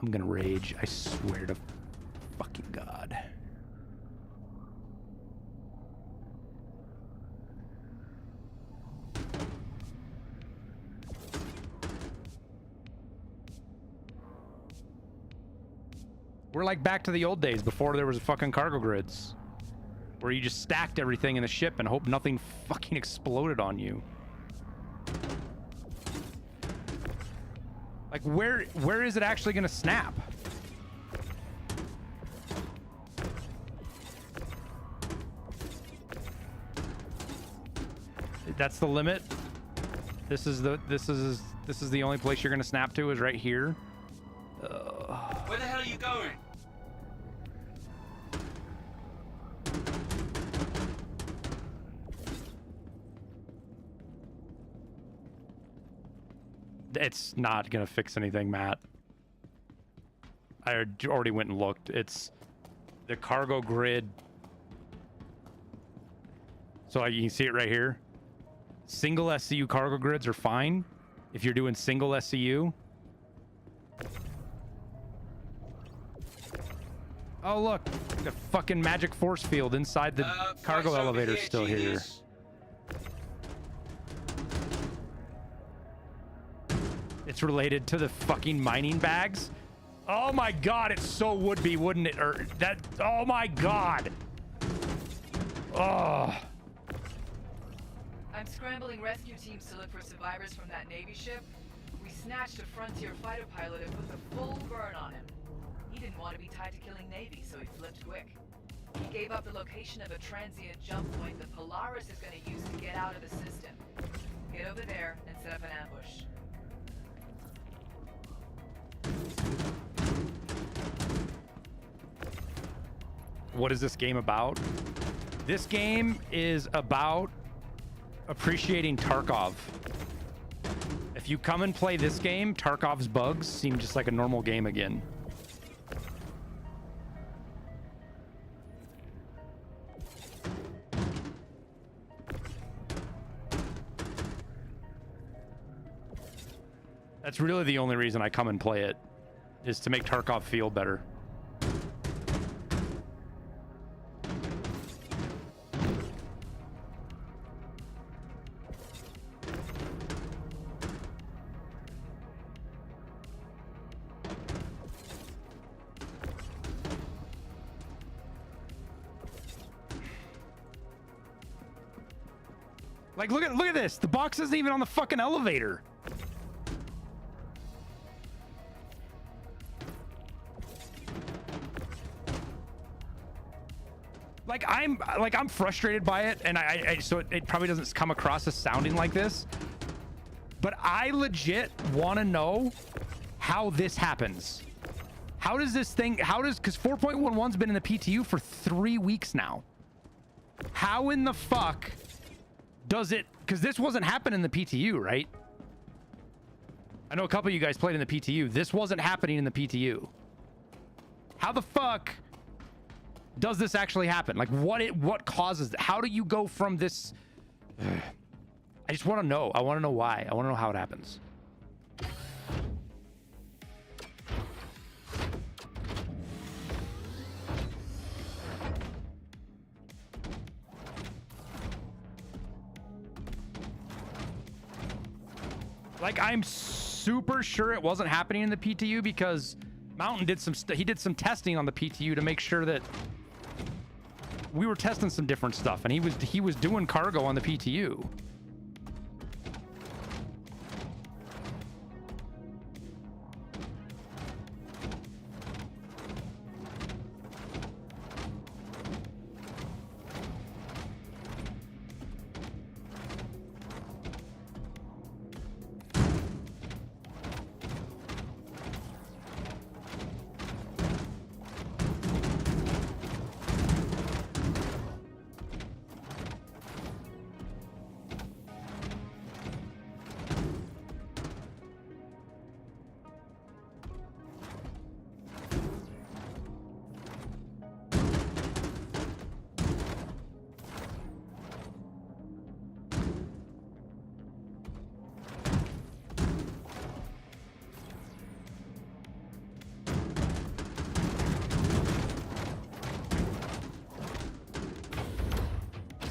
[SPEAKER 2] I'm gonna rage, I swear to fucking God. We're like back to the old days before there was fucking cargo grids, where you just stacked everything in the ship and hope nothing fucking exploded on you. Like, where is it actually gonna snap? That's the limit. This is the only place you're gonna snap to, is right here.
[SPEAKER 11] Where the hell are you going?
[SPEAKER 2] It's not gonna fix anything, Matt. I already went and looked. It's the cargo grid. So you can see it right here. Single SCU cargo grids are fine if you're doing single SCU. Oh look, the fucking magic force field inside the cargo elevator still here. It's related to the fucking mining bags. Oh my god, it so would be, wouldn't it? Or that, oh my god. Oh.
[SPEAKER 9] I'm scrambling rescue teams to look for survivors from that Navy ship. We snatched a frontier fighter pilot and put the full burn on him. He didn't want to be tied to killing Navy, so he flipped quick. He gave up the location of a transient jump point the Polaris is going to use to get out of the system. Get over there and set up an ambush.
[SPEAKER 2] What is this game about? This game is about appreciating Tarkov. If you come and play this game, Tarkov's bugs seem just like a normal game again. That's really the only reason I come and play it, is to make Tarkov feel better. Like, look at this. The box isn't even on the fucking elevator. I'm frustrated by it, and so it probably doesn't come across as sounding like this. But I legit want to know how this happens. How does this thing? Because 4.11's been in the PTU for 3 weeks now. How in the fuck does it? Because this wasn't happening in the PTU, right? I know a couple of you guys played in the PTU. This wasn't happening in the PTU. How the fuck does this actually happen? Like, what causes it? How do you go from this? I just want to know. I want to know why. I want to know how it happens. Like, I'm super sure it wasn't happening in the PTU because Mountain did some testing on the PTU to make sure that we were testing some different stuff, and he was doing cargo on the PTU.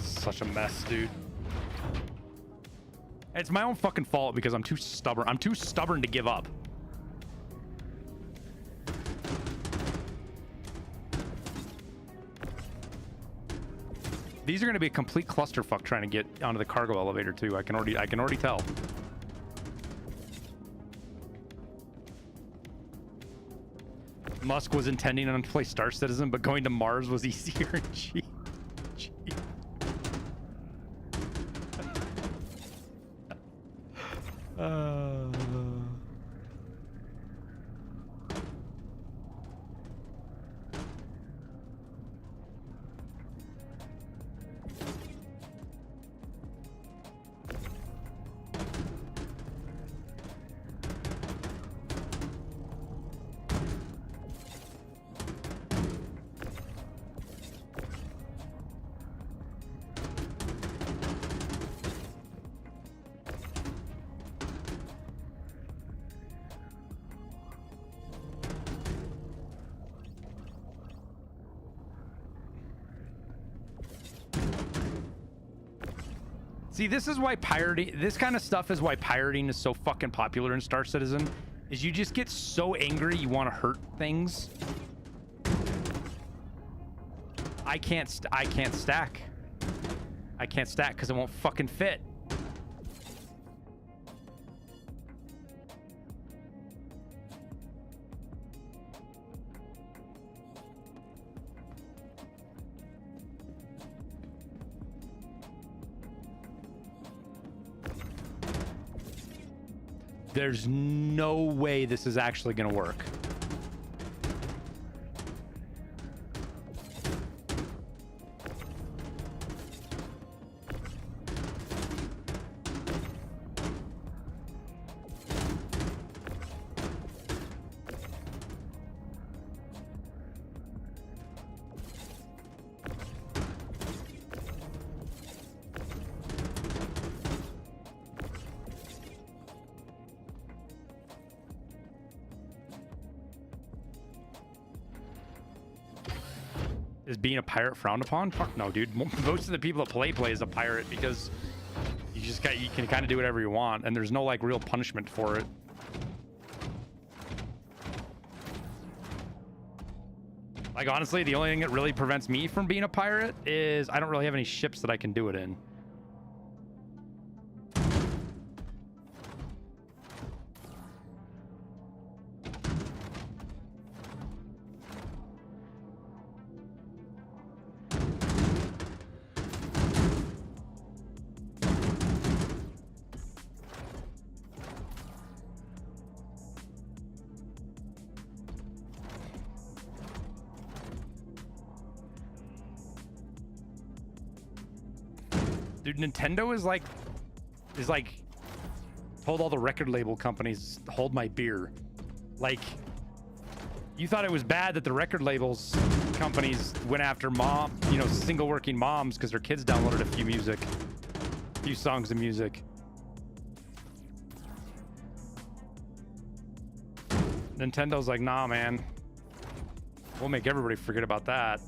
[SPEAKER 2] Such a mess, dude. It's my own fucking fault because I'm too stubborn. I'm too stubborn to give up. These are going to be a complete clusterfuck trying to get onto the cargo elevator too. I can already tell. Musk was intending on to play Star Citizen, but going to Mars was easier and cheap. See, this is why pirating, this kind of stuff is why pirating is so fucking popular in Star Citizen, is you just get so angry you want to hurt things. I can't stack. I can't stack because it won't fucking fit. There's no way this is actually going to work. Is being a pirate frowned upon? Fuck no, dude. Most of the people that play as a pirate because you can kind of do whatever you want, and there's no like real punishment for it. Like honestly, the only thing that really prevents me from being a pirate is I don't really have any ships that I can do it in. Dude, Nintendo is like told all the record label companies, hold my beer. Like, you thought it was bad that the record labels companies went after single working moms because their kids downloaded a few songs of music. Nintendo's like, nah, man. We'll make everybody forget about that.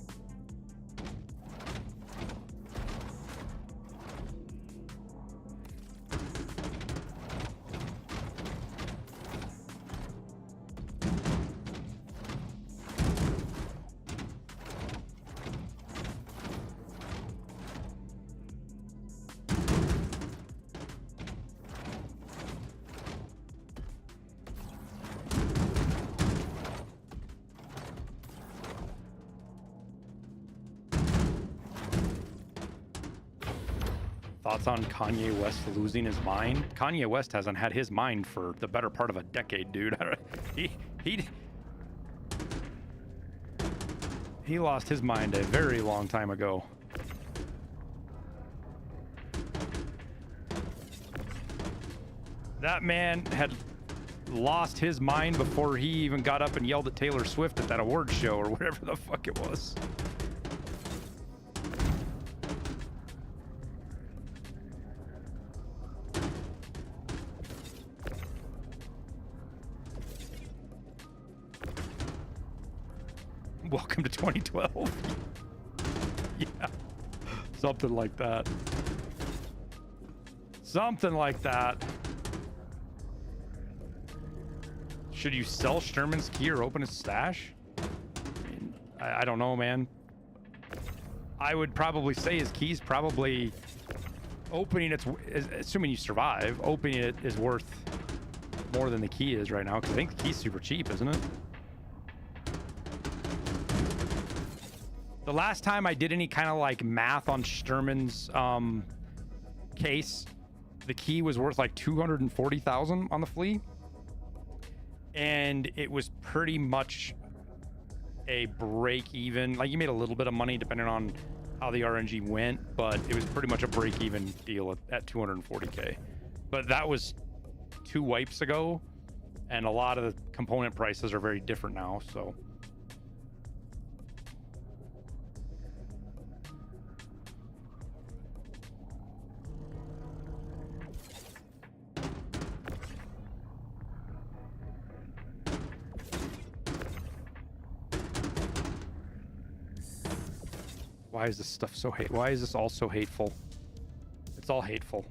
[SPEAKER 2] Thoughts on Kanye West losing his mind? Kanye West hasn't had his mind for the better part of a decade, dude. He lost his mind a very long time ago. That man had lost his mind before he even got up and yelled at Taylor Swift at that award show or whatever the fuck it was. Welcome to 2012. Yeah. Something like that. Something like that. Should you sell Sherman's key or open his stash? I mean, I don't know, man. I would probably say his key's probably opening it, assuming you survive, opening it is worth more than the key is right now, because I think the key's super cheap, isn't it? The last time I did any kind of like math on Sturman's case, the key was worth like 240,000 on the flea, and it was pretty much a break even. Like, you made a little bit of money depending on how the RNG went, but it was pretty much a break even deal at 240K. But that was 2 wipes ago, and a lot of the component prices are very different now, so. Why is this stuff so why is this all so hateful? It's all hateful.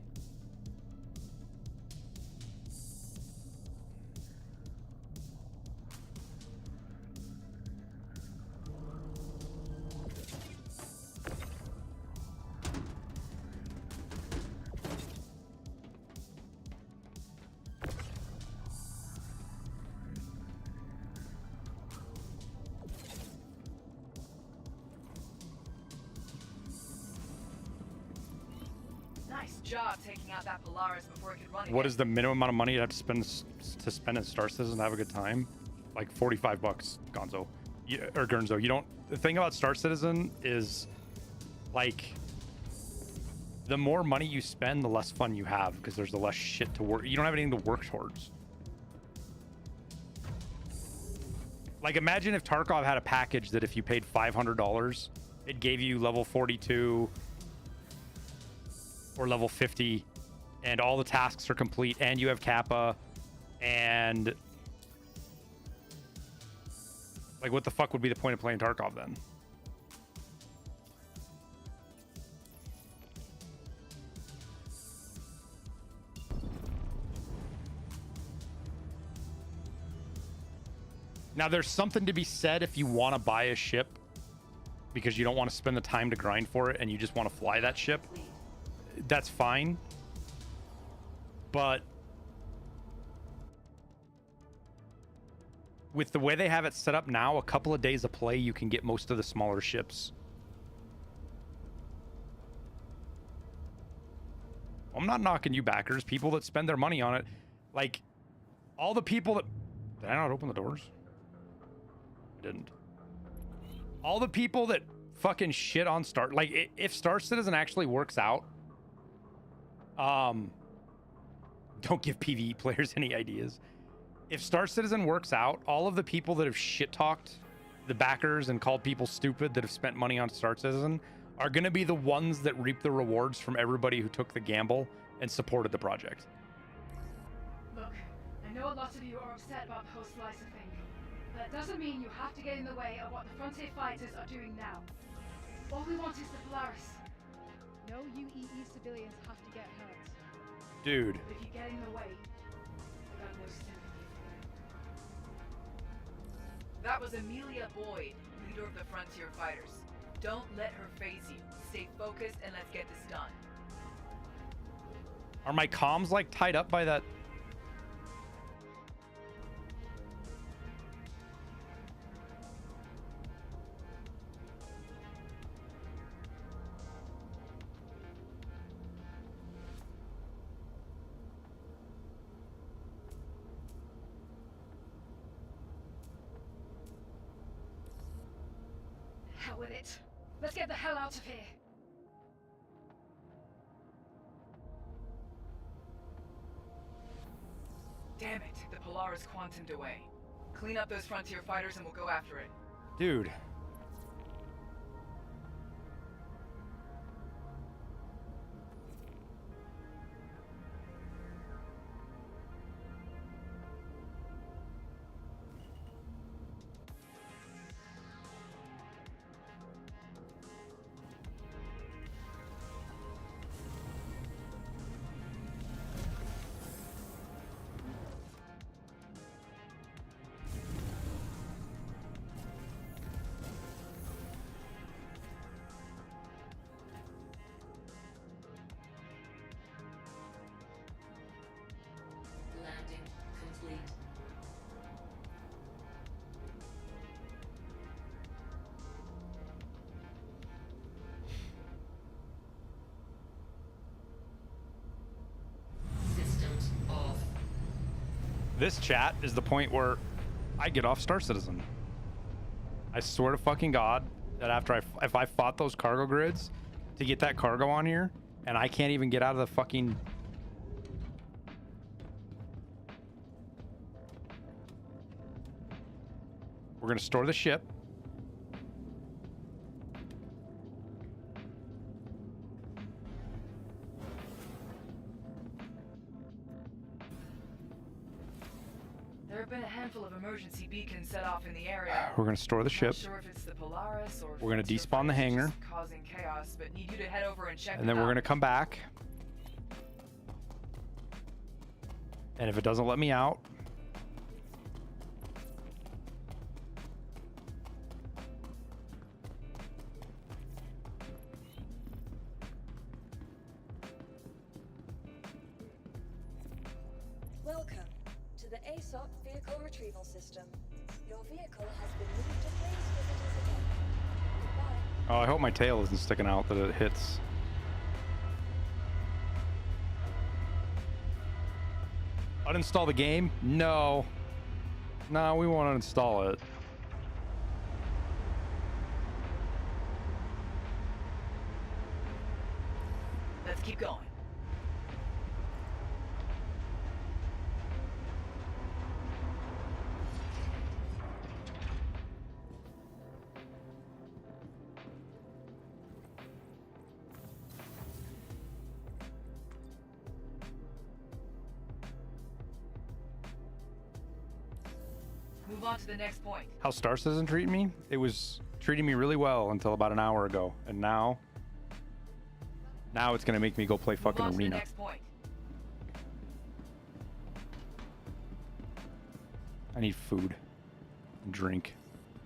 [SPEAKER 9] Job taking out that Polaris before it could run.
[SPEAKER 2] What is the minimum amount of money you have to spend at Star Citizen to have a good time? Like $45, Gonzo. Or Gurnzo. You don't. The thing about Star Citizen is, like, the more money you spend, the less fun you have, because there's the less shit to work. You don't have anything to work towards. Like, imagine if Tarkov had a package that if you paid $500, it gave you level 42 or level 50, and all the tasks are complete, and you have Kappa, and like, what the fuck would be the point of playing Tarkov then? Now, there's something to be said if you want to buy a ship because you don't want to spend the time to grind for it and you just want to fly that ship. That's fine, but with the way they have it set up now, a couple of days of play, you can get most of the smaller ships. I'm not knocking you backers, people that spend their money on it. Like, all the people that... Did I not open the doors? I didn't. All the people that fucking shit on Star... Like, if Star Citizen actually works out, Don't give PvE players any ideas. If Star Citizen works out, all of the people that have shit-talked the backers and called people stupid that have spent money on Star Citizen are going to be the ones that reap the rewards from everybody who took the gamble and supported the project.
[SPEAKER 10] Look, I know a lot of you are upset about the whole slicer thing. That doesn't mean you have to get in the way of what the Frontier fighters are doing now. All we want is the Polaris. No UEE civilians have to get hurt.
[SPEAKER 2] Dude.
[SPEAKER 10] But if you get in the way, I got no sympathy for you.
[SPEAKER 9] That was Amelia Boyd, leader of the Frontier Fighters. Don't let her phase you. Stay focused and let's get this done.
[SPEAKER 2] Are my comms like tied up by that?
[SPEAKER 10] Hell with it. Let's get the hell out of here.
[SPEAKER 9] Damn it, the Polaris quantumed away. Clean up those Frontier fighters and we'll go after it.
[SPEAKER 2] Dude.
[SPEAKER 6] Landing complete. Systems off.
[SPEAKER 2] This chat is the point where I get off Star Citizen. I swear to fucking God that after if I fought those cargo grids to get that cargo on here and I can't even get out of the fucking... We're gonna store the ship.
[SPEAKER 9] There have been a handful of emergency beacons set off in the area.
[SPEAKER 2] We're gonna store the ship.
[SPEAKER 9] Not sure if it's the Polaris or
[SPEAKER 2] We're gonna despawn the hangar.
[SPEAKER 9] just causing chaos, but need you to head over and check
[SPEAKER 2] And then
[SPEAKER 9] it
[SPEAKER 2] we're
[SPEAKER 9] out.
[SPEAKER 2] gonna come back. And if it doesn't let me out,
[SPEAKER 7] Welcome to the ASOP vehicle retrieval system. Your vehicle has been moved to place visitors again. Goodbye.
[SPEAKER 2] oh, I hope my tail isn't sticking out that it hits. Uninstall the game? No. No, we won't uninstall it.
[SPEAKER 9] Let's keep going. Move on to the next point.
[SPEAKER 2] How Star Citizen treat me? It was treating me really well until about an hour ago. And now it's gonna make me go play fucking
[SPEAKER 9] Move on to the
[SPEAKER 2] arena.
[SPEAKER 9] next point.
[SPEAKER 2] I need food and drink.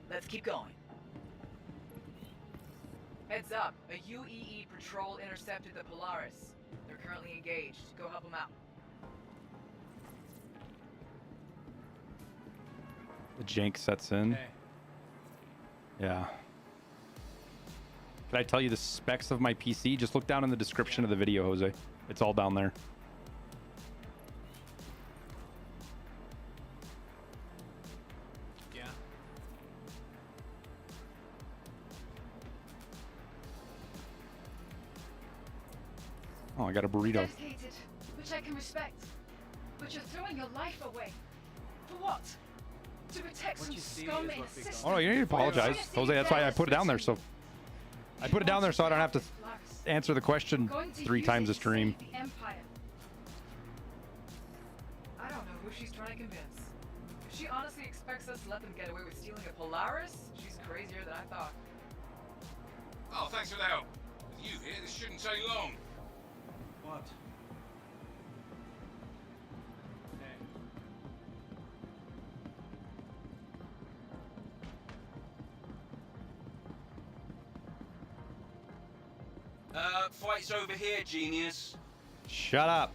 [SPEAKER 9] Let's keep going. Heads up, a UEE patrol intercepted the Polaris. They're currently engaged. Go help them out.
[SPEAKER 2] The jank sets in.
[SPEAKER 4] Okay.
[SPEAKER 2] Yeah. Can I tell you the specs of my PC? Just look down in the description of the video, Jose. It's all down there.
[SPEAKER 4] Yeah.
[SPEAKER 2] Oh, I got a burrito.
[SPEAKER 10] Dedicated, which I can respect. But you're throwing your life away. For what? To protect some scum in a system.
[SPEAKER 2] Oh, no, you need to apologize, Jose. That's why I put it down there. So I put it down there so I don't have to answer the question 3 times a stream.
[SPEAKER 10] The Empire.
[SPEAKER 9] I don't know who she's trying to convince. If she honestly expects us to let them get away with stealing a Polaris, she's crazier than I thought.
[SPEAKER 11] Oh, thanks for the help. With you here, this shouldn't take long.
[SPEAKER 4] What?
[SPEAKER 11] Fight's over here, genius.
[SPEAKER 2] Shut up.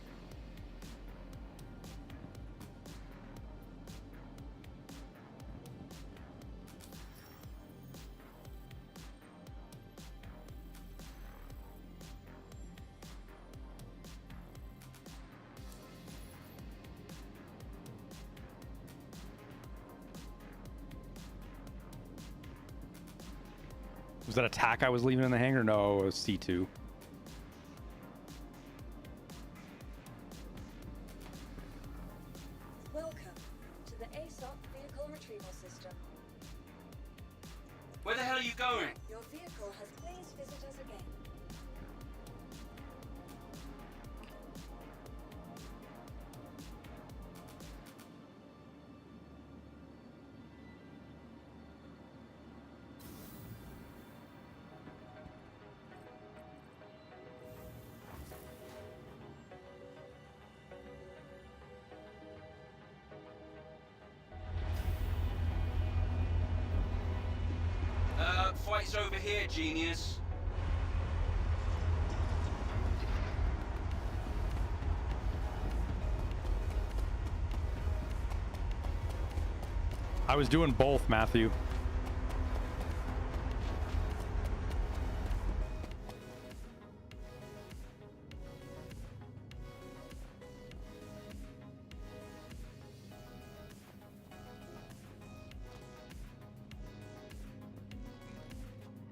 [SPEAKER 2] Was that attack I was leaving in the hangar? No, it was C2.
[SPEAKER 7] Welcome to the ASUS vehicle retrieval system.
[SPEAKER 11] Where the hell are you going?
[SPEAKER 7] Your vehicle has please visit us again.
[SPEAKER 11] Fight's over here, genius.
[SPEAKER 2] I was doing both, Matthew.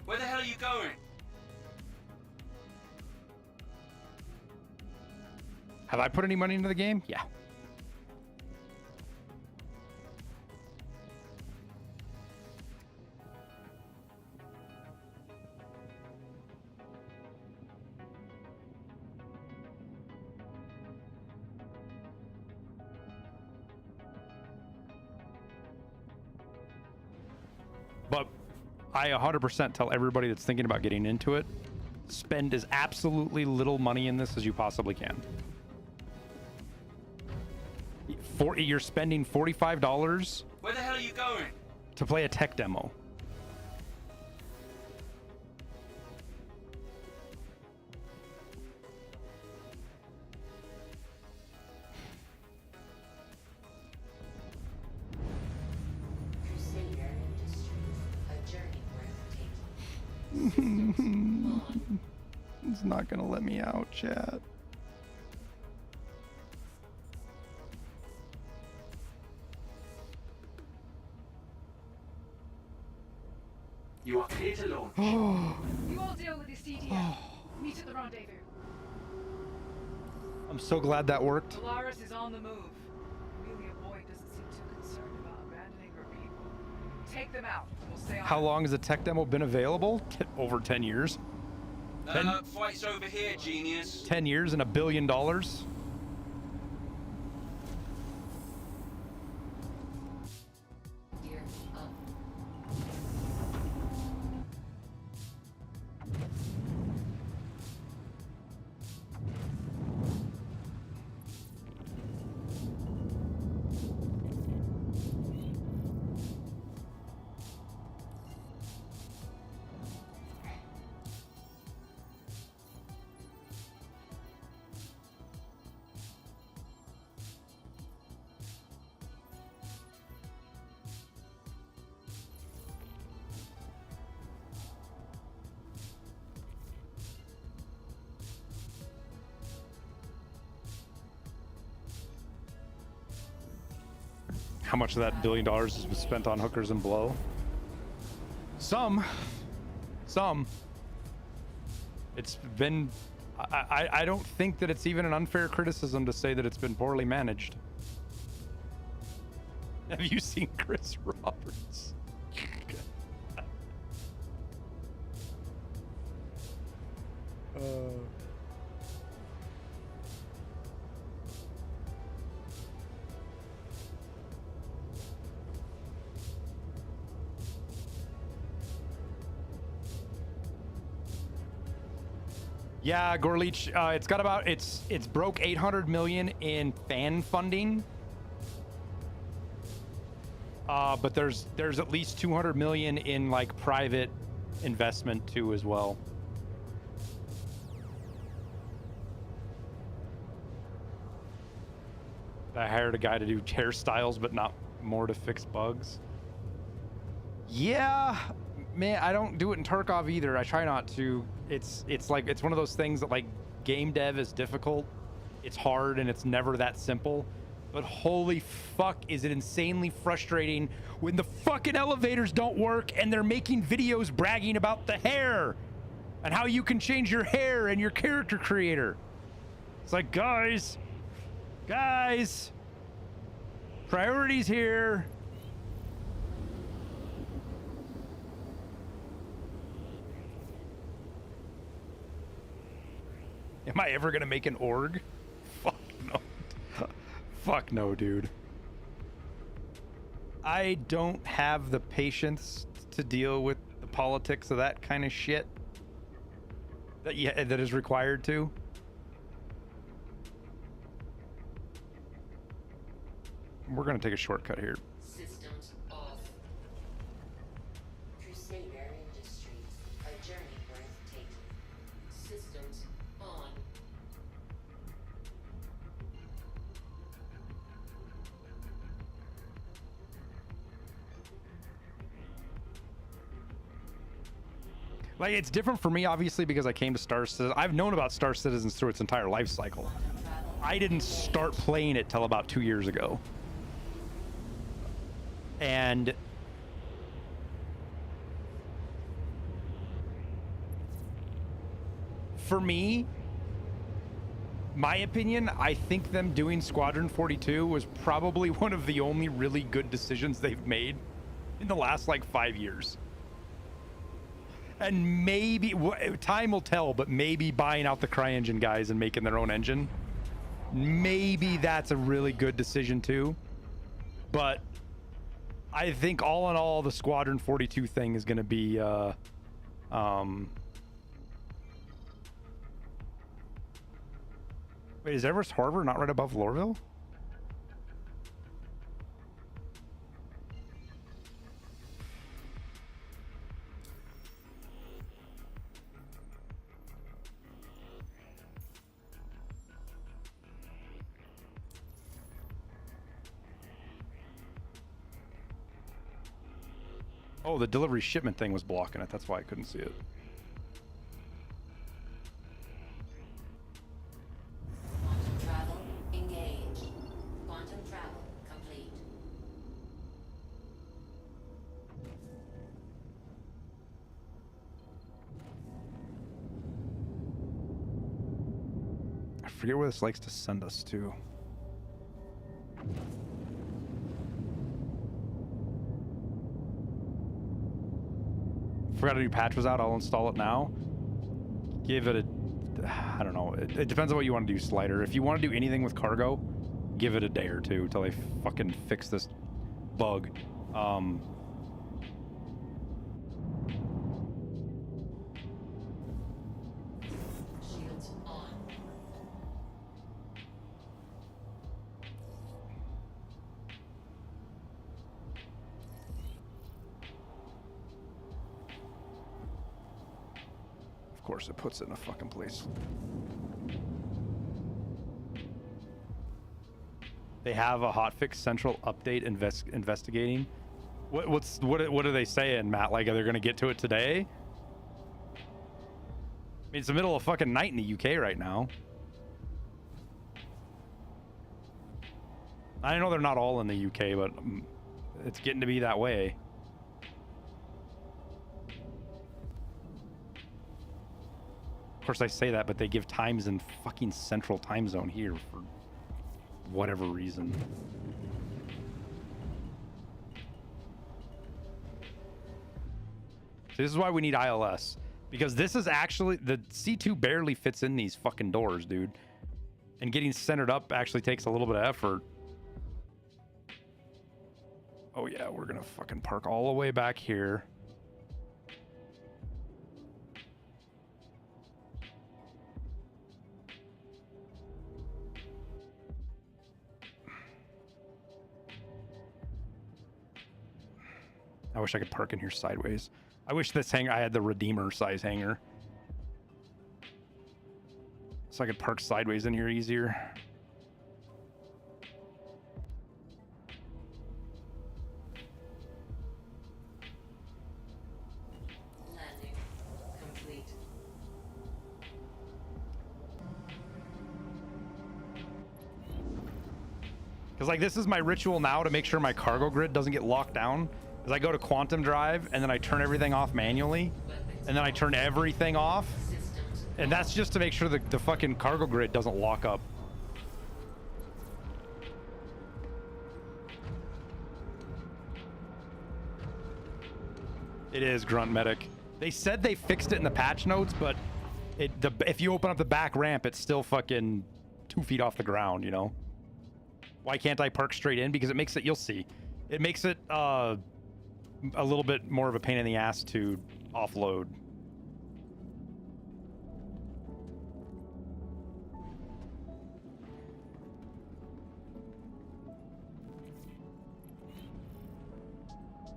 [SPEAKER 11] Where the hell are you going?
[SPEAKER 2] Have I put any money into the game? Yeah. But I 100% tell everybody that's thinking about getting into it, spend as absolutely little money in this as you possibly can. You're spending $45
[SPEAKER 11] Where the hell are you going?
[SPEAKER 2] to play a tech demo.
[SPEAKER 6] Crusader Industries, a journey worth taking.
[SPEAKER 2] It's not gonna let me out, chat.
[SPEAKER 11] You are clear to launch.
[SPEAKER 10] You all deal with the CDF. Meet at the rendezvous.
[SPEAKER 2] I'm so glad that worked.
[SPEAKER 9] Polaris is on the move. Amelia Boyd doesn't seem too concerned about abandoning her people. Take them out. We'll stay on.
[SPEAKER 2] How long has the tech demo been available? Over 10 years.
[SPEAKER 11] Fight's over here, genius.
[SPEAKER 2] 10 years and $1 billion. How much of that $1 billion has been spent on hookers and blow? Some. It's been I don't think that it's even an unfair criticism to say that it's been poorly managed. Have you seen Chris Roberts? Yeah, Gorleach, it's got about it's broke 800 million in fan funding. But there's at least 200 million in like private investment too as well. I hired a guy to do hairstyles, but not more to fix bugs. Yeah, man, I don't do it in Tarkov either. I try not to. It's like it's one of those things that like game dev is difficult. It's hard and it's never that simple. But holy fuck, is it insanely frustrating when the fucking elevators don't work and they're making videos bragging about the hair and how you can change your hair and your character creator. It's like, guys, priorities here. Am I ever gonna make an org? Fuck no. Fuck no, dude. I don't have the patience to deal with the politics of that kind of shit that is required to. We're gonna take a shortcut here.
[SPEAKER 18] Systems off. Crusader Industries, a journey breathtaking. Systems on.
[SPEAKER 2] Like, it's different for me, obviously, because I came to Star Citizen. I've known about Star Citizens through its entire life cycle. I didn't start playing it till about 2 years ago. And for me, my opinion, I think them doing Squadron 42 was probably one of the only really good decisions they've made in the last like 5 years. And maybe time will tell, but maybe buying out the CryEngine guys and making their own engine, maybe that's a really good decision too. But I think all in all, the Squadron 42 thing is going to be wait, is Everest Harbor not right above Lorville? Oh, the delivery shipment thing was blocking it. That's why I couldn't see it.
[SPEAKER 18] Quantum travel engaged. Quantum travel complete.
[SPEAKER 2] I forget where this likes to send us to. Forgot a new patch was out. I'll install it now. Give it a, I don't know. It depends on what you want to do, Slider. If you want to do anything with cargo, give it a day or two until they fucking fix this bug.
[SPEAKER 18] Shields on.
[SPEAKER 2] Of course, it puts it in a fucking place. They have a hotfix central update investigating. What are they saying, Matt? Like, are they going to get to it today? I mean, it's the middle of fucking night in the UK right now. I know they're not all in the UK, but it's getting to be that way. Of course I say that, but they give times in fucking central time zone here for whatever reason. So this is why we need ILS. Because this is actually, the C2 barely fits in these fucking doors, dude. And getting centered up actually takes a little bit of effort. Oh yeah, we're gonna fucking park all the way back here. I wish I could park in here sideways. I wish this hangar, I had the Redeemer size hangar. So I could park sideways in here easier.
[SPEAKER 18] Landing complete.
[SPEAKER 2] Because like this is my ritual now to make sure my cargo grid doesn't get locked down. Is I go to quantum drive and then I turn everything off manually, and then I turn everything off, and that's just to make sure the fucking cargo grid doesn't lock up. It is Grunt Medic. They said they fixed it in the patch notes, but if you open up the back ramp, it's still fucking 2 feet off the ground, you know? Why can't I park straight in? Because it makes it, you'll see, it makes it a little bit more of a pain in the ass to offload.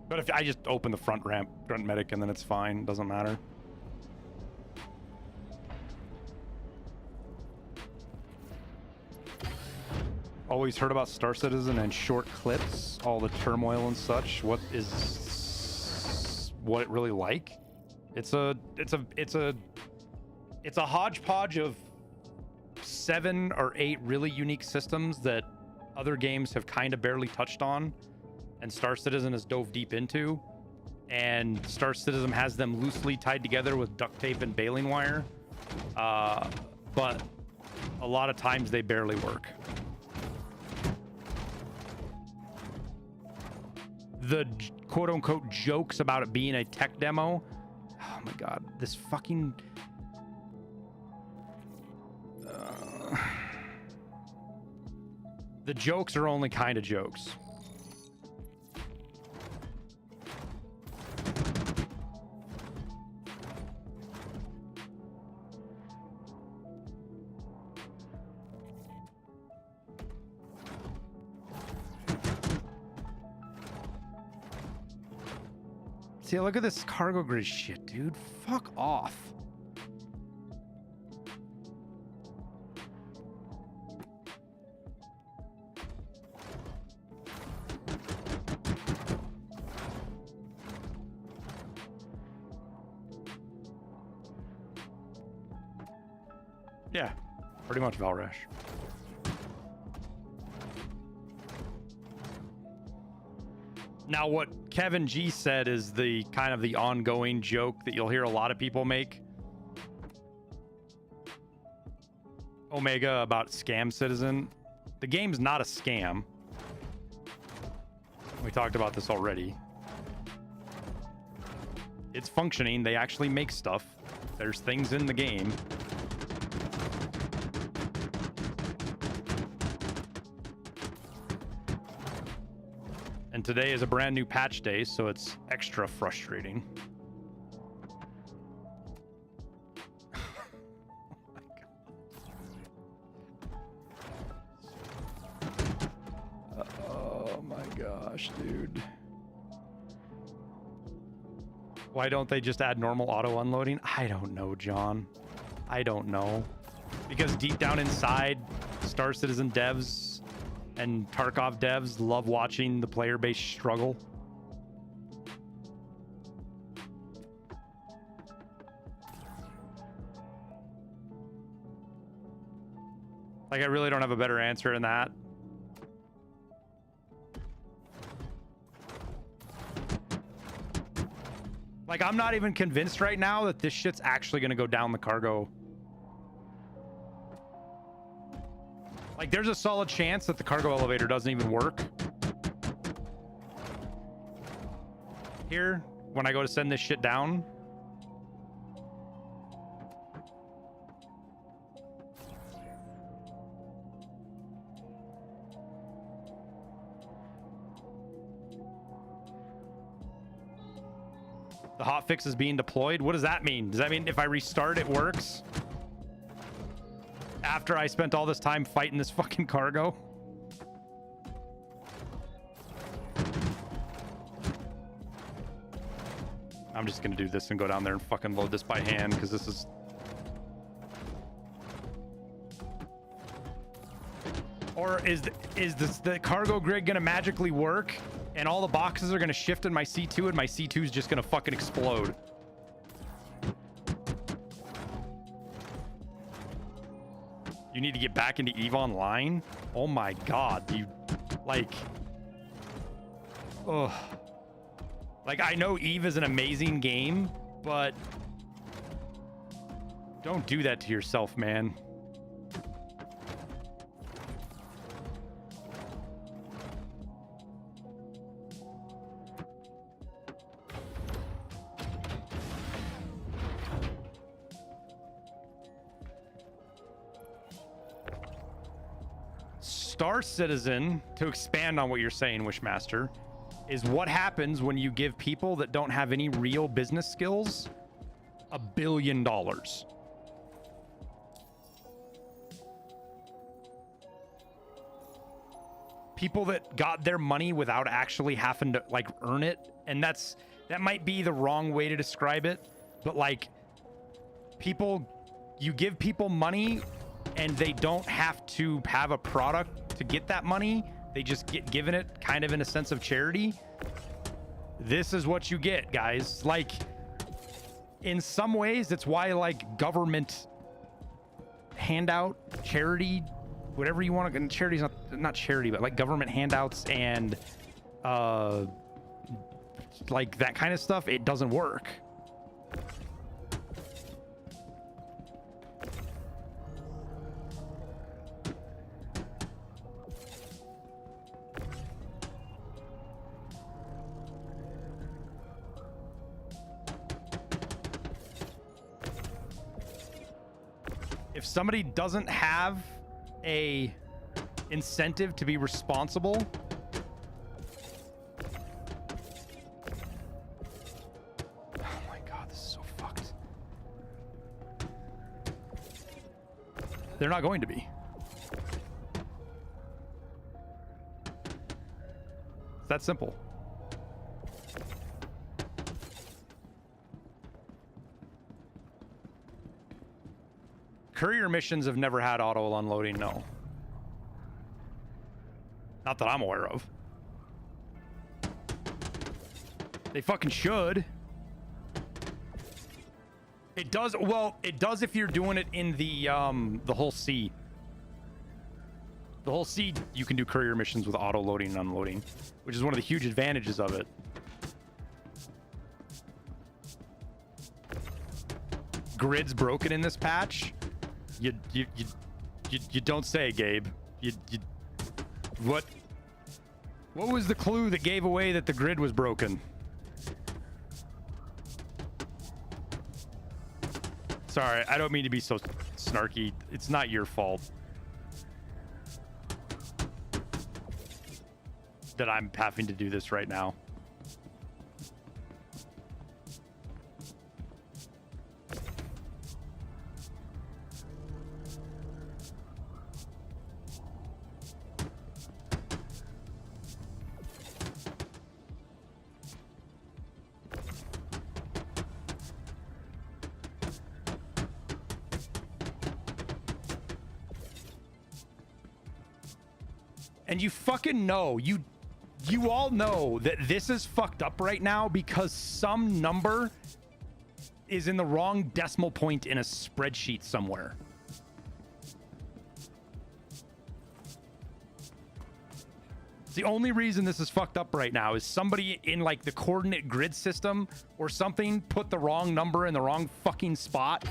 [SPEAKER 2] But if I just open the front ramp, Grunt Medic, and then it's fine, doesn't matter. Always heard about Star Citizen and short clips, all the turmoil and such. What it really like? It's a hodgepodge of 7 or 8 really unique systems that other games have kind of barely touched on, and Star Citizen has dove deep into. And Star Citizen has them loosely tied together with duct tape and baling wire, but a lot of times they barely work. The quote-unquote jokes about it being a tech demo, oh my god, this fucking the jokes are only kind of jokes. See, look at this cargo grid shit, dude. Fuck off. Yeah, pretty much Valrash. Now, what Kevin G said is the kind of the ongoing joke that you'll hear a lot of people make. Omega about Scam Citizen. The game's not a scam. We talked about this already. It's functioning. They actually make stuff. There's things in the game. And today is a brand new patch day, so it's extra frustrating. Oh my gosh, dude. Why don't they just add normal auto unloading? I don't know, John. I don't know. Because deep down inside, Star Citizen devs and Tarkov devs love watching the player base struggle. Like, I really don't have a better answer than that. Like, I'm not even convinced right now that this shit's actually going to go down the cargo Like, there's a solid chance that the cargo elevator doesn't even work here when I go to send this shit down. The hotfix is being deployed. What does that mean? Does that mean if I restart, it works? After I spent all this time fighting this fucking cargo? I'm just gonna do this and go down there and fucking load this by hand, because this is... Or is the cargo grid gonna magically work and all the boxes are gonna shift in my C2 and my C2 is just gonna fucking explode? You need to get back into EVE Online? Oh my god, you... Like... Ugh. Like, I know EVE is an amazing game, but... Don't do that to yourself, man. Star Citizen, to expand on what you're saying, Wishmaster, is what happens when you give people that don't have any real business skills $1 billion. People that got their money without actually having to, like, earn it. And that might be the wrong way to describe it, but, like, you give people money and they don't have to have a product to get that money. They just get given it kind of in a sense of charity. This is what you get, guys. Like, in some ways, it's why, like, government handout, charity, whatever you want to... And charity's not charity, but, like, government handouts and, like, that kind of stuff, it doesn't work. If somebody doesn't have a incentive to be responsible, oh my god, this is so fucked. They're not going to be. It's that simple. Courier missions have never had auto unloading, no. Not that I'm aware of. They fucking should. It does, well, it does if you're doing it in the whole sea. The whole sea, you can do courier missions with auto loading and unloading, which is one of the huge advantages of it. Grid's broken in this patch. You don't say, Gabe. What was the clue that gave away that the grid was broken? Sorry, I don't mean to be so snarky. It's not your fault that I'm having to do this right now. And you fucking know, you all know that this is fucked up right now because some number is in the wrong decimal point in a spreadsheet somewhere. The only reason this is fucked up right now is somebody in, like, the coordinate grid system or something put the wrong number in the wrong fucking spot.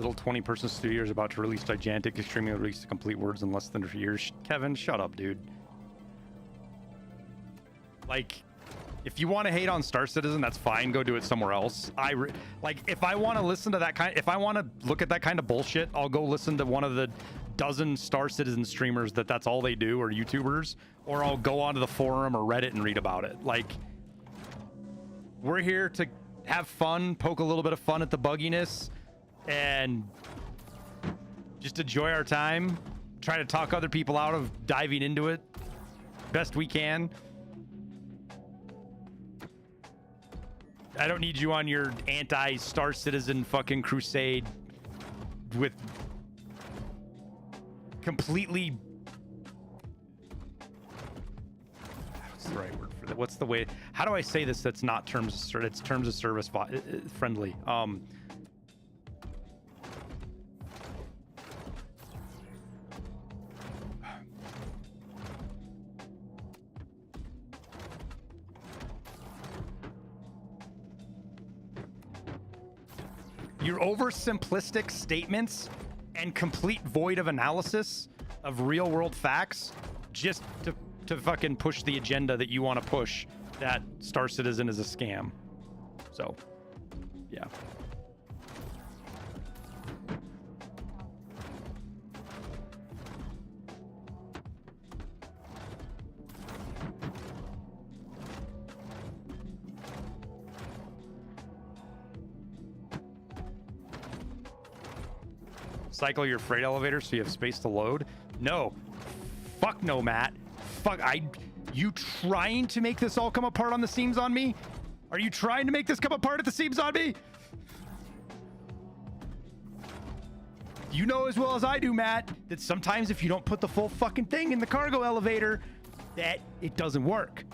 [SPEAKER 2] Little 20-person studio is about to release gigantic, extremely release to complete words in less than 3 years. Kevin, shut up, dude. Like, if you want to hate on Star Citizen, that's fine. Go do it somewhere else. Like, if I want to listen to that kind, if I want to look at that kind of bullshit, I'll go listen to one of the dozen Star Citizen streamers that's all they do, or YouTubers, or I'll go onto the forum or Reddit and read about it. Like, we're here to have fun, poke a little bit of fun at the bugginess, and just enjoy our time. Try to talk other people out of diving into it best we can. I don't need you on your anti-Star Citizen fucking crusade with completely... What's the right word for that? What's the way... How do I say this that's not terms of service? It's terms of service friendly. Your oversimplistic statements and complete void of analysis of real world facts just to fucking push the agenda that you want to push, that Star Citizen is a scam. So, yeah. Cycle your freight elevator so you have space to load? No. Fuck no, Matt. Fuck, you trying to make this all come apart on the seams on me? Are you trying to make this come apart at the seams on me? You know as well as I do, Matt, that sometimes if you don't put the full fucking thing in the cargo elevator, that it doesn't work.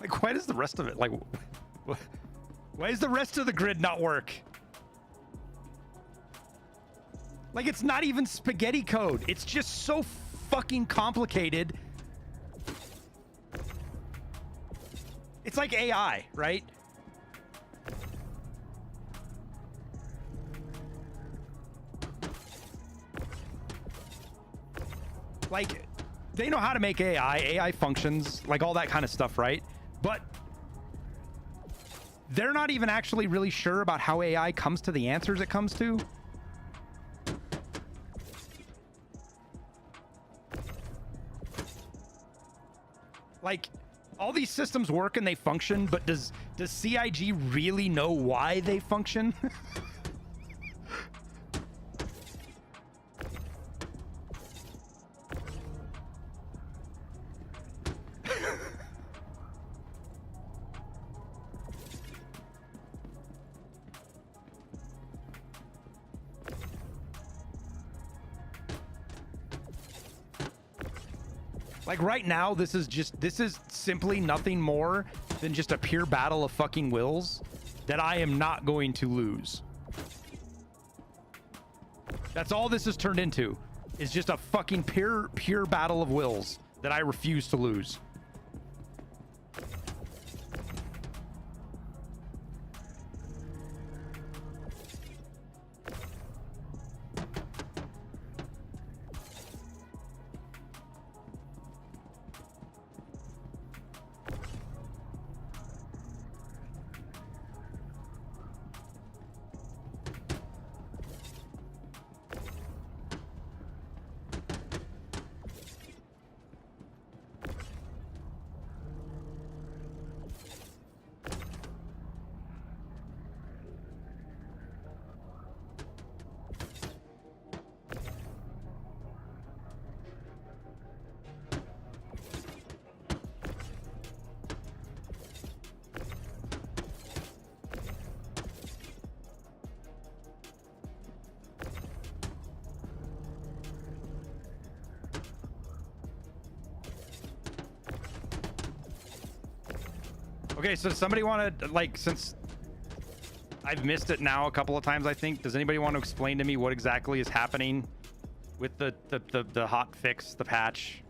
[SPEAKER 2] Like, why does the rest of it, like, why does the rest of the grid not work? Like, it's not even spaghetti code. It's just so fucking complicated. It's like AI, right? Like, they know how to make AI functions, like all that kind of stuff, right? But they're not even actually really sure about how AI comes to the answers it comes to. Like, all these systems work and they function, but does CIG really know why they function? Like, right now, this is simply nothing more than just a pure battle of fucking wills that I am not going to lose. That's all this has turned into, is just a fucking pure battle of wills that I refuse to lose. Okay, so does somebody want to, like, since I've missed it now a couple of times, I think, does anybody want to explain to me what exactly is happening with the hot fix, the patch?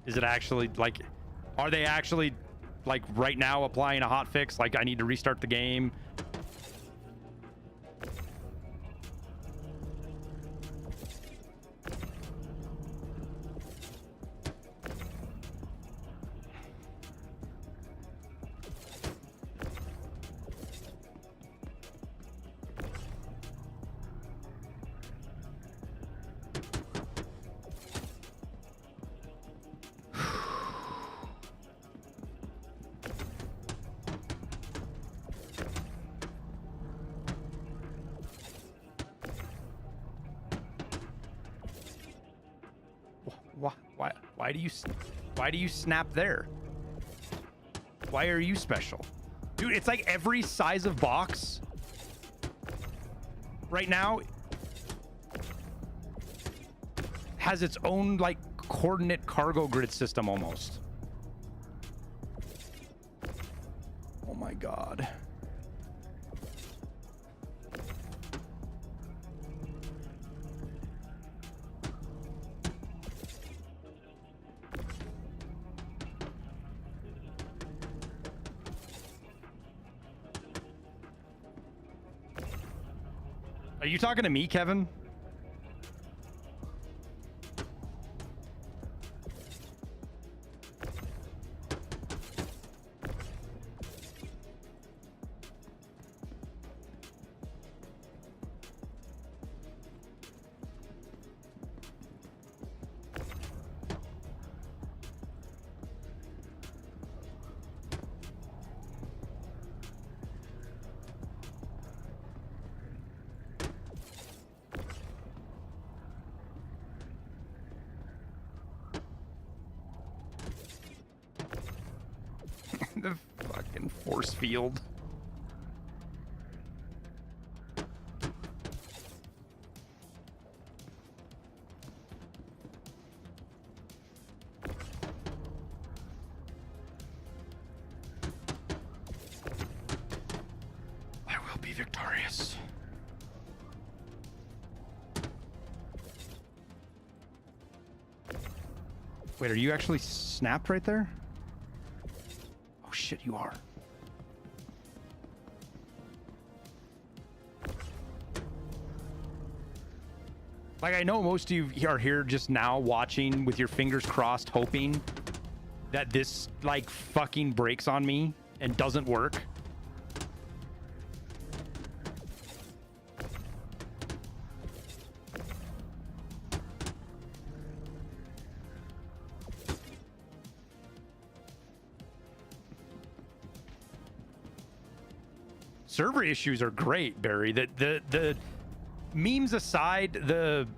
[SPEAKER 2] Is it actually, like, are they actually, like, right now applying a hot fix? Like, I need to restart the game? Why do you snap there? Why are you special? Dude, it's like every size of box right now has its own, like, coordinate cargo grid system almost. Oh my God. Are you talking to me, Kevin? The fucking force field. I will be victorious. Wait, are you actually snapped right there? Oh shit, you are. Like, I know most of you are here just now watching with your fingers crossed, hoping that this, like, fucking breaks on me and doesn't work. Server issues are great, Barry. The memes aside, the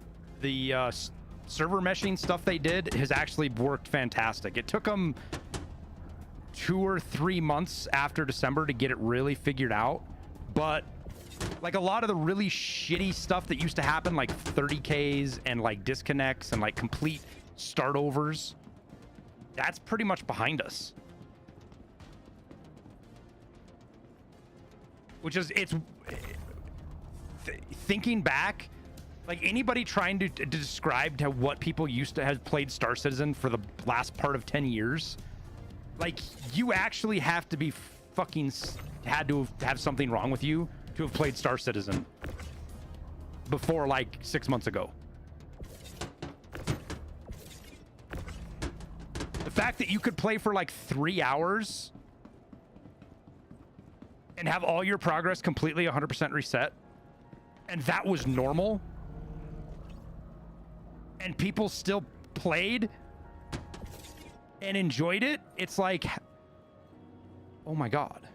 [SPEAKER 2] server meshing stuff they did has actually worked fantastic. It took them 2 or 3 months after December to get it really figured out, but like a lot of the really shitty stuff that used to happen, like 30Ks and like disconnects and like complete start overs, that's pretty much behind us. Which is, thinking back, like anybody trying to describe to what people used to have played Star Citizen for the last part of 10 years, like, you actually have to be fucking had to have something wrong with you to have played Star Citizen before like 6 months ago. The fact that you could play for like 3 hours and have all your progress completely 100% reset, and that was normal, and people still played and enjoyed it, it's like, oh my God.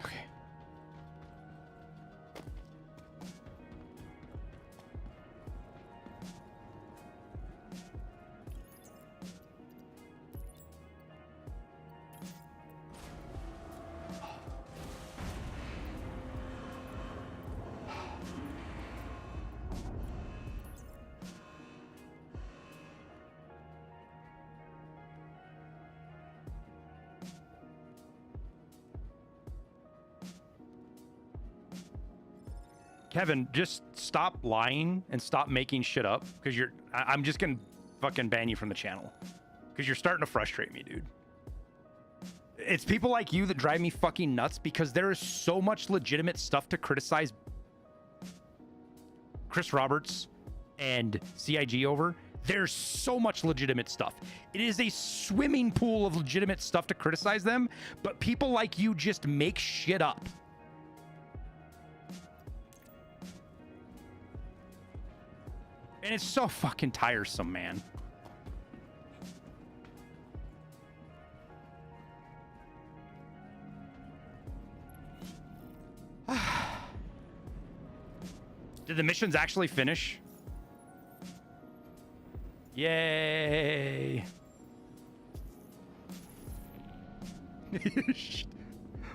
[SPEAKER 2] Okay. Kevin, just stop lying and stop making shit up, because I'm just gonna fucking ban you from the channel, because you're starting to frustrate me, dude. It's people like you that drive me fucking nuts, because there is so much legitimate stuff to criticize Chris Roberts and CIG over. There's so much legitimate stuff. It is a swimming pool of legitimate stuff to criticize them, but people like you just make shit up. And it's so fucking tiresome, man. Did the missions actually finish? Yay.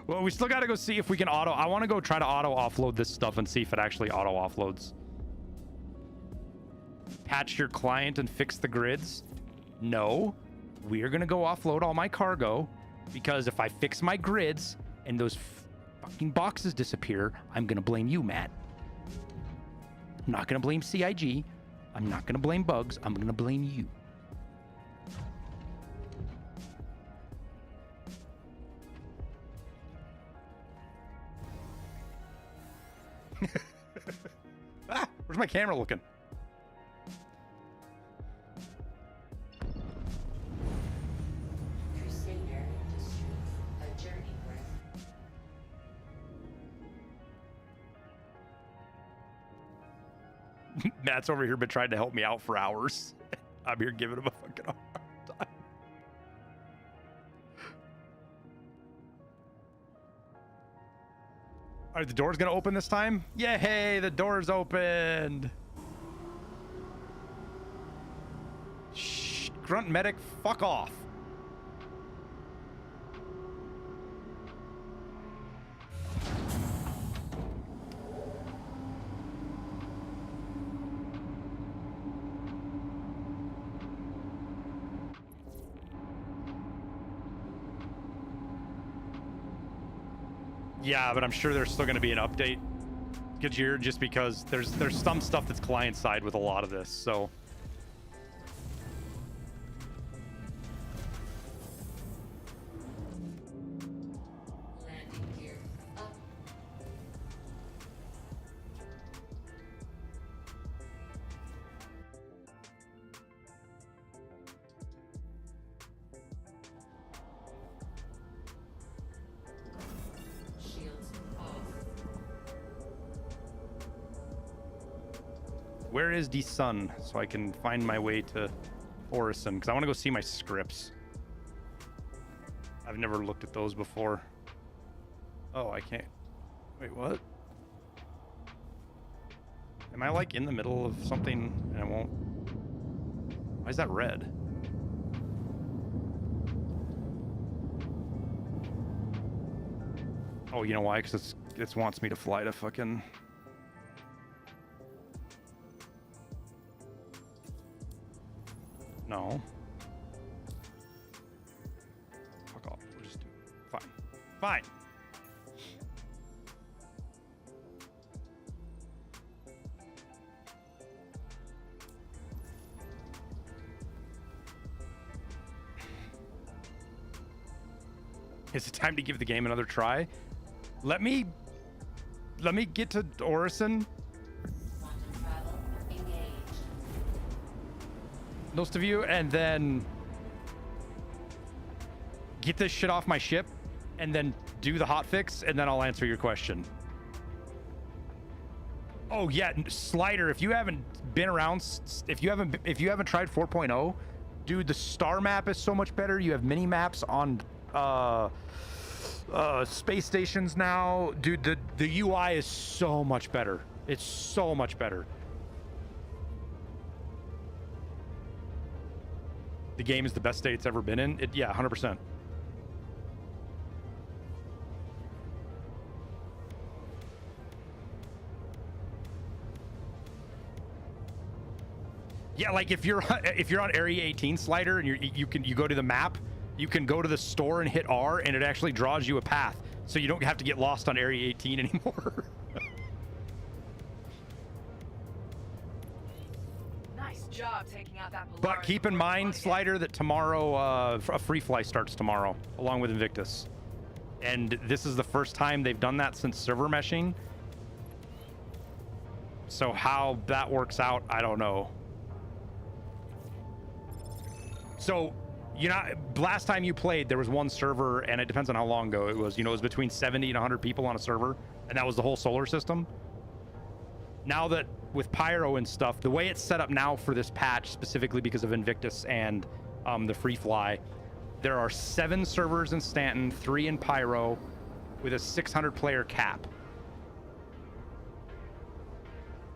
[SPEAKER 2] Well, we still got to go see if we can I want to go try to auto offload this stuff and see if it actually auto offloads. Patch your client and fix the grids? No. We are going to go offload all my cargo, because if I fix my grids and those fucking boxes disappear, I'm going to blame you, Matt. I'm not going to blame CIG. I'm not going to blame bugs. I'm going to blame you. Ah, where's my camera looking?
[SPEAKER 18] Crusader Industries, a journey worth.
[SPEAKER 2] Matt's over here been trying to help me out for hours. I'm here giving him a fucking hard time. All right, the door's gonna open this time. Yay, the door's opened. Shh, grunt medic, fuck off. Yeah, but I'm sure there's still going to be an update, Gajir, just because there's some stuff that's client side with a lot of this, so.
[SPEAKER 18] Landing gear up. Shields off.
[SPEAKER 2] Where is the sun so I can find my way to Orison? Because I want to go see my scripts. I've never looked at those before. Oh, I can't. Wait, what? Am I like in the middle of something and it won't? Why is that red? Oh, you know why? Because it wants me to fly to fucking... No. Fuck off. We'll just do it. Fine. Fine. Is it time to give the game another try? Let me get to Orison.
[SPEAKER 18] Quantum travel engaged.
[SPEAKER 2] Most of you, and then get this shit off my ship, and then do the hotfix, and then I'll answer your question. Oh yeah, Slider, if you haven't been around, if you haven't tried 4.0, dude, the star map is so much better. You have mini maps on space stations now, dude. The UI is so much better. It's so much better. The game is the best state it's ever been in. Yeah, 100%. Yeah, like if you're on Area 18, Slider, and you go to the map, you can go to the store and hit R, and it actually draws you a path, so you don't have to get lost on Area 18 anymore.
[SPEAKER 9] Nice job taking out that Polaris.
[SPEAKER 2] But keep in mind, Slider, that tomorrow, a free fly starts tomorrow, along with Invictus. And this is the first time they've done that since server meshing. So how that works out, I don't know. So, you know, last time you played, there was one server, and it depends on how long ago it was. You know, it was between 70 and 100 people on a server, and that was the whole solar system. Now that with Pyro and stuff, the way it's set up now for this patch, specifically because of Invictus and the free fly, there are 7 servers in Stanton, 3 in Pyro, with a 600 player cap.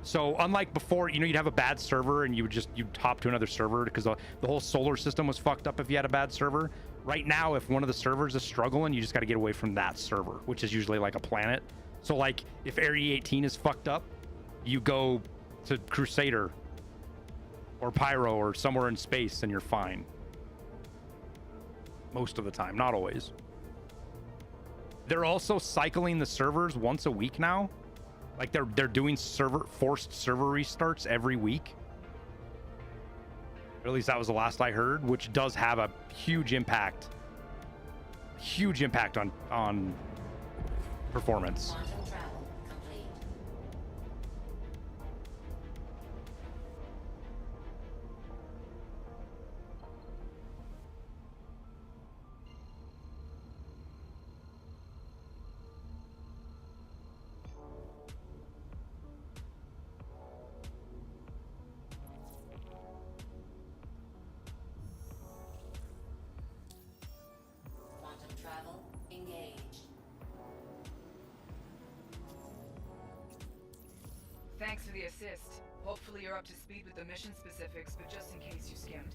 [SPEAKER 2] So unlike before, you know, you'd have a bad server and you'd hop to another server because the whole solar system was fucked up if you had a bad server. Right now, if one of the servers is struggling, you just got to get away from that server, which is usually like a planet. So like if Area 18 is fucked up, you go to Crusader or Pyro or somewhere in space and you're fine. Most of the time, not always. They're also cycling the servers once a week now. Like they're doing forced server restarts every week. Or at least that was the last I heard, which does have a huge impact. Huge impact on performance.
[SPEAKER 18] Quantum travel complete. Quantum travel engaged.
[SPEAKER 9] Thanks for the assist. Hopefully you're up to speed with the mission specifics, but just in case you skimmed.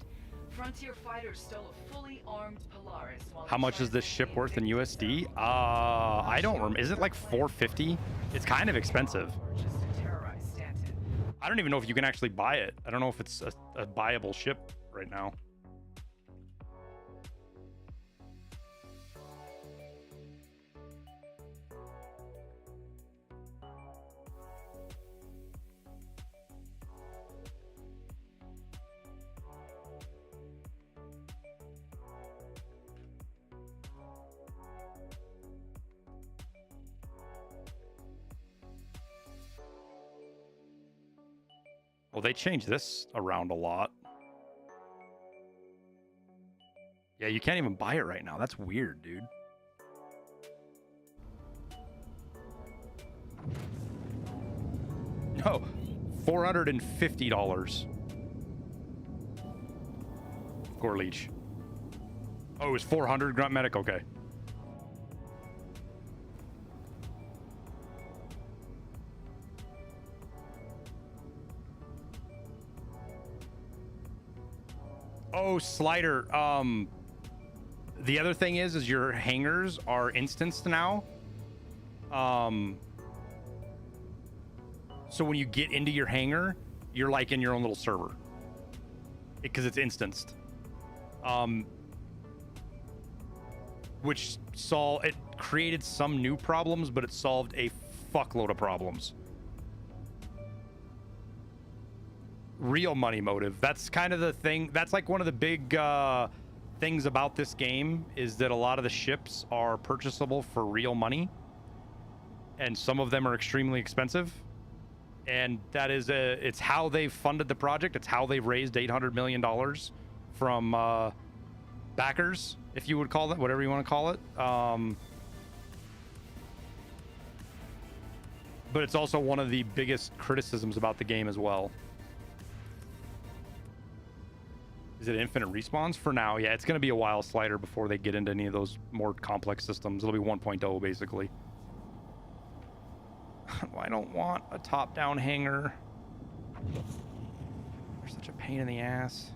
[SPEAKER 9] Frontier fighters stole a fully armed Polaris while...
[SPEAKER 2] How much is this ship worth in USD? I don't remember. Is it like 450? It's kind of expensive.
[SPEAKER 9] Just to terrorize Stanton.
[SPEAKER 2] I don't even know if you can actually buy it. I don't know if it's a buyable ship right now. Well, they changed this around a lot. Yeah, you can't even buy it right now. That's weird, dude. No, $450. Core leech. Oh, it was 400 grunt medic. Okay. Oh, Slider. The other thing is your hangars are instanced now. So when you get into your hangar, you're like in your own little server because it's instanced. Which it created some new problems, but it solved a fuckload of problems. Real money motive. That's kind of the thing. That's like one of the big things about this game is that a lot of the ships are purchasable for real money, and some of them are extremely expensive. And that is it's how they've funded the project. It's how they've raised $800 million from backers, if you would call it, whatever you want to call it. But it's also one of the biggest criticisms about the game as well. Is it infinite respawns for now? Yeah, it's going to be a while, Slider, before they get into any of those more complex systems. It'll be 1.0 basically. I don't want a top-down hangar. They're such a pain in the ass.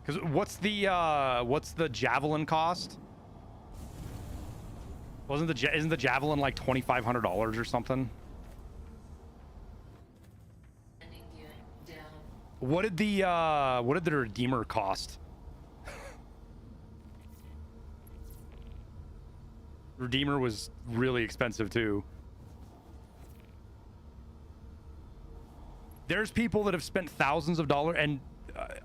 [SPEAKER 2] Because what's the javelin cost? Isn't the javelin like $2,500 or something? What did the Redeemer cost? Redeemer was really expensive too. There's people that have spent thousands of dollars, and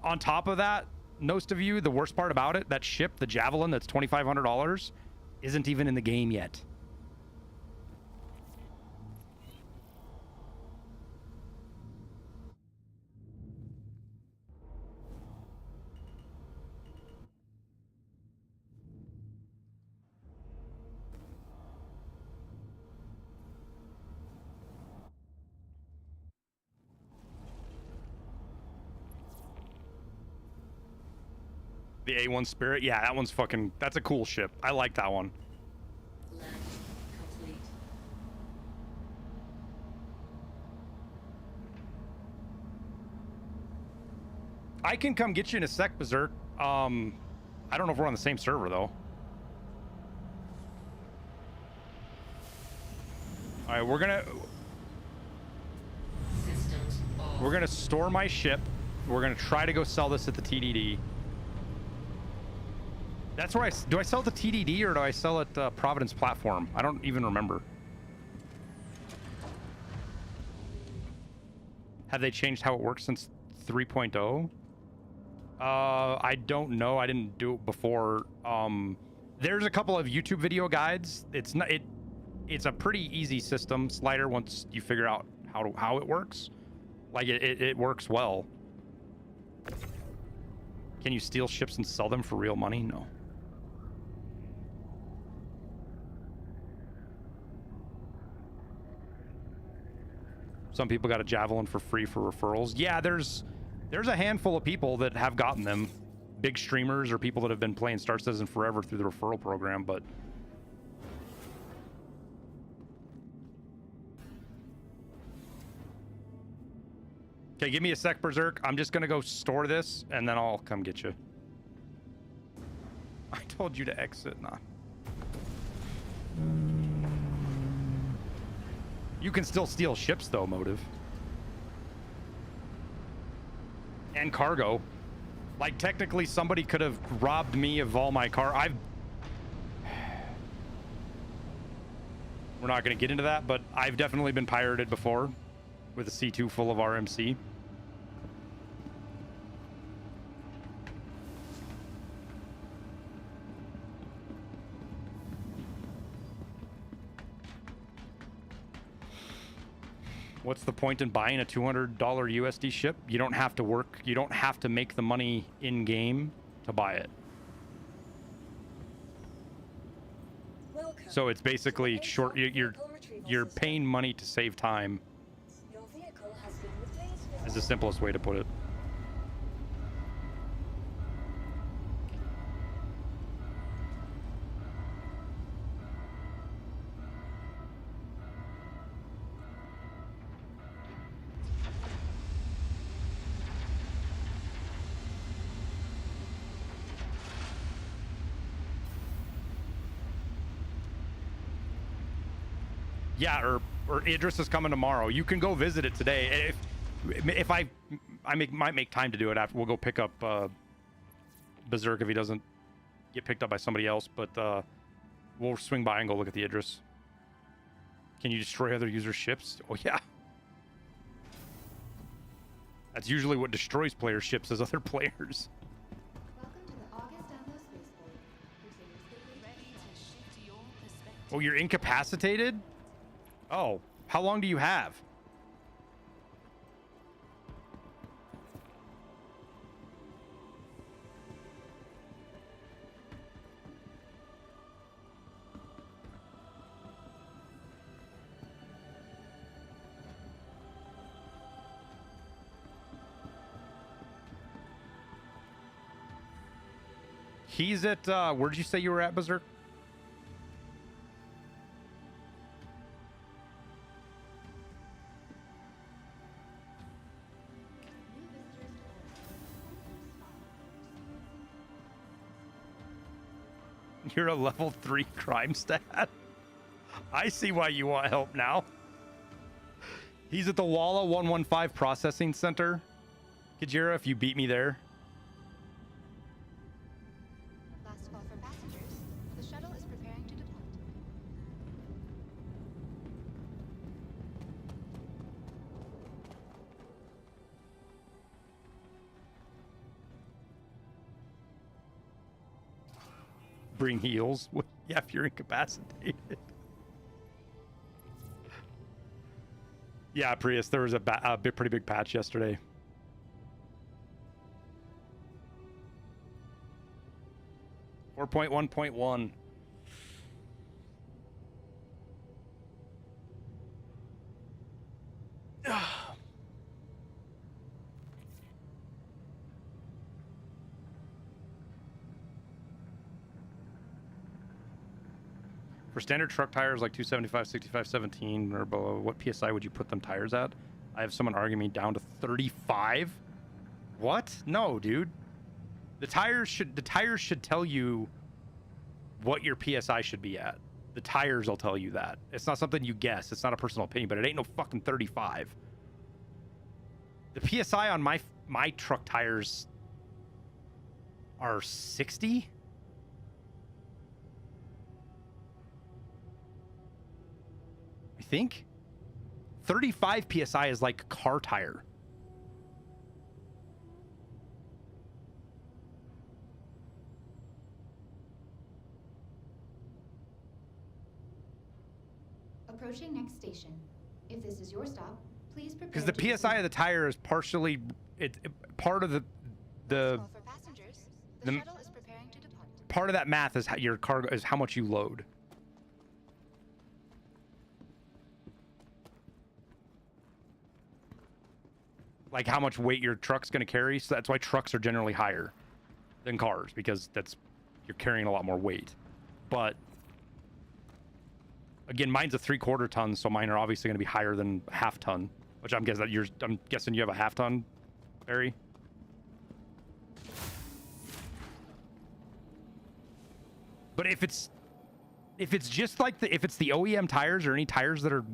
[SPEAKER 2] on top of that, most of you, the worst part about it, that ship, the Javelin, that's $2,500, isn't even in the game yet. The A1 Spirit, yeah, that one's fucking, that's a cool ship. I like that one.
[SPEAKER 18] Land complete.
[SPEAKER 2] I can come get you in a sec, Berserk. I don't know if we're on the same server though. All right, we're gonna store my ship. We're gonna try to go sell this at the TDD. That's where do I sell it to TDD or do I sell it Providence Platform? I don't even remember. Have they changed how it works since 3.0? I don't know. I didn't do it before. There's a couple of YouTube video guides. It's not it's a pretty easy system slider once you figure out how it works. Like it works well. Can you steal ships and sell them for real money? No. Some people got a Javelin for free for referrals. Yeah, there's a handful of people that have gotten them. Big streamers or people that have been playing Star Citizen forever through the referral program, but okay, give me a sec, Berserk. I'm just gonna go store this and then I'll come get you. I told you to exit, nah. You can still steal ships though, Motive. And cargo. Like technically somebody could have robbed me of all my car. We're not gonna get into that, but I've definitely been pirated before with a C2 full of RMC. What's the point in buying a $200 USD ship? You don't have to work. You don't have to make the money in game to buy it.
[SPEAKER 7] Welcome.
[SPEAKER 2] So it's basically short. You're paying money to save time.
[SPEAKER 7] Your vehicle has been replaced.
[SPEAKER 2] Is the simplest way to put it. Yeah, or Idris is coming tomorrow. You can go visit it today. If I might make time to do it after. We'll go pick up Berserk if he doesn't get picked up by somebody else. But we'll swing by and go look at the Idris. Can you destroy other users' ships? Oh yeah. That's usually what destroys player ships is other players.
[SPEAKER 12] Welcome to the August Atlas Spaceport.
[SPEAKER 9] Ready to shift your perspective.
[SPEAKER 2] Oh, you're incapacitated? Oh, how long do you have? He's at, where'd you say you were at, Berserk? You're a level 3 crime stat. I see why you want help now. He's at the Walla 115 Processing Center. Kajira, if you beat me there.
[SPEAKER 12] Last call for passengers. The shuttle is preparing to depart.
[SPEAKER 2] bring heals. Yeah, if you're incapacitated. Yeah, Prius, there was a pretty big patch yesterday. .1.1. For standard truck tires like 275, 65, 17 or below, what PSI would you put them tires at? I have someone arguing me down to 35. What? No, dude. The tires should tell you what your PSI should be at. The tires will tell you that. It's not something you guess. It's not a personal opinion, but it ain't no fucking 35. The PSI on my truck tires are 60. I think 35 PSI is like a car tire.
[SPEAKER 12] Approaching next station. If this is your stop, please prepare.
[SPEAKER 2] Because the PSI of the tire is partially part of the
[SPEAKER 12] For passengers, the shuttle is preparing to depart.
[SPEAKER 2] part of that math is how your cargo is how much you load. Like how much weight your truck's going to carry. So that's why trucks are generally higher than cars, because you're carrying a lot more weight. But again, mine's a 3/4 ton, so mine are obviously going to be higher than half ton, which I'm guessing you have a half ton, Barry. But if it's just like if it's the OEM tires or any tires that are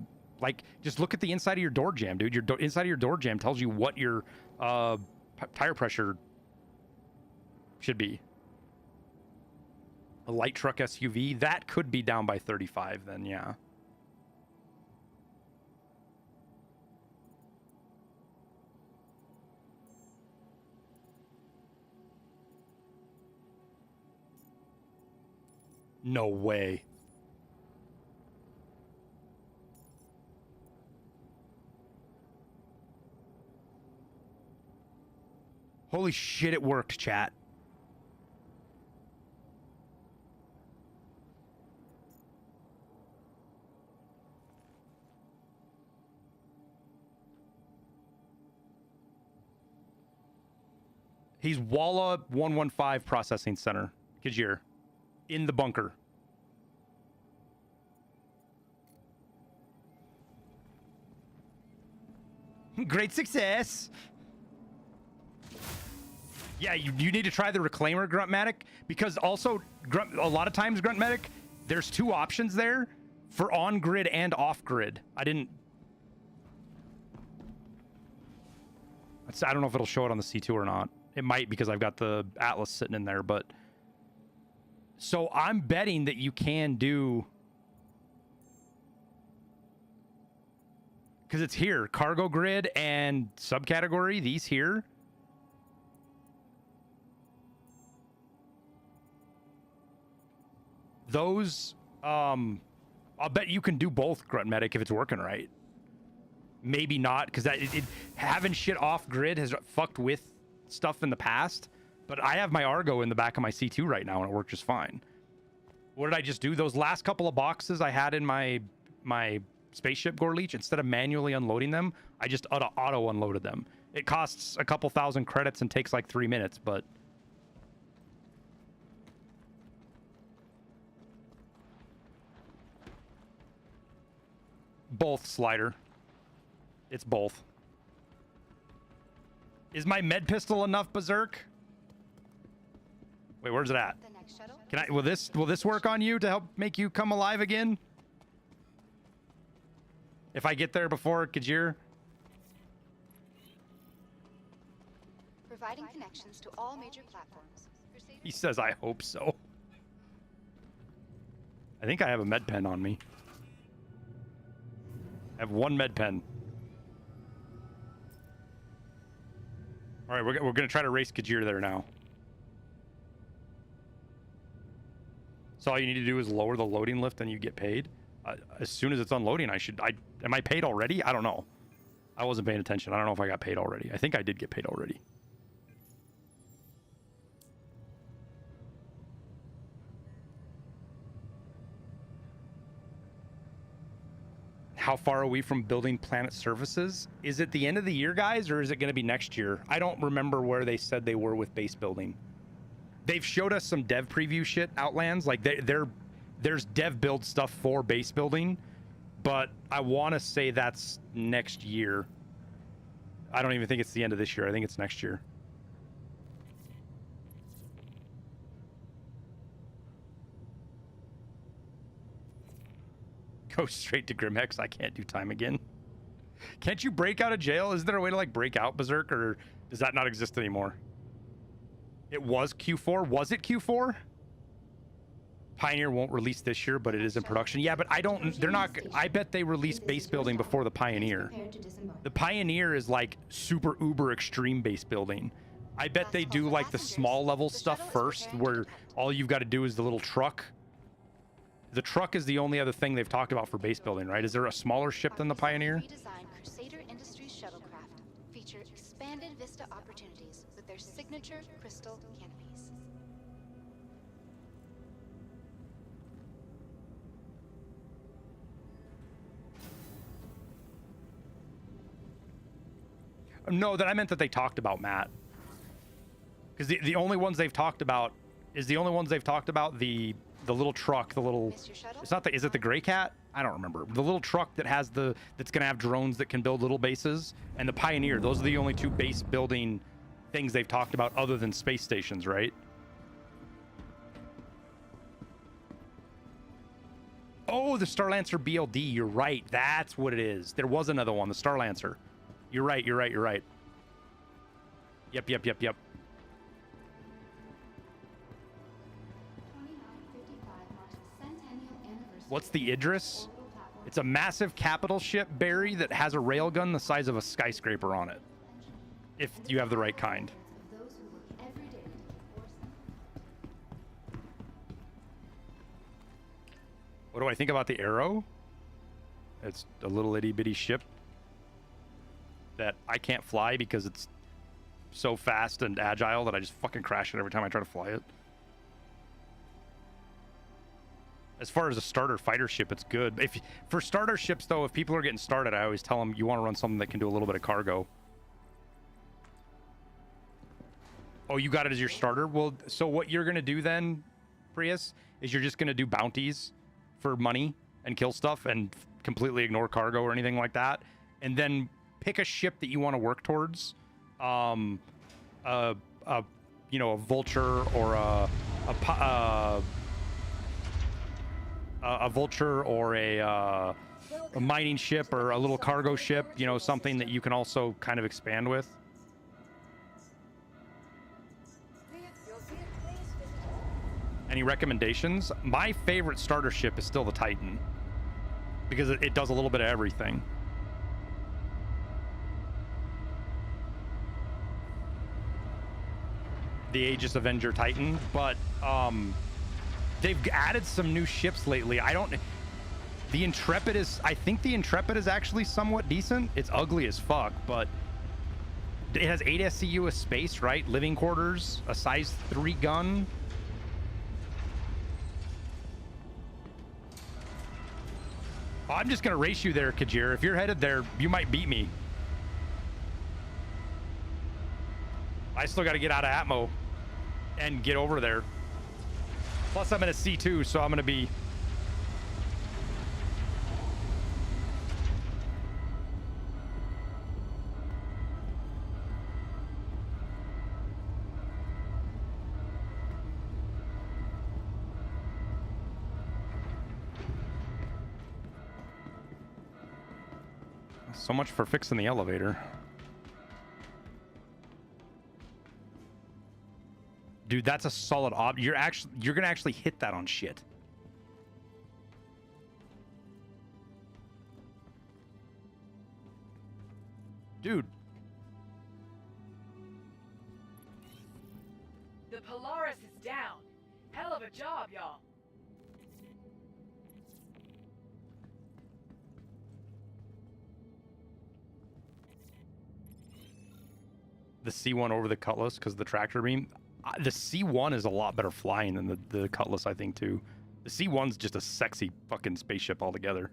[SPEAKER 2] like, just look at the inside of your door jamb, dude. Inside of your door jamb tells you what your tire pressure should be. A light truck SUV, that could be down by 35 then, yeah. No way. Holy shit, it worked, chat. He's Walla 115 Processing Center, Kajir, in the bunker. Great success. Yeah, you need to try the Reclaimer Gruntmatic, because also a lot of times Gruntmatic, there's two options there for on-grid and off-grid. I don't know if it'll show it on the C2 or not. It might, because I've got the Atlas sitting in there, but so I'm betting that you can do, because it's here, cargo grid and subcategory, these here. Those, I'll bet you can do both, Gruntmatic, if it's working right. Maybe not, because having shit off grid has fucked with stuff in the past. But I have my Argo in the back of my C2 right now, and it worked just fine. What did I just do? Those last couple of boxes I had in my spaceship Gore Leech, instead of manually unloading them, I just auto unloaded them. It costs a couple thousand credits and takes like 3 minutes, but both, Slider. It's both. Is my med pistol enough, Berserk? Wait, where's it at?
[SPEAKER 12] The next shuttle.
[SPEAKER 2] Can I? Will this work on you to help make you come alive again? If I get there before Kajir?
[SPEAKER 12] Providing connections to all major platforms.
[SPEAKER 2] He says, I hope so. I think I have a med pen on me. I have one med pen. All right, we're going to try to race Kajir there now. So all you need to do is lower the loading lift and you get paid. As soon as it's unloading, am I paid already? I don't know. I wasn't paying attention. I don't know if I got paid already. I think I did get paid already. How far are we from building planet surfaces? Is it the end of the year, guys, or is it going to be next year? I don't remember where they said they were with base building. They've showed us some dev preview shit, Outlands. Like, there's dev build stuff for base building, but I want to say that's next year. I don't even think it's the end of this year. I think it's next year. Go straight to Grimhex. I can't do time again. Can't you break out of jail? Is there a way to like break out Berserk, or does that not exist anymore? It was Q4. Was it Q4? Pioneer won't release this year, but it is in production. Yeah, but they're not, I bet they release base building before the Pioneer. The Pioneer is like super uber extreme base building. I bet they do like the small level stuff first, where all you've got to do is the little truck. The truck is the only other thing they've talked about for base building, right? Is there a smaller ship than the Pioneer?
[SPEAKER 12] Redesigned Crusader Industries shuttlecraft feature expanded vista opportunities with their signature crystal canopies.
[SPEAKER 2] No, that I meant that they talked about, Matt. Because the only ones they've talked about is the little truck, the little, it's not the, is it the Gray Cat? I don't remember. The little truck that has that's going to have drones that can build little bases, and the Pioneer. Those are the only two base building things they've talked about other than space stations, right? Oh, the Starlancer BLD. You're right. That's what it is. There was another one, the Starlancer. You're right. Yep. What's the Idris? It's a massive capital ship, Barry, that has a railgun the size of a skyscraper on it. If you have the right kind. What do I think about the Arrow? It's a little itty bitty ship that I can't fly because it's so fast and agile that I just fucking crash it every time I try to fly it. As far as a starter fighter ship, it's good. For starter ships, though, if people are getting started, I always tell them you want to run something that can do a little bit of cargo. Oh, you got it as your starter? Well, so what you're going to do then, Prius, is you're just going to do bounties for money and kill stuff and completely ignore cargo or anything like that. And then pick a ship that you want to work towards. You know, a vulture or a vulture or a mining ship or a little cargo ship, you know, something that you can also kind of expand with. Any recommendations? My favorite starter ship is still the Titan because it does a little bit of everything. The Aegis Avenger Titan, but they've added some new ships lately. The Intrepid is, I think the Intrepid is actually somewhat decent. It's ugly as fuck, but it has 8 SCU of space, right? Living quarters, a size 3 gun. Oh, I'm just gonna race you there, Kajir. If you're headed there, you might beat me. I still got to get out of Atmo and get over there. Plus, I'm in a C2, so I'm going to be... So much for fixing the elevator. Dude, that's a solid op. You're gonna actually hit that on shit. Dude.
[SPEAKER 9] The Polaris is down. Hell of a job, y'all.
[SPEAKER 2] the C1 over the Cutlass because the tractor beam. The C1 is a lot better flying than the Cutlass, I think, too. The C1's just a sexy fucking spaceship altogether.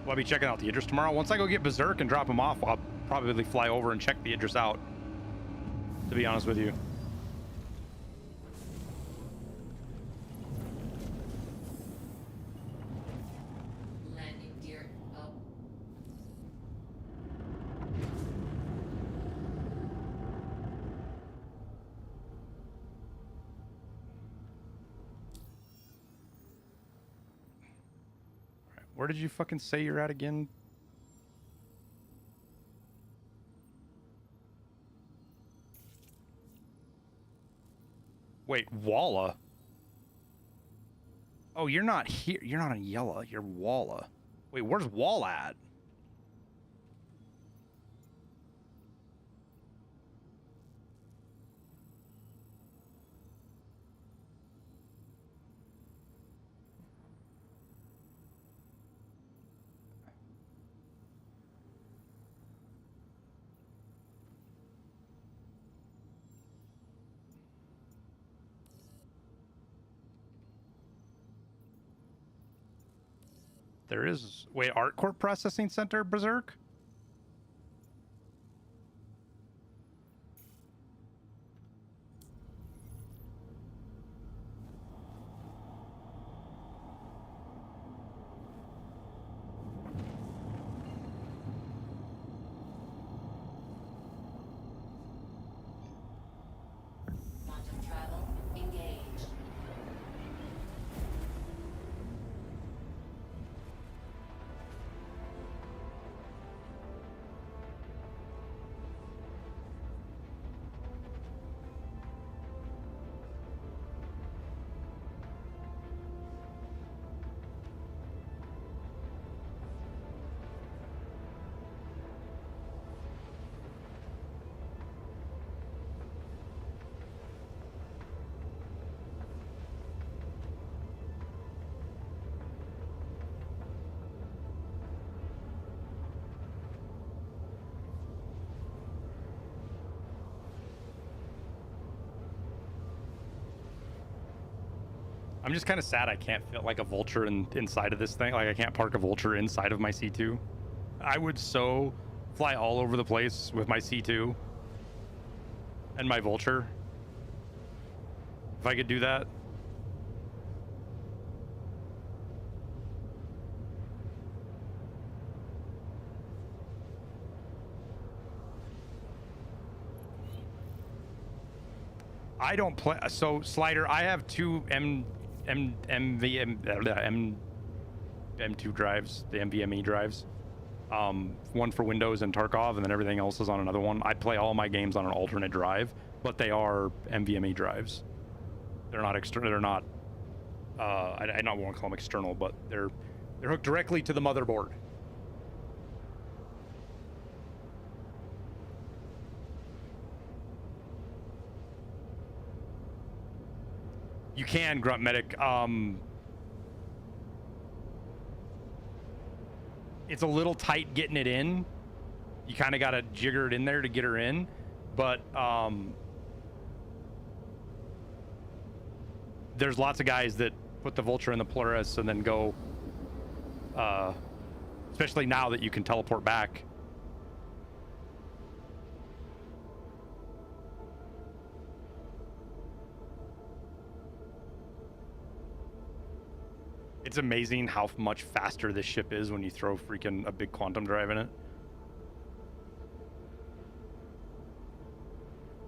[SPEAKER 2] I'll be checking out the Idris tomorrow. Once I go get Berserk and drop him off, I'll probably fly over and check the Idris out, to be honest with you.
[SPEAKER 18] Landing gear up.
[SPEAKER 2] Where did you fucking say you're at again? Wait, Walla? Oh, you're not here. You're not in Yella. You're Walla. Wait, where's Walla at? There is... Wait, ArtCorp Processing Center, Berserk?
[SPEAKER 18] Quantum travel engaged.
[SPEAKER 2] I'm just kind of sad I can't fit like a vulture inside of this thing. Like I can't park a vulture inside of my C2. I would so fly all over the place with my C2 and my vulture. If I could do that. I don't play. So Slider, I have two M2 drives, the NVMe drives. One for Windows and Tarkov, and then everything else is on another one. I play all my games on an alternate drive, but they are NVMe drives. They're not external. They're not. I don't want to call them external, but they're hooked directly to the motherboard. You can, Grunt Medic. It's a little tight getting it in. You kind of got to jigger it in there to get her in. But there's lots of guys that put the Vulture in the Polaris and then go, especially now that you can teleport back. It's amazing how much faster this ship is when you throw freaking a big quantum drive in it.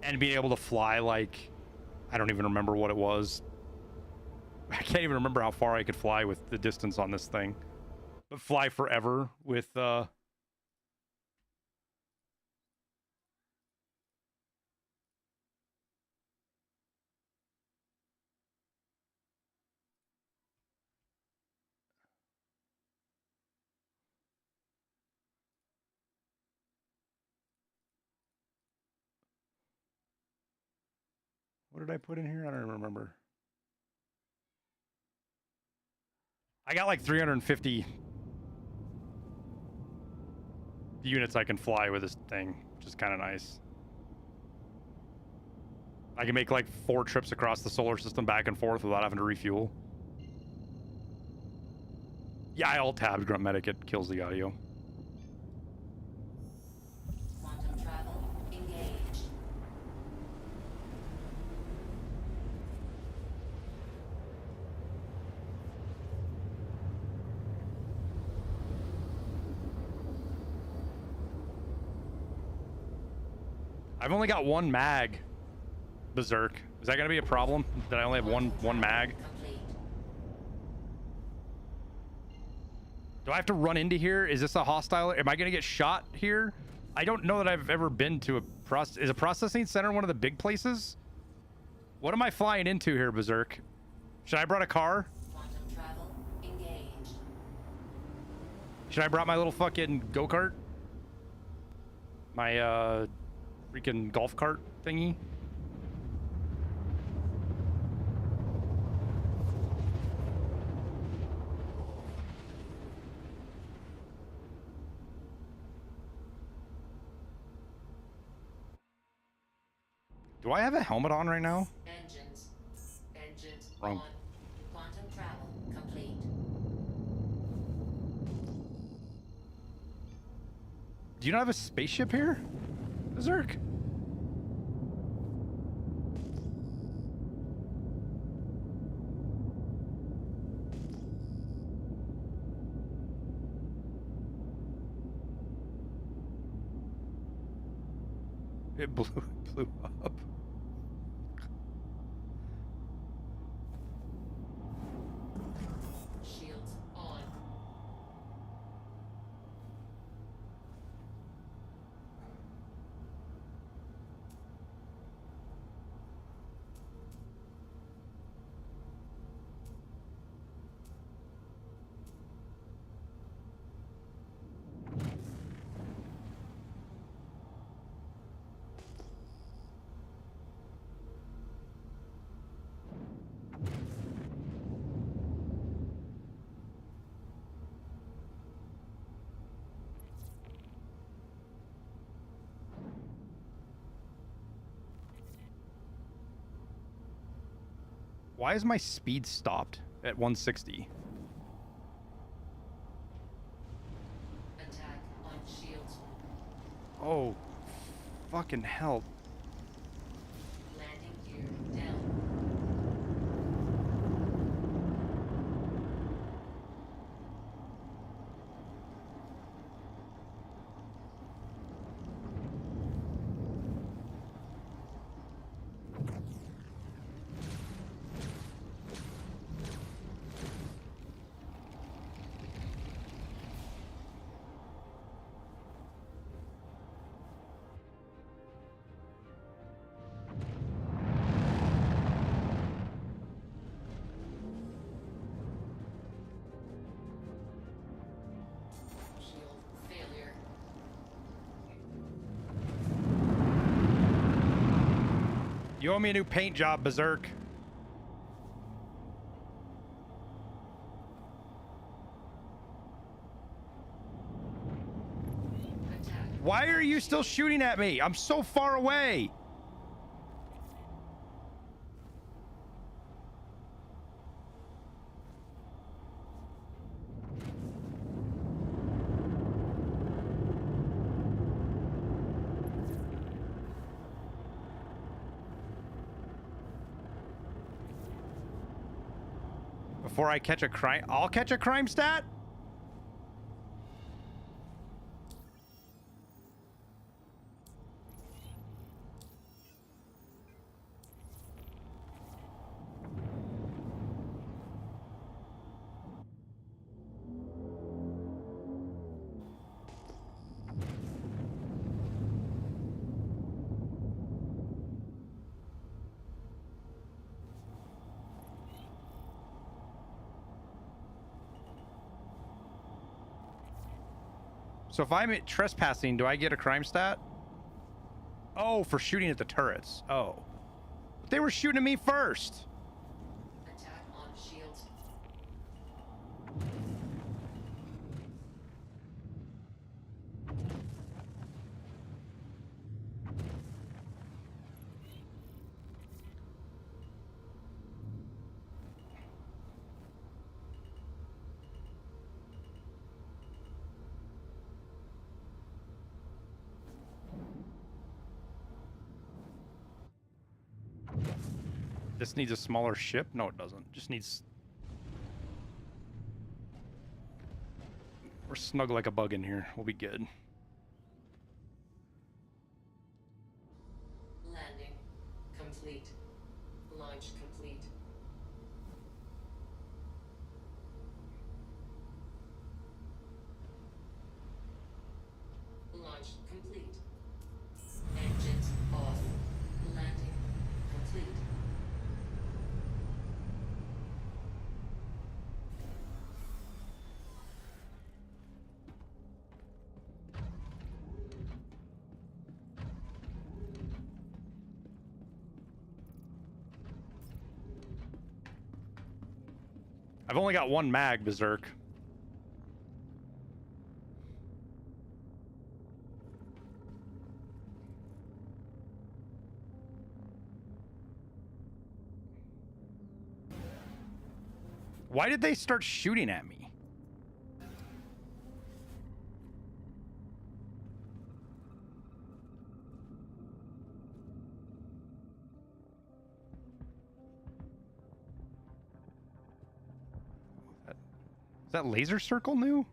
[SPEAKER 2] And being able to fly like, I don't even remember what it was. I can't even remember how far I could fly with the distance on this thing. But fly forever with, what did I put in here? I don't remember. I got like 350 units I can fly with this thing, which is kind of nice. I can make like 4 trips across the solar system back and forth without having to refuel. Yeah, I alt-tabbed Grunt Medic. It kills the audio.
[SPEAKER 18] Quantum travel engaged.
[SPEAKER 2] I've only got 1 mag, Berserk. Is that gonna be a problem that I only have one mag? Do I have to run into here? Is this a hostile? Am I gonna get shot here? I don't know that I've ever been to a is a processing center one of the big places? What am I flying into here, Berserk? Should I have brought a car?
[SPEAKER 18] Quantum travel engaged.
[SPEAKER 2] Should I have brought my little fucking go-kart? My freaking golf cart thingy? Do I have a helmet on right now?
[SPEAKER 18] Engines
[SPEAKER 2] Wrong.
[SPEAKER 18] on. Quantum travel complete.
[SPEAKER 2] Do you not have a spaceship here? Berserk. It blew up.
[SPEAKER 18] Shields on.
[SPEAKER 2] Why is my speed stopped at 160?
[SPEAKER 18] Attack on shields.
[SPEAKER 2] Oh, fucking hell.
[SPEAKER 18] Landing gear down.
[SPEAKER 2] You owe me a new paint job, Berserk. Why are you still shooting at me? I'm so far away. before I catch a crime. I'll catch a crime stat? So if I'm trespassing, do I get a crime stat? Oh, for shooting at the turrets. Oh. But they were shooting at me first.
[SPEAKER 18] Attack on shields.
[SPEAKER 2] This needs a smaller ship? No, it doesn't. Just needs... We're snug like a bug in here. We'll be good.
[SPEAKER 18] Landing complete. Launch complete. Launch complete. Engines off. Landing complete.
[SPEAKER 2] I've only got one mag, Berserk. Why did they start shooting at me? Is that laser circle new?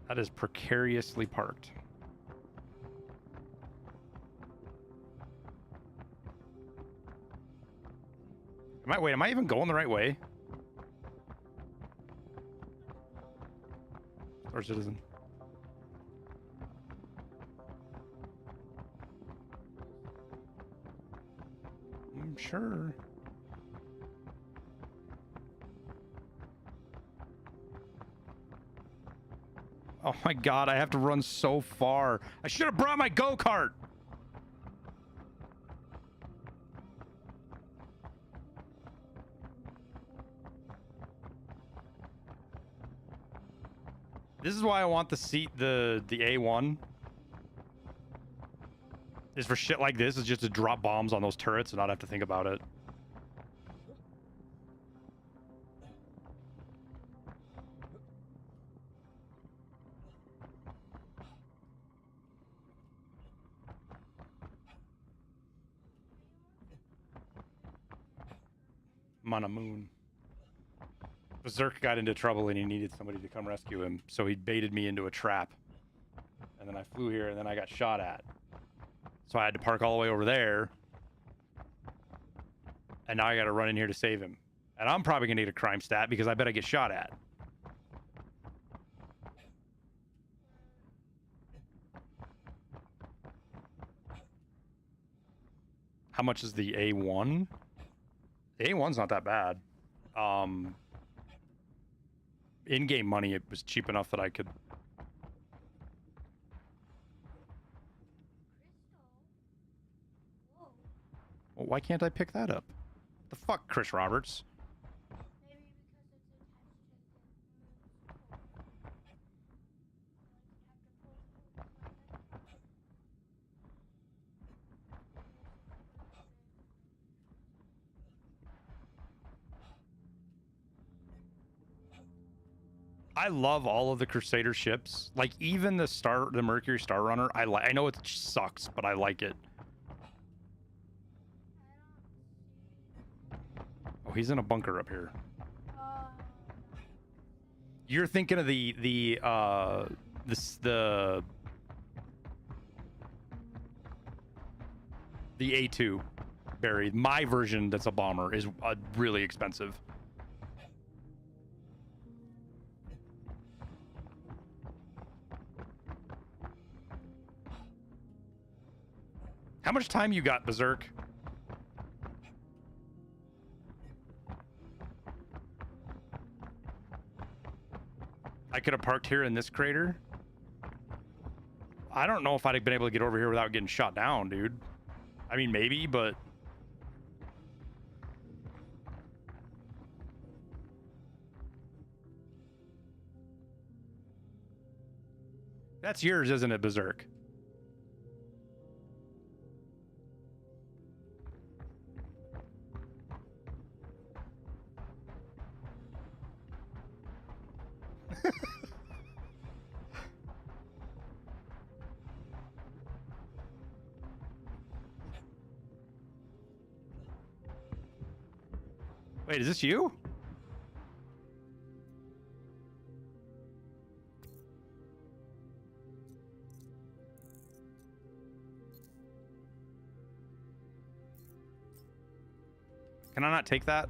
[SPEAKER 2] That is precariously parked. Am I even going the right way? Or citizen? I'm sure. Oh my god, I have to run so far. I should have brought my go-kart. This is why I want the seat, the A1. Is for shit like this, is just to drop bombs on those turrets and not have to think about it. I'm on a moon. Berserk got into trouble and he needed somebody to come rescue him, so he baited me into a trap. And then I flew here and then I got shot at. So I had to park all the way over there. And now I got to run in here to save him. And I'm probably going to get a crime stat because I bet I get shot at. How much is the A1? The A1's not that bad. In-game money, it was cheap enough that I could... Well, why can't I pick that up? The fuck, Chris Roberts? I love all of the Crusader ships. Like even the Mercury Star Runner. I know it sucks, but I like it. Oh, he's in a bunker up here. You're thinking of the A2, Barry. My version that's a bomber is really expensive. How much time you got, Berserk? I could have parked here in this crater. I don't know if I'd have been able to get over here without getting shot down, dude. I mean, maybe, but... That's yours, isn't it, Berserk? Wait, is this you? Can I not take that?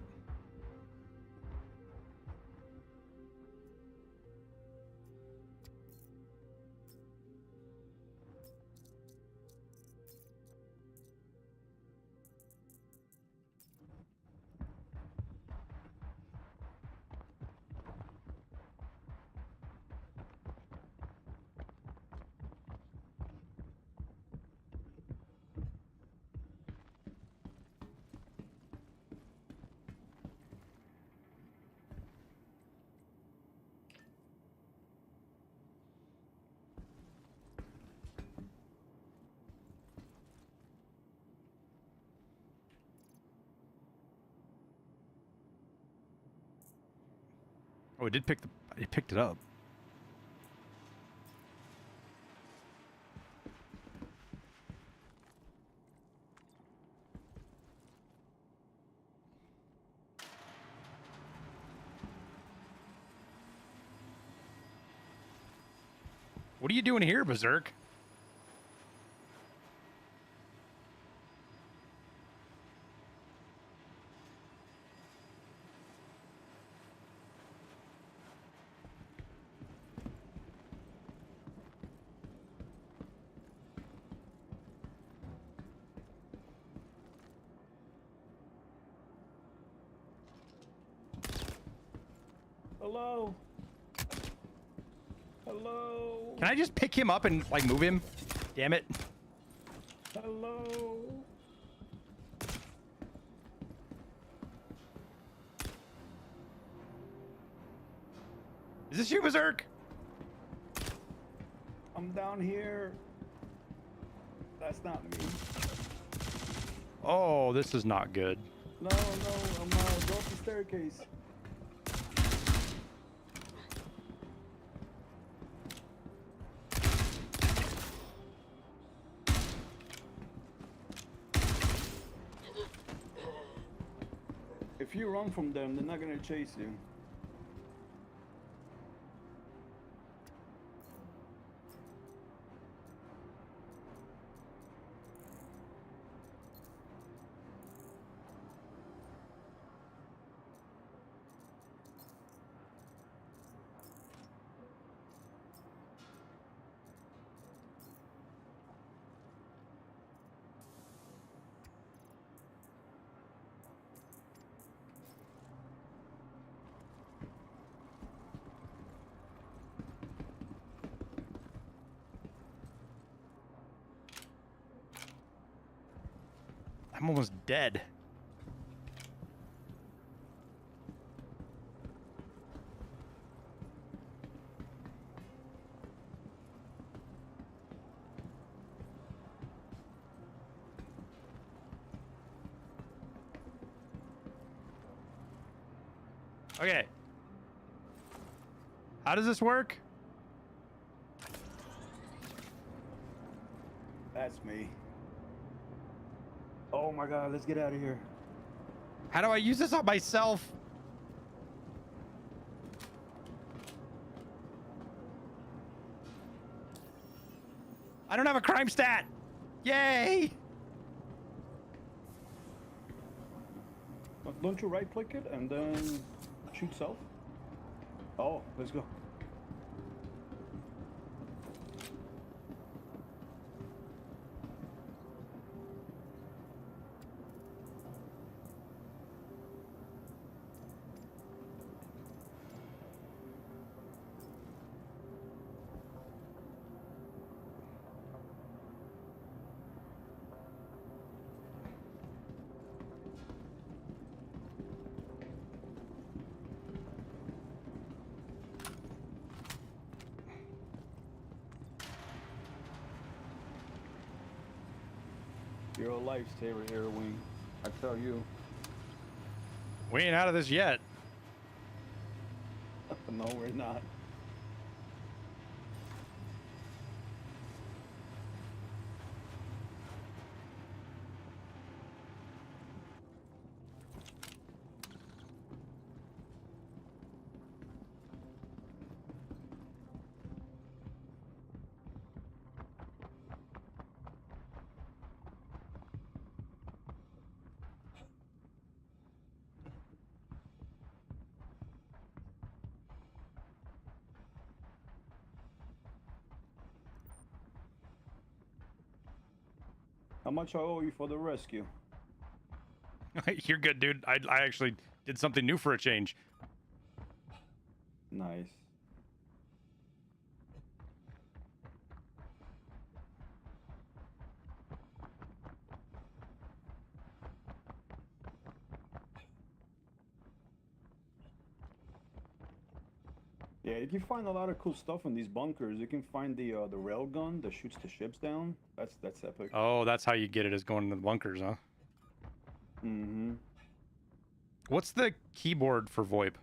[SPEAKER 2] Oh, it did pick it picked it up. What are you doing here, Berserk?
[SPEAKER 19] Hello. Hello.
[SPEAKER 2] Can I just pick him up and like move him? Damn it.
[SPEAKER 19] Hello.
[SPEAKER 2] Is this you, Berserk?
[SPEAKER 19] I'm down here. That's not me.
[SPEAKER 2] Oh, this is not good.
[SPEAKER 19] No, I'm go up the staircase. If you run from them, they're not gonna chase you.
[SPEAKER 2] I'm almost dead. Okay. How does this work?
[SPEAKER 19] That's me. Oh my god, let's get out of here.
[SPEAKER 2] How do I use this on myself? I don't have a crime stat. Yay!
[SPEAKER 19] Don't you right click it and then shoot self? Oh, let's go. You're a lifesaver, Airwing. I tell you.
[SPEAKER 2] We ain't out of this yet.
[SPEAKER 19] No, we're not. How much I owe you for the rescue?
[SPEAKER 2] You're good, dude. I actually did something new for a change.
[SPEAKER 19] Nice. Yeah, you can find a lot of cool stuff in these bunkers. You can find the rail gun that shoots the ships down. That's epic.
[SPEAKER 2] Oh, that's how you get it, is going into the bunkers, huh?
[SPEAKER 19] Mm-hmm.
[SPEAKER 2] What's the keyboard for VoIP?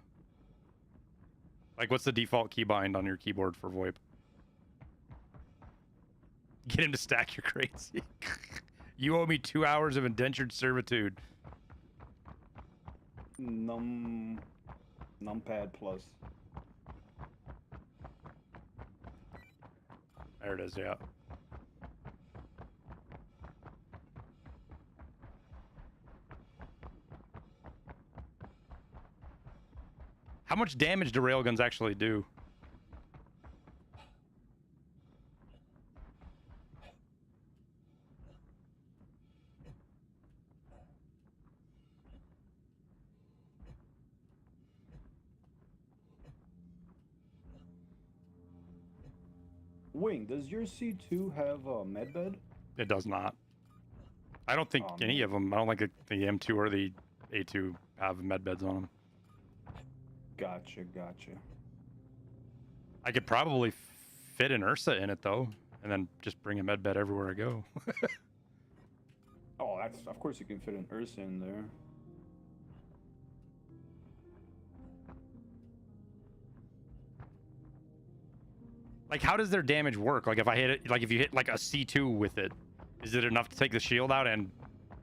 [SPEAKER 2] Like, what's the default keybind on your keyboard for VoIP? Get him to stack your crates. You owe me 2 hours of indentured servitude.
[SPEAKER 19] Numpad plus.
[SPEAKER 2] There it is, yeah. How much damage do railguns actually do?
[SPEAKER 19] Wing, does your C2 have a medbed?
[SPEAKER 2] It does not. I don't think any of them. I don't think the M2 or the A2 have medbeds on them.
[SPEAKER 19] Gotcha, gotcha.
[SPEAKER 2] I could probably fit an Ursa in it though, and then just bring a medbed everywhere I go.
[SPEAKER 19] Oh, that's of course you can fit an Ursa in there.
[SPEAKER 2] Like, how does their damage work? Like, if I hit it, like if you hit like a C2 with it, is it enough to take the shield out and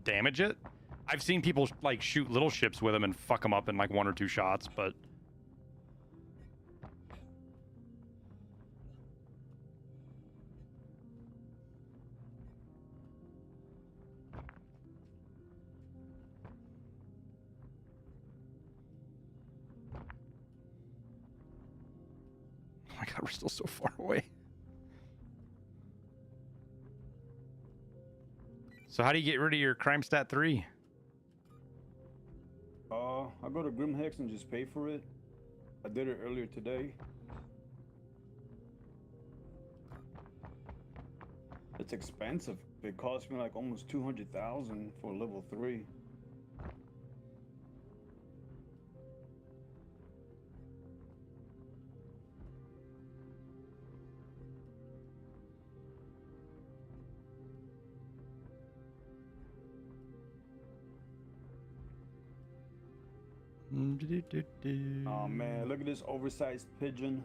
[SPEAKER 2] damage it? I've seen people like shoot little ships with them and fuck them up in like 1 or 2 shots, but oh my god, we're still so far away. So how do you get rid of your crime stat 3?
[SPEAKER 19] I go to Grimhex and just pay for it. I did it earlier today. It's expensive. It cost me like almost 200,000 for level 3. Oh man, look at this oversized pigeon.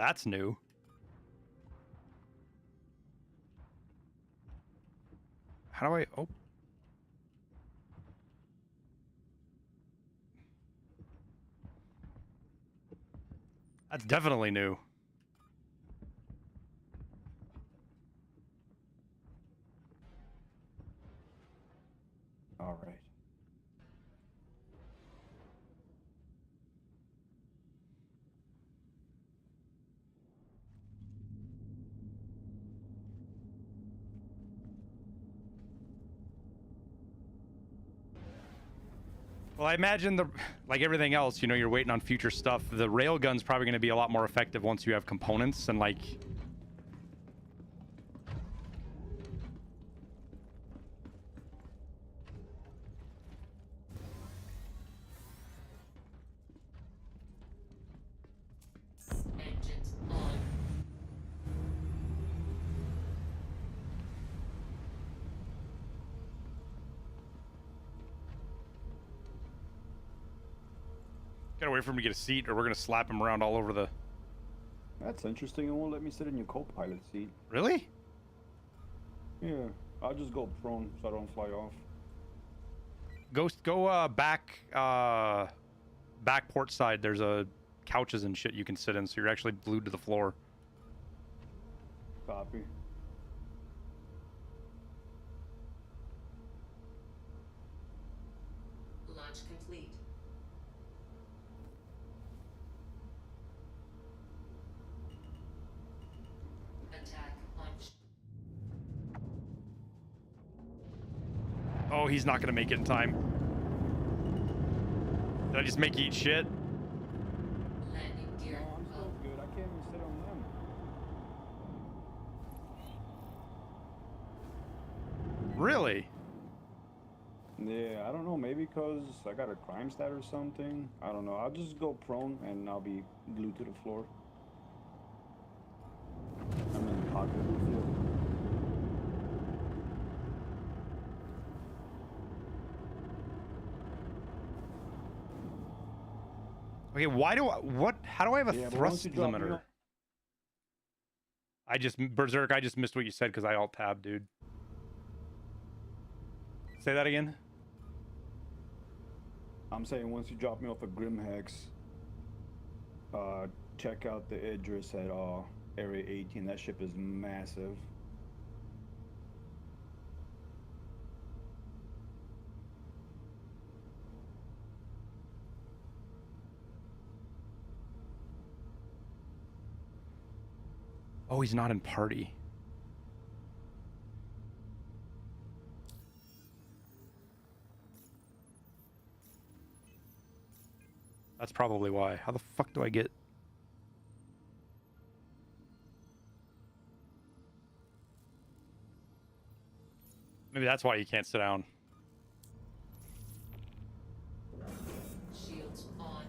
[SPEAKER 2] That's new. How do I... Oh. That's definitely new.
[SPEAKER 19] All right.
[SPEAKER 2] Well, I imagine like everything else, you know, you're waiting on future stuff. The railgun's probably going to be a lot more effective once you have components and like...
[SPEAKER 18] Engines on.
[SPEAKER 2] Gotta wait for him to get a seat or we're going to slap him around all over the...
[SPEAKER 19] That's interesting. It won't let me sit in your co-pilot seat.
[SPEAKER 2] Really?
[SPEAKER 19] Yeah. I'll just go prone so I don't fly off.
[SPEAKER 2] Go back port side. There's couches and shit you can sit in, so you're actually glued to the floor.
[SPEAKER 19] Copy.
[SPEAKER 18] Launch complete. Attack on.
[SPEAKER 2] Oh, he's not gonna make it in time. Did I just make you eat shit?
[SPEAKER 18] Landing gear.
[SPEAKER 19] No, I'm still good. I can't even sit on them.
[SPEAKER 2] Really?
[SPEAKER 19] Yeah, I don't know. Maybe because I got a crime stat or something. I don't know. I'll just go prone and I'll be glued to the floor. I'm in the pocket of the field.
[SPEAKER 2] Okay, why do I... What? How do I have a
[SPEAKER 19] Yeah, but once
[SPEAKER 2] thrust
[SPEAKER 19] you drop me
[SPEAKER 2] limiter?
[SPEAKER 19] off-
[SPEAKER 2] I just... Berserk, I just missed what you said because I alt-tabbed, dude. Say that again?
[SPEAKER 19] I'm saying once you drop me off at Grimhex, check out the address at Area 18. That ship is massive.
[SPEAKER 2] Oh, he's not in party. That's probably why. How the fuck do I get... Maybe that's why you can't sit down.
[SPEAKER 18] Shields on.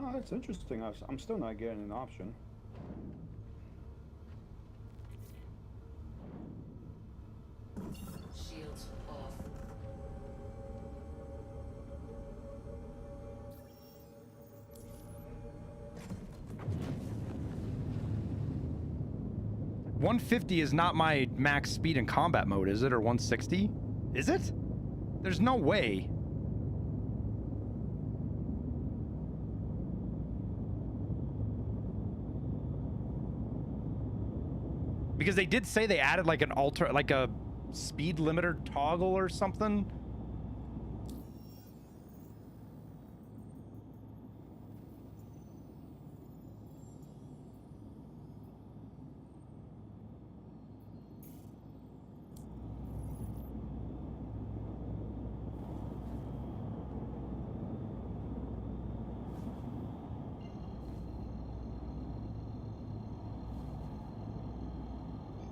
[SPEAKER 19] Oh, that's interesting. I'm still not getting an option.
[SPEAKER 18] Shields off.
[SPEAKER 2] $150 is not my max speed in combat mode, is it? Or 160? Is it? There's no way. Because they did say they added like like a speed limiter toggle or something.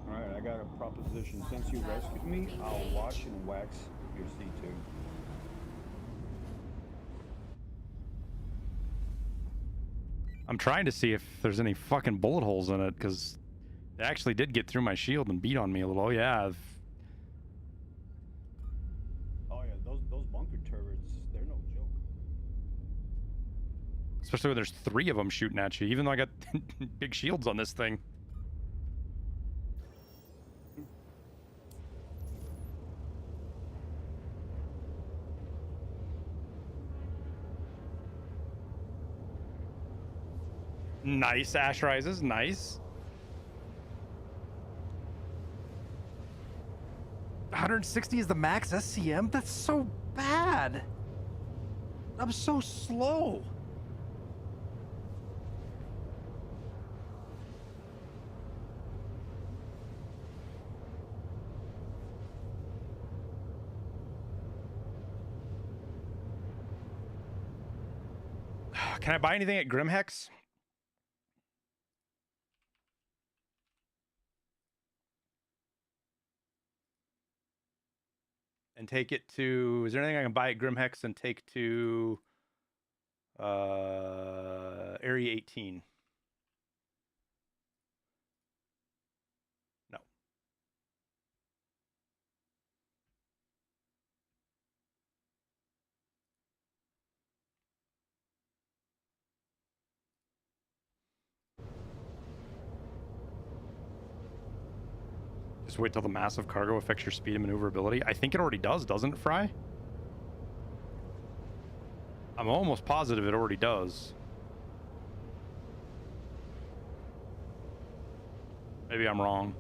[SPEAKER 19] Alright, I got a proposition. Since you rescued me, I'll wash and wax your C2.
[SPEAKER 2] I'm trying to see if there's any fucking bullet holes in it, because they actually did get through my shield and beat on me a little. Oh, yeah.
[SPEAKER 19] Oh yeah, those bunker turrets, they're no joke.
[SPEAKER 2] Especially when there's 3 of them shooting at you, even though I got big shields on this thing. Nice, Ash Rises, nice. 160 is the max SCM? That's so bad. I'm so slow. Can I buy anything at Grimhex? And take it to... Is there anything I can buy at Grimhex and take to... Area 18? No. Just wait till the massive cargo affects your speed and maneuverability. I think it already does, doesn't it, Fry? I'm almost positive it already does. Maybe I'm wrong.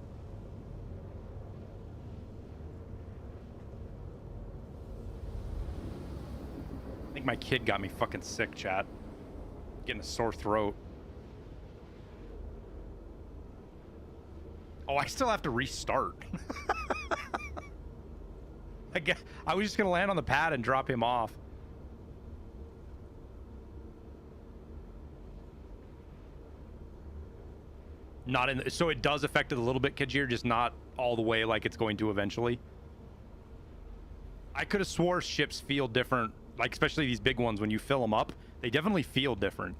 [SPEAKER 2] I think my kid got me fucking sick, chat. Getting a sore throat. Oh, I still have to restart. I was just gonna land on the pad and drop him off. Not in, so it does affect it a little bit, Kajir, just not all the way like it's going to eventually. I could have swore ships feel different, like especially these big ones when you fill them up, they definitely feel different.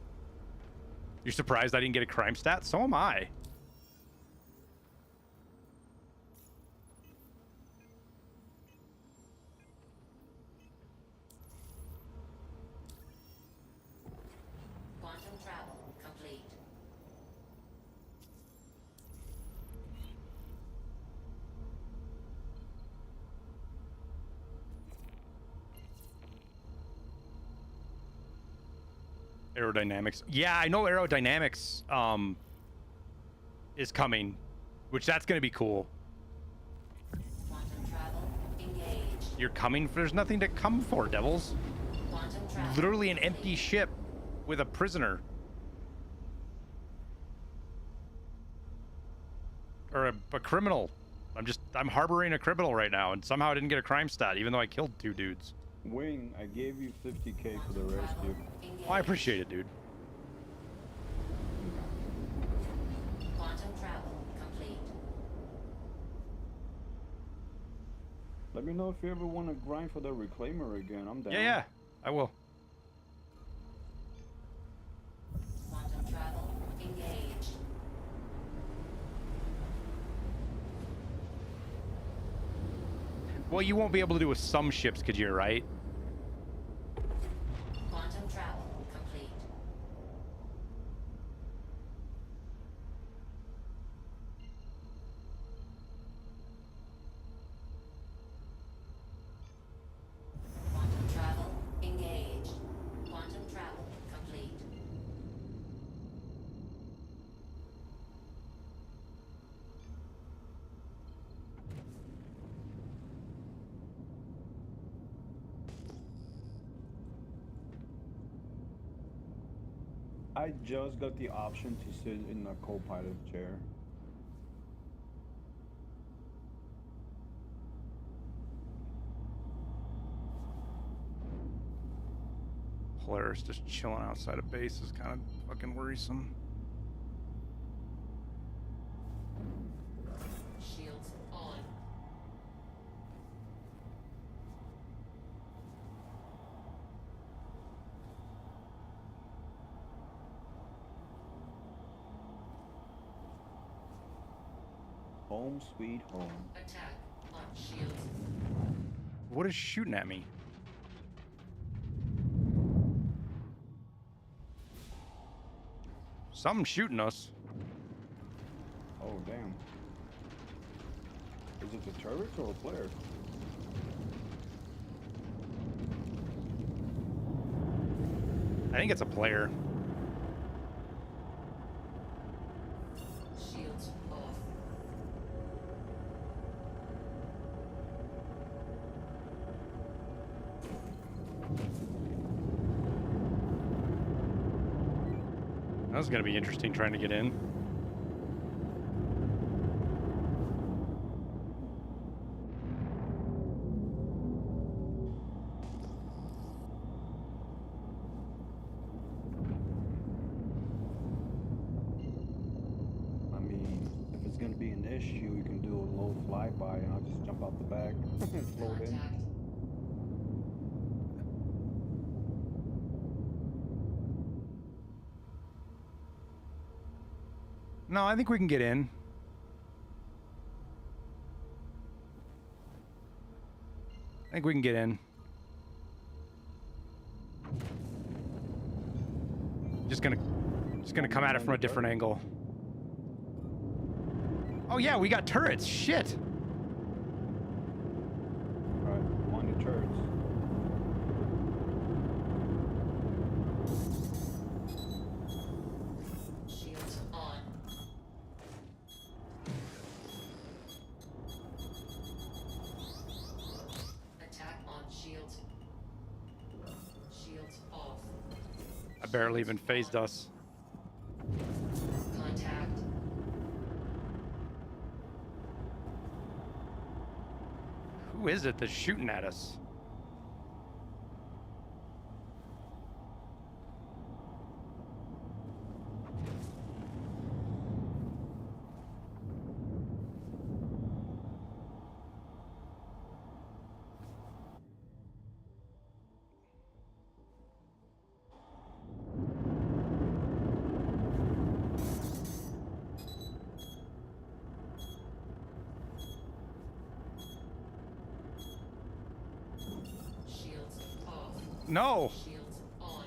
[SPEAKER 2] You're surprised I didn't get a crime stat? So am I. Aerodynamics. Yeah, I know aerodynamics is coming, which that's going to be cool. You're coming? There's nothing to come for, devils. Literally an empty ship with a prisoner. Or a criminal. I'm harboring a criminal right now, and somehow I didn't get a crime stat, even though I killed 2 dudes.
[SPEAKER 19] Wing, I gave you 50K for the rescue.
[SPEAKER 2] Oh, I appreciate it, dude.
[SPEAKER 18] Quantum travel complete.
[SPEAKER 19] Let me know if you ever want to grind for the reclaimer again. I'm down.
[SPEAKER 2] Yeah, I will.
[SPEAKER 18] Quantum travel engaged.
[SPEAKER 2] Well, you won't be able to do with some ships, Kajir, right?
[SPEAKER 18] Quantum travel complete. Quantum travel engaged. Quantum travel complete.
[SPEAKER 19] I just got the option to sit in the co-pilot chair.
[SPEAKER 2] Polaris just chilling outside of base is kind of fucking worrisome.
[SPEAKER 18] Shields on.
[SPEAKER 19] Home sweet home.
[SPEAKER 18] Attack on shields.
[SPEAKER 2] What is shooting at me? Something's shooting us.
[SPEAKER 19] Oh, damn. Is it the turrets or a player?
[SPEAKER 2] I think it's a player.
[SPEAKER 18] Shields off.
[SPEAKER 2] That was gonna be interesting trying to get in.
[SPEAKER 19] I mean, if it's gonna be an issue, you can do a low flyby and I'll just jump out the back and float in.
[SPEAKER 2] No, I think we can get in. I think we can get in. Just gonna come at it from a different angle. Oh yeah, we got turrets. Shit.
[SPEAKER 19] Alright, on the turrets.
[SPEAKER 18] Shields on. Attack on shields. Shields off.
[SPEAKER 2] I barely even phased us.
[SPEAKER 18] Contact.
[SPEAKER 2] Who is it that's shooting at us?
[SPEAKER 18] Shields off.
[SPEAKER 2] No.
[SPEAKER 18] Shields on.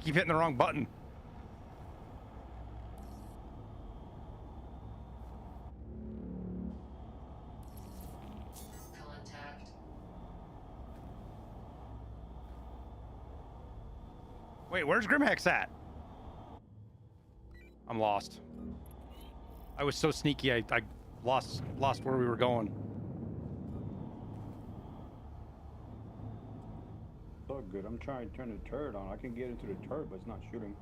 [SPEAKER 2] Keep hitting the wrong button.
[SPEAKER 18] Contact.
[SPEAKER 2] Wait, where's Grimhex at? I'm lost. I was so sneaky, I lost where we were going.
[SPEAKER 19] It's all good. I'm trying to turn the turret on. I can get into the turret, but it's not shooting.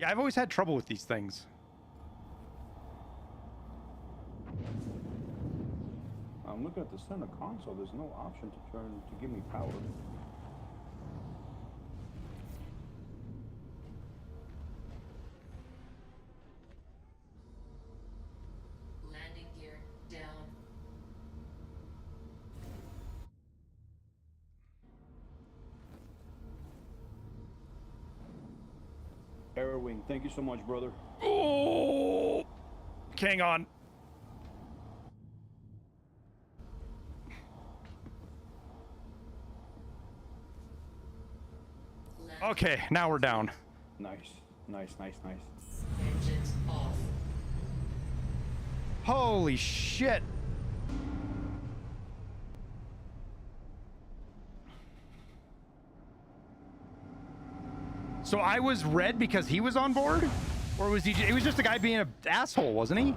[SPEAKER 2] Yeah, I've always had trouble with these things.
[SPEAKER 19] I'm looking at the center console. There's no option to turn to give me power.
[SPEAKER 18] Landing gear down.
[SPEAKER 19] Airwing, thank you so much, brother.
[SPEAKER 2] Oh, hang on. Okay, now we're down.
[SPEAKER 19] Nice, nice, nice, nice.
[SPEAKER 18] Engines off.
[SPEAKER 2] Holy shit. So I was red because he was on board? Or was he? It was just a guy being an asshole, wasn't he?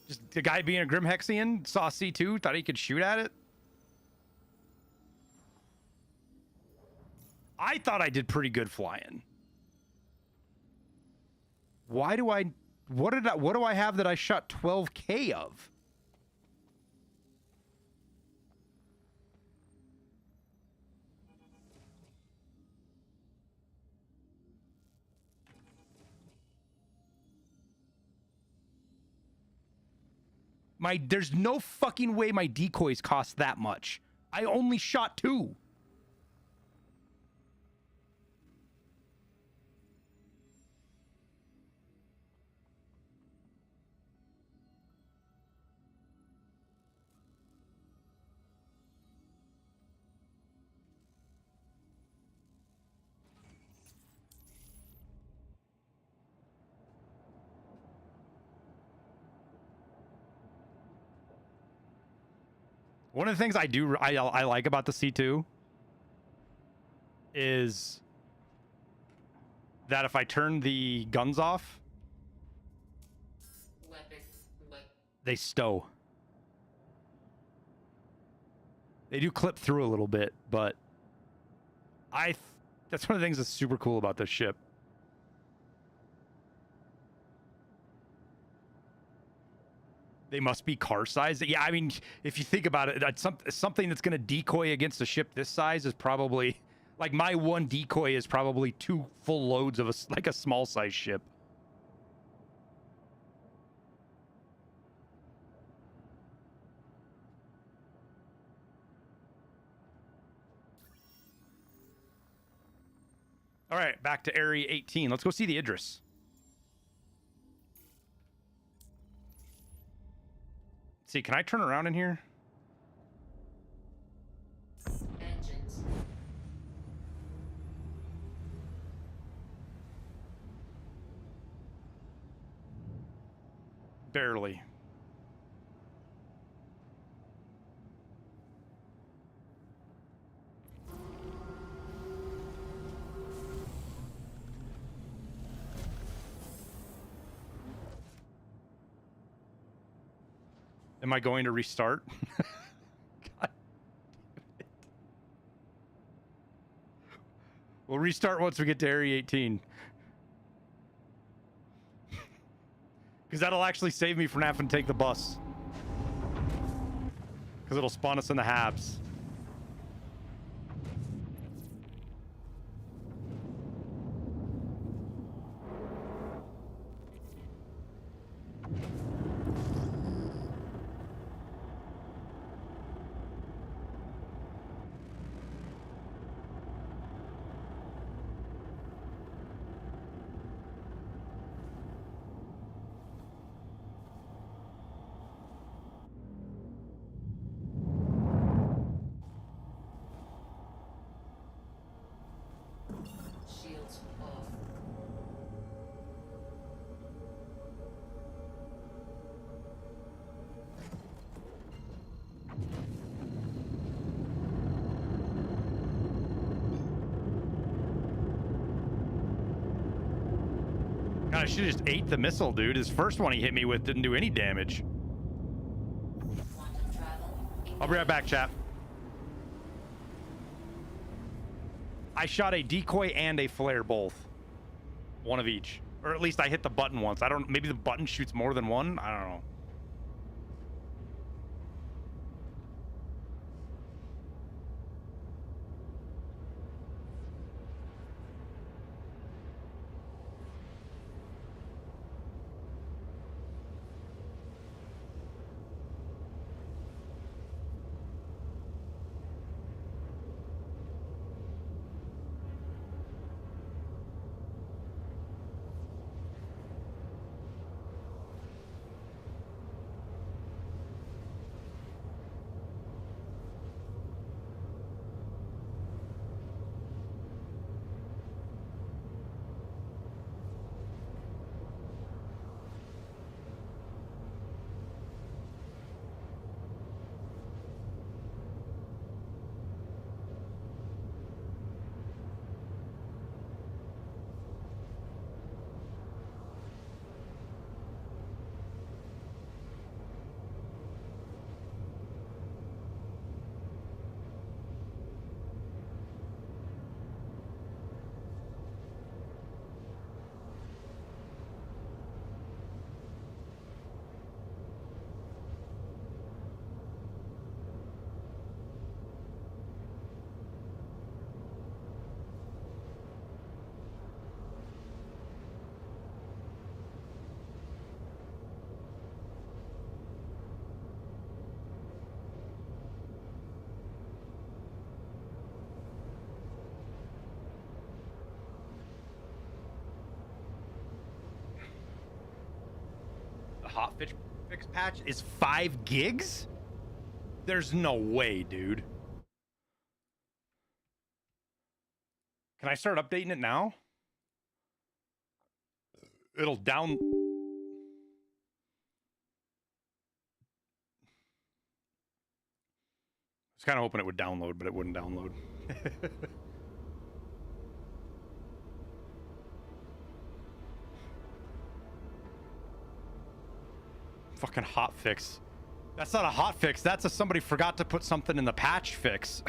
[SPEAKER 2] Just a guy being a Grimhexian, saw C2, thought he could shoot at it? I thought I did pretty good flying. Why do I... What do I have that I shot 12K of? There's no fucking way my decoys cost that much. I only shot 2. One of the things I like about the C2 is that if I turn the guns off, they stow. They do clip through a little bit, but that's one of the things that's super cool about this ship. They must be car size. Yeah, I mean, if you think about it, something that's going to decoy against a ship this size is probably, like, my one decoy is probably 2 full loads of a small size ship. All right, back to Area 18. Let's go see the Idris. See, can I turn around in here?
[SPEAKER 18] Engines.
[SPEAKER 2] Barely. Am I going to restart? God damn it. We'll restart once we get to Area 18. Because that'll actually save me from having to take the bus. Because it'll spawn us in the Habs.
[SPEAKER 18] Shields off.
[SPEAKER 2] God, I should have just ate the missile, dude. His first one he hit me with didn't do any damage. I'll be right back, chap. I shot a decoy and a flare both. One of each. Or at least I hit the button once. I don't... Maybe the button shoots more than one? I don't know. Hotfix patch is 5 gigs? There's no way, dude. Can I start updating it now? It'll down... was kind of hoping it would download, but it wouldn't download. Fucking hot fix. That's not a hot fix. That's a somebody forgot to put something in the patch fix.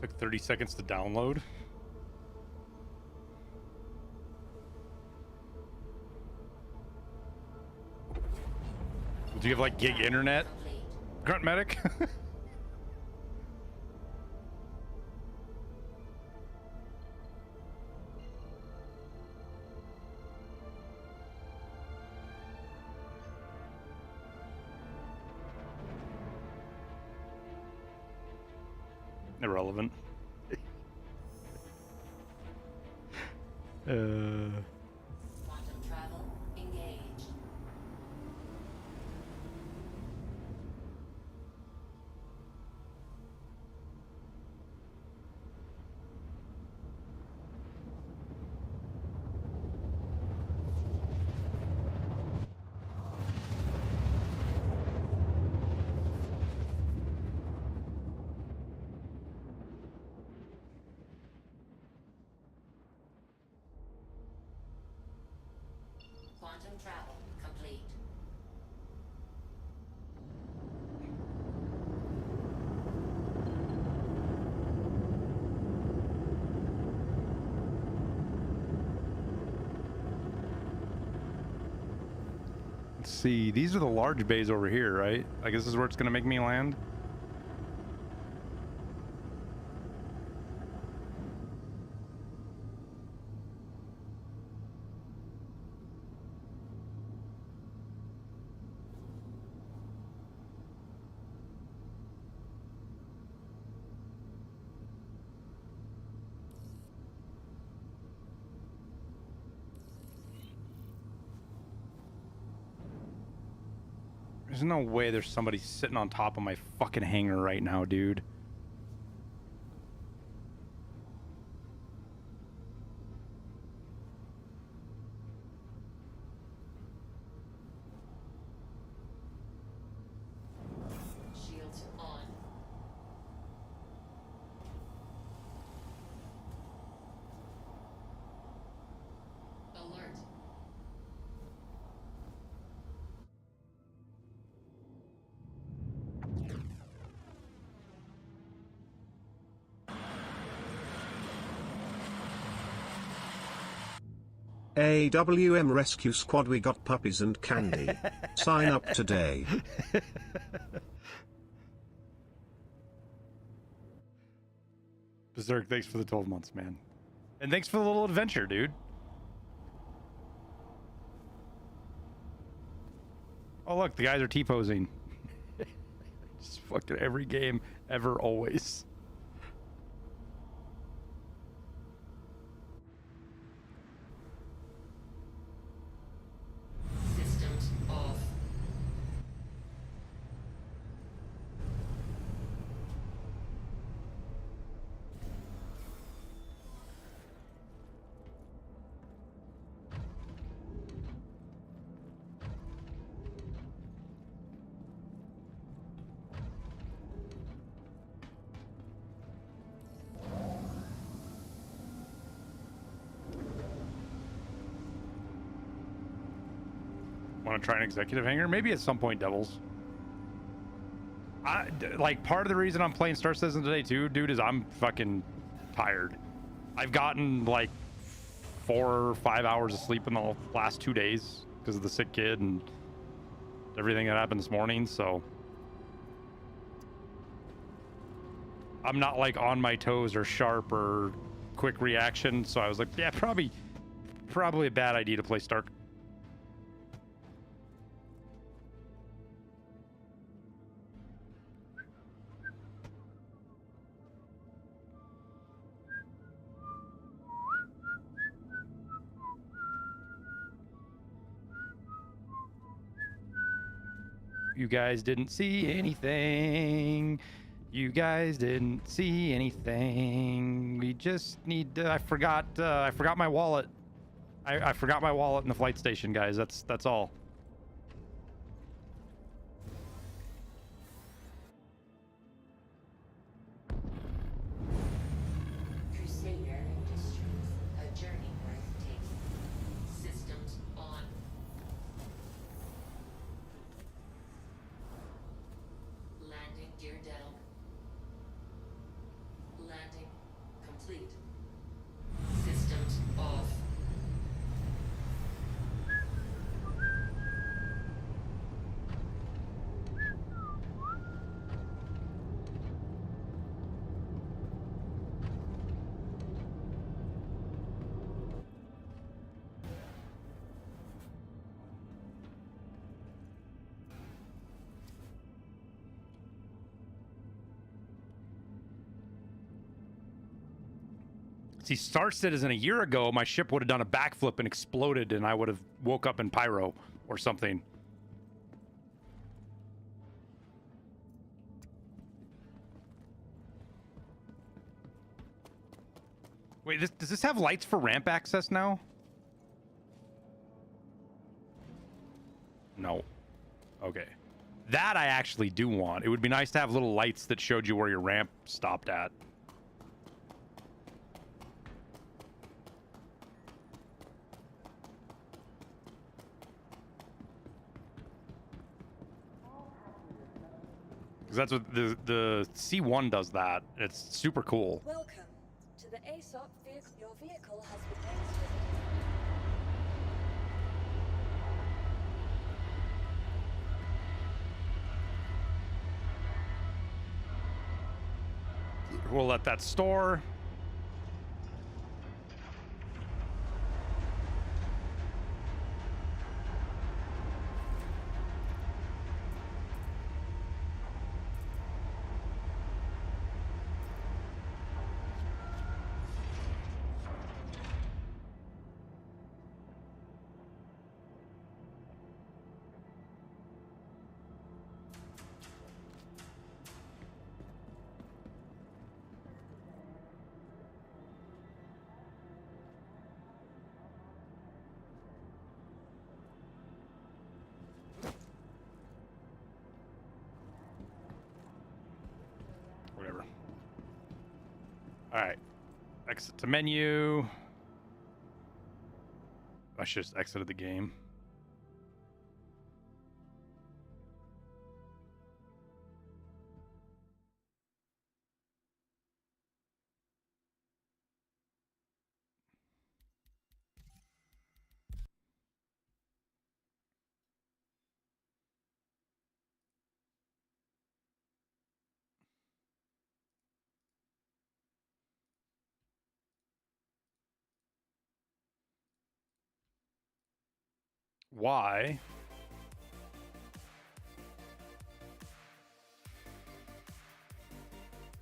[SPEAKER 2] Took 30 seconds to download. Do you have like gig internet, Grunt Medic? Irrelevant.
[SPEAKER 18] Quantum travel engaged. Quantum travel complete.
[SPEAKER 2] Let's see. These are the large bays over here, right? I guess this is where it's going to make me land. There's no way there's somebody sitting on top of my fucking hangar right now, dude.
[SPEAKER 18] Shields on. Alert.
[SPEAKER 16] AWM Rescue Squad, we got puppies and candy. Sign up today.
[SPEAKER 2] Berserk, thanks for the 12 months, man. And thanks for the little adventure, dude. Oh, look, the guys are T-posing. Just fucking every game, ever, always.
[SPEAKER 18] Systems off.
[SPEAKER 2] Want to try an executive hangar? Maybe at some point, Devils. Like, part of the reason I'm playing Star Citizen today, too, dude, is I'm fucking tired. I've gotten, like, 4 or 5 hours of sleep in the last 2 days because of the sick kid and everything that happened this morning, so... I'm not, like, on my toes or sharp or quick reaction, so I was like, yeah, probably a bad idea to play Stark. You guys didn't see anything. You guys didn't see anything. We just need to, I forgot my wallet. I forgot my wallet in the flight station, guys. That's all.
[SPEAKER 18] Crusader Industries, a journey worth taking. Systems on. Landing gear down. Landing complete. Systems off.
[SPEAKER 2] See, Star Citizen a year ago, my ship would have done a backflip and exploded, and I would have woke up in pyro or something. Wait, does this have lights for ramp access now? No. Okay. That I actually do want. It would be nice to have little lights that showed you where your ramp stopped at. Because that's what the C1 does that. It's super cool.
[SPEAKER 7] Welcome to the ASOP vehicle. Your vehicle has been registered.
[SPEAKER 2] We'll let that store. Whatever. All right. Exit to menu. I should just exited the game. Why?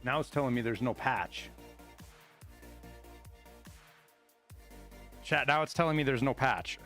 [SPEAKER 2] Now it's telling me there's no patch. Chat, now it's telling me there's no patch.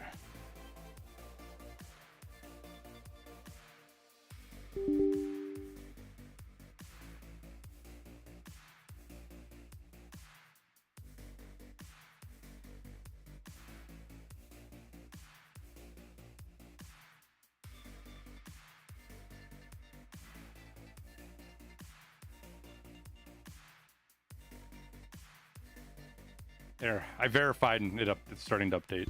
[SPEAKER 2] There, I verified and it's starting to update.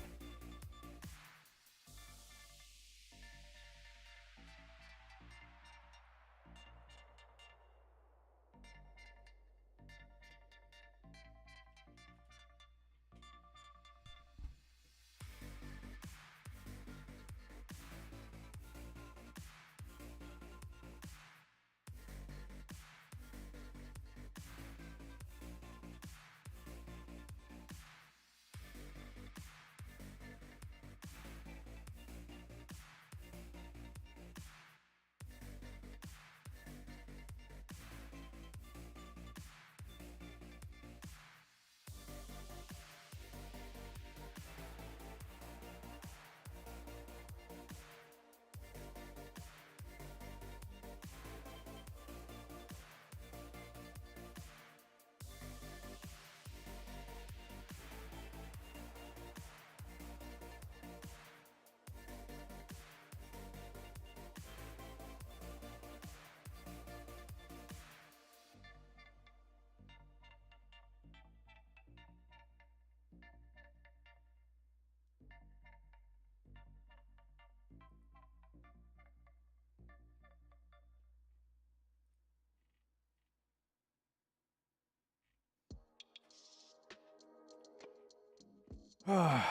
[SPEAKER 2] Yeah,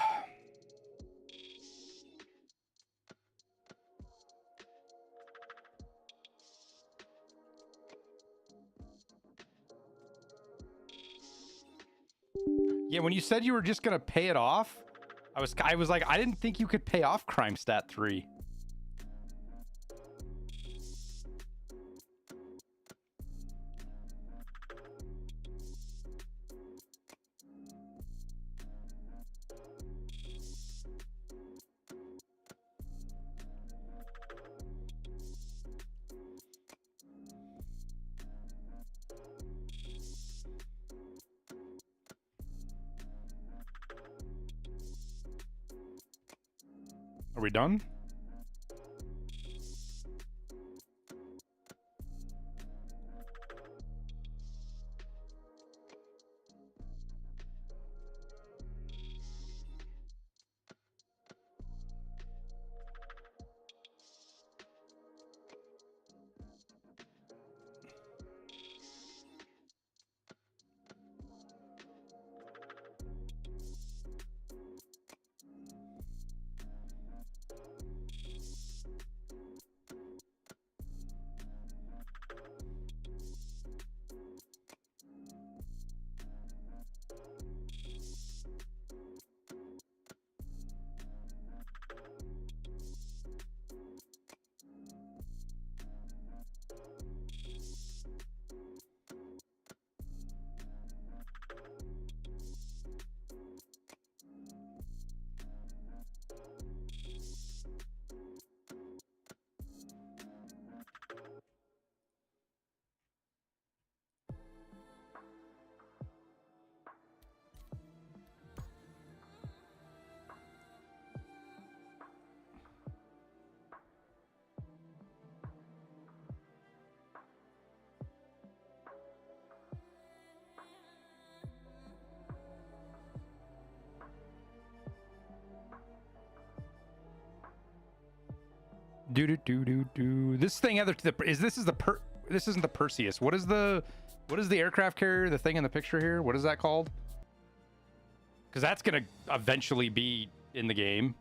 [SPEAKER 2] when you said you were just gonna pay it off, I was like, I didn't think you could pay off Crime Stat 3. Are we done? This thing this isn't the Perseus. What is the aircraft carrier, the thing in the picture here? What is that called? Because that's gonna eventually be in the game.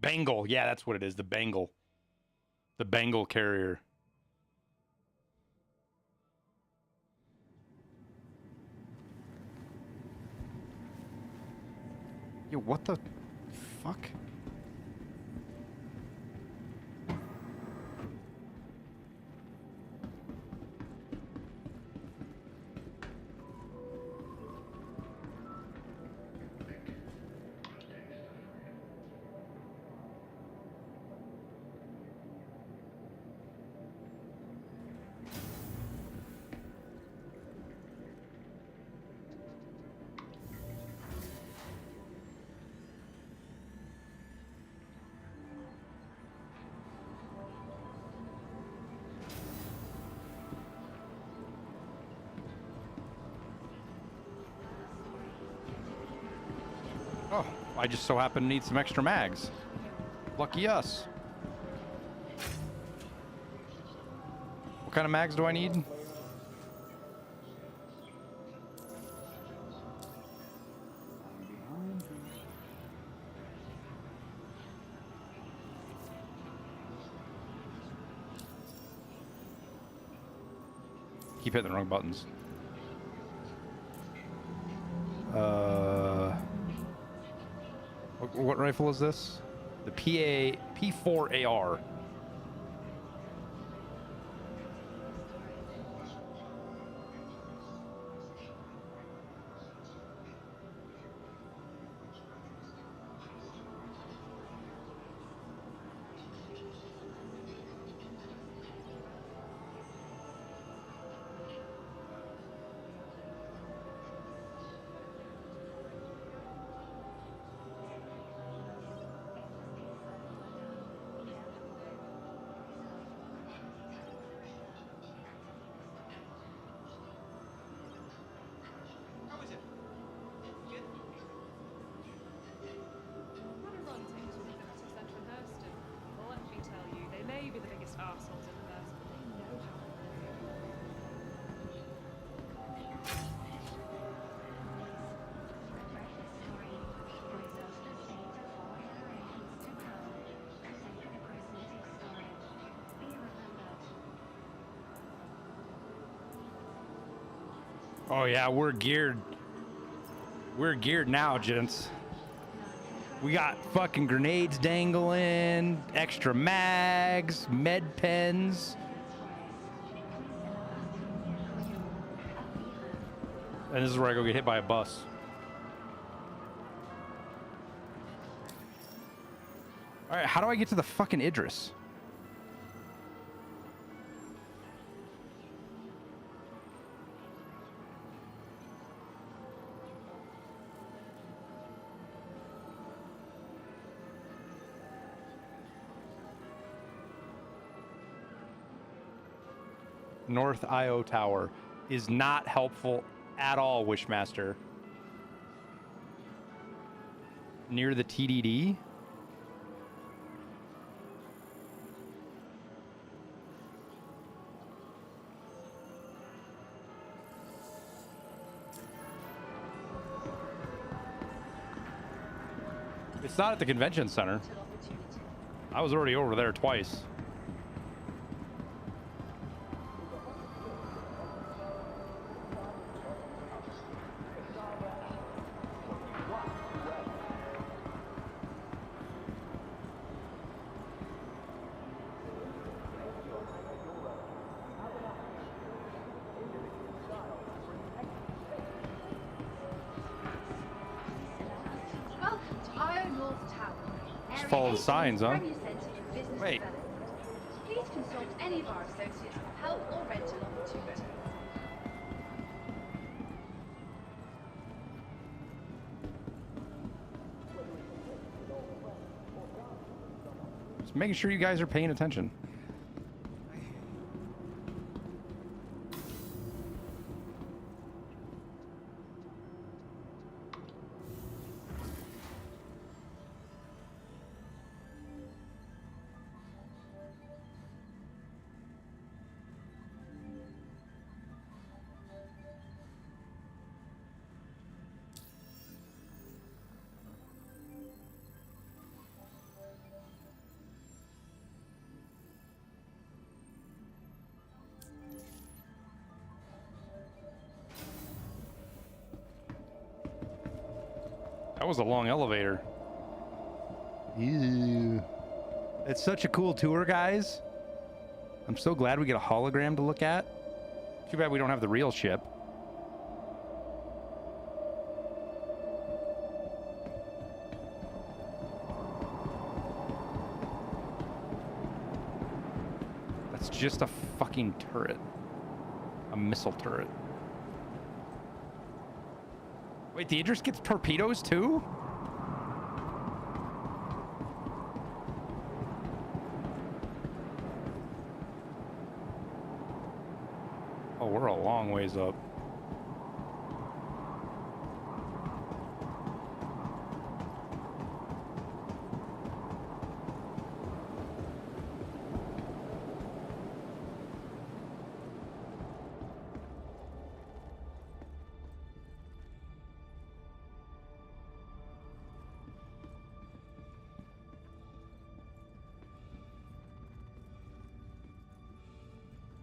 [SPEAKER 2] Bengal, yeah, that's what it is. The Bengal carrier. Yo, what the fuck? Oh, I just so happen to need some extra mags. Lucky us. What kind of mags do I need? Keep hitting the wrong buttons. What rifle is this? The P4AR. Oh yeah, we're geared. We're geared now, gents. We got fucking grenades dangling, extra mags, med pens. And this is where I go get hit by a bus. All right, how do I get to the fucking Idris? North IO Tower is not helpful at all, Wishmaster. Near the TDD? It's not at the convention center. I was already over there twice.
[SPEAKER 10] Welcome to IO North Tower.
[SPEAKER 2] Just follow the signs, huh? Wait.
[SPEAKER 10] Please consult any of our associates for help or rental opportunities.
[SPEAKER 2] Just making sure you guys are paying attention. That was a long elevator. Ew. It's such a cool tour, guys. I'm so glad we get a hologram to look at. Too bad we don't have the real ship. That's just a fucking turret. A missile turret. Wait, the Idris gets torpedoes too? Oh, we're a long ways up.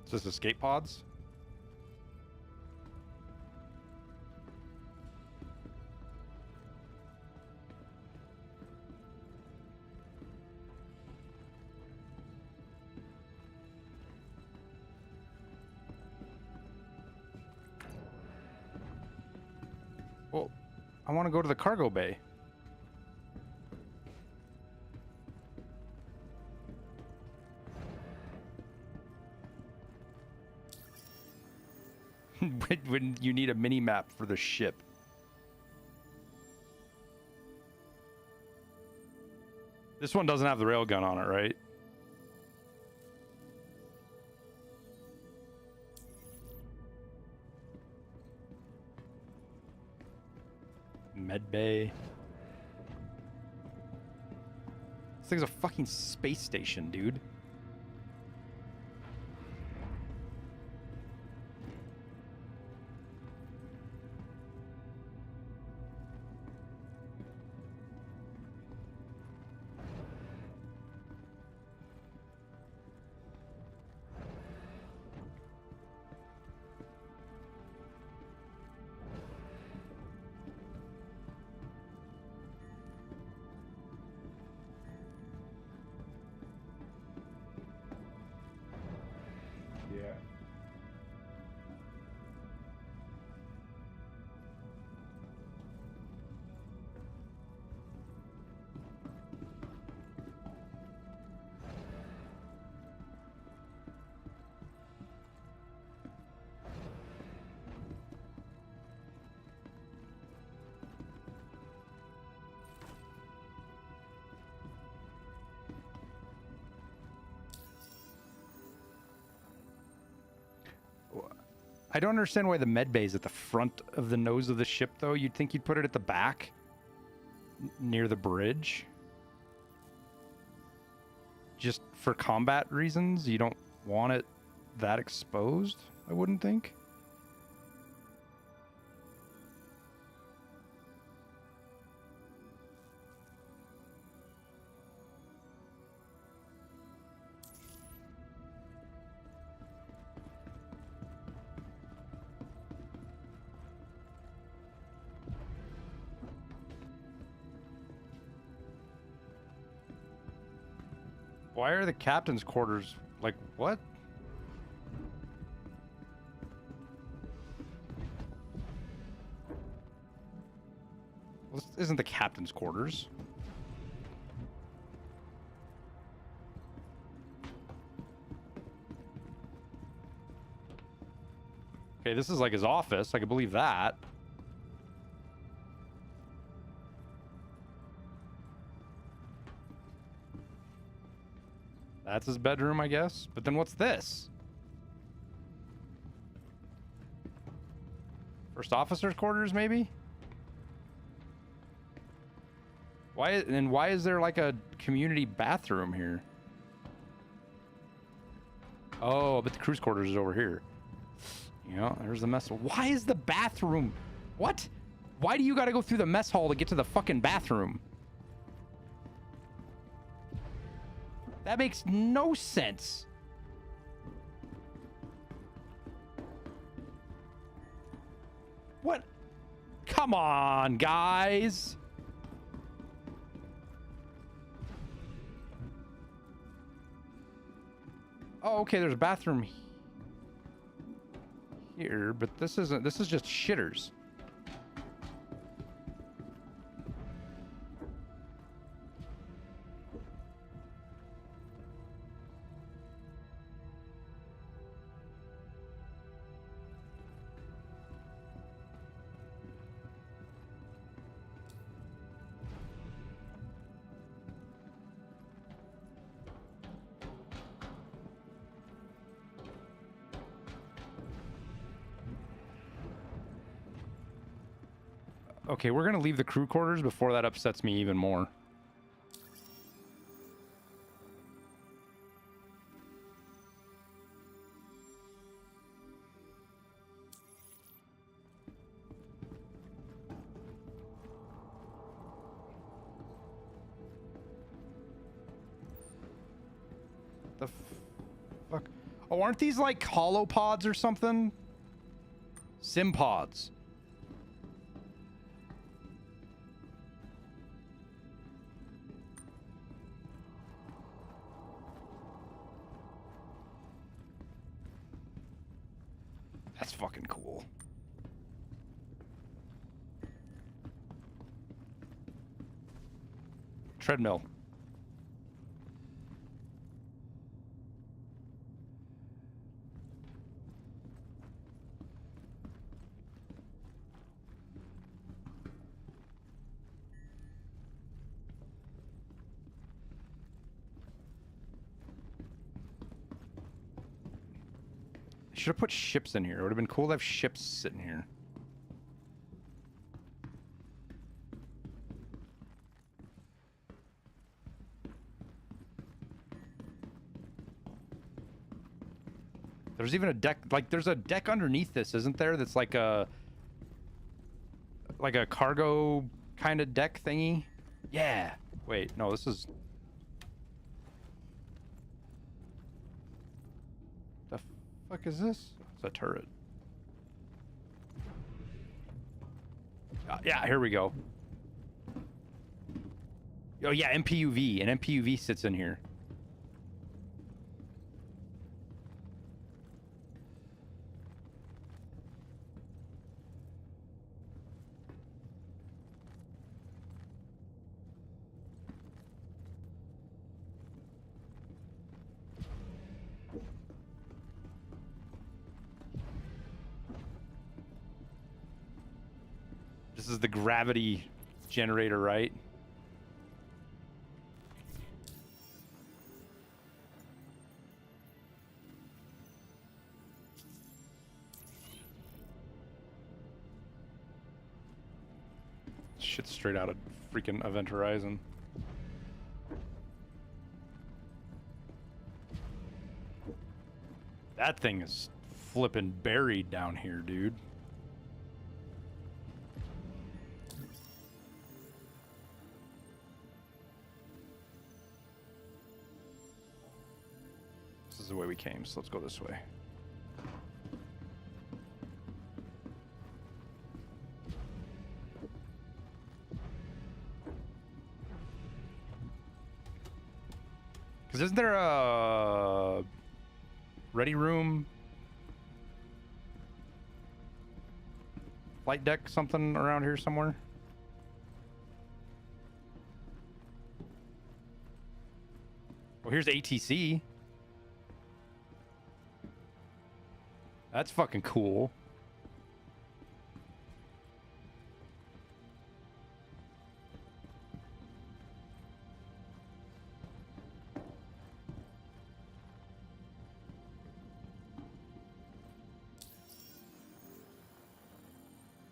[SPEAKER 2] Is this escape pods? Well, I want to go to the cargo bay. When you need a mini map for the ship. This one doesn't have the railgun on it, right? Med bay. This thing's a fucking space station, dude. I don't understand why the med bay is at the front of the nose of the ship, though. You'd think you'd put it at the back, near the bridge. Just for combat reasons, you don't want it that exposed, I wouldn't think. Why are the captain's quarters like what? Well, this isn't the captain's quarters. Okay, this is like his office. I can believe that. That's his bedroom, I guess. But then what's this? First officer's quarters, maybe? Why is there like a community bathroom here? Oh, but the crew's quarters is over here. Yeah, there's the mess hall. Why is the bathroom? What? Why do you gotta go through the mess hall to get to the fucking bathroom? That makes no sense. What? Come on, guys. Oh, okay, there's a bathroom here, but this is just shitters. Okay, we're gonna leave the crew quarters before that upsets me even more. The fuck? Oh, aren't these like holopods or something? Simpods. That's fucking cool. Treadmill. Should have put ships in here. It would have been cool to have ships sitting here. There's even a deck, like there's a deck underneath this, isn't there? That's like a cargo kind of deck thingy. Yeah. Wait, no, this is the fuck is this? It's a turret. Yeah, here we go. Oh yeah, MPUV. An MPUV sits in here. This is the gravity generator, right? shit's straight out of freaking Event Horizon. That thing is flipping buried down here, dude. This is the way we came, so let's go this way. Because isn't there a ready room, flight deck, something around here somewhere? Well, here's ATC. That's fucking cool.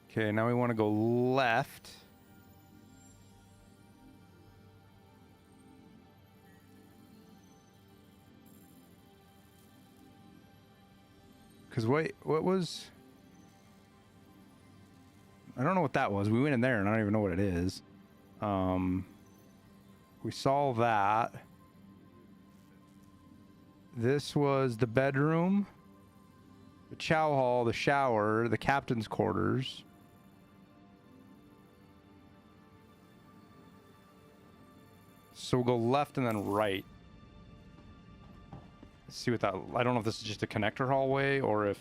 [SPEAKER 2] Okay, now we want to go left. Because wait, what was... I don't know what that was. We went in there and I don't even know what it is. We saw that. This was the bedroom, the chow hall, the shower, the captain's quarters. So we'll go left and then right. Let's see what that... I don't know if this is just a connector hallway or if...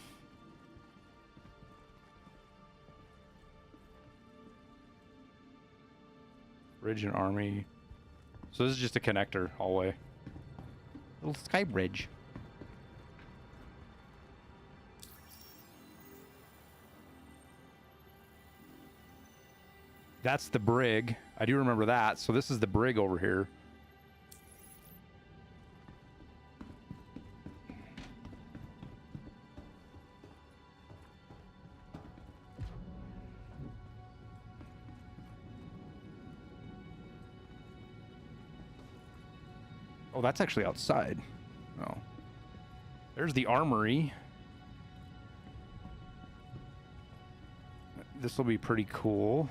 [SPEAKER 2] Bridge and Army. So this is just a connector hallway. Little sky bridge. That's the brig. I do remember that. So this is the brig over here. Oh, that's actually outside. Oh. There's the armory. This will be pretty cool.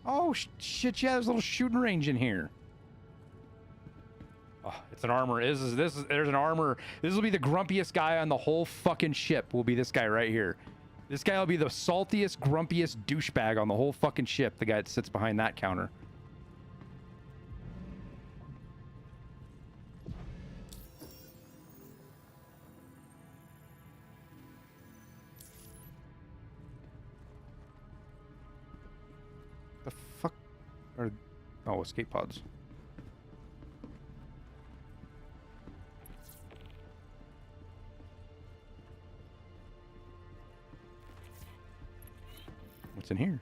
[SPEAKER 2] Oh, shit, yeah, there's a little shooting range in here. Oh, it's an armor. There's an armor. This will be the grumpiest guy on the whole fucking ship, will be this guy right here. This guy will be the saltiest, grumpiest douchebag on the whole fucking ship, the guy that sits behind that counter. Or, oh, escape pods. What's in here?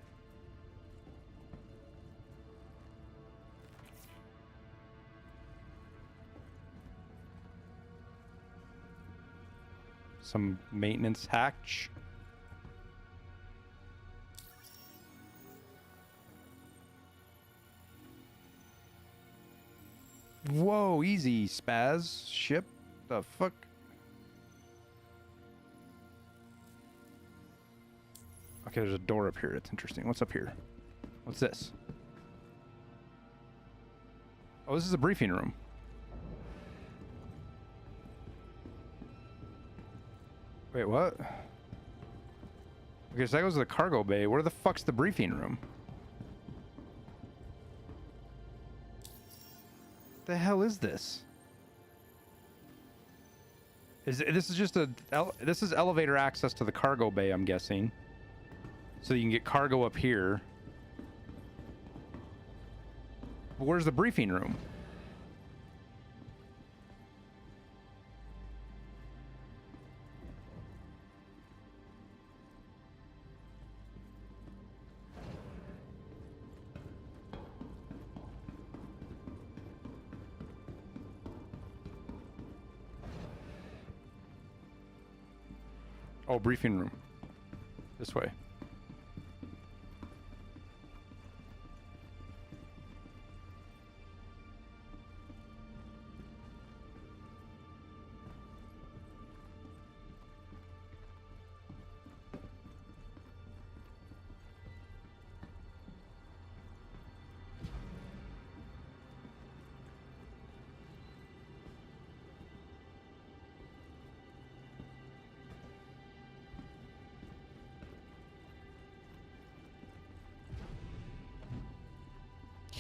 [SPEAKER 2] Some maintenance hatch. Whoa, easy, spaz. Ship? The fuck? Okay, there's a door up here. It's interesting. What's up here? What's this? Oh, this is a briefing room. Wait, what? Okay, so that goes to the cargo bay. Where the fuck's the briefing room? The hell is this? This is just this is elevator access to the cargo bay, I'm guessing. So you can get cargo up here. But where's the briefing room? Oh, briefing room. This way.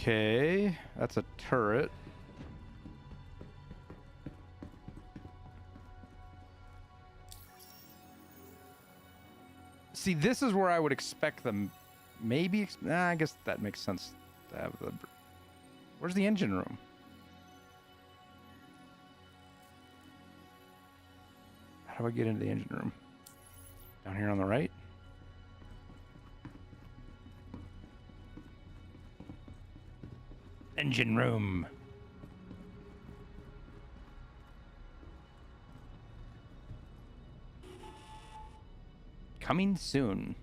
[SPEAKER 2] Okay, that's a turret. See, this is where I would expect them. Maybe, I guess that makes sense to have the. Where's the engine room? How do I get into the engine room? Down here on the right? Engine room. Coming soon.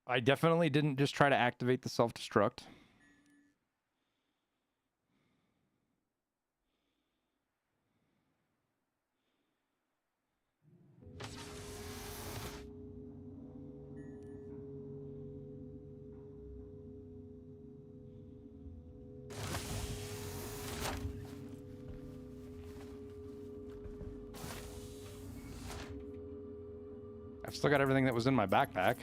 [SPEAKER 2] I definitely didn't just try to activate the self-destruct. I've still got everything that was in my backpack.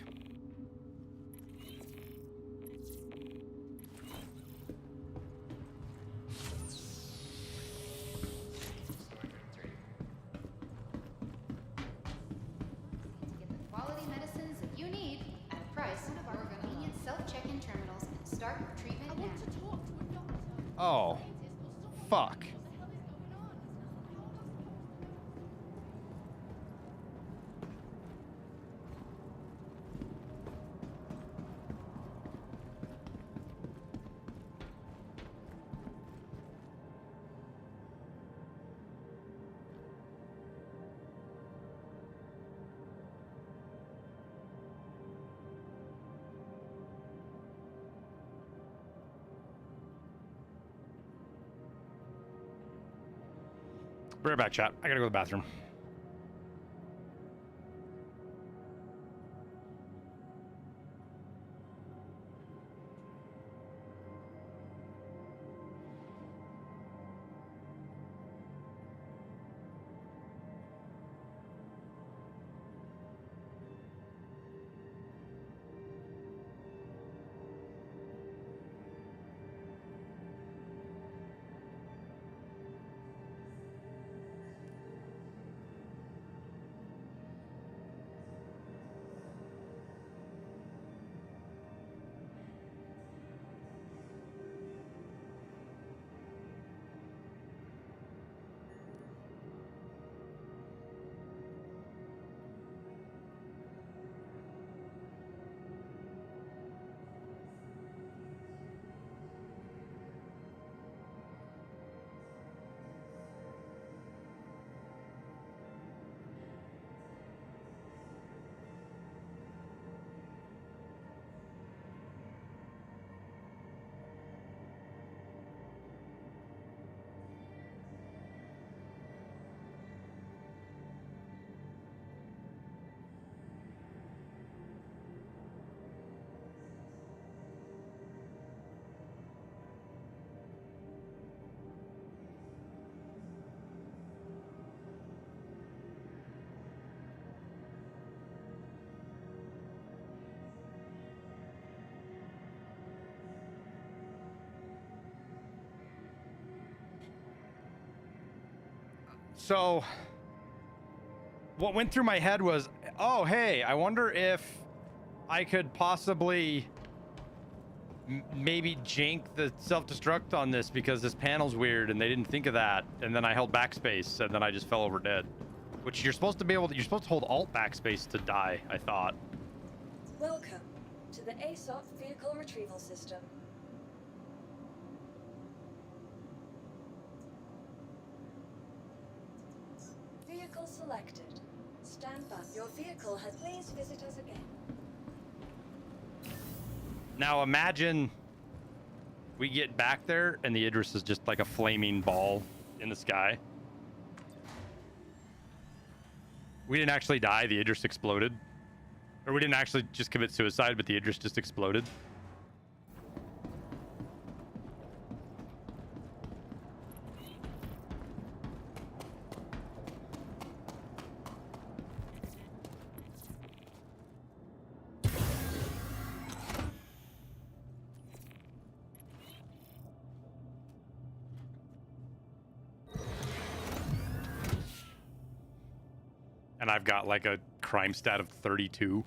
[SPEAKER 12] Get the quality medicines that you need at a price of our convenient self-check-in terminals and start your treatment now.
[SPEAKER 2] Oh, fuck. Be right back, chat. I gotta go to the bathroom. So, what went through my head was, oh, hey, I wonder if I could possibly maybe jank the self-destruct on this because this panel's weird and they didn't think of that. And then I held backspace and then I just fell over dead. Which you're supposed to be able to, you're supposed to hold alt backspace to die, I thought.
[SPEAKER 7] Welcome to the ASUS Vehicle Retrieval System. Vehicle selected. Stand by. Your vehicle has... Please visit us again.
[SPEAKER 2] Now imagine we get back there and the Idris is just like a flaming ball in the sky. We didn't actually die. The Idris exploded. Or we didn't actually just commit suicide, but the Idris just exploded. And I've got like a crime stat of 32.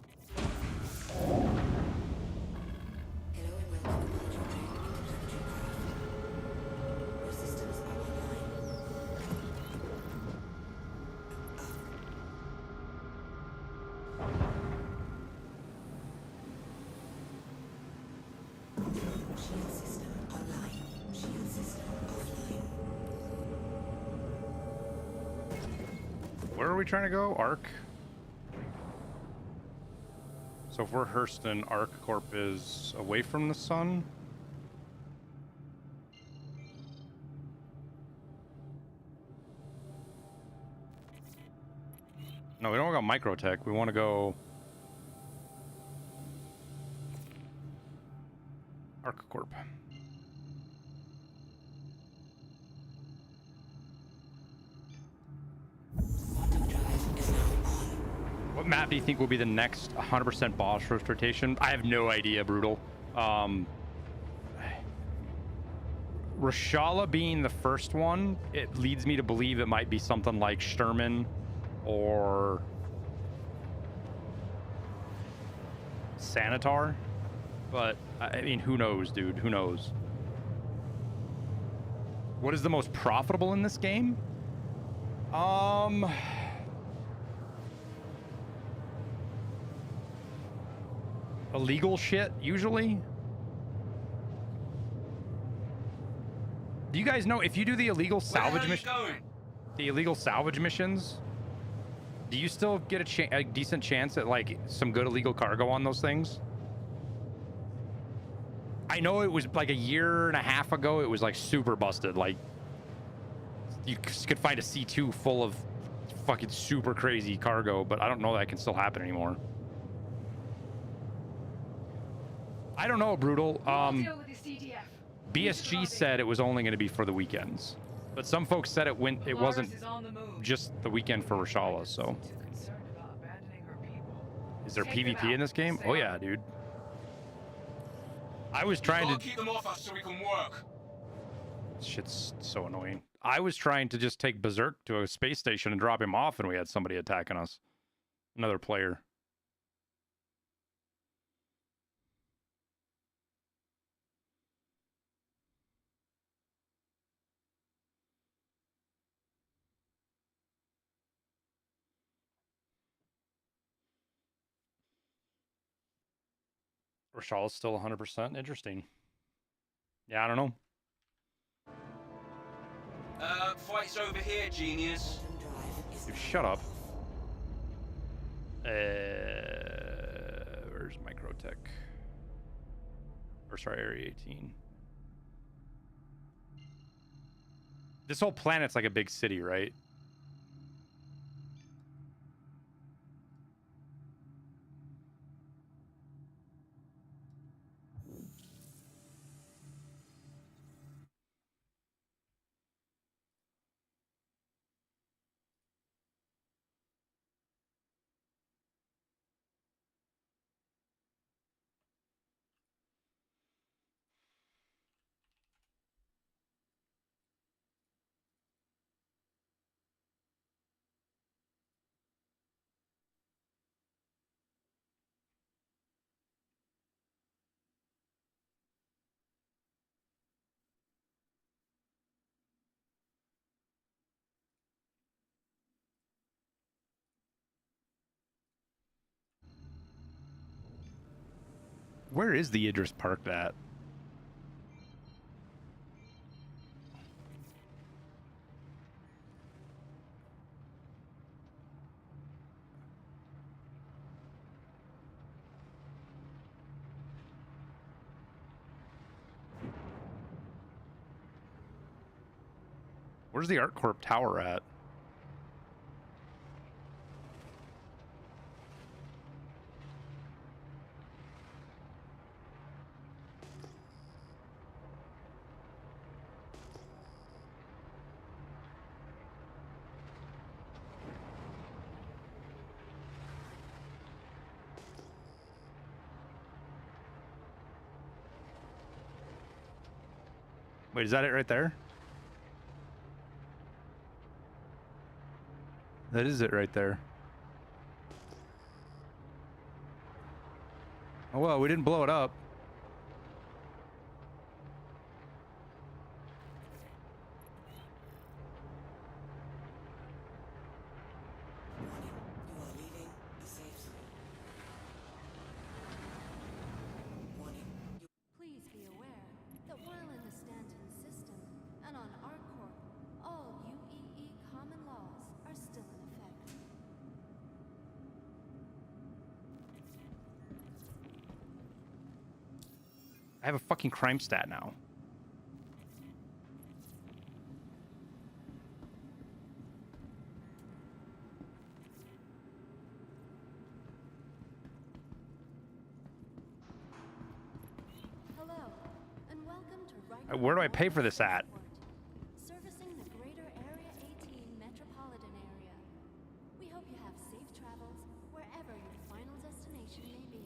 [SPEAKER 2] Where are we trying to go? Arc? So if we're Hurston, Arc Corp is away from the sun? No, we don't want to go Microtech. We want to go Arc Corp. What map do you think will be the next 100% boss rush rotation? I have no idea, Brutal. Reshala being the first one, it leads me to believe it might be something like Sturman or Sanitar. But, I mean, who knows, dude? Who knows? What is the most profitable in this game? Illegal shit, usually. Do you guys know if you do the illegal salvage mission, the illegal salvage missions, do you still get a decent chance at like some good illegal cargo on those things? I know it was like a year and a half ago, it was like super busted. Like you could find a C2 full of fucking super crazy cargo, but I don't know that can still happen anymore. I don't know, Brutal. BSG said it was only going to be for the weekends, but some folks said it wasn't just the weekend for Reshala. So, is there PvP in this game? Oh yeah, dude. I was trying to
[SPEAKER 11] keep them off us so we can work.
[SPEAKER 2] Shit's so annoying. I was trying to just take Berserk to a space station and drop him off, and we had somebody attacking us. Another player. Rashal is still 100%. Interesting. Yeah, I don't know.
[SPEAKER 11] Fight's over here, genius.
[SPEAKER 2] Dude, shut up. Where's Microtech? Or sorry, Area 18. This whole planet's like a big city, right? Where is the Idris parked at? Where's the ArcCorp tower at? Wait, is that it right there? That is it right there. Oh well, we didn't blow it up.
[SPEAKER 20] Please be aware that while in the Stanton system and on ArcCorp, all UEE common laws are still in effect.
[SPEAKER 2] I have a fucking crime stat now.
[SPEAKER 20] Hello, and welcome to
[SPEAKER 2] Where do I pay for this at?
[SPEAKER 20] servicing the greater Area 18 metropolitan area. We hope you have safe travels wherever your final destination may be.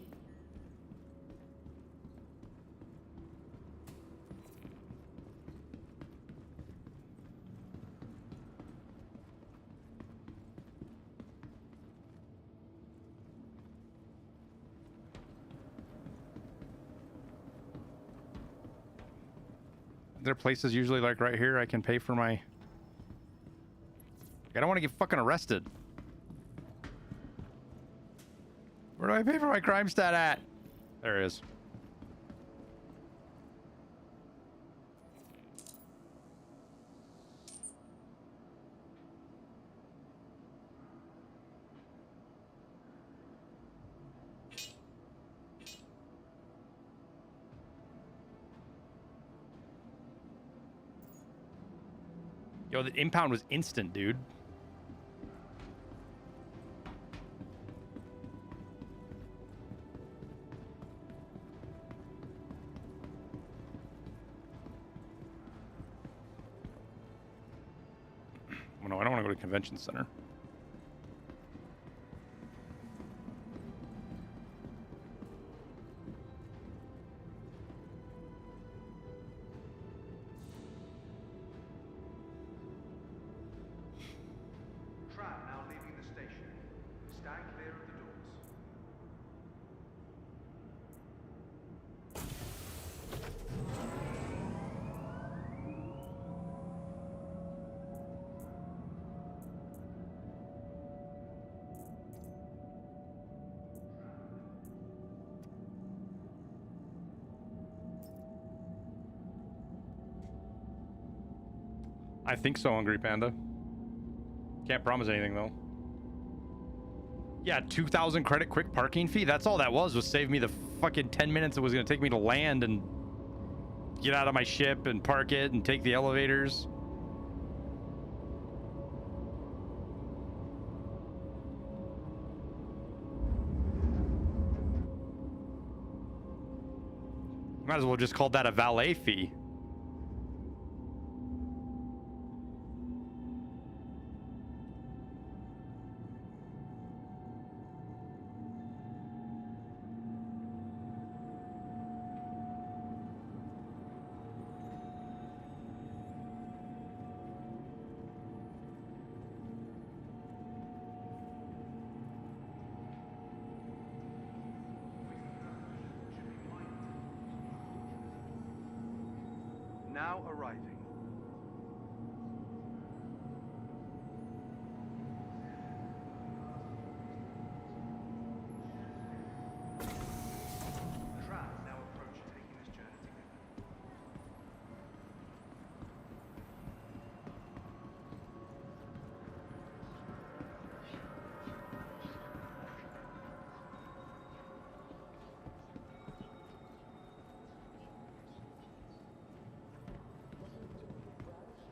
[SPEAKER 2] There are places usually like right here I can pay for my... I don't want to get fucking arrested. Where do I pay for my crime stat at? There it is. Yo, the impound was instant, dude. Oh, no, I don't want to go to convention center.
[SPEAKER 21] Tram now leaving the station. Stand clear of the doors.
[SPEAKER 2] I think so, Hungry Panda. Can't promise anything, though. Yeah, 2,000 credit quick parking fee. That's all that was save me the fucking 10 minutes it was going to take me to land and get out of my ship and park it and take the elevators. Might as well just call that a valet fee.
[SPEAKER 21] Now arriving. Tram now approaching, taking this journey together.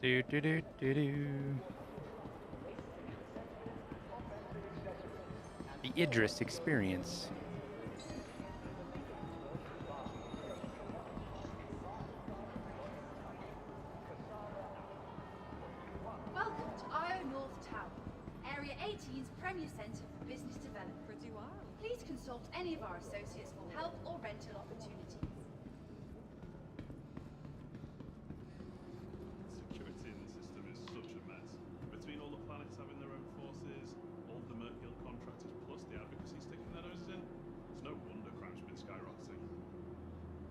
[SPEAKER 2] Do do do do do. The Idris experience.
[SPEAKER 10] Welcome to Io North Tower, Area 18's premier centre for business development. Pretty wild. Please consult any of our associates for help or rental opportunities.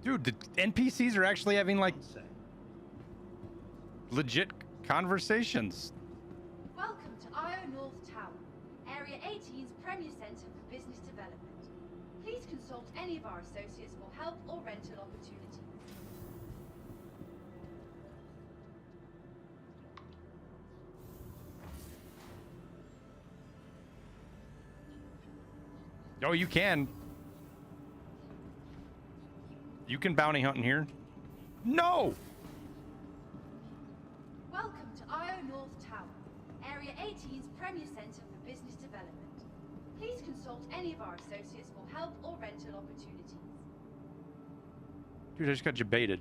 [SPEAKER 2] Dude, the NPCs are actually having like legit conversations.
[SPEAKER 3] Welcome to Io North Tower, Area 18's premier centre for business development. Please consult any of our associates for help or rental opportunities.
[SPEAKER 2] Oh, you can. You can bounty hunt in here. No!
[SPEAKER 3] Welcome to Io North Tower, Area 18's premier centre for business development. Please consult any of our associates for help or rental opportunities.
[SPEAKER 2] Dude, I just got you baited.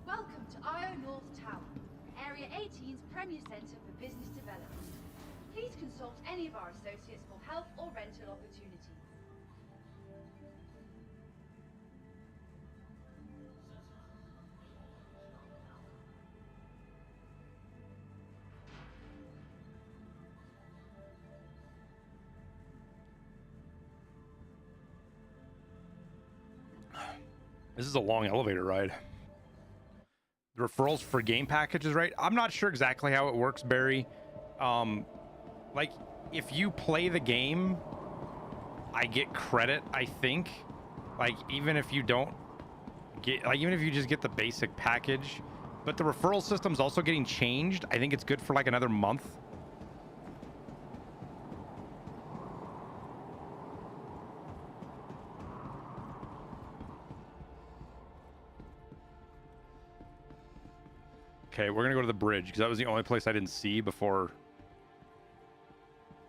[SPEAKER 3] Welcome to Io North Tower, Area 18's premier centre for business development. Please consult any of our associates for help or rental opportunities.
[SPEAKER 2] This is a long elevator ride. The referrals for game packages, right? I'm not sure exactly how it works, Barry. Like, if you play the game, I get credit, I think. Like, even if you don't get, like, even if you just get the basic package. But the referral system's also getting changed. I think it's good for like another month. Okay, we're gonna go to the bridge because that was the only place I didn't see before.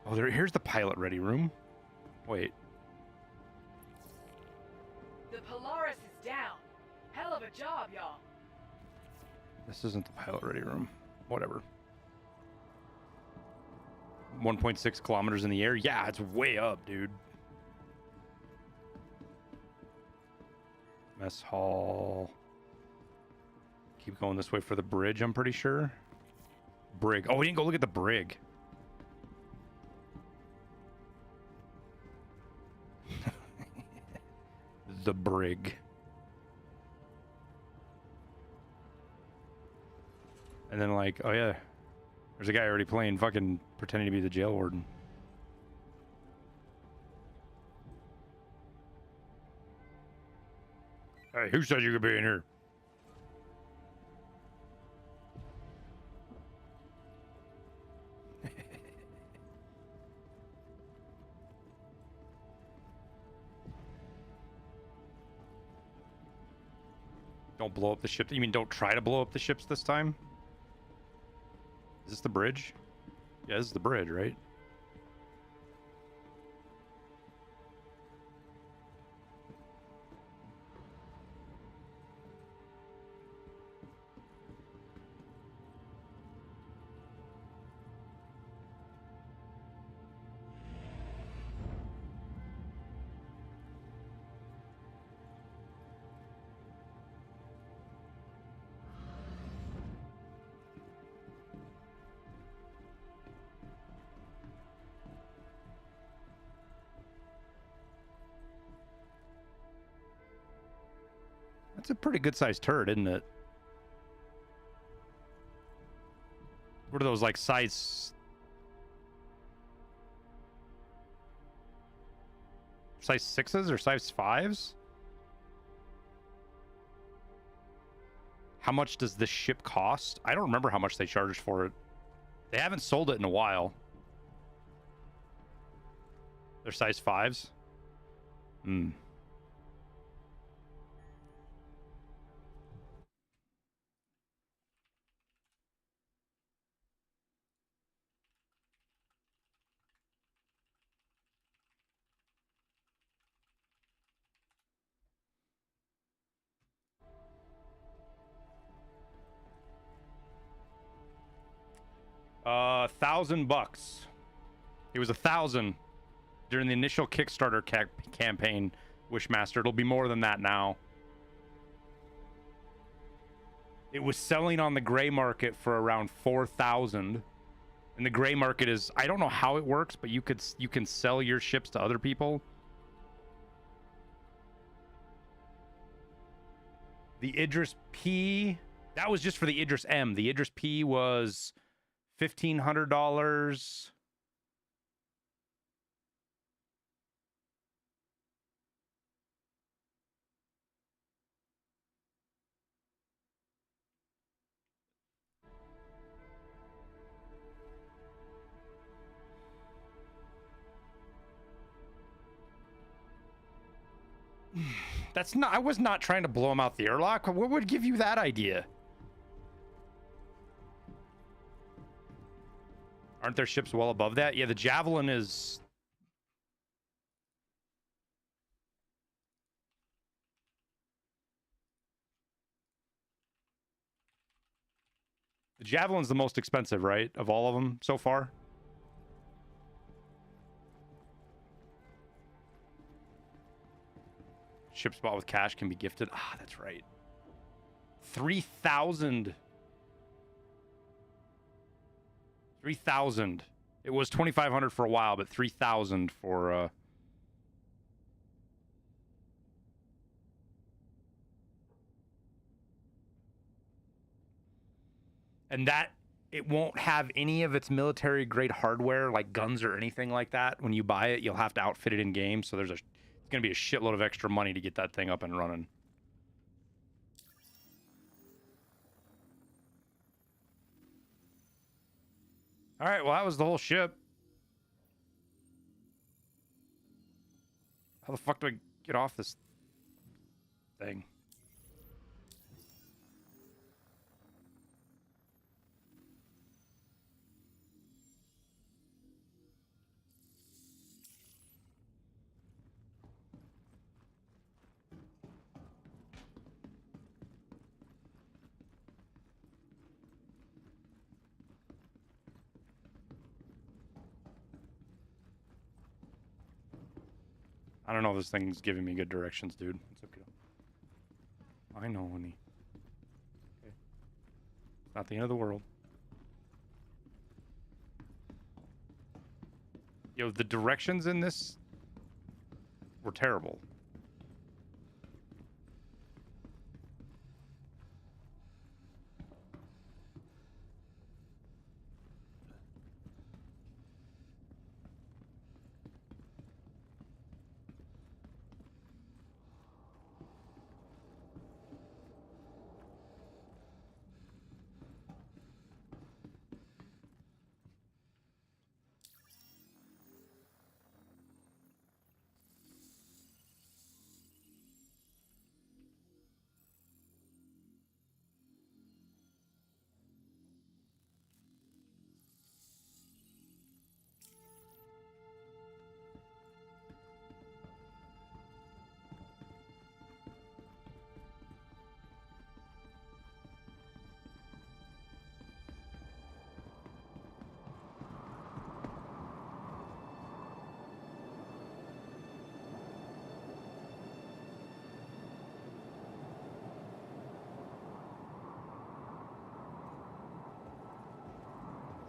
[SPEAKER 2] Oh, here's the pilot ready room. Wait.
[SPEAKER 9] The Polaris is down. Hell of a job, y'all.
[SPEAKER 2] This isn't the pilot ready room. Whatever. 1.6 kilometers in the air. Yeah, it's way up, dude. Mess hall. Keep going this way for the bridge, I'm pretty sure. Brig. Oh, we didn't go look at the brig. The brig. And then like, oh yeah, there's a guy already playing fucking pretending to be the jail warden. Hey, who said you could be in here? Don't blow up the ship. You mean don't try to blow up the ships this time? Is this the bridge? Yeah, this is the bridge, right? That's a pretty good sized turret, isn't it? What are those, like size 6s or size 5s? How much does this ship cost? I don't remember how much they charged for it. They haven't sold it in a while. They're size 5s? Hmm. $1,000. It was 1,000 during the initial Kickstarter campaign, Wishmaster. It'll be more than that now. It was selling on the gray market for around 4,000. And the gray market is, I don't know how it works, but you can sell your ships to other people. The Idris P, that was just for the Idris M. The Idris P was $1,500. That's not, I was not trying to blow him out the airlock. What would give you that idea? Aren't their ships well above that? Yeah, the Javelin is... The Javelin's the most expensive, right? Of all of them so far? Ships bought with cash can be gifted. Ah, that's right. 3,000. 3,000. It was 2,500 for a while, but 3,000 for and that it won't have any of its military grade hardware like guns or anything like that. When you buy it, you'll have to outfit it in game, so it's going to be a shitload of extra money to get that thing up and running. All right, well, that was the whole ship. How the fuck do I get off this thing? I don't know if this thing's giving me good directions, dude. It's okay. I know, honey. Okay. It's not the end of the world. Yo, the directions in this were terrible.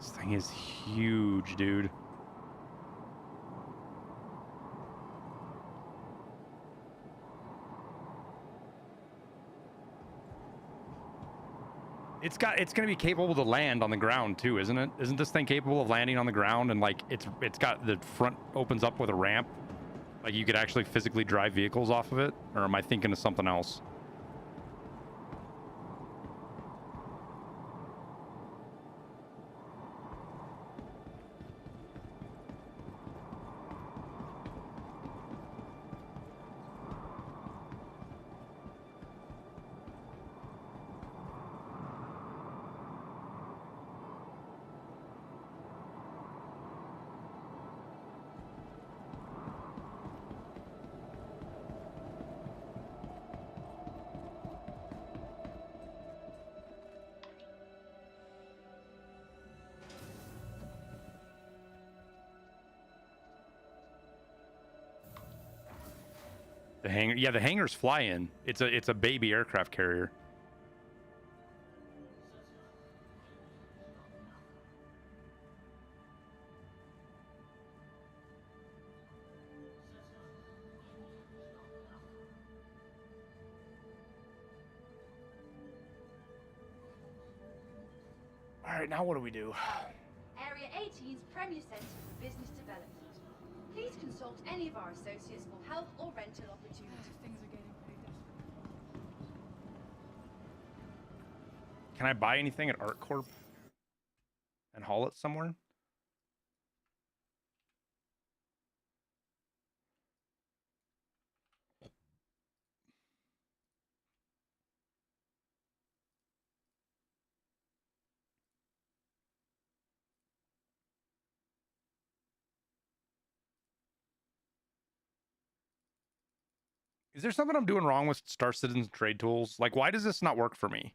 [SPEAKER 2] This thing is huge, dude. It's gonna be capable to land on the ground too, isn't it? Isn't this thing capable of landing on the ground and like it's got the front opens up with a ramp? Like you could actually physically drive vehicles off of it? Or am I thinking of something else? The hangar, yeah, the hangars fly in. It's a baby aircraft carrier. right, now what do we do?
[SPEAKER 3] Area 18's Premier Centre for Business Development. Please consult any of our associates for help or rental opportunities.
[SPEAKER 10] Things are getting pretty desperate.
[SPEAKER 2] Can I buy anything at ArtCorp and haul it somewhere? Is there something I'm doing wrong with Star Citizen trade tools? Like, why does this not work for me?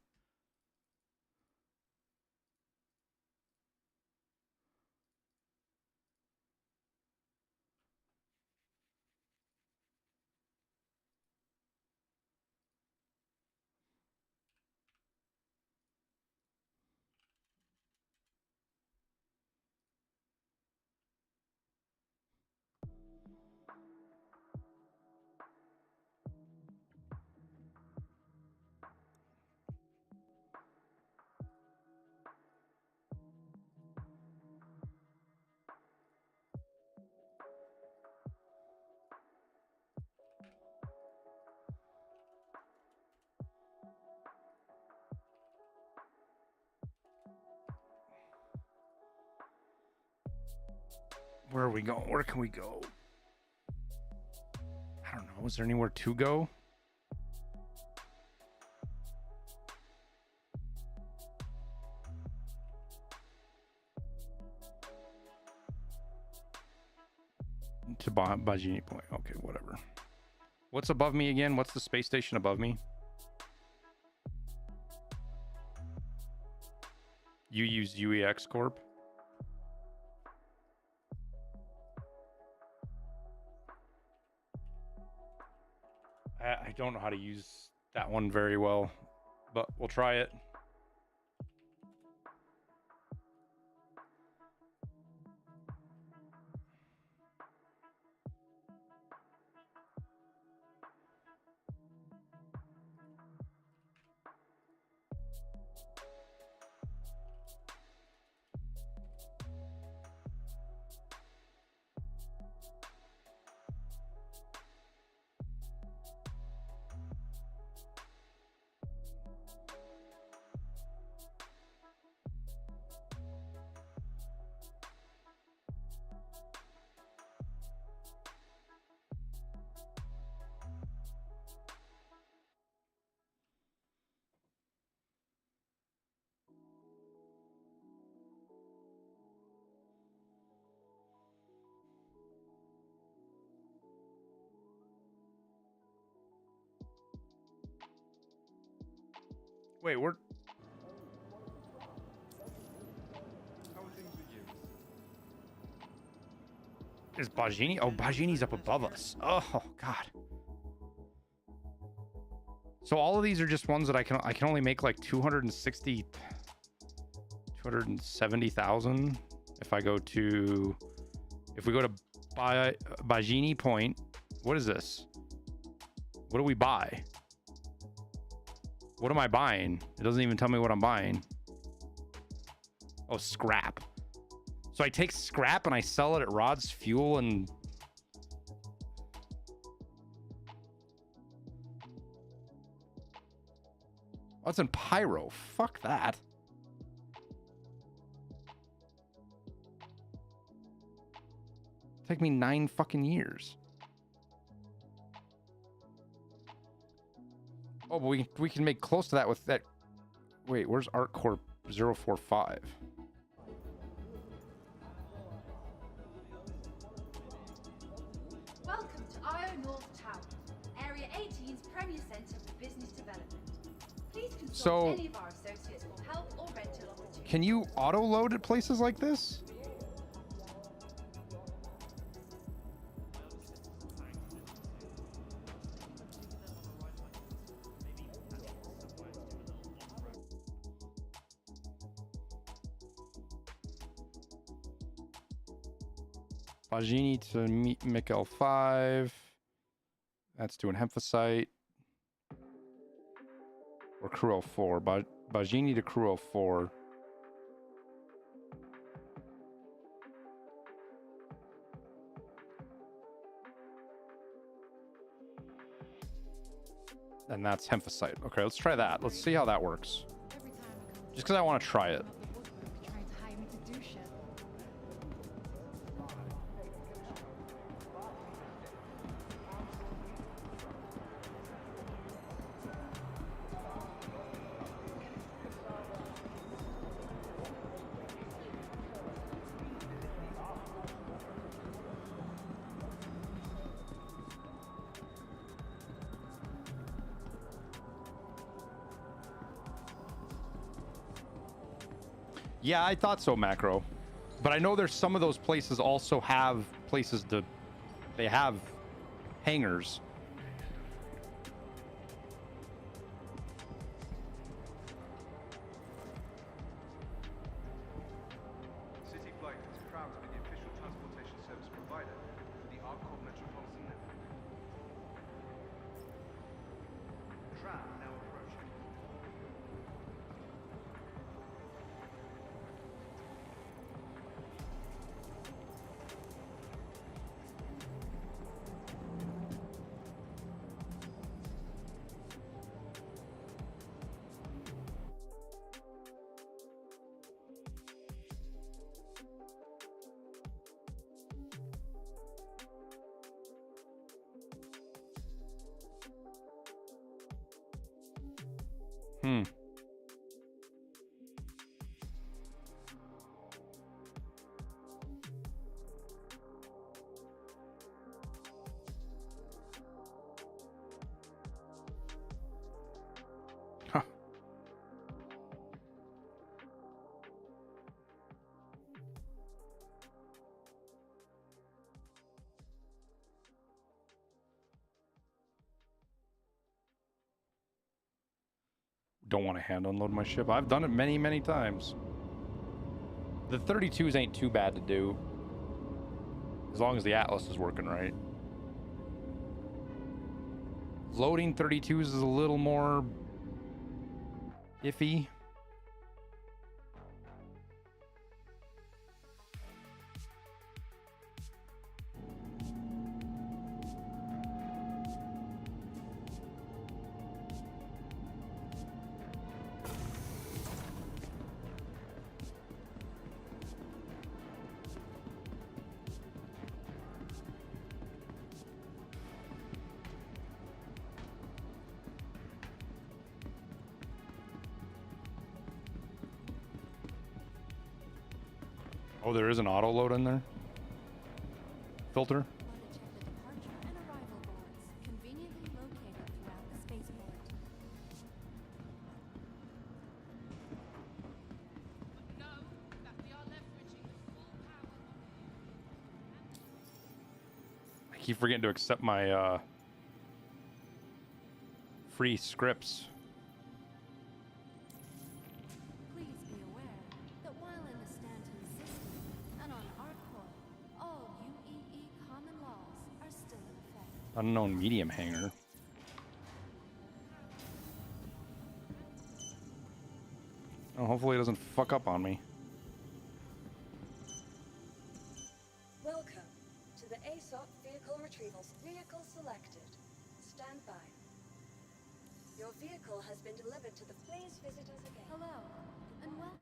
[SPEAKER 2] Where are we going? Where can we go? I don't know. Is there anywhere to go? To Bajini Point. Okay, whatever. What's above me again? What's the space station above me? You use UEX Corp? I don't know how to use that one very well, but we'll try it. Wait, we're... Is Bajini? Oh, Bajini's up above us. Oh, God. So all of these are just ones that I can only make like 270,000 if we go to Bajini Point. What is this? What do we buy? What am I buying? It doesn't even tell me what I'm buying. Oh, scrap. So I take scrap and I sell it at Rod's Fuel and... Oh, it's in Pyro. Fuck that. Take me 9 fucking years. Oh, but we can make close to that with that. Wait, where's ArtCorp 045?
[SPEAKER 3] Welcome to Io North Tower, Area 18's Premier Centre for Business Development. Please consult any of our associates for help or rental opportunities.
[SPEAKER 2] Can you auto-load at places like this? Bajini to Mikkel 5. That's to an Hemphasite. Or Crew 04. Bajini to Crew 04. And that's hemphysite. Okay, let's try that. Let's see how that works. Just because I want to try it.
[SPEAKER 10] Trying to hire me to do shit.
[SPEAKER 2] Yeah, I thought so, Macro. But I know there's some of those places also have places to... They have hangars.
[SPEAKER 21] City Flight is proud to be the official transportation service provider for the Arcot Metropolitan Network. Tram now approaching.
[SPEAKER 2] Hmm. Huh. Don't want to hand unload my ship. I've done it many, many times. The 32s ain't too bad to do. As long as the Atlas is working right. Loading 32s is a little more iffy. Oh, there is an auto load in there? Filter?
[SPEAKER 20] Conveniently located throughout the spaceport.
[SPEAKER 2] I keep forgetting to accept my free scripts.
[SPEAKER 20] Please be aware that while in the Stanton system and on Arcor, all UEE common laws are still in effect.
[SPEAKER 2] Unknown medium hanger. Oh, hopefully it doesn't fuck up on me.
[SPEAKER 7] Welcome to the ASOP Vehicle Retrievals. Vehicle selected. Stand by. Your vehicle has been delivered to the... Please visit us again.
[SPEAKER 20] Hello, and welcome.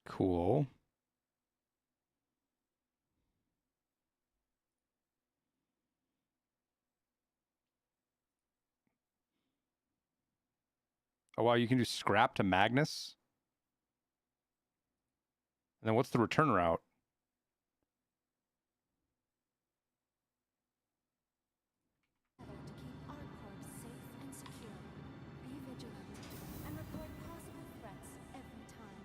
[SPEAKER 2] Cool. Oh wow, you can do scrap to Magnus? And then what's the return route?
[SPEAKER 20] To keep Arcor safe and secure. Be vigilant and report possible threats every time.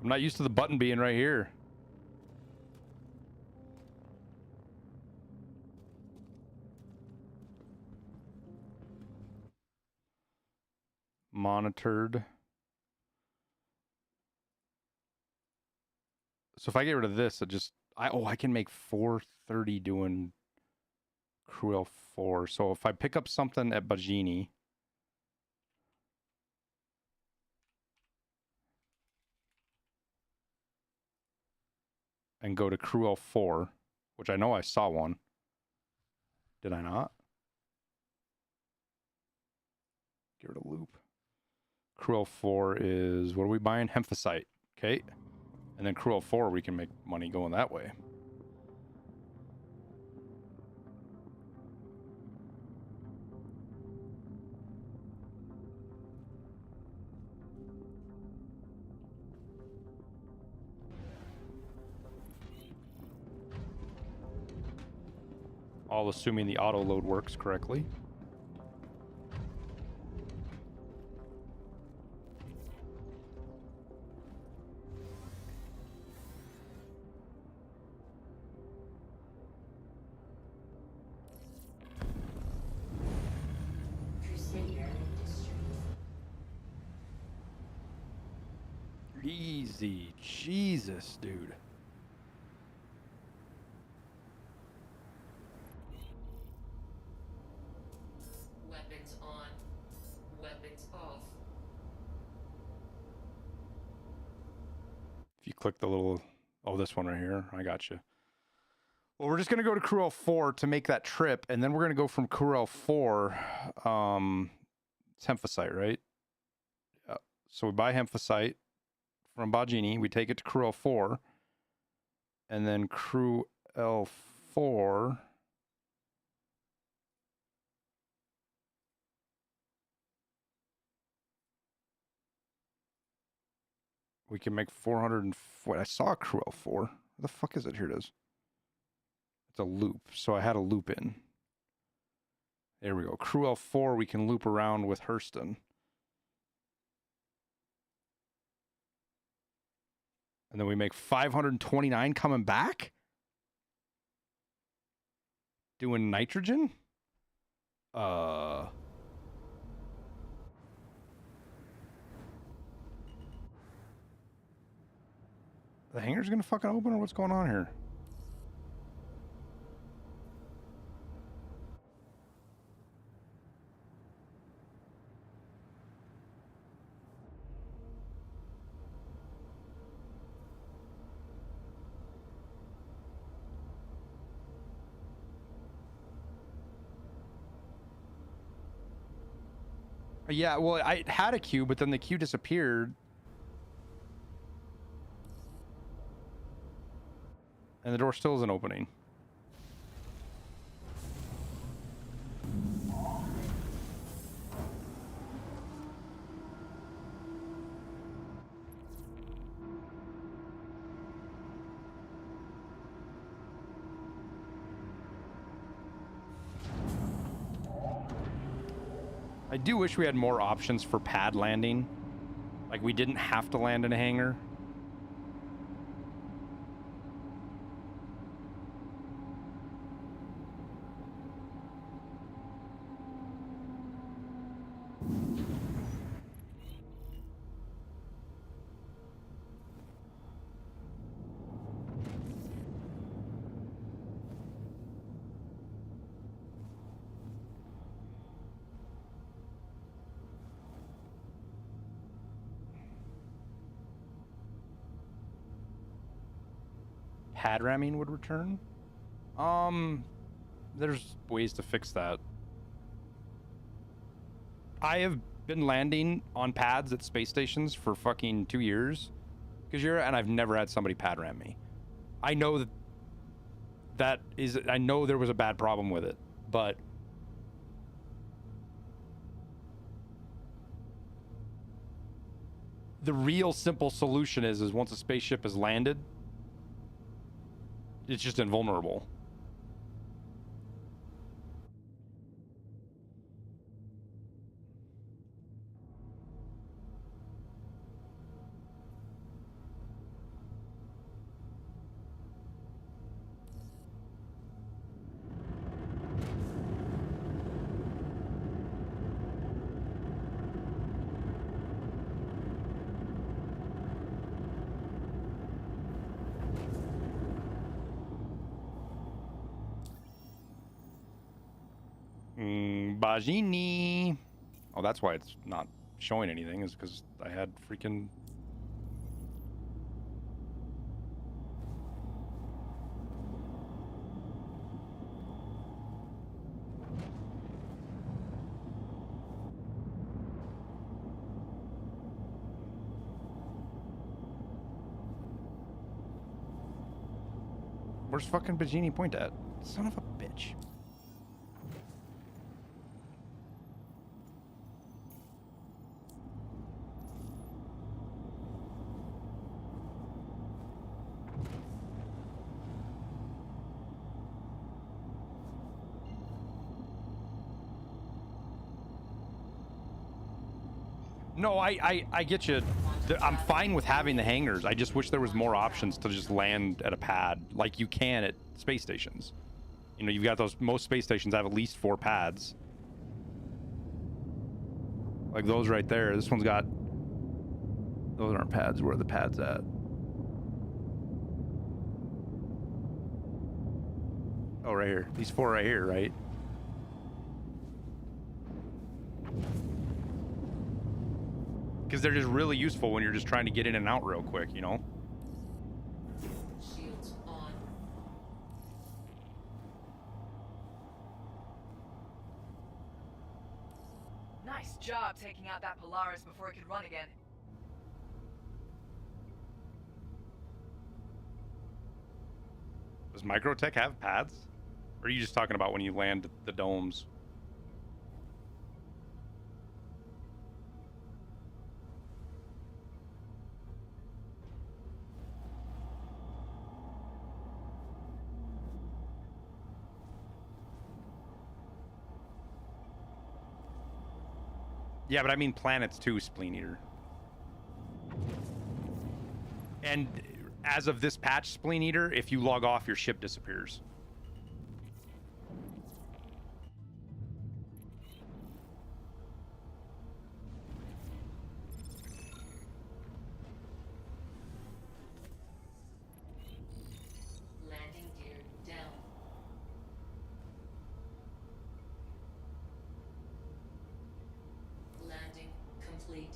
[SPEAKER 2] I'm not used to the button being right here. Monitored. So if I get rid of this, I can make 430 doing Crew L4. So if I pick up something at Bajini, and go to Crew L4, which I know I saw one. Did I not? Get rid of loop. Crew L4 is, what are we buying? Hemphysite. Okay. And then Crew L4, we can make money going that way. All assuming the auto load works correctly. Easy. Jesus, dude.
[SPEAKER 18] Weapons on. Weapons off.
[SPEAKER 2] If you click the little, oh, this one right here, I got you. Well, we're just going to go to Crew L4 to make that trip, and then we're going to go from Crew L4, it's Hemphysite, right? Yeah. So we buy Hemphysite from Bajini, we take it to Crew L4, and then Crew L4, we can make 400 and, wait, I saw Crew L4. Where the fuck is it? Here it is. It's a loop, so I had a loop in. There we go. Crew L4, we can loop around with Hurston. And then we make 529 coming back? Doing nitrogen? The hangar's gonna fucking open, or what's going on here? Yeah, well, I had a queue, but then the queue disappeared. And the door still isn't opening. I do wish we had more options for pad landing. Like, we didn't have to land in a hangar. Pad ramming would return? There's ways to fix that. I have been landing on pads at space stations for fucking 2 years, and I've never had somebody pad ram me. I know I know there was a bad problem with it, but the real simple solution is once a spaceship is landed, it's just invulnerable. Bajini. Oh, that's why it's not showing anything, is because I had freaking... Where's fucking Bajini Point at? Son of a bitch. No, I get you. I'm fine with having the hangars. I just wish there was more options to just land at a pad like you can at space stations. You know, you've got those, most space stations have at least 4 pads. Like those right there. This one's got, those aren't pads. Where are the pads at? Oh, right here. These 4 right here, right? Because they're just really useful when you're just trying to get in and out real quick, you know?
[SPEAKER 18] Shields on.
[SPEAKER 9] Nice job taking out that Polaris before it could run again.
[SPEAKER 2] Does Microtech have pads? Or are you just talking about when you land at the domes? Yeah, but I mean planets too, Spleen Eater. And as of this patch, Spleen Eater, if you log off, your ship disappears.
[SPEAKER 18] Landing gear down. Landing complete.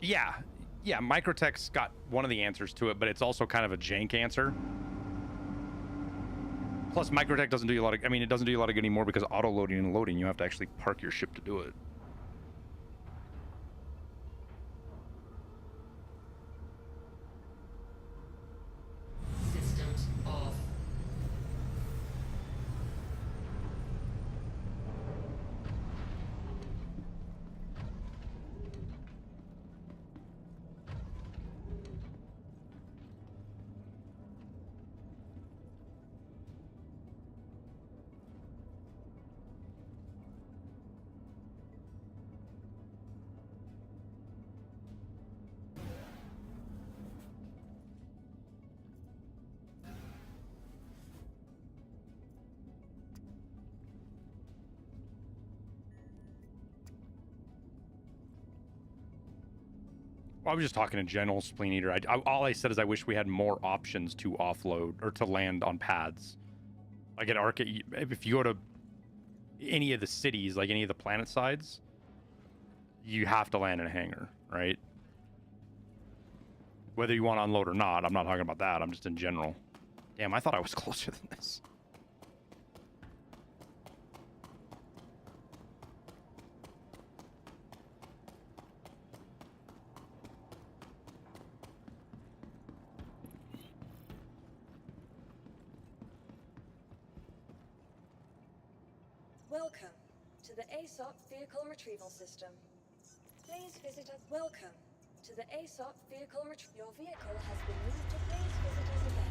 [SPEAKER 2] Yeah, Microtech's got one of the answers to it, but it's also kind of a jank answer. Plus, Microtech doesn't do you a lot of, I mean, it doesn't do you a lot of good anymore because auto-loading and loading, you have to actually park your ship to do it.
[SPEAKER 18] Systems off.
[SPEAKER 2] I was just talking in general, Spleen Eater. All I said is I wish we had more options to offload or to land on pads. Like at Arcade, if you go to any of the cities, like any of the planet sides, you have to land in a hangar, right? Whether you want to unload or not, I'm not talking about that. I'm just in general. Damn, I thought I was closer than this.
[SPEAKER 7] Welcome to the ASOP Vehicle Retrieval System. Please visit us. Welcome to the ASOP Vehicle Retrieval. Your vehicle has been moved to please visit us again.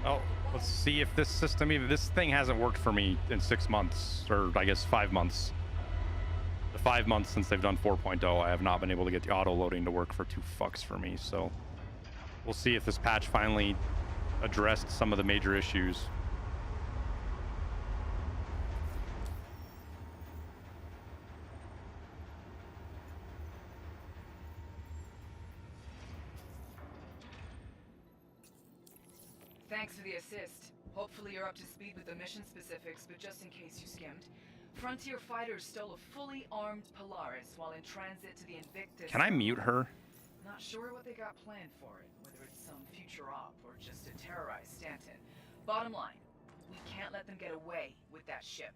[SPEAKER 2] Oh, let's see if this system, even this thing hasn't worked for me in 6 months, or I guess 5 months. The 5 months since they've done 4.0, I have not been able to get the auto loading to work for 2 fucks for me. So we'll see if this patch finally addressed some of the major issues.
[SPEAKER 9] Thanks for the assist. Hopefully you're up to speed with the mission specifics, but just in case you skimmed, Frontier fighters stole a fully armed Polaris while in transit to the Invictus.
[SPEAKER 2] Can I mute her?
[SPEAKER 9] Not sure what they got planned for it, whether it's some future op or just to terrorize Stanton. Bottom line, we can't let them get away with that ship.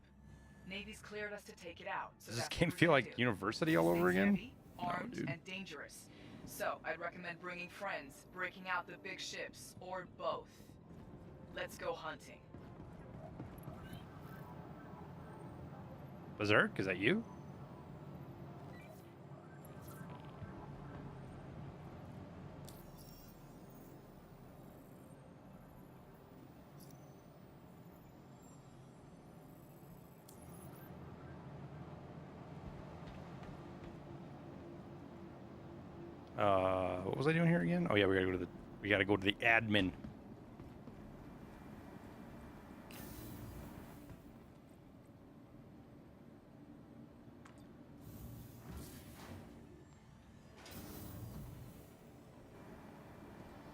[SPEAKER 9] Navy's cleared us to take it out. So
[SPEAKER 2] Does this
[SPEAKER 9] that's
[SPEAKER 2] game
[SPEAKER 9] what we're
[SPEAKER 2] feel
[SPEAKER 9] gonna
[SPEAKER 2] like
[SPEAKER 9] do.
[SPEAKER 2] university all over
[SPEAKER 9] Things
[SPEAKER 2] again?
[SPEAKER 9] heavy, armed,
[SPEAKER 2] dude.
[SPEAKER 9] and dangerous. So I'd recommend bringing friends, breaking out the big ships, or both. Let's go hunting.
[SPEAKER 2] Berserk, is that you? What was I doing here again? Oh yeah, we gotta go to the admin.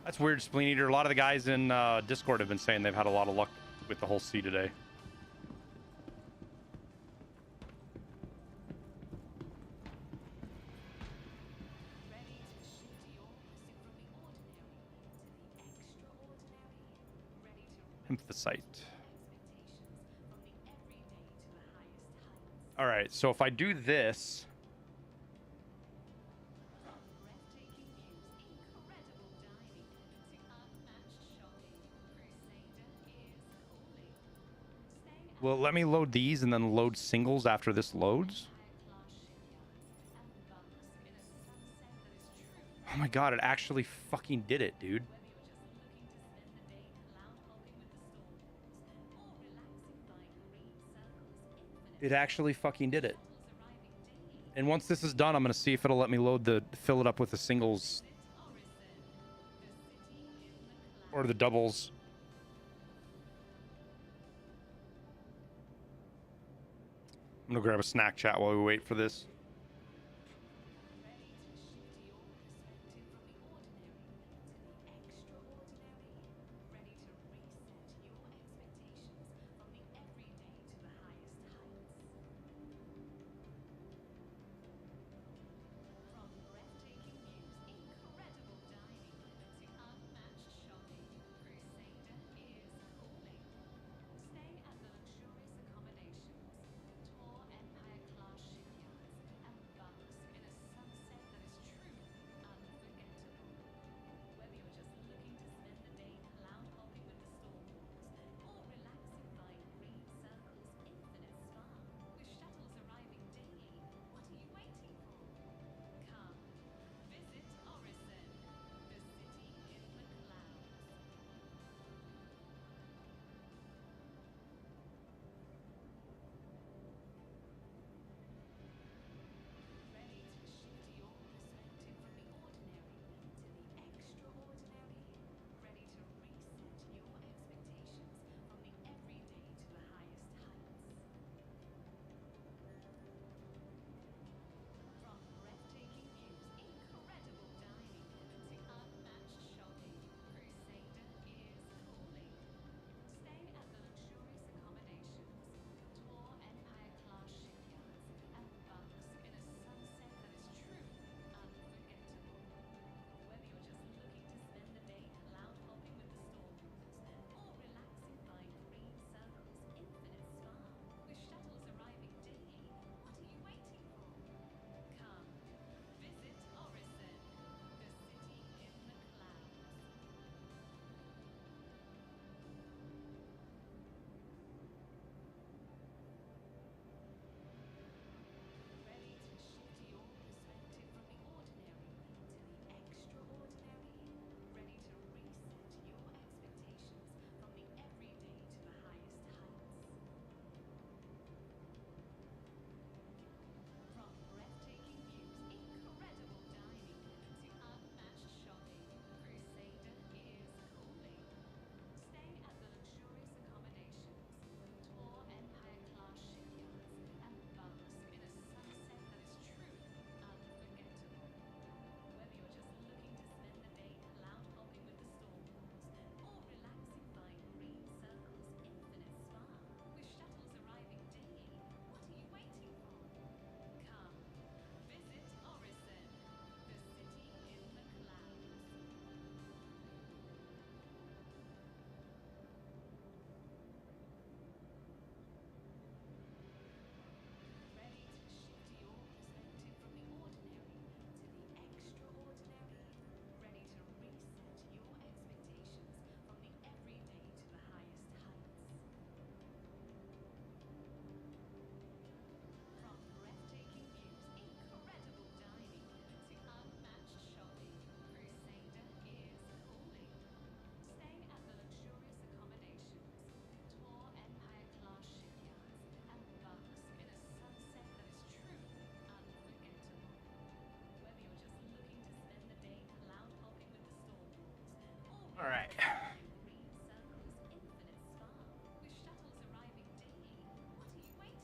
[SPEAKER 2] That's weird, Spleen Eater. A lot of the guys in Discord have been saying they've had a lot of luck with the whole sea today. Emphasite. All right, so if I do this, will it let me load these and then load singles after this loads? Oh my god, it actually fucking did it, dude. It actually fucking did it. And once this is done, I'm going to see if it'll let me fill it up with the singles or the doubles. I'm going to grab a snack chat while we wait for this.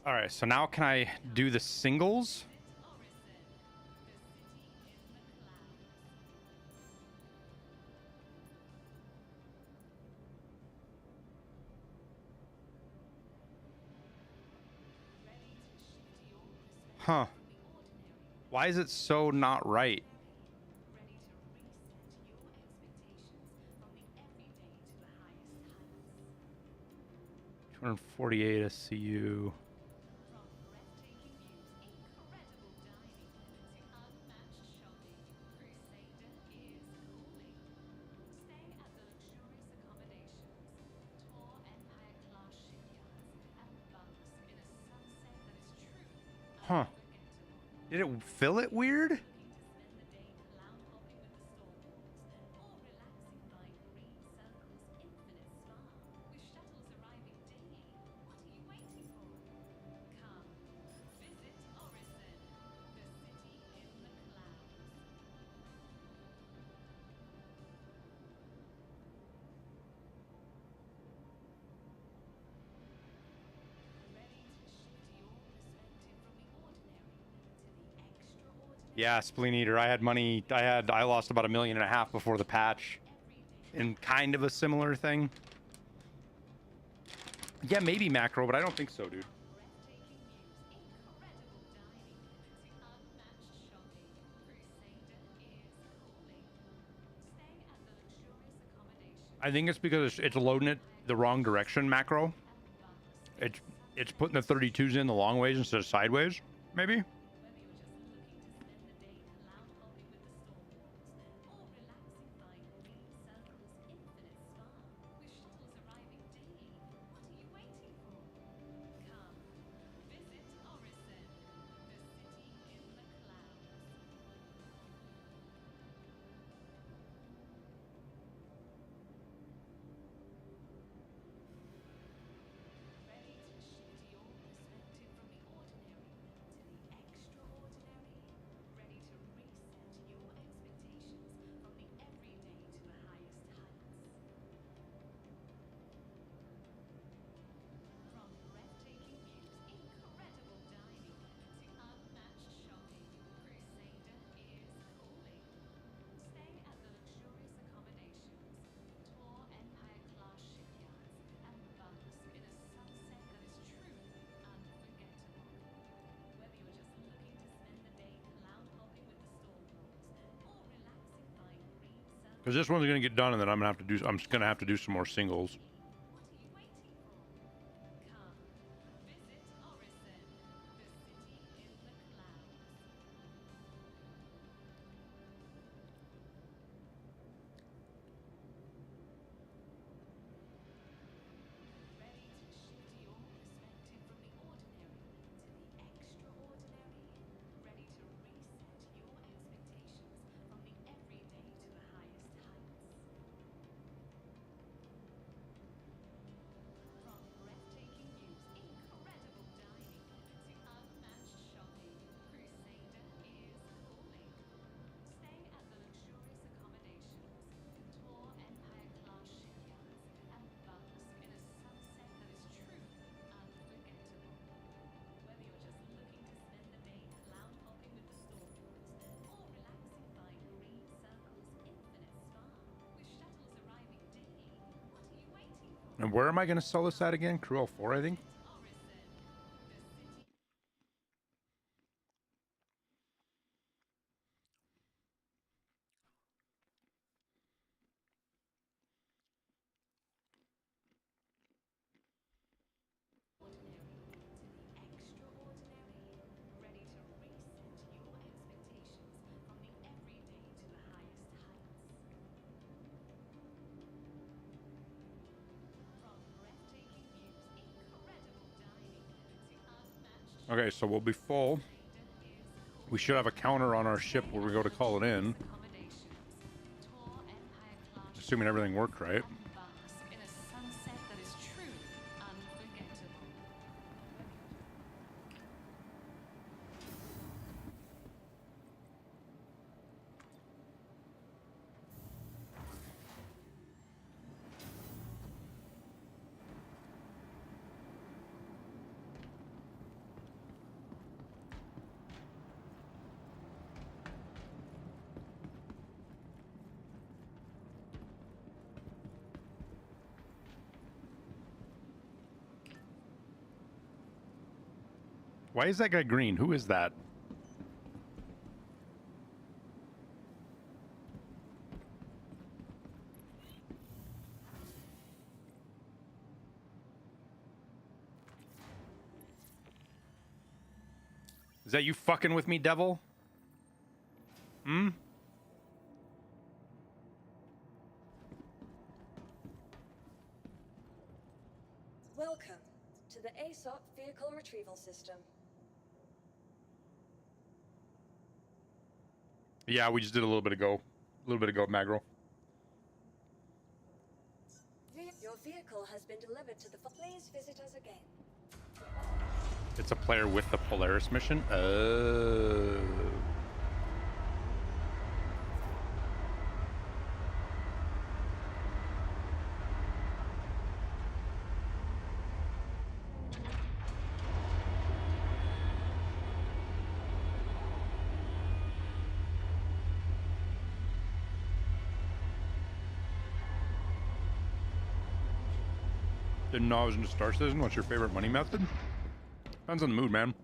[SPEAKER 2] All right, so now can I do the singles? Huh. Why is it so not right? 248 SCU. Huh. Did it fill it weird? Yeah, Spleen Eater. I had money. I lost about $1.5 million before the patch, in kind of a similar thing. Yeah, maybe macro, but I don't think so, dude. I think it's because it's loading it the wrong direction, macro. It's putting the 32s in the long ways instead of sideways, maybe. Because this one's gonna get done, and then I'm just gonna have to do some more singles. And where am I going to sell this at again? Crew 04, I think. Okay, so we'll be full. We should have a counter on our ship where we go to call it in. Assuming everything worked right. Why is that guy green? Who is that? Is that you fucking with me, devil? Hmm?
[SPEAKER 7] Welcome to the ASUS vehicle retrieval system.
[SPEAKER 2] Yeah, we just did a little bit ago. A little bit ago, Magro.
[SPEAKER 7] Your vehicle has been delivered to the... Please visit us again.
[SPEAKER 2] It's a player with the Polaris mission. Oh. Didn't know I was into Star Citizen. What's your favorite money method? Depends on the mood, man.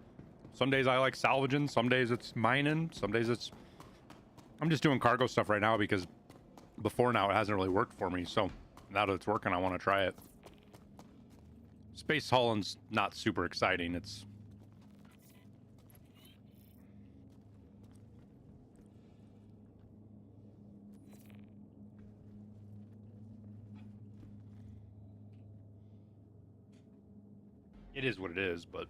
[SPEAKER 2] Some days I like salvaging. Some days it's mining. Some days it's... I'm just doing cargo stuff right now because before now it hasn't really worked for me. So now that it's working, I want to try it. Space hauling's not super exciting. It's... It is what it is, but...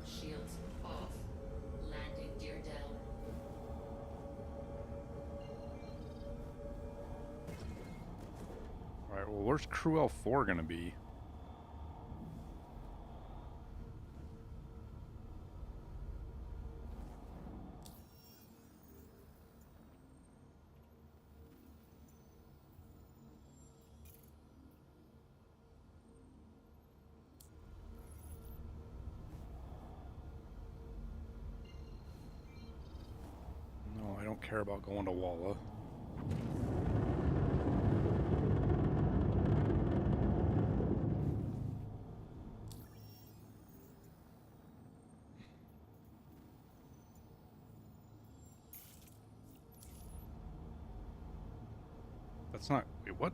[SPEAKER 18] Shields off. Landing gear down.
[SPEAKER 2] Alright, well, where's Crew L4 gonna be? No, I don't care about going to Walla. That's not... Wait, what?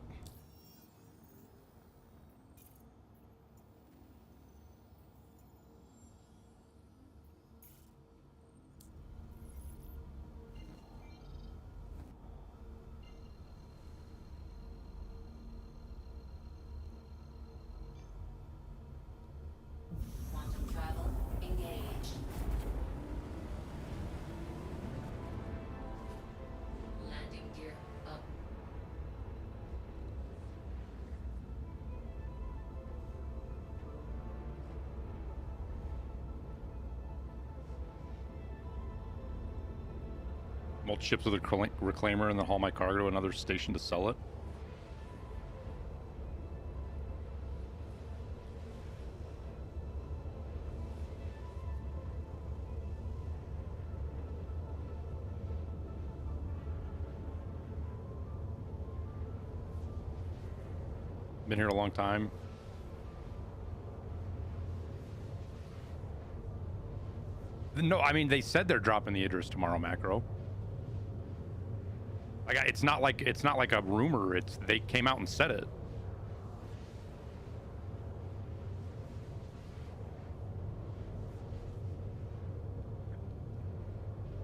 [SPEAKER 18] Quantum travel engaged. Landing gear up.
[SPEAKER 2] Mulch ships with a reclaimer and then haul my cargo to another station to sell it. Been here a long time. No, I mean, they said they're dropping the Idris tomorrow, Macro. Like, it's not like a rumor. It's they came out and said it.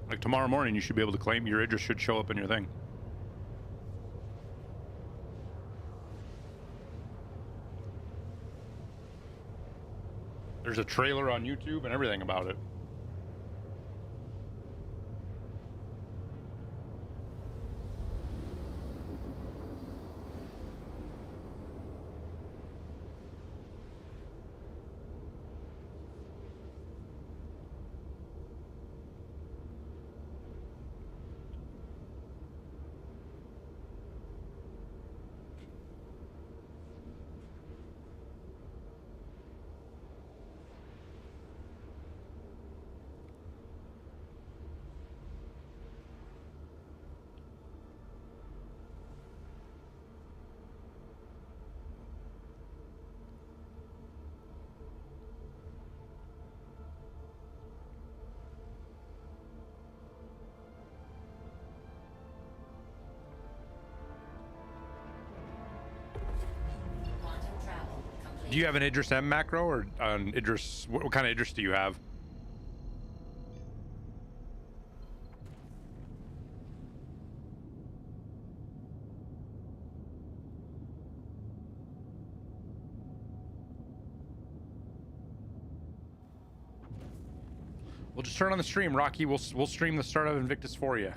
[SPEAKER 2] Like tomorrow morning, you should be able to claim your Idris should show up in your thing. There's a trailer on YouTube and everything about it. Do you have an Idris M macro or an Idris? What kind of Idris do you have? We'll just turn on the stream, Rocky. We'll stream the start of Invictus for you.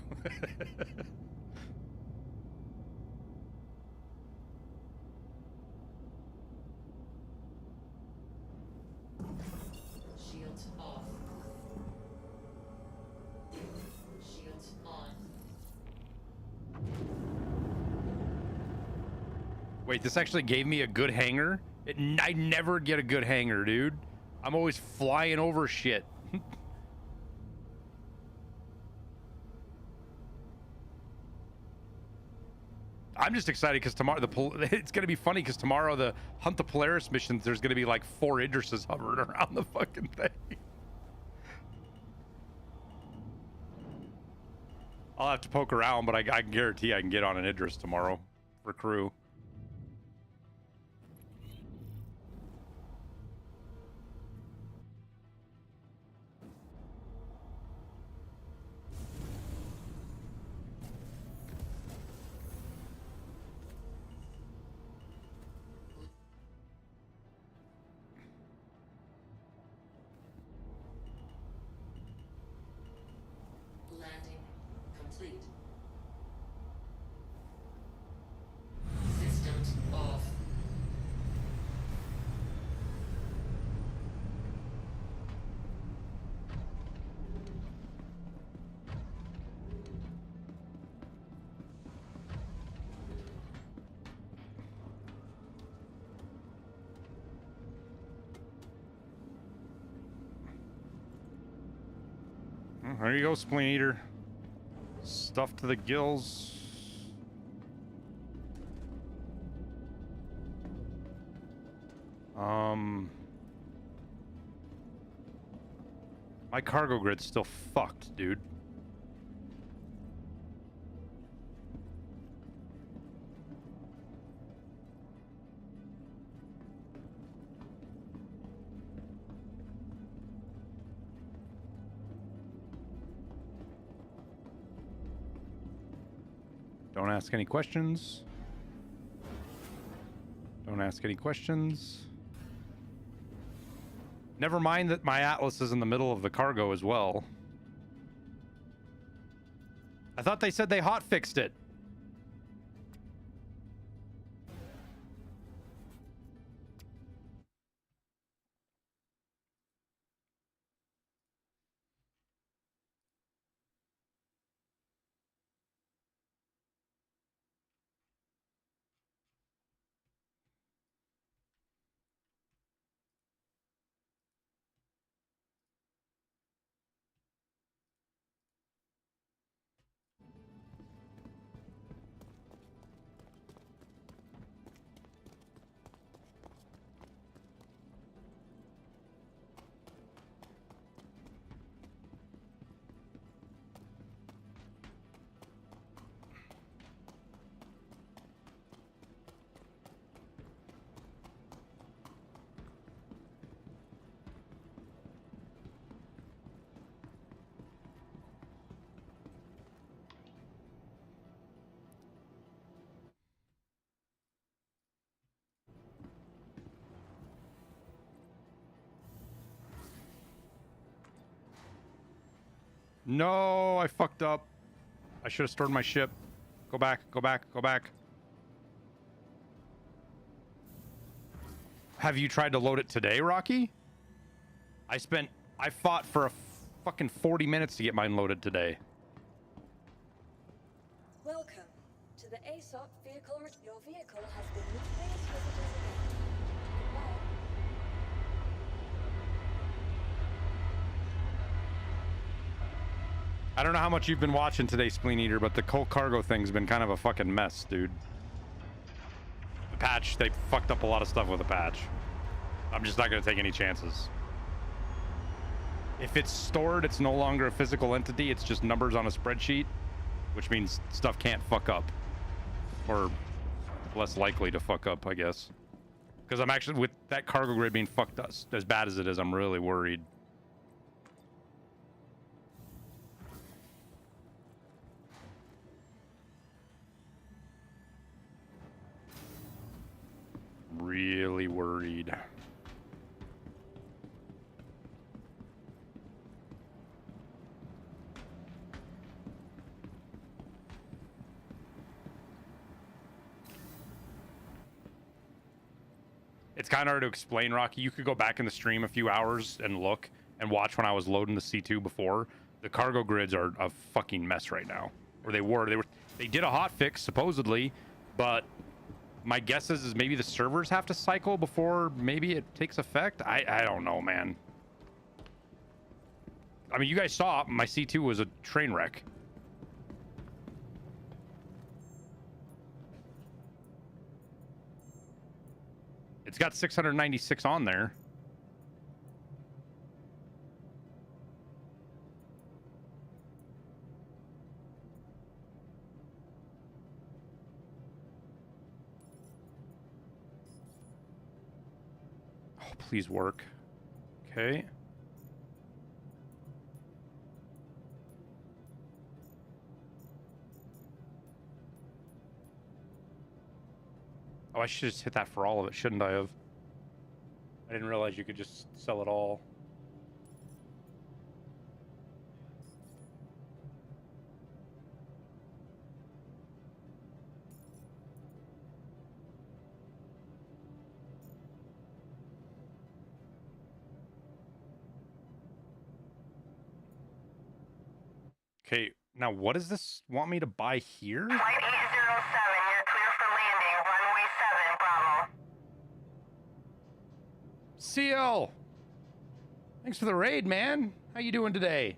[SPEAKER 18] Shields off. Shields on.
[SPEAKER 2] Wait, this actually gave me a good hanger? I never get a good hanger, dude. I'm always flying over shit. I'm just excited because tomorrow it's gonna be funny because tomorrow the Hunt the Polaris missions, there's gonna be like 4 Idrises hovering around the fucking thing. I'll have to poke around, but I can guarantee I can get on an Idris tomorrow for crew.
[SPEAKER 18] Landing complete. Systems off.
[SPEAKER 2] Well, there you go, Spleen Eater. Stuffed to the gills. My cargo grid's still fucked, dude. Don't ask any questions. Don't ask any questions. Never mind that my Atlas is in the middle of the cargo as well. I thought they said they hot fixed it. No, I fucked up. I should have stored my ship. Go back, go back, go back. Have you tried to load it today, Rocky? I fought for a fucking 40 minutes to get mine loaded today.
[SPEAKER 7] Welcome to the ASOP vehicle. Your vehicle has been moved. Please visit us again.
[SPEAKER 2] I don't know how much you've been watching today, Spleen Eater, but the whole cargo thing's been kind of a fucking mess, dude. The patch, they fucked up a lot of stuff with the patch. I'm just not going to take any chances. If it's stored, it's no longer a physical entity. It's just numbers on a spreadsheet, which means stuff can't fuck up. Or less likely to fuck up, I guess. Because I'm actually, with that cargo grid being fucked up as bad as it is, I'm really worried. Really worried. It's kind of hard to explain, Rocky. You could go back in the stream a few hours and look and watch when I was loading the C2 before. The cargo grids are a fucking mess right now. Or they did a hot fix supposedly, but my guess is maybe the servers have to cycle before maybe it takes effect. I don't know, man. I mean, you guys saw my C2 was a train wreck. It's got 696 on there. Oh, please work. Okay. Oh, I should just hit that for all of it, shouldn't I have? I didn't realize you could just sell it all. Okay, now what does this want me to buy here?
[SPEAKER 1] Flight 807, you're clear for landing. Runway 7, Bravo.
[SPEAKER 2] CL! Thanks for the raid, man. How you doing today?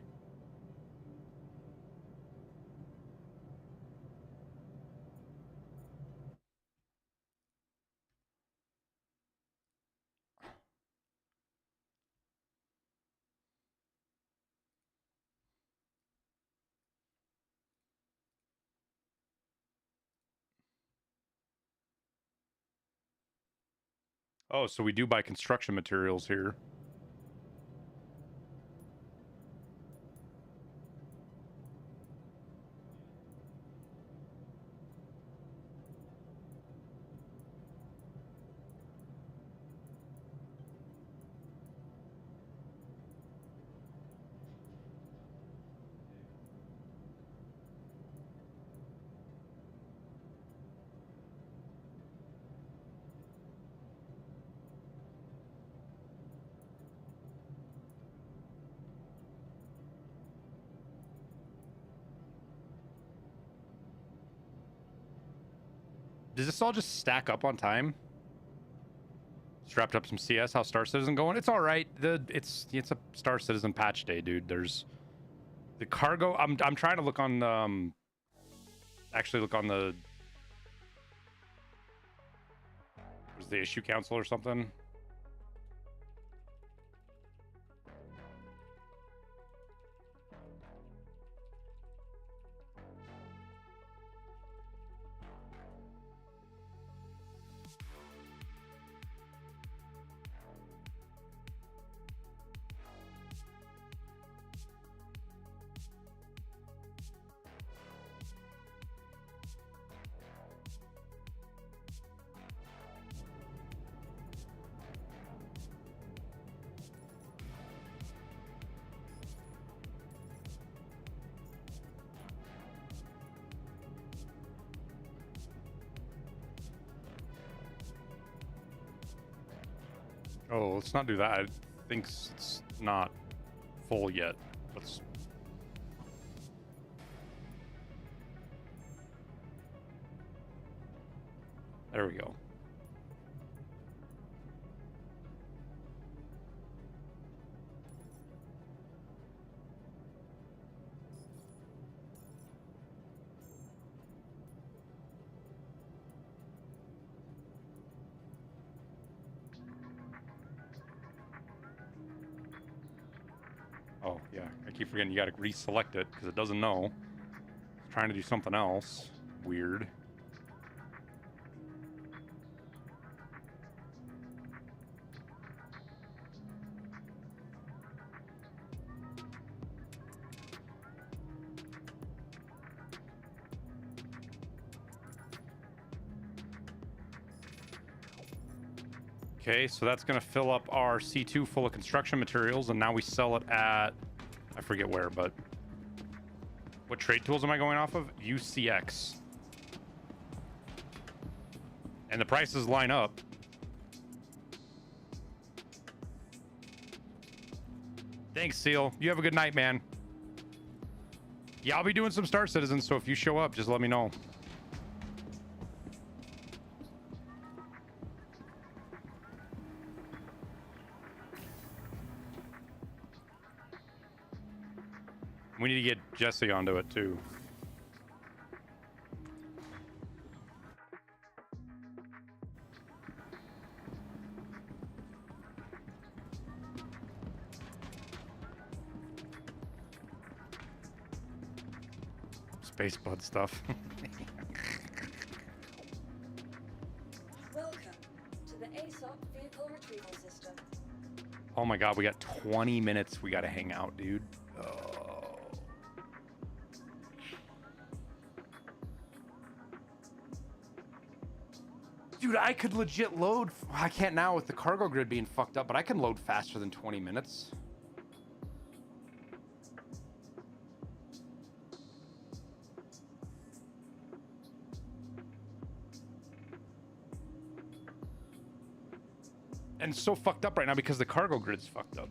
[SPEAKER 2] Oh, so we do buy construction materials here. Does this all just stack up on time? Strapped up some CS. How's Star Citizen going? It's all right. It's a Star Citizen patch day, dude. There's the cargo. I'm trying to look on actually look on the was the issue council or something. Oh, let's not do that. It thinks it's not full yet. Let's... There we go. Oh, yeah. I keep forgetting you gotta reselect it because it doesn't know. It's trying to do something else. Weird. Okay, so that's going to fill up our C2 full of construction materials, and now we sell it at, I forget where, but what trade tools am I going off of? UCX. And the prices line up. Thanks, Seal. You have a good night, man. Yeah, I'll be doing some Star Citizens, so if you show up, just let me know. We need to get Jesse onto it too. Space bud stuff.
[SPEAKER 7] Welcome to the ASOP vehicle retrieval system.
[SPEAKER 2] Oh my god, we got 20 minutes we gotta hang out, dude. Oh. Dude, I could legit load. I can't now with the cargo grid being fucked up, but I can load faster than 20 minutes. And it's so fucked up right now because the cargo grid's fucked up.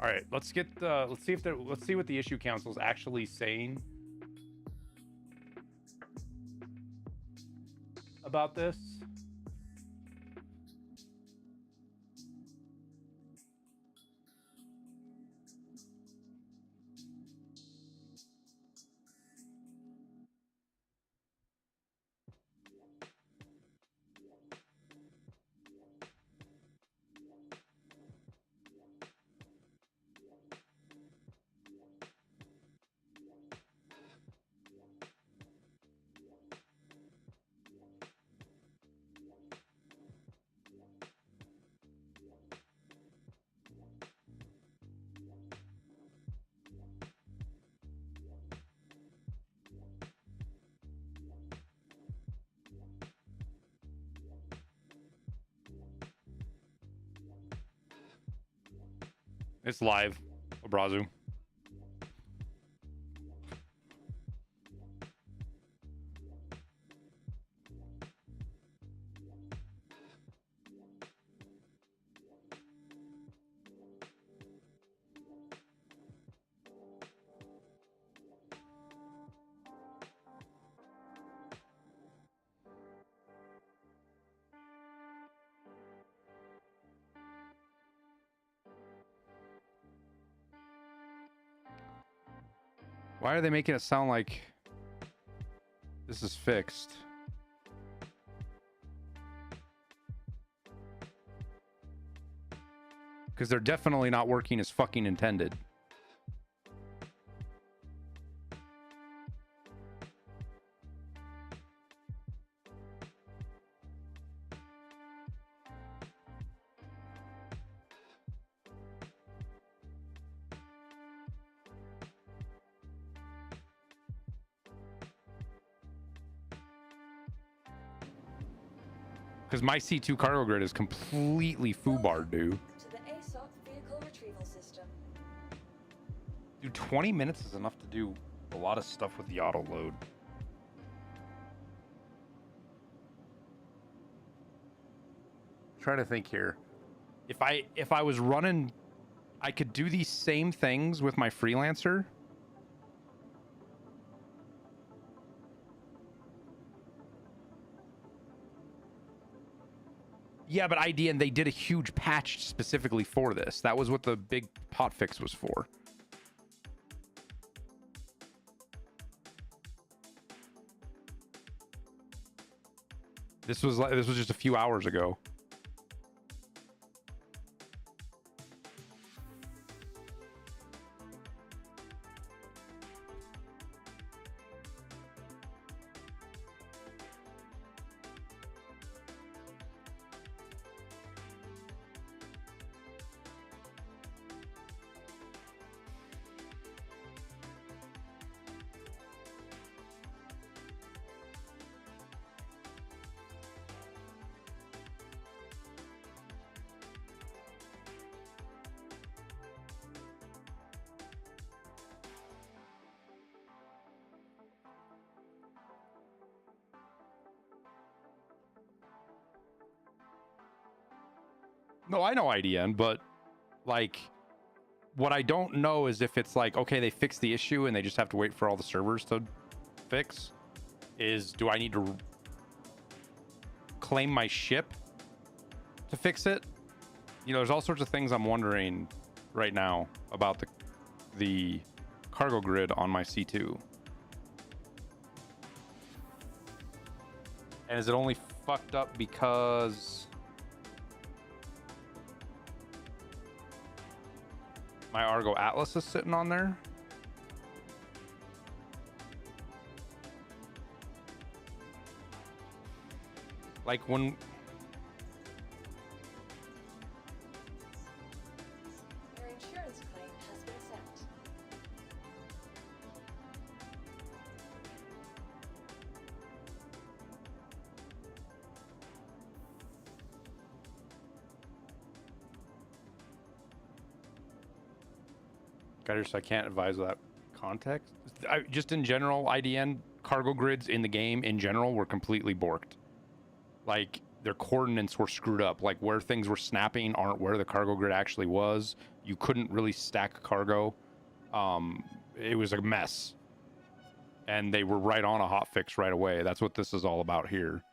[SPEAKER 2] All right, let's see if let's see what the issue council's actually saying about this. It's live, Abrazu. Why are they making it sound like this is fixed? Because they're definitely not working as fucking intended. Because my C2 cargo grid is completely foobarred, dude.
[SPEAKER 7] To the ASOP vehicle retrieval system.
[SPEAKER 2] Dude, 20 minutes is enough to do a lot of stuff with the auto load. Trying to think here. If I was running, I could do these same things with my freelancer. Yeah, but IDN, they did a huge patch specifically for this. That was what the big hotfix was for. This was just a few hours ago. No, I know IDN, but like what I don't know is if it's like, okay, they fixed the issue and they just have to wait for all the servers to fix. Do I need to claim my ship to fix it? You know, there's all sorts of things I'm wondering right now about the cargo grid on my C2. And is it only fucked up because my Argo Atlas is sitting on there? Like when...
[SPEAKER 7] Your insurance claim has been sent.
[SPEAKER 2] I can't advise that context. Just in general, IDN cargo grids in the game in general were completely borked. Like their coordinates were screwed up. Like where things were snapping aren't where the cargo grid actually was. You couldn't really stack cargo. It was a mess. And they were right on a hotfix right away. That's what this is all about here.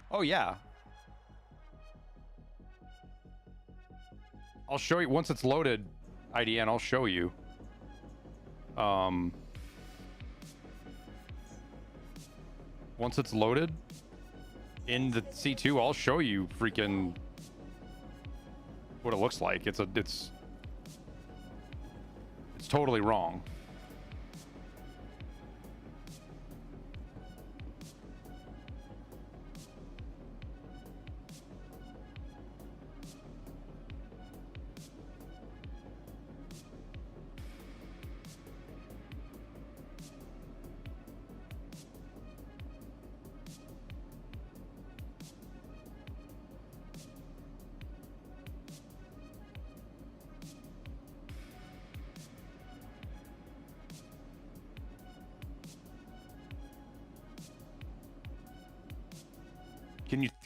[SPEAKER 2] Oh, yeah. I'll show you once it's loaded, IDN, I'll show you. Once it's loaded in the C2, I'll show you freaking what it looks like. It's totally wrong.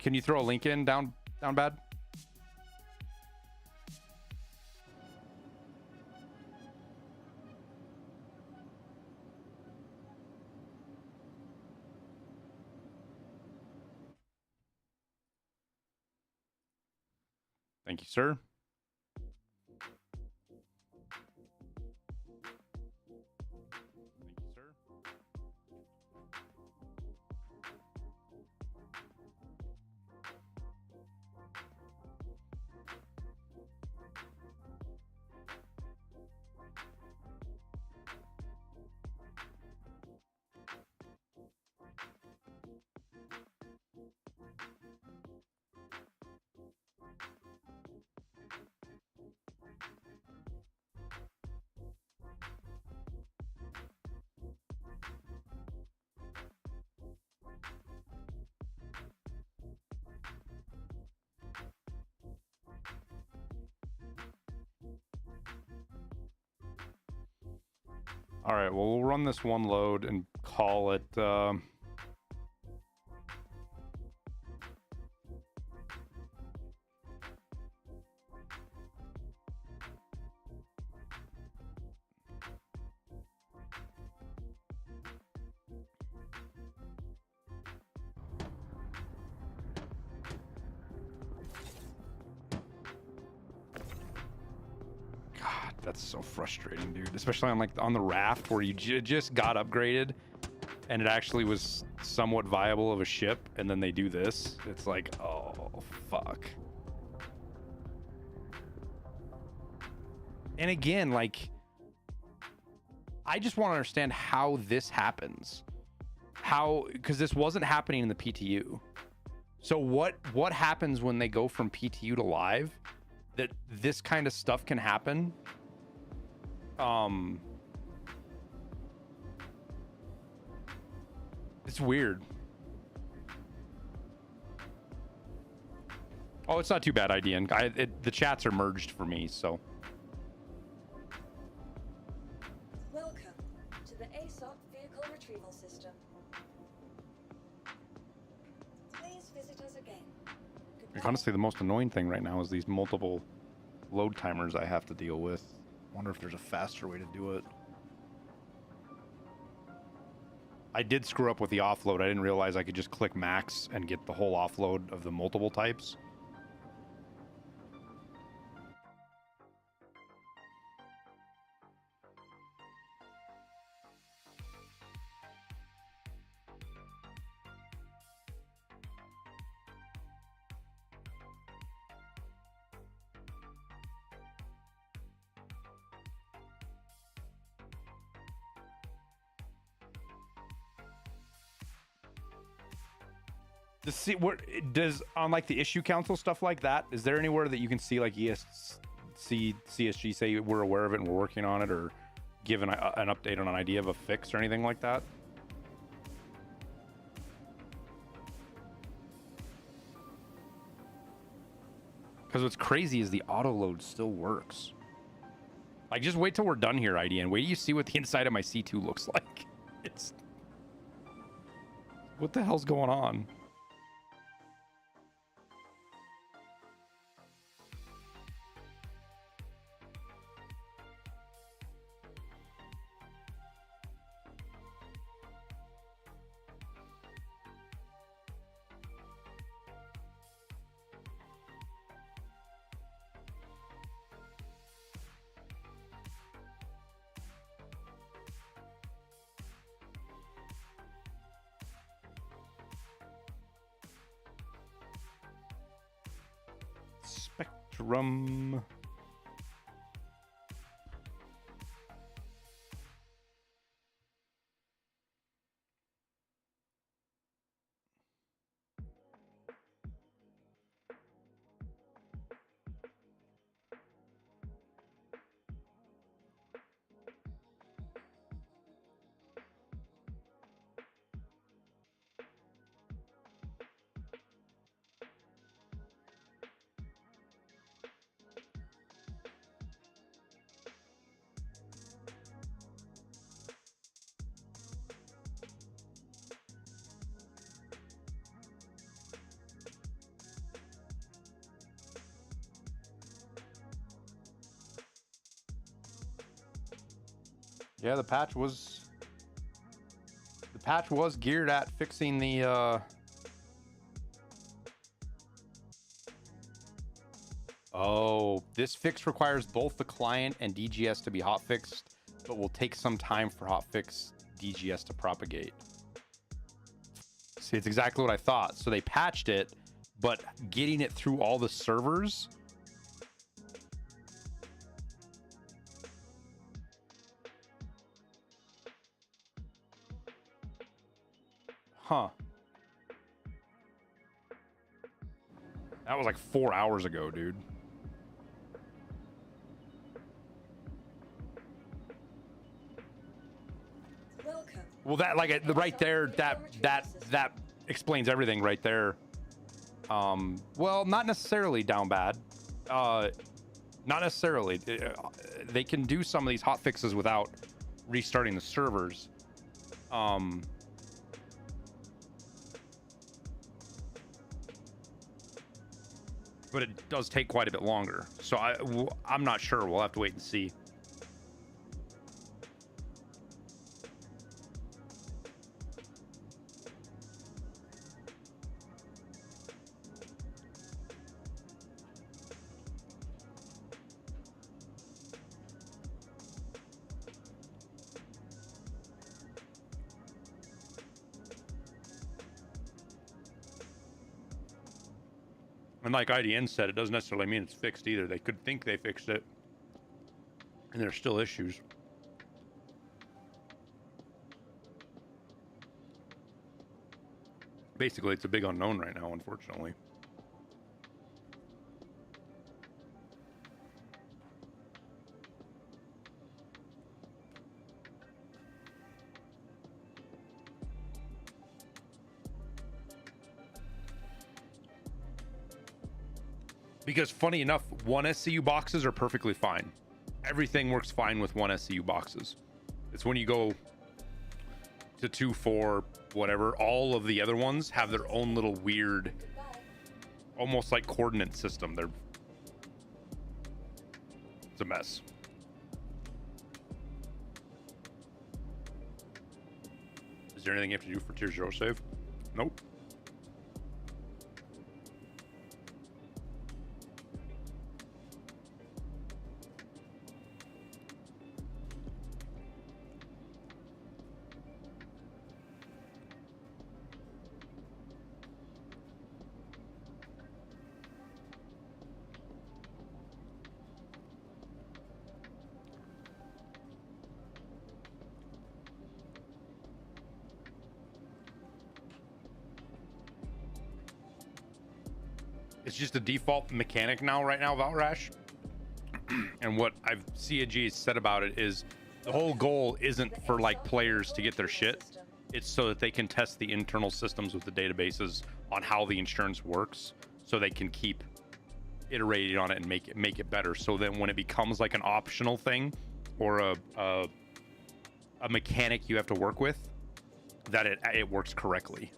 [SPEAKER 2] Can you throw a link in down bad? Thank you, sir. All right, well, we'll run this one load and call it. God, that's so frustrating, dude. Especially on like on the raft where you just got upgraded, and it actually was somewhat viable of a ship, and then they do this. It's like, oh fuck. And again, like, I just want to understand how this happens. How, because this wasn't happening in the PTU. So what happens when they go from PTU to live that this kind of stuff can happen? It's weird. Oh, it's not too bad, IDN. The chats are merged for me, so.
[SPEAKER 7] Welcome to the ASUS vehicle retrieval system. Please visit us again.
[SPEAKER 2] Like, honestly, the most annoying thing right now is these multiple load timers I have to deal with. Wonder if there's a faster way to do it. I did screw up with the offload. I didn't realize I could just click max and get the whole offload of the multiple types. What does on like the issue council stuff like that? Is there anywhere that you can see like CSG say we're aware of it and we're working on it, or give an update on an idea of a fix or anything like that? Because what's crazy is the auto load still works. Like, just wait till we're done here, IDN. Wait till you see what the inside of my C2 looks like. It's what the hell's going on? Spectrum. Yeah, the patch was geared at fixing the Oh, this fix requires both the client and DGS to be hotfixed, but will take some time for hotfix DGS to propagate. See, it's exactly what I thought. So they patched it, but getting it through all the servers. Huh. That was like 4 hours ago, dude. Well, that like right there, that explains everything right there. Well, not necessarily down bad. Not necessarily. They can do some of these hot fixes without restarting the servers. But it does take quite a bit longer. So I'm not sure. We'll have to wait and see. And like IDN said, it doesn't necessarily mean it's fixed either. They could think they fixed it, and there's still issues. Basically, it's a big unknown right now, unfortunately. Because funny enough, one SCU boxes are perfectly fine. Everything works fine with one SCU boxes. It's when you go to 2, 4, whatever, all of the other ones have their own little weird, almost like coordinate system. It's a mess. Is there anything you have to do for Tier 0 save? Nope. It's just a default mechanic now, right now, Valrash. And what I've CAG said about it is the whole goal isn't for like players to get their shit. It's so that they can test the internal systems with the databases on how the insurance works, so they can keep iterating on it and make it better. So then when it becomes like an optional thing or a mechanic you have to work with, that it works correctly.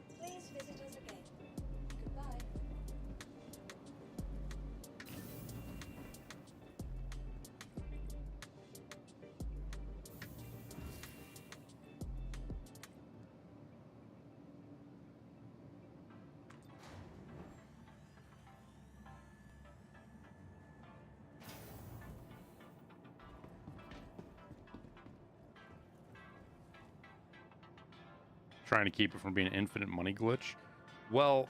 [SPEAKER 2] Trying to keep it from being an infinite money glitch. Well,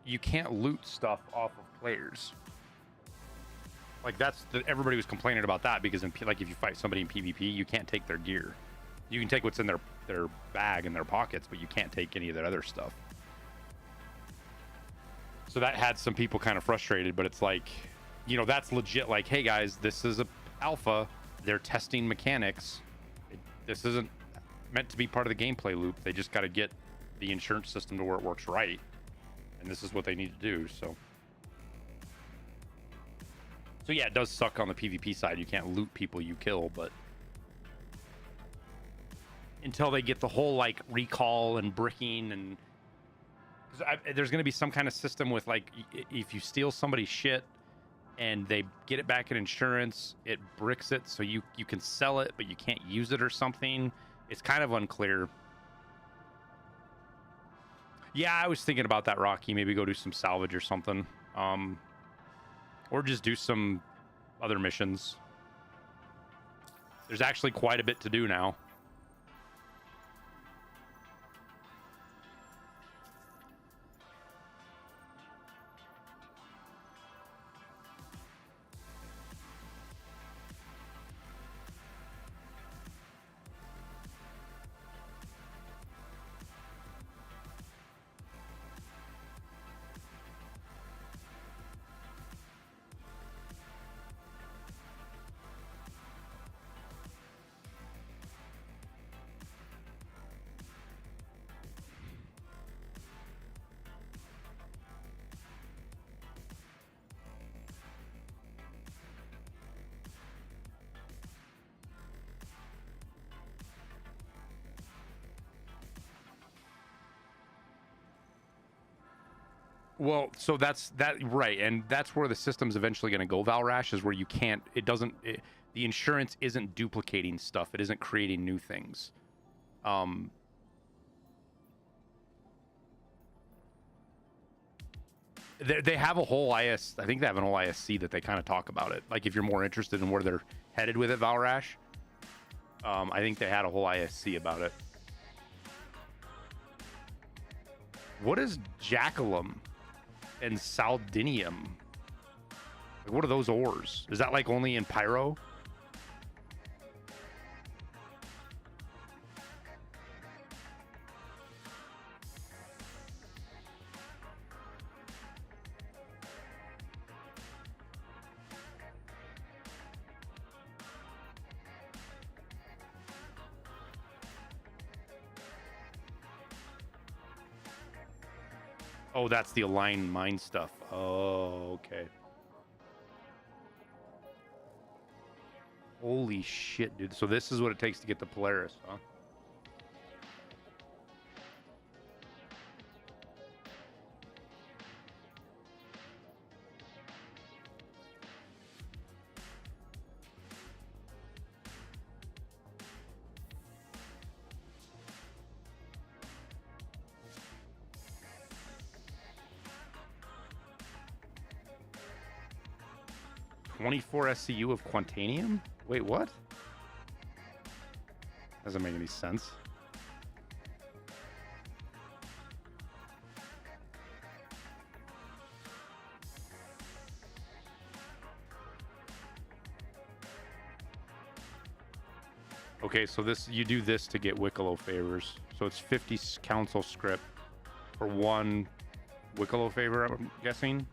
[SPEAKER 2] you can't loot stuff off of players. Like everybody was complaining about that because like if you fight somebody in PvP, you can't take their gear. You can take what's in their bag and their pockets, but you can't take any of their other stuff. So that had some people kind of frustrated, but it's like, you know, that's legit. Like, hey guys, this is a alpha. They're testing mechanics. This isn't meant to be part of the gameplay loop. They just got to get the insurance system to where it works right, and this is what they need to do. So yeah, it does suck on the PvP side. You can't loot people you kill, but until they get the whole like recall and bricking, and there's going to be some kind of system with like if you steal somebody's shit and they get it back in insurance, it bricks it so you can sell it, but you can't use it or something. It's kind of unclear. Yeah, I was thinking about that, Rocky. Maybe go do some salvage or something. Or just do some other missions. There's actually quite a bit to do now. Well, so that's right, and that's where the system's eventually going to go, Valrash, is where you can't. The insurance isn't duplicating stuff. It isn't creating new things. They have a whole I think they have an whole ISC that they kind of talk about it. Like if you're more interested in where they're headed with it, Valrash, I think they had a whole ISC about it. What is Jackalum and Saldinium? Like, what are those ores? Is that like only in Pyro? Oh, that's the aligned mine stuff. Oh, okay. Holy shit, dude. So this is what it takes to get the Polaris, huh? $24 SCU of Quantanium? Wait, what? Doesn't make any sense. Okay, so this, you do this to get Wicklow favors. So it's 50 council script for 1 Wicklow favor, I'm guessing.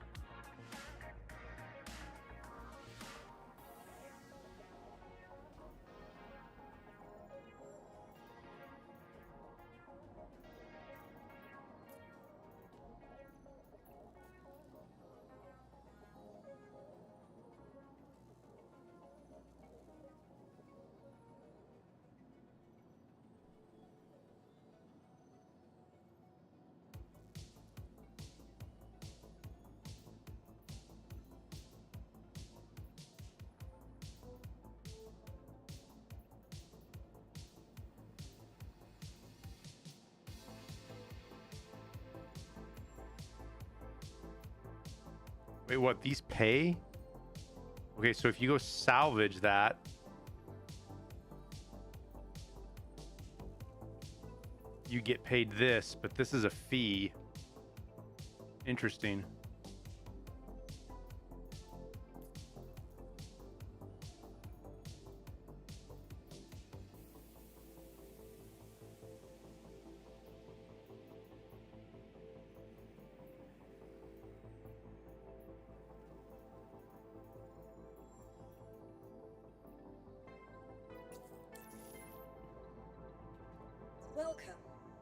[SPEAKER 2] Wait, what? These pay? Okay, so if you go salvage that, you get paid this, but this is a fee. Interesting.
[SPEAKER 7] Welcome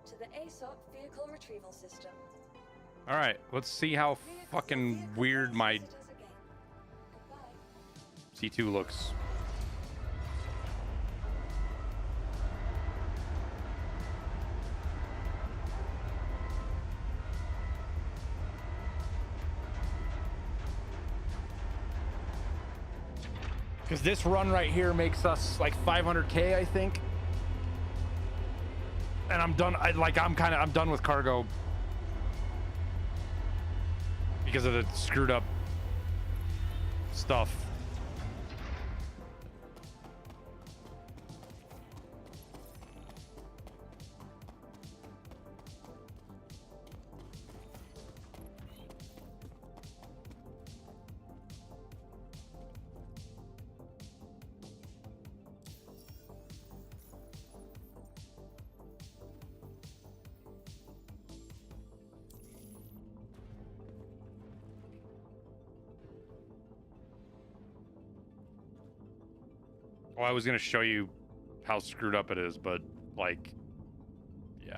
[SPEAKER 7] to the ASUS vehicle retrieval system.
[SPEAKER 2] All right, let's see how fucking weird my C2 looks. Because this run right here makes us like 500K, I think. And I'm done. I'm done with cargo because of the screwed up stuff. Oh, I was going to show you how screwed up it is, but, like, yeah.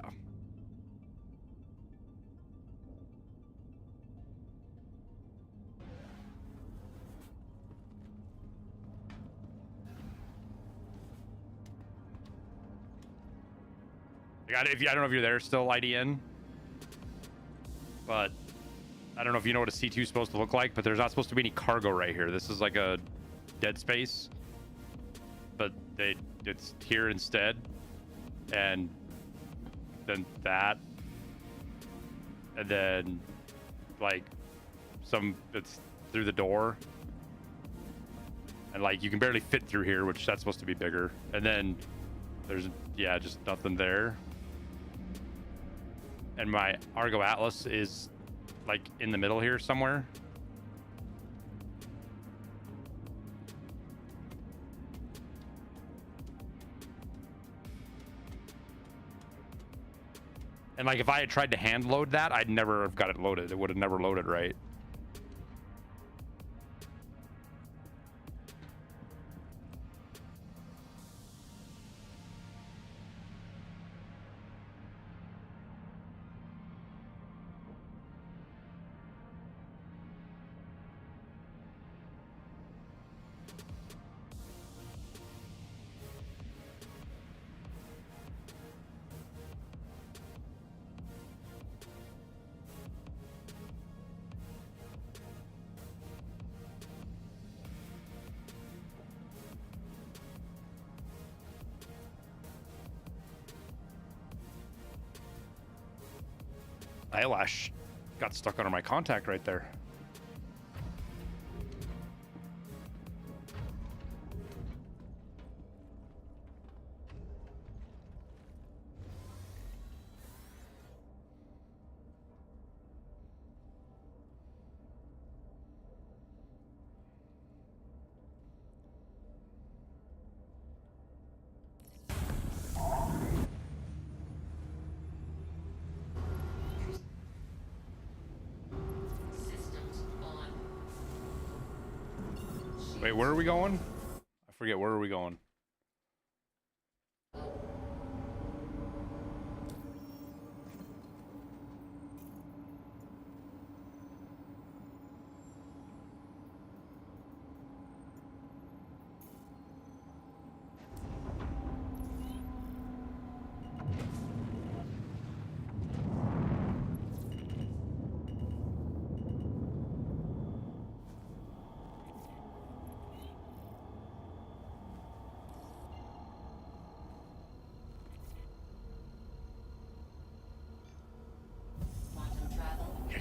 [SPEAKER 2] I don't know if you're there still, IDN, but I don't know if you know what a C2 is supposed to look like, but there's not supposed to be any cargo right here. This is like a dead space, but it's here instead. And then that, and then like it's through the door, and like you can barely fit through here, which that's supposed to be bigger. And then there's just nothing there. And my Argo Atlas is like in the middle here somewhere. And like if I had tried to hand load that, I'd never have got it loaded. It would have never loaded right. Eyelash got stuck under my contact right there. Wait, where are we going? I forget, where are we going?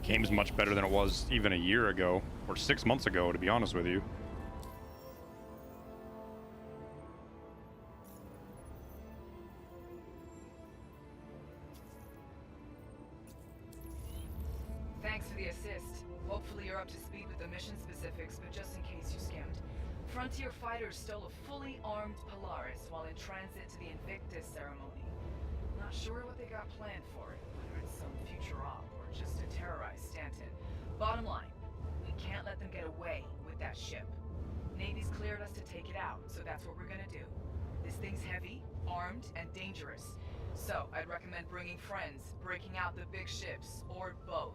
[SPEAKER 2] Game's much better than it was even a year ago, or 6 months ago, to be honest with you.
[SPEAKER 9] Thanks for the assist. Hopefully you're up to speed with the mission specifics, but just in case you skimmed. Frontier fighters stole a fully armed Polaris while in transit to the Invictus ceremony. Not sure what they got planned for it, whether it's some future op or just to terrorize Stanton. Bottom line, we can't let them get away with that ship. Navy's cleared us to take it out, so that's what we're gonna do. This thing's heavy, armed, and dangerous. So I'd recommend bringing friends, breaking out the big ships, or both.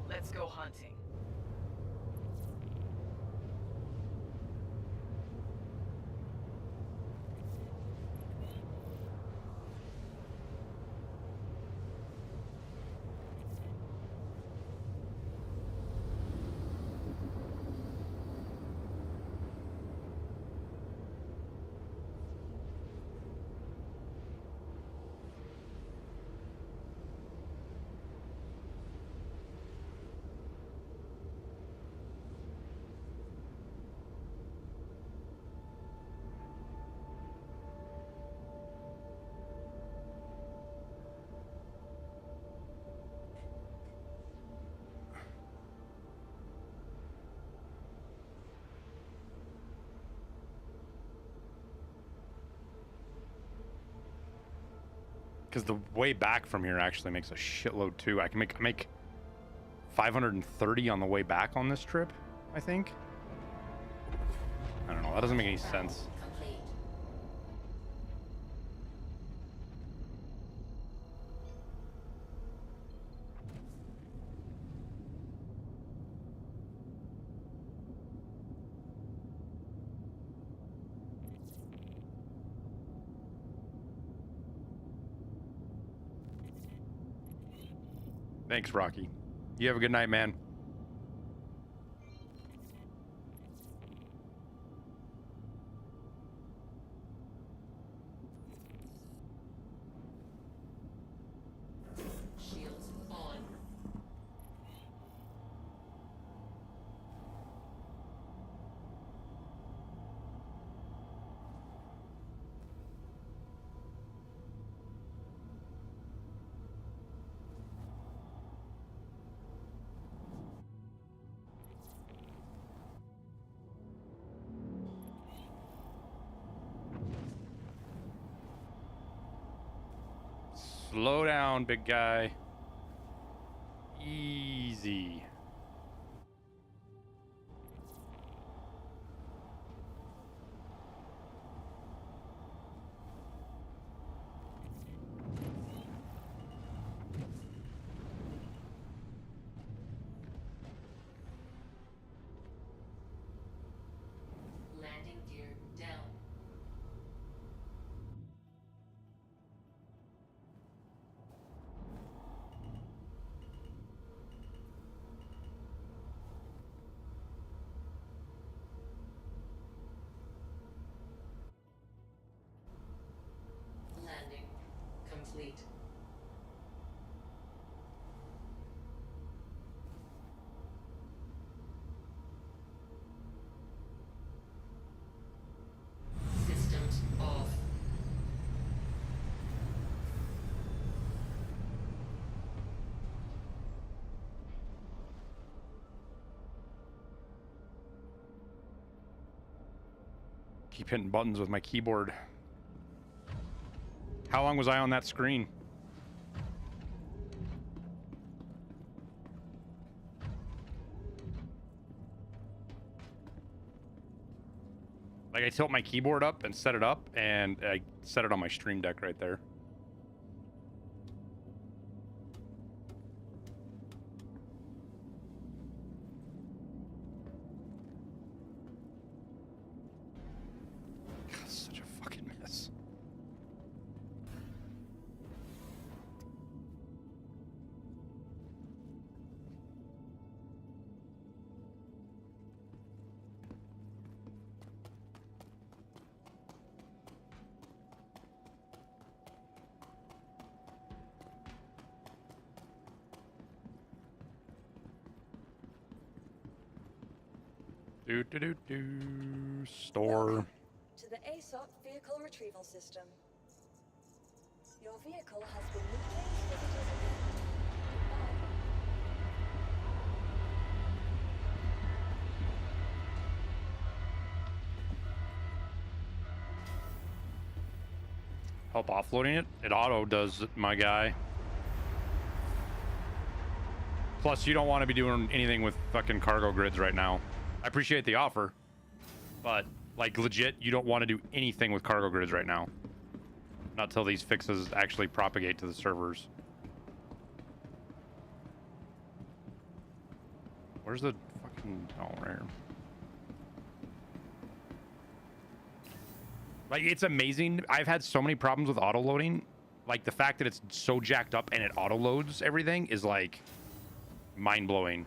[SPEAKER 9] Let's go hunting. Because the way back from here actually makes a shitload too. I can make 530 on the way back on this trip, I think. I don't know, that doesn't make any sense. Thanks, Rocky.
[SPEAKER 2] You have a good night, man.
[SPEAKER 18] Shields on.
[SPEAKER 2] Slow down, big guy. Easy.
[SPEAKER 18] Landing gear down. Landing complete. Systems off.
[SPEAKER 2] Keep hitting buttons with my keyboard. How long was I on that screen? Like, I tilt my keyboard up and set it up, and I set it on my stream deck right there. God, such a fucking mess. Store.
[SPEAKER 7] To the ASOC vehicle retrieval system. Your vehicle has been moved.
[SPEAKER 2] Help offloading it? It auto does it, my guy. Plus, you don't want to be doing anything with fucking cargo grids right now. I appreciate the offer, but like legit, you don't want to do anything with cargo grids right now. Not till these fixes actually propagate to the servers. Where's the fucking... Oh, right here. Like, it's amazing. I've had so many problems with auto loading. Like, the fact that it's so jacked up and it auto loads everything is like mind-blowing.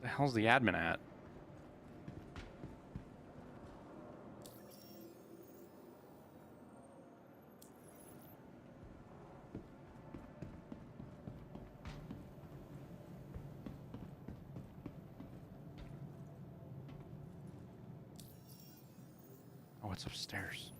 [SPEAKER 2] The hell's the admin at? Oh, it's upstairs.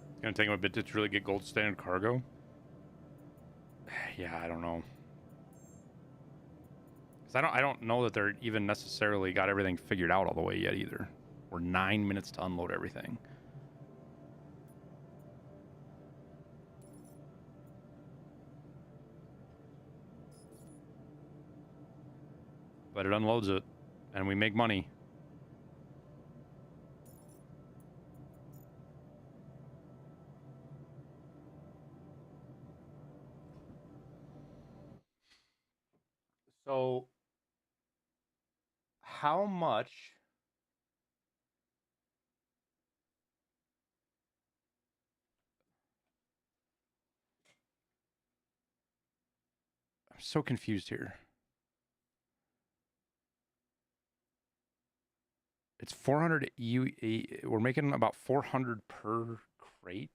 [SPEAKER 2] It's gonna take him a bit to really get gold standard cargo. Yeah, I don't know. 'Cause I don't know that they're even necessarily got everything figured out all the way yet either. We're 9 minutes to unload everything. But it unloads it, and we make money. So how much I'm so confused here. It's 400 we're making about 400 per crate.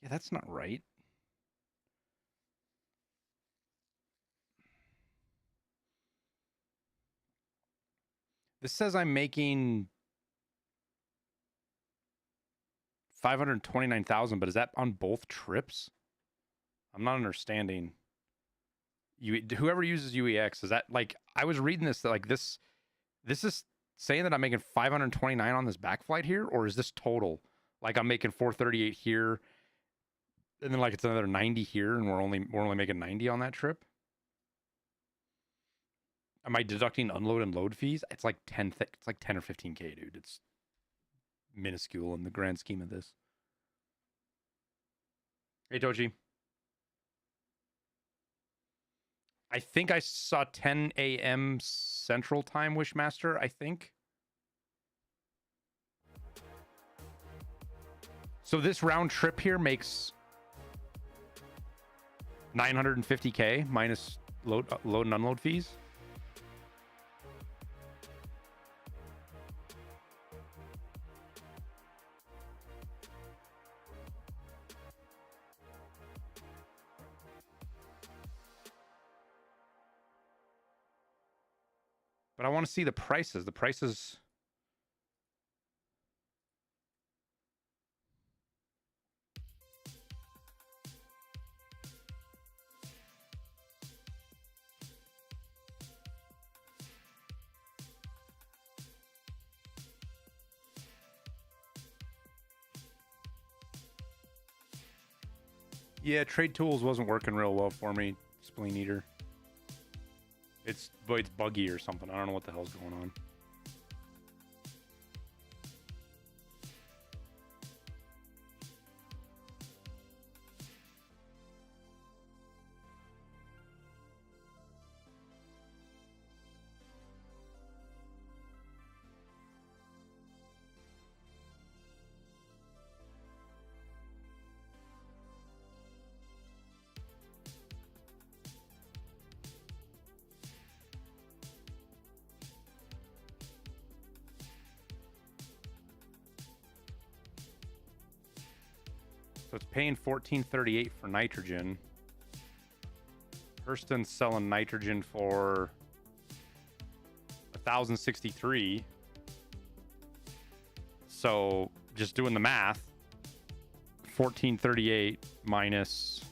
[SPEAKER 2] Yeah, that's not right. This says I'm making 529,000, but is that on both trips? I'm not understanding. Whoever uses UEX, is that like, I was reading this that like this is saying that I'm making 529 on this back flight here, or is this total? Like I'm making 438 here, and then like it's another 90 here, and we're only making 90 on that trip. Am I deducting unload and load fees? It's like 10 or 15K, dude. It's minuscule in the grand scheme of this. Hey, Tochi. I think I saw 10 a.m. Central Time, Wishmaster, I think. So this round trip here makes 950K minus load and unload fees. But I want to see the prices. The prices. Yeah, Trade Tools wasn't working real well for me, Spleen Eater. It's buggy or something. I don't know what the hell's going on. So it's paying $14.38 for nitrogen. Hurston's selling nitrogen for $1,063. So just doing the math, $14.38 minus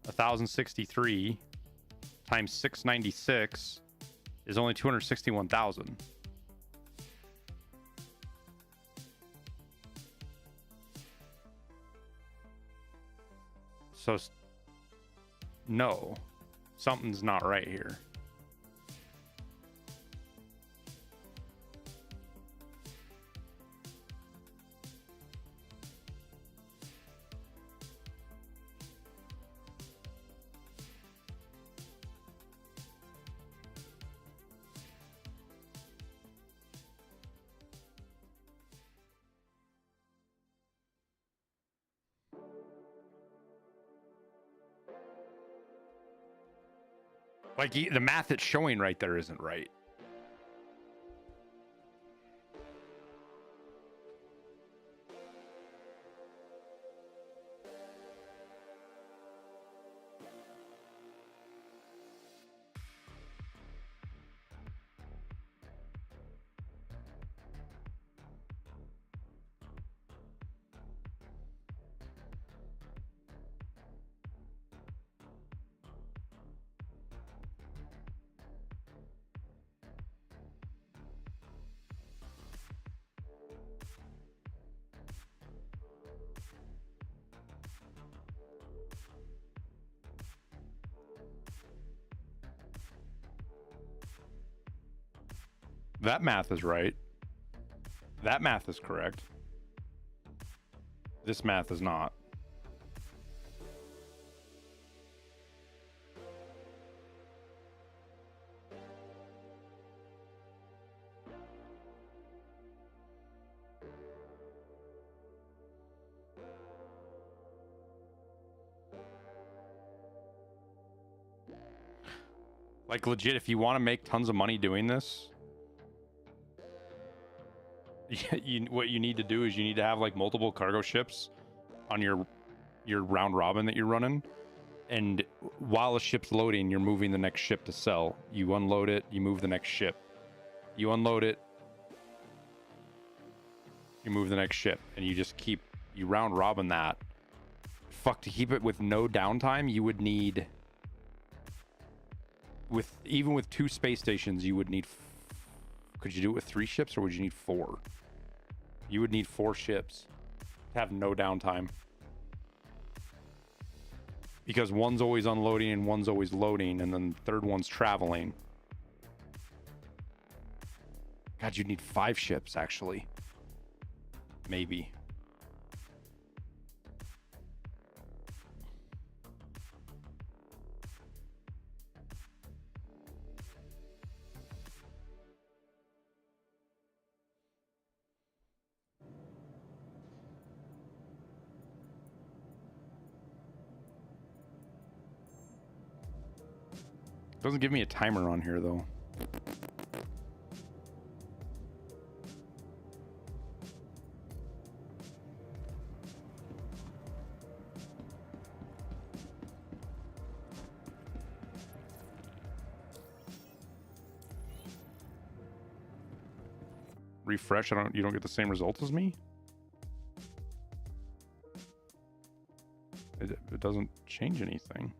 [SPEAKER 2] $1,063 times $696 is only $261,000. So, no, something's not right here. Like, the math it's showing right there isn't right. That math is right. That math is correct. This math is not. Like legit, if you want to make tons of money doing this, what you need to do is you need to have like multiple cargo ships on your round robin that you're running, and while a ship's loading, you're moving the next ship to sell. You unload it, you move the next ship. You unload it, you move the next ship, and you just keep you round robin that. Fuck, to keep it with no downtime, you would need, with even with 2 space stations, you would need. Could you do it with 3 ships, or would you need 4? You would need 4 ships to have no downtime, because one's always unloading and one's always loading, and then the third one's traveling. God, you'd need 5 ships actually. Maybe. Doesn't give me a timer on here though. Refresh, you don't get the same results as me? It doesn't change anything.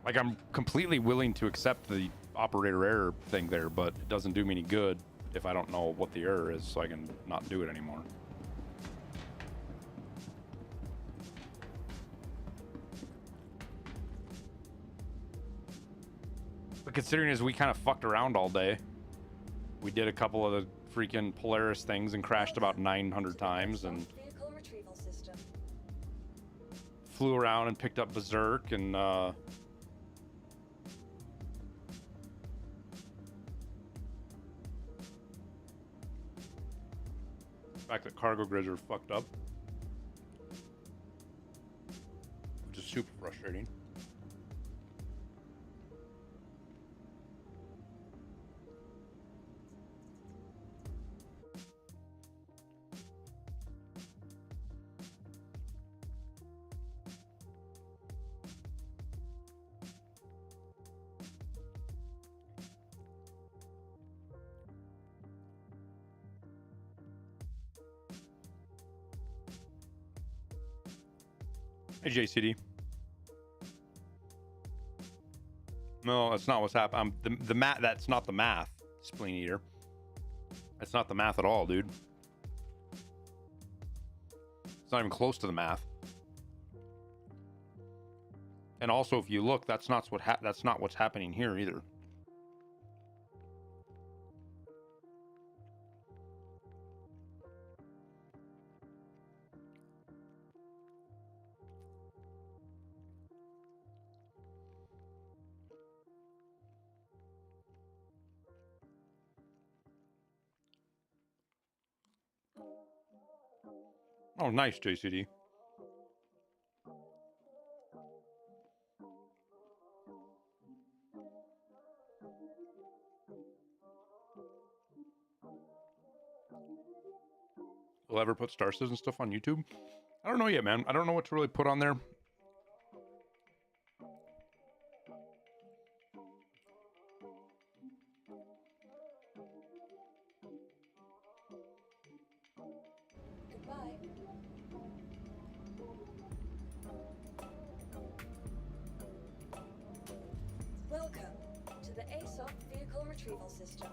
[SPEAKER 2] Like, I'm completely willing to accept the operator error thing there, but it doesn't do me any good if I don't know what the error is, so I can not do it anymore. But considering as we kind of fucked around all day, we did a couple of the freaking Polaris things and crashed about 900 times and flew around and picked up Berserk and the fact that cargo grids are fucked up, which is super frustrating. Hey, JCD. No, that's not what's happening. The math. That's not the math, Spleen Eater. That's not the math at all, dude. It's not even close to the math. And also, if you look, that's not what's happening here either. Oh, nice, JCD. Will ever put Star Citizen stuff on YouTube? I don't know yet, man. I don't know what to really put on there.
[SPEAKER 7] retrieval system.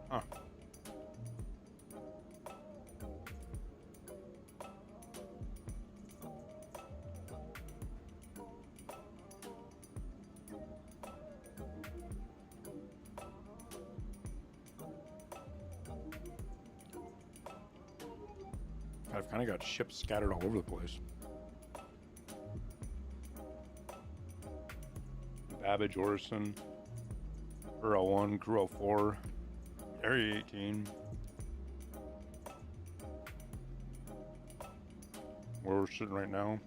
[SPEAKER 2] Huh. I've kind of got ships scattered all over the place. Babbage, Orison, Crew 1, Crew 4, Area 18. Where we're sitting right now.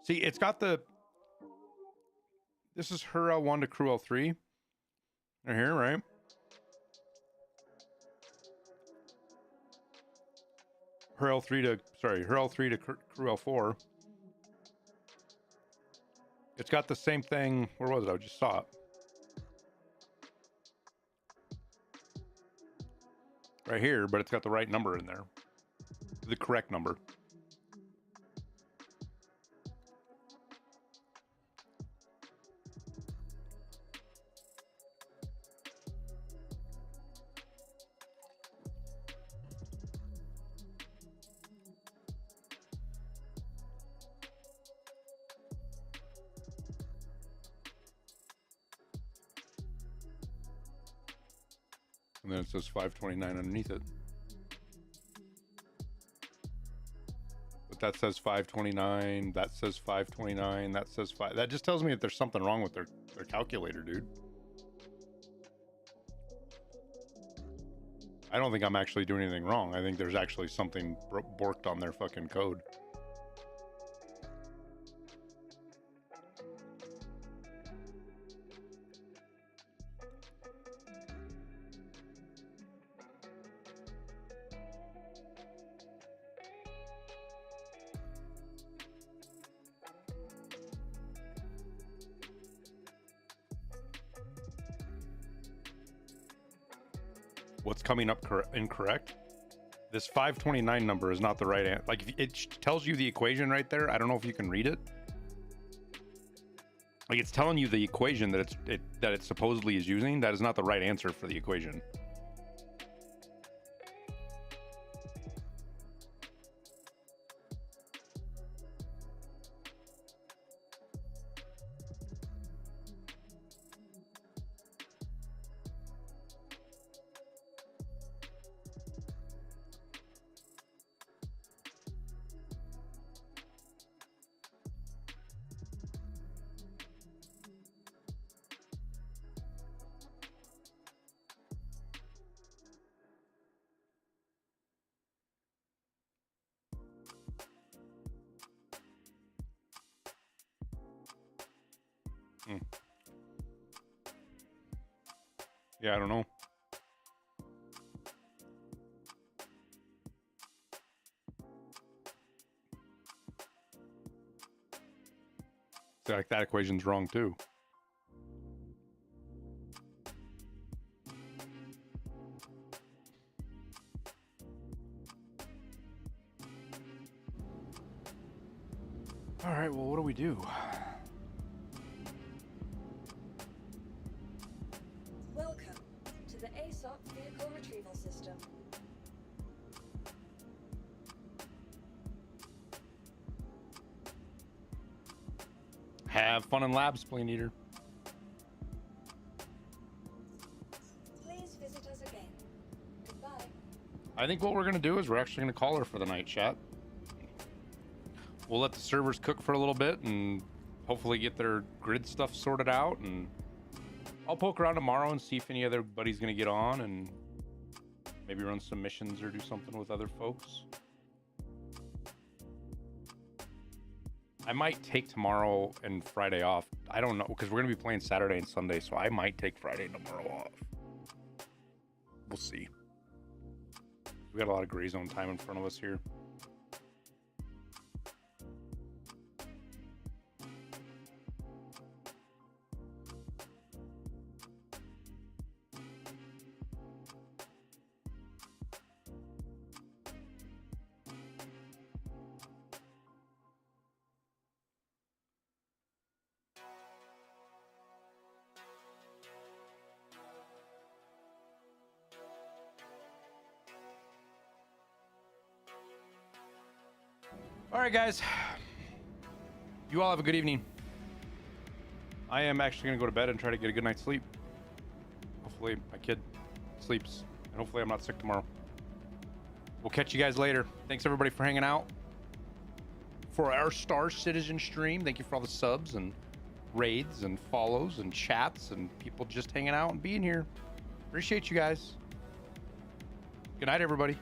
[SPEAKER 2] See, it's got the... This is her L1 to Crew L3. They're here, right? Her L3 to... Sorry, her L3 to Crew L4. It's got the same thing... Where was it? I just saw it. Right here, but it's got the right number in there. The correct number. And then it says 529 underneath it. But that says 529, that says 529, that says 5. That just tells me that there's something wrong with their calculator, dude. I don't think I'm actually doing anything wrong. I think there's actually something borked on their fucking code. What's coming up incorrect? This 529 number is not the right answer. Like, if it tells you the equation right there. I don't know if you can read it. Like, it's telling you the equation that it supposedly is using. That is not the right answer for the equation. Yeah, I don't know. See, like, that equation's wrong too. All right, well, what do we do?
[SPEAKER 7] Welcome to the ASUS vehicle retrieval system.
[SPEAKER 2] Have fun in lab, Spleen Eater.
[SPEAKER 7] Please visit us again. Goodbye.
[SPEAKER 2] I think what we're going to do is we're actually going to call her for the night, chat. We'll let the servers cook for a little bit and hopefully get their grid stuff sorted out. And I'll poke around tomorrow and see if any other buddy's going to get on and maybe run some missions or do something with other folks. I might take tomorrow and Friday off. I don't know, because we're going to be playing Saturday and Sunday, so I might take Friday and tomorrow off. We'll see. We got a lot of gray zone time in front of us here. All right, guys. You all have a good evening. I am actually going to go to bed and try to get a good night's sleep. Hopefully my kid sleeps, and hopefully I'm not sick tomorrow. We'll catch you guys later. Thanks, everybody, for hanging out. For our Star Citizen stream, thank you for all the subs and raids and follows and chats and people just hanging out and being here. Appreciate you guys. Good night, everybody.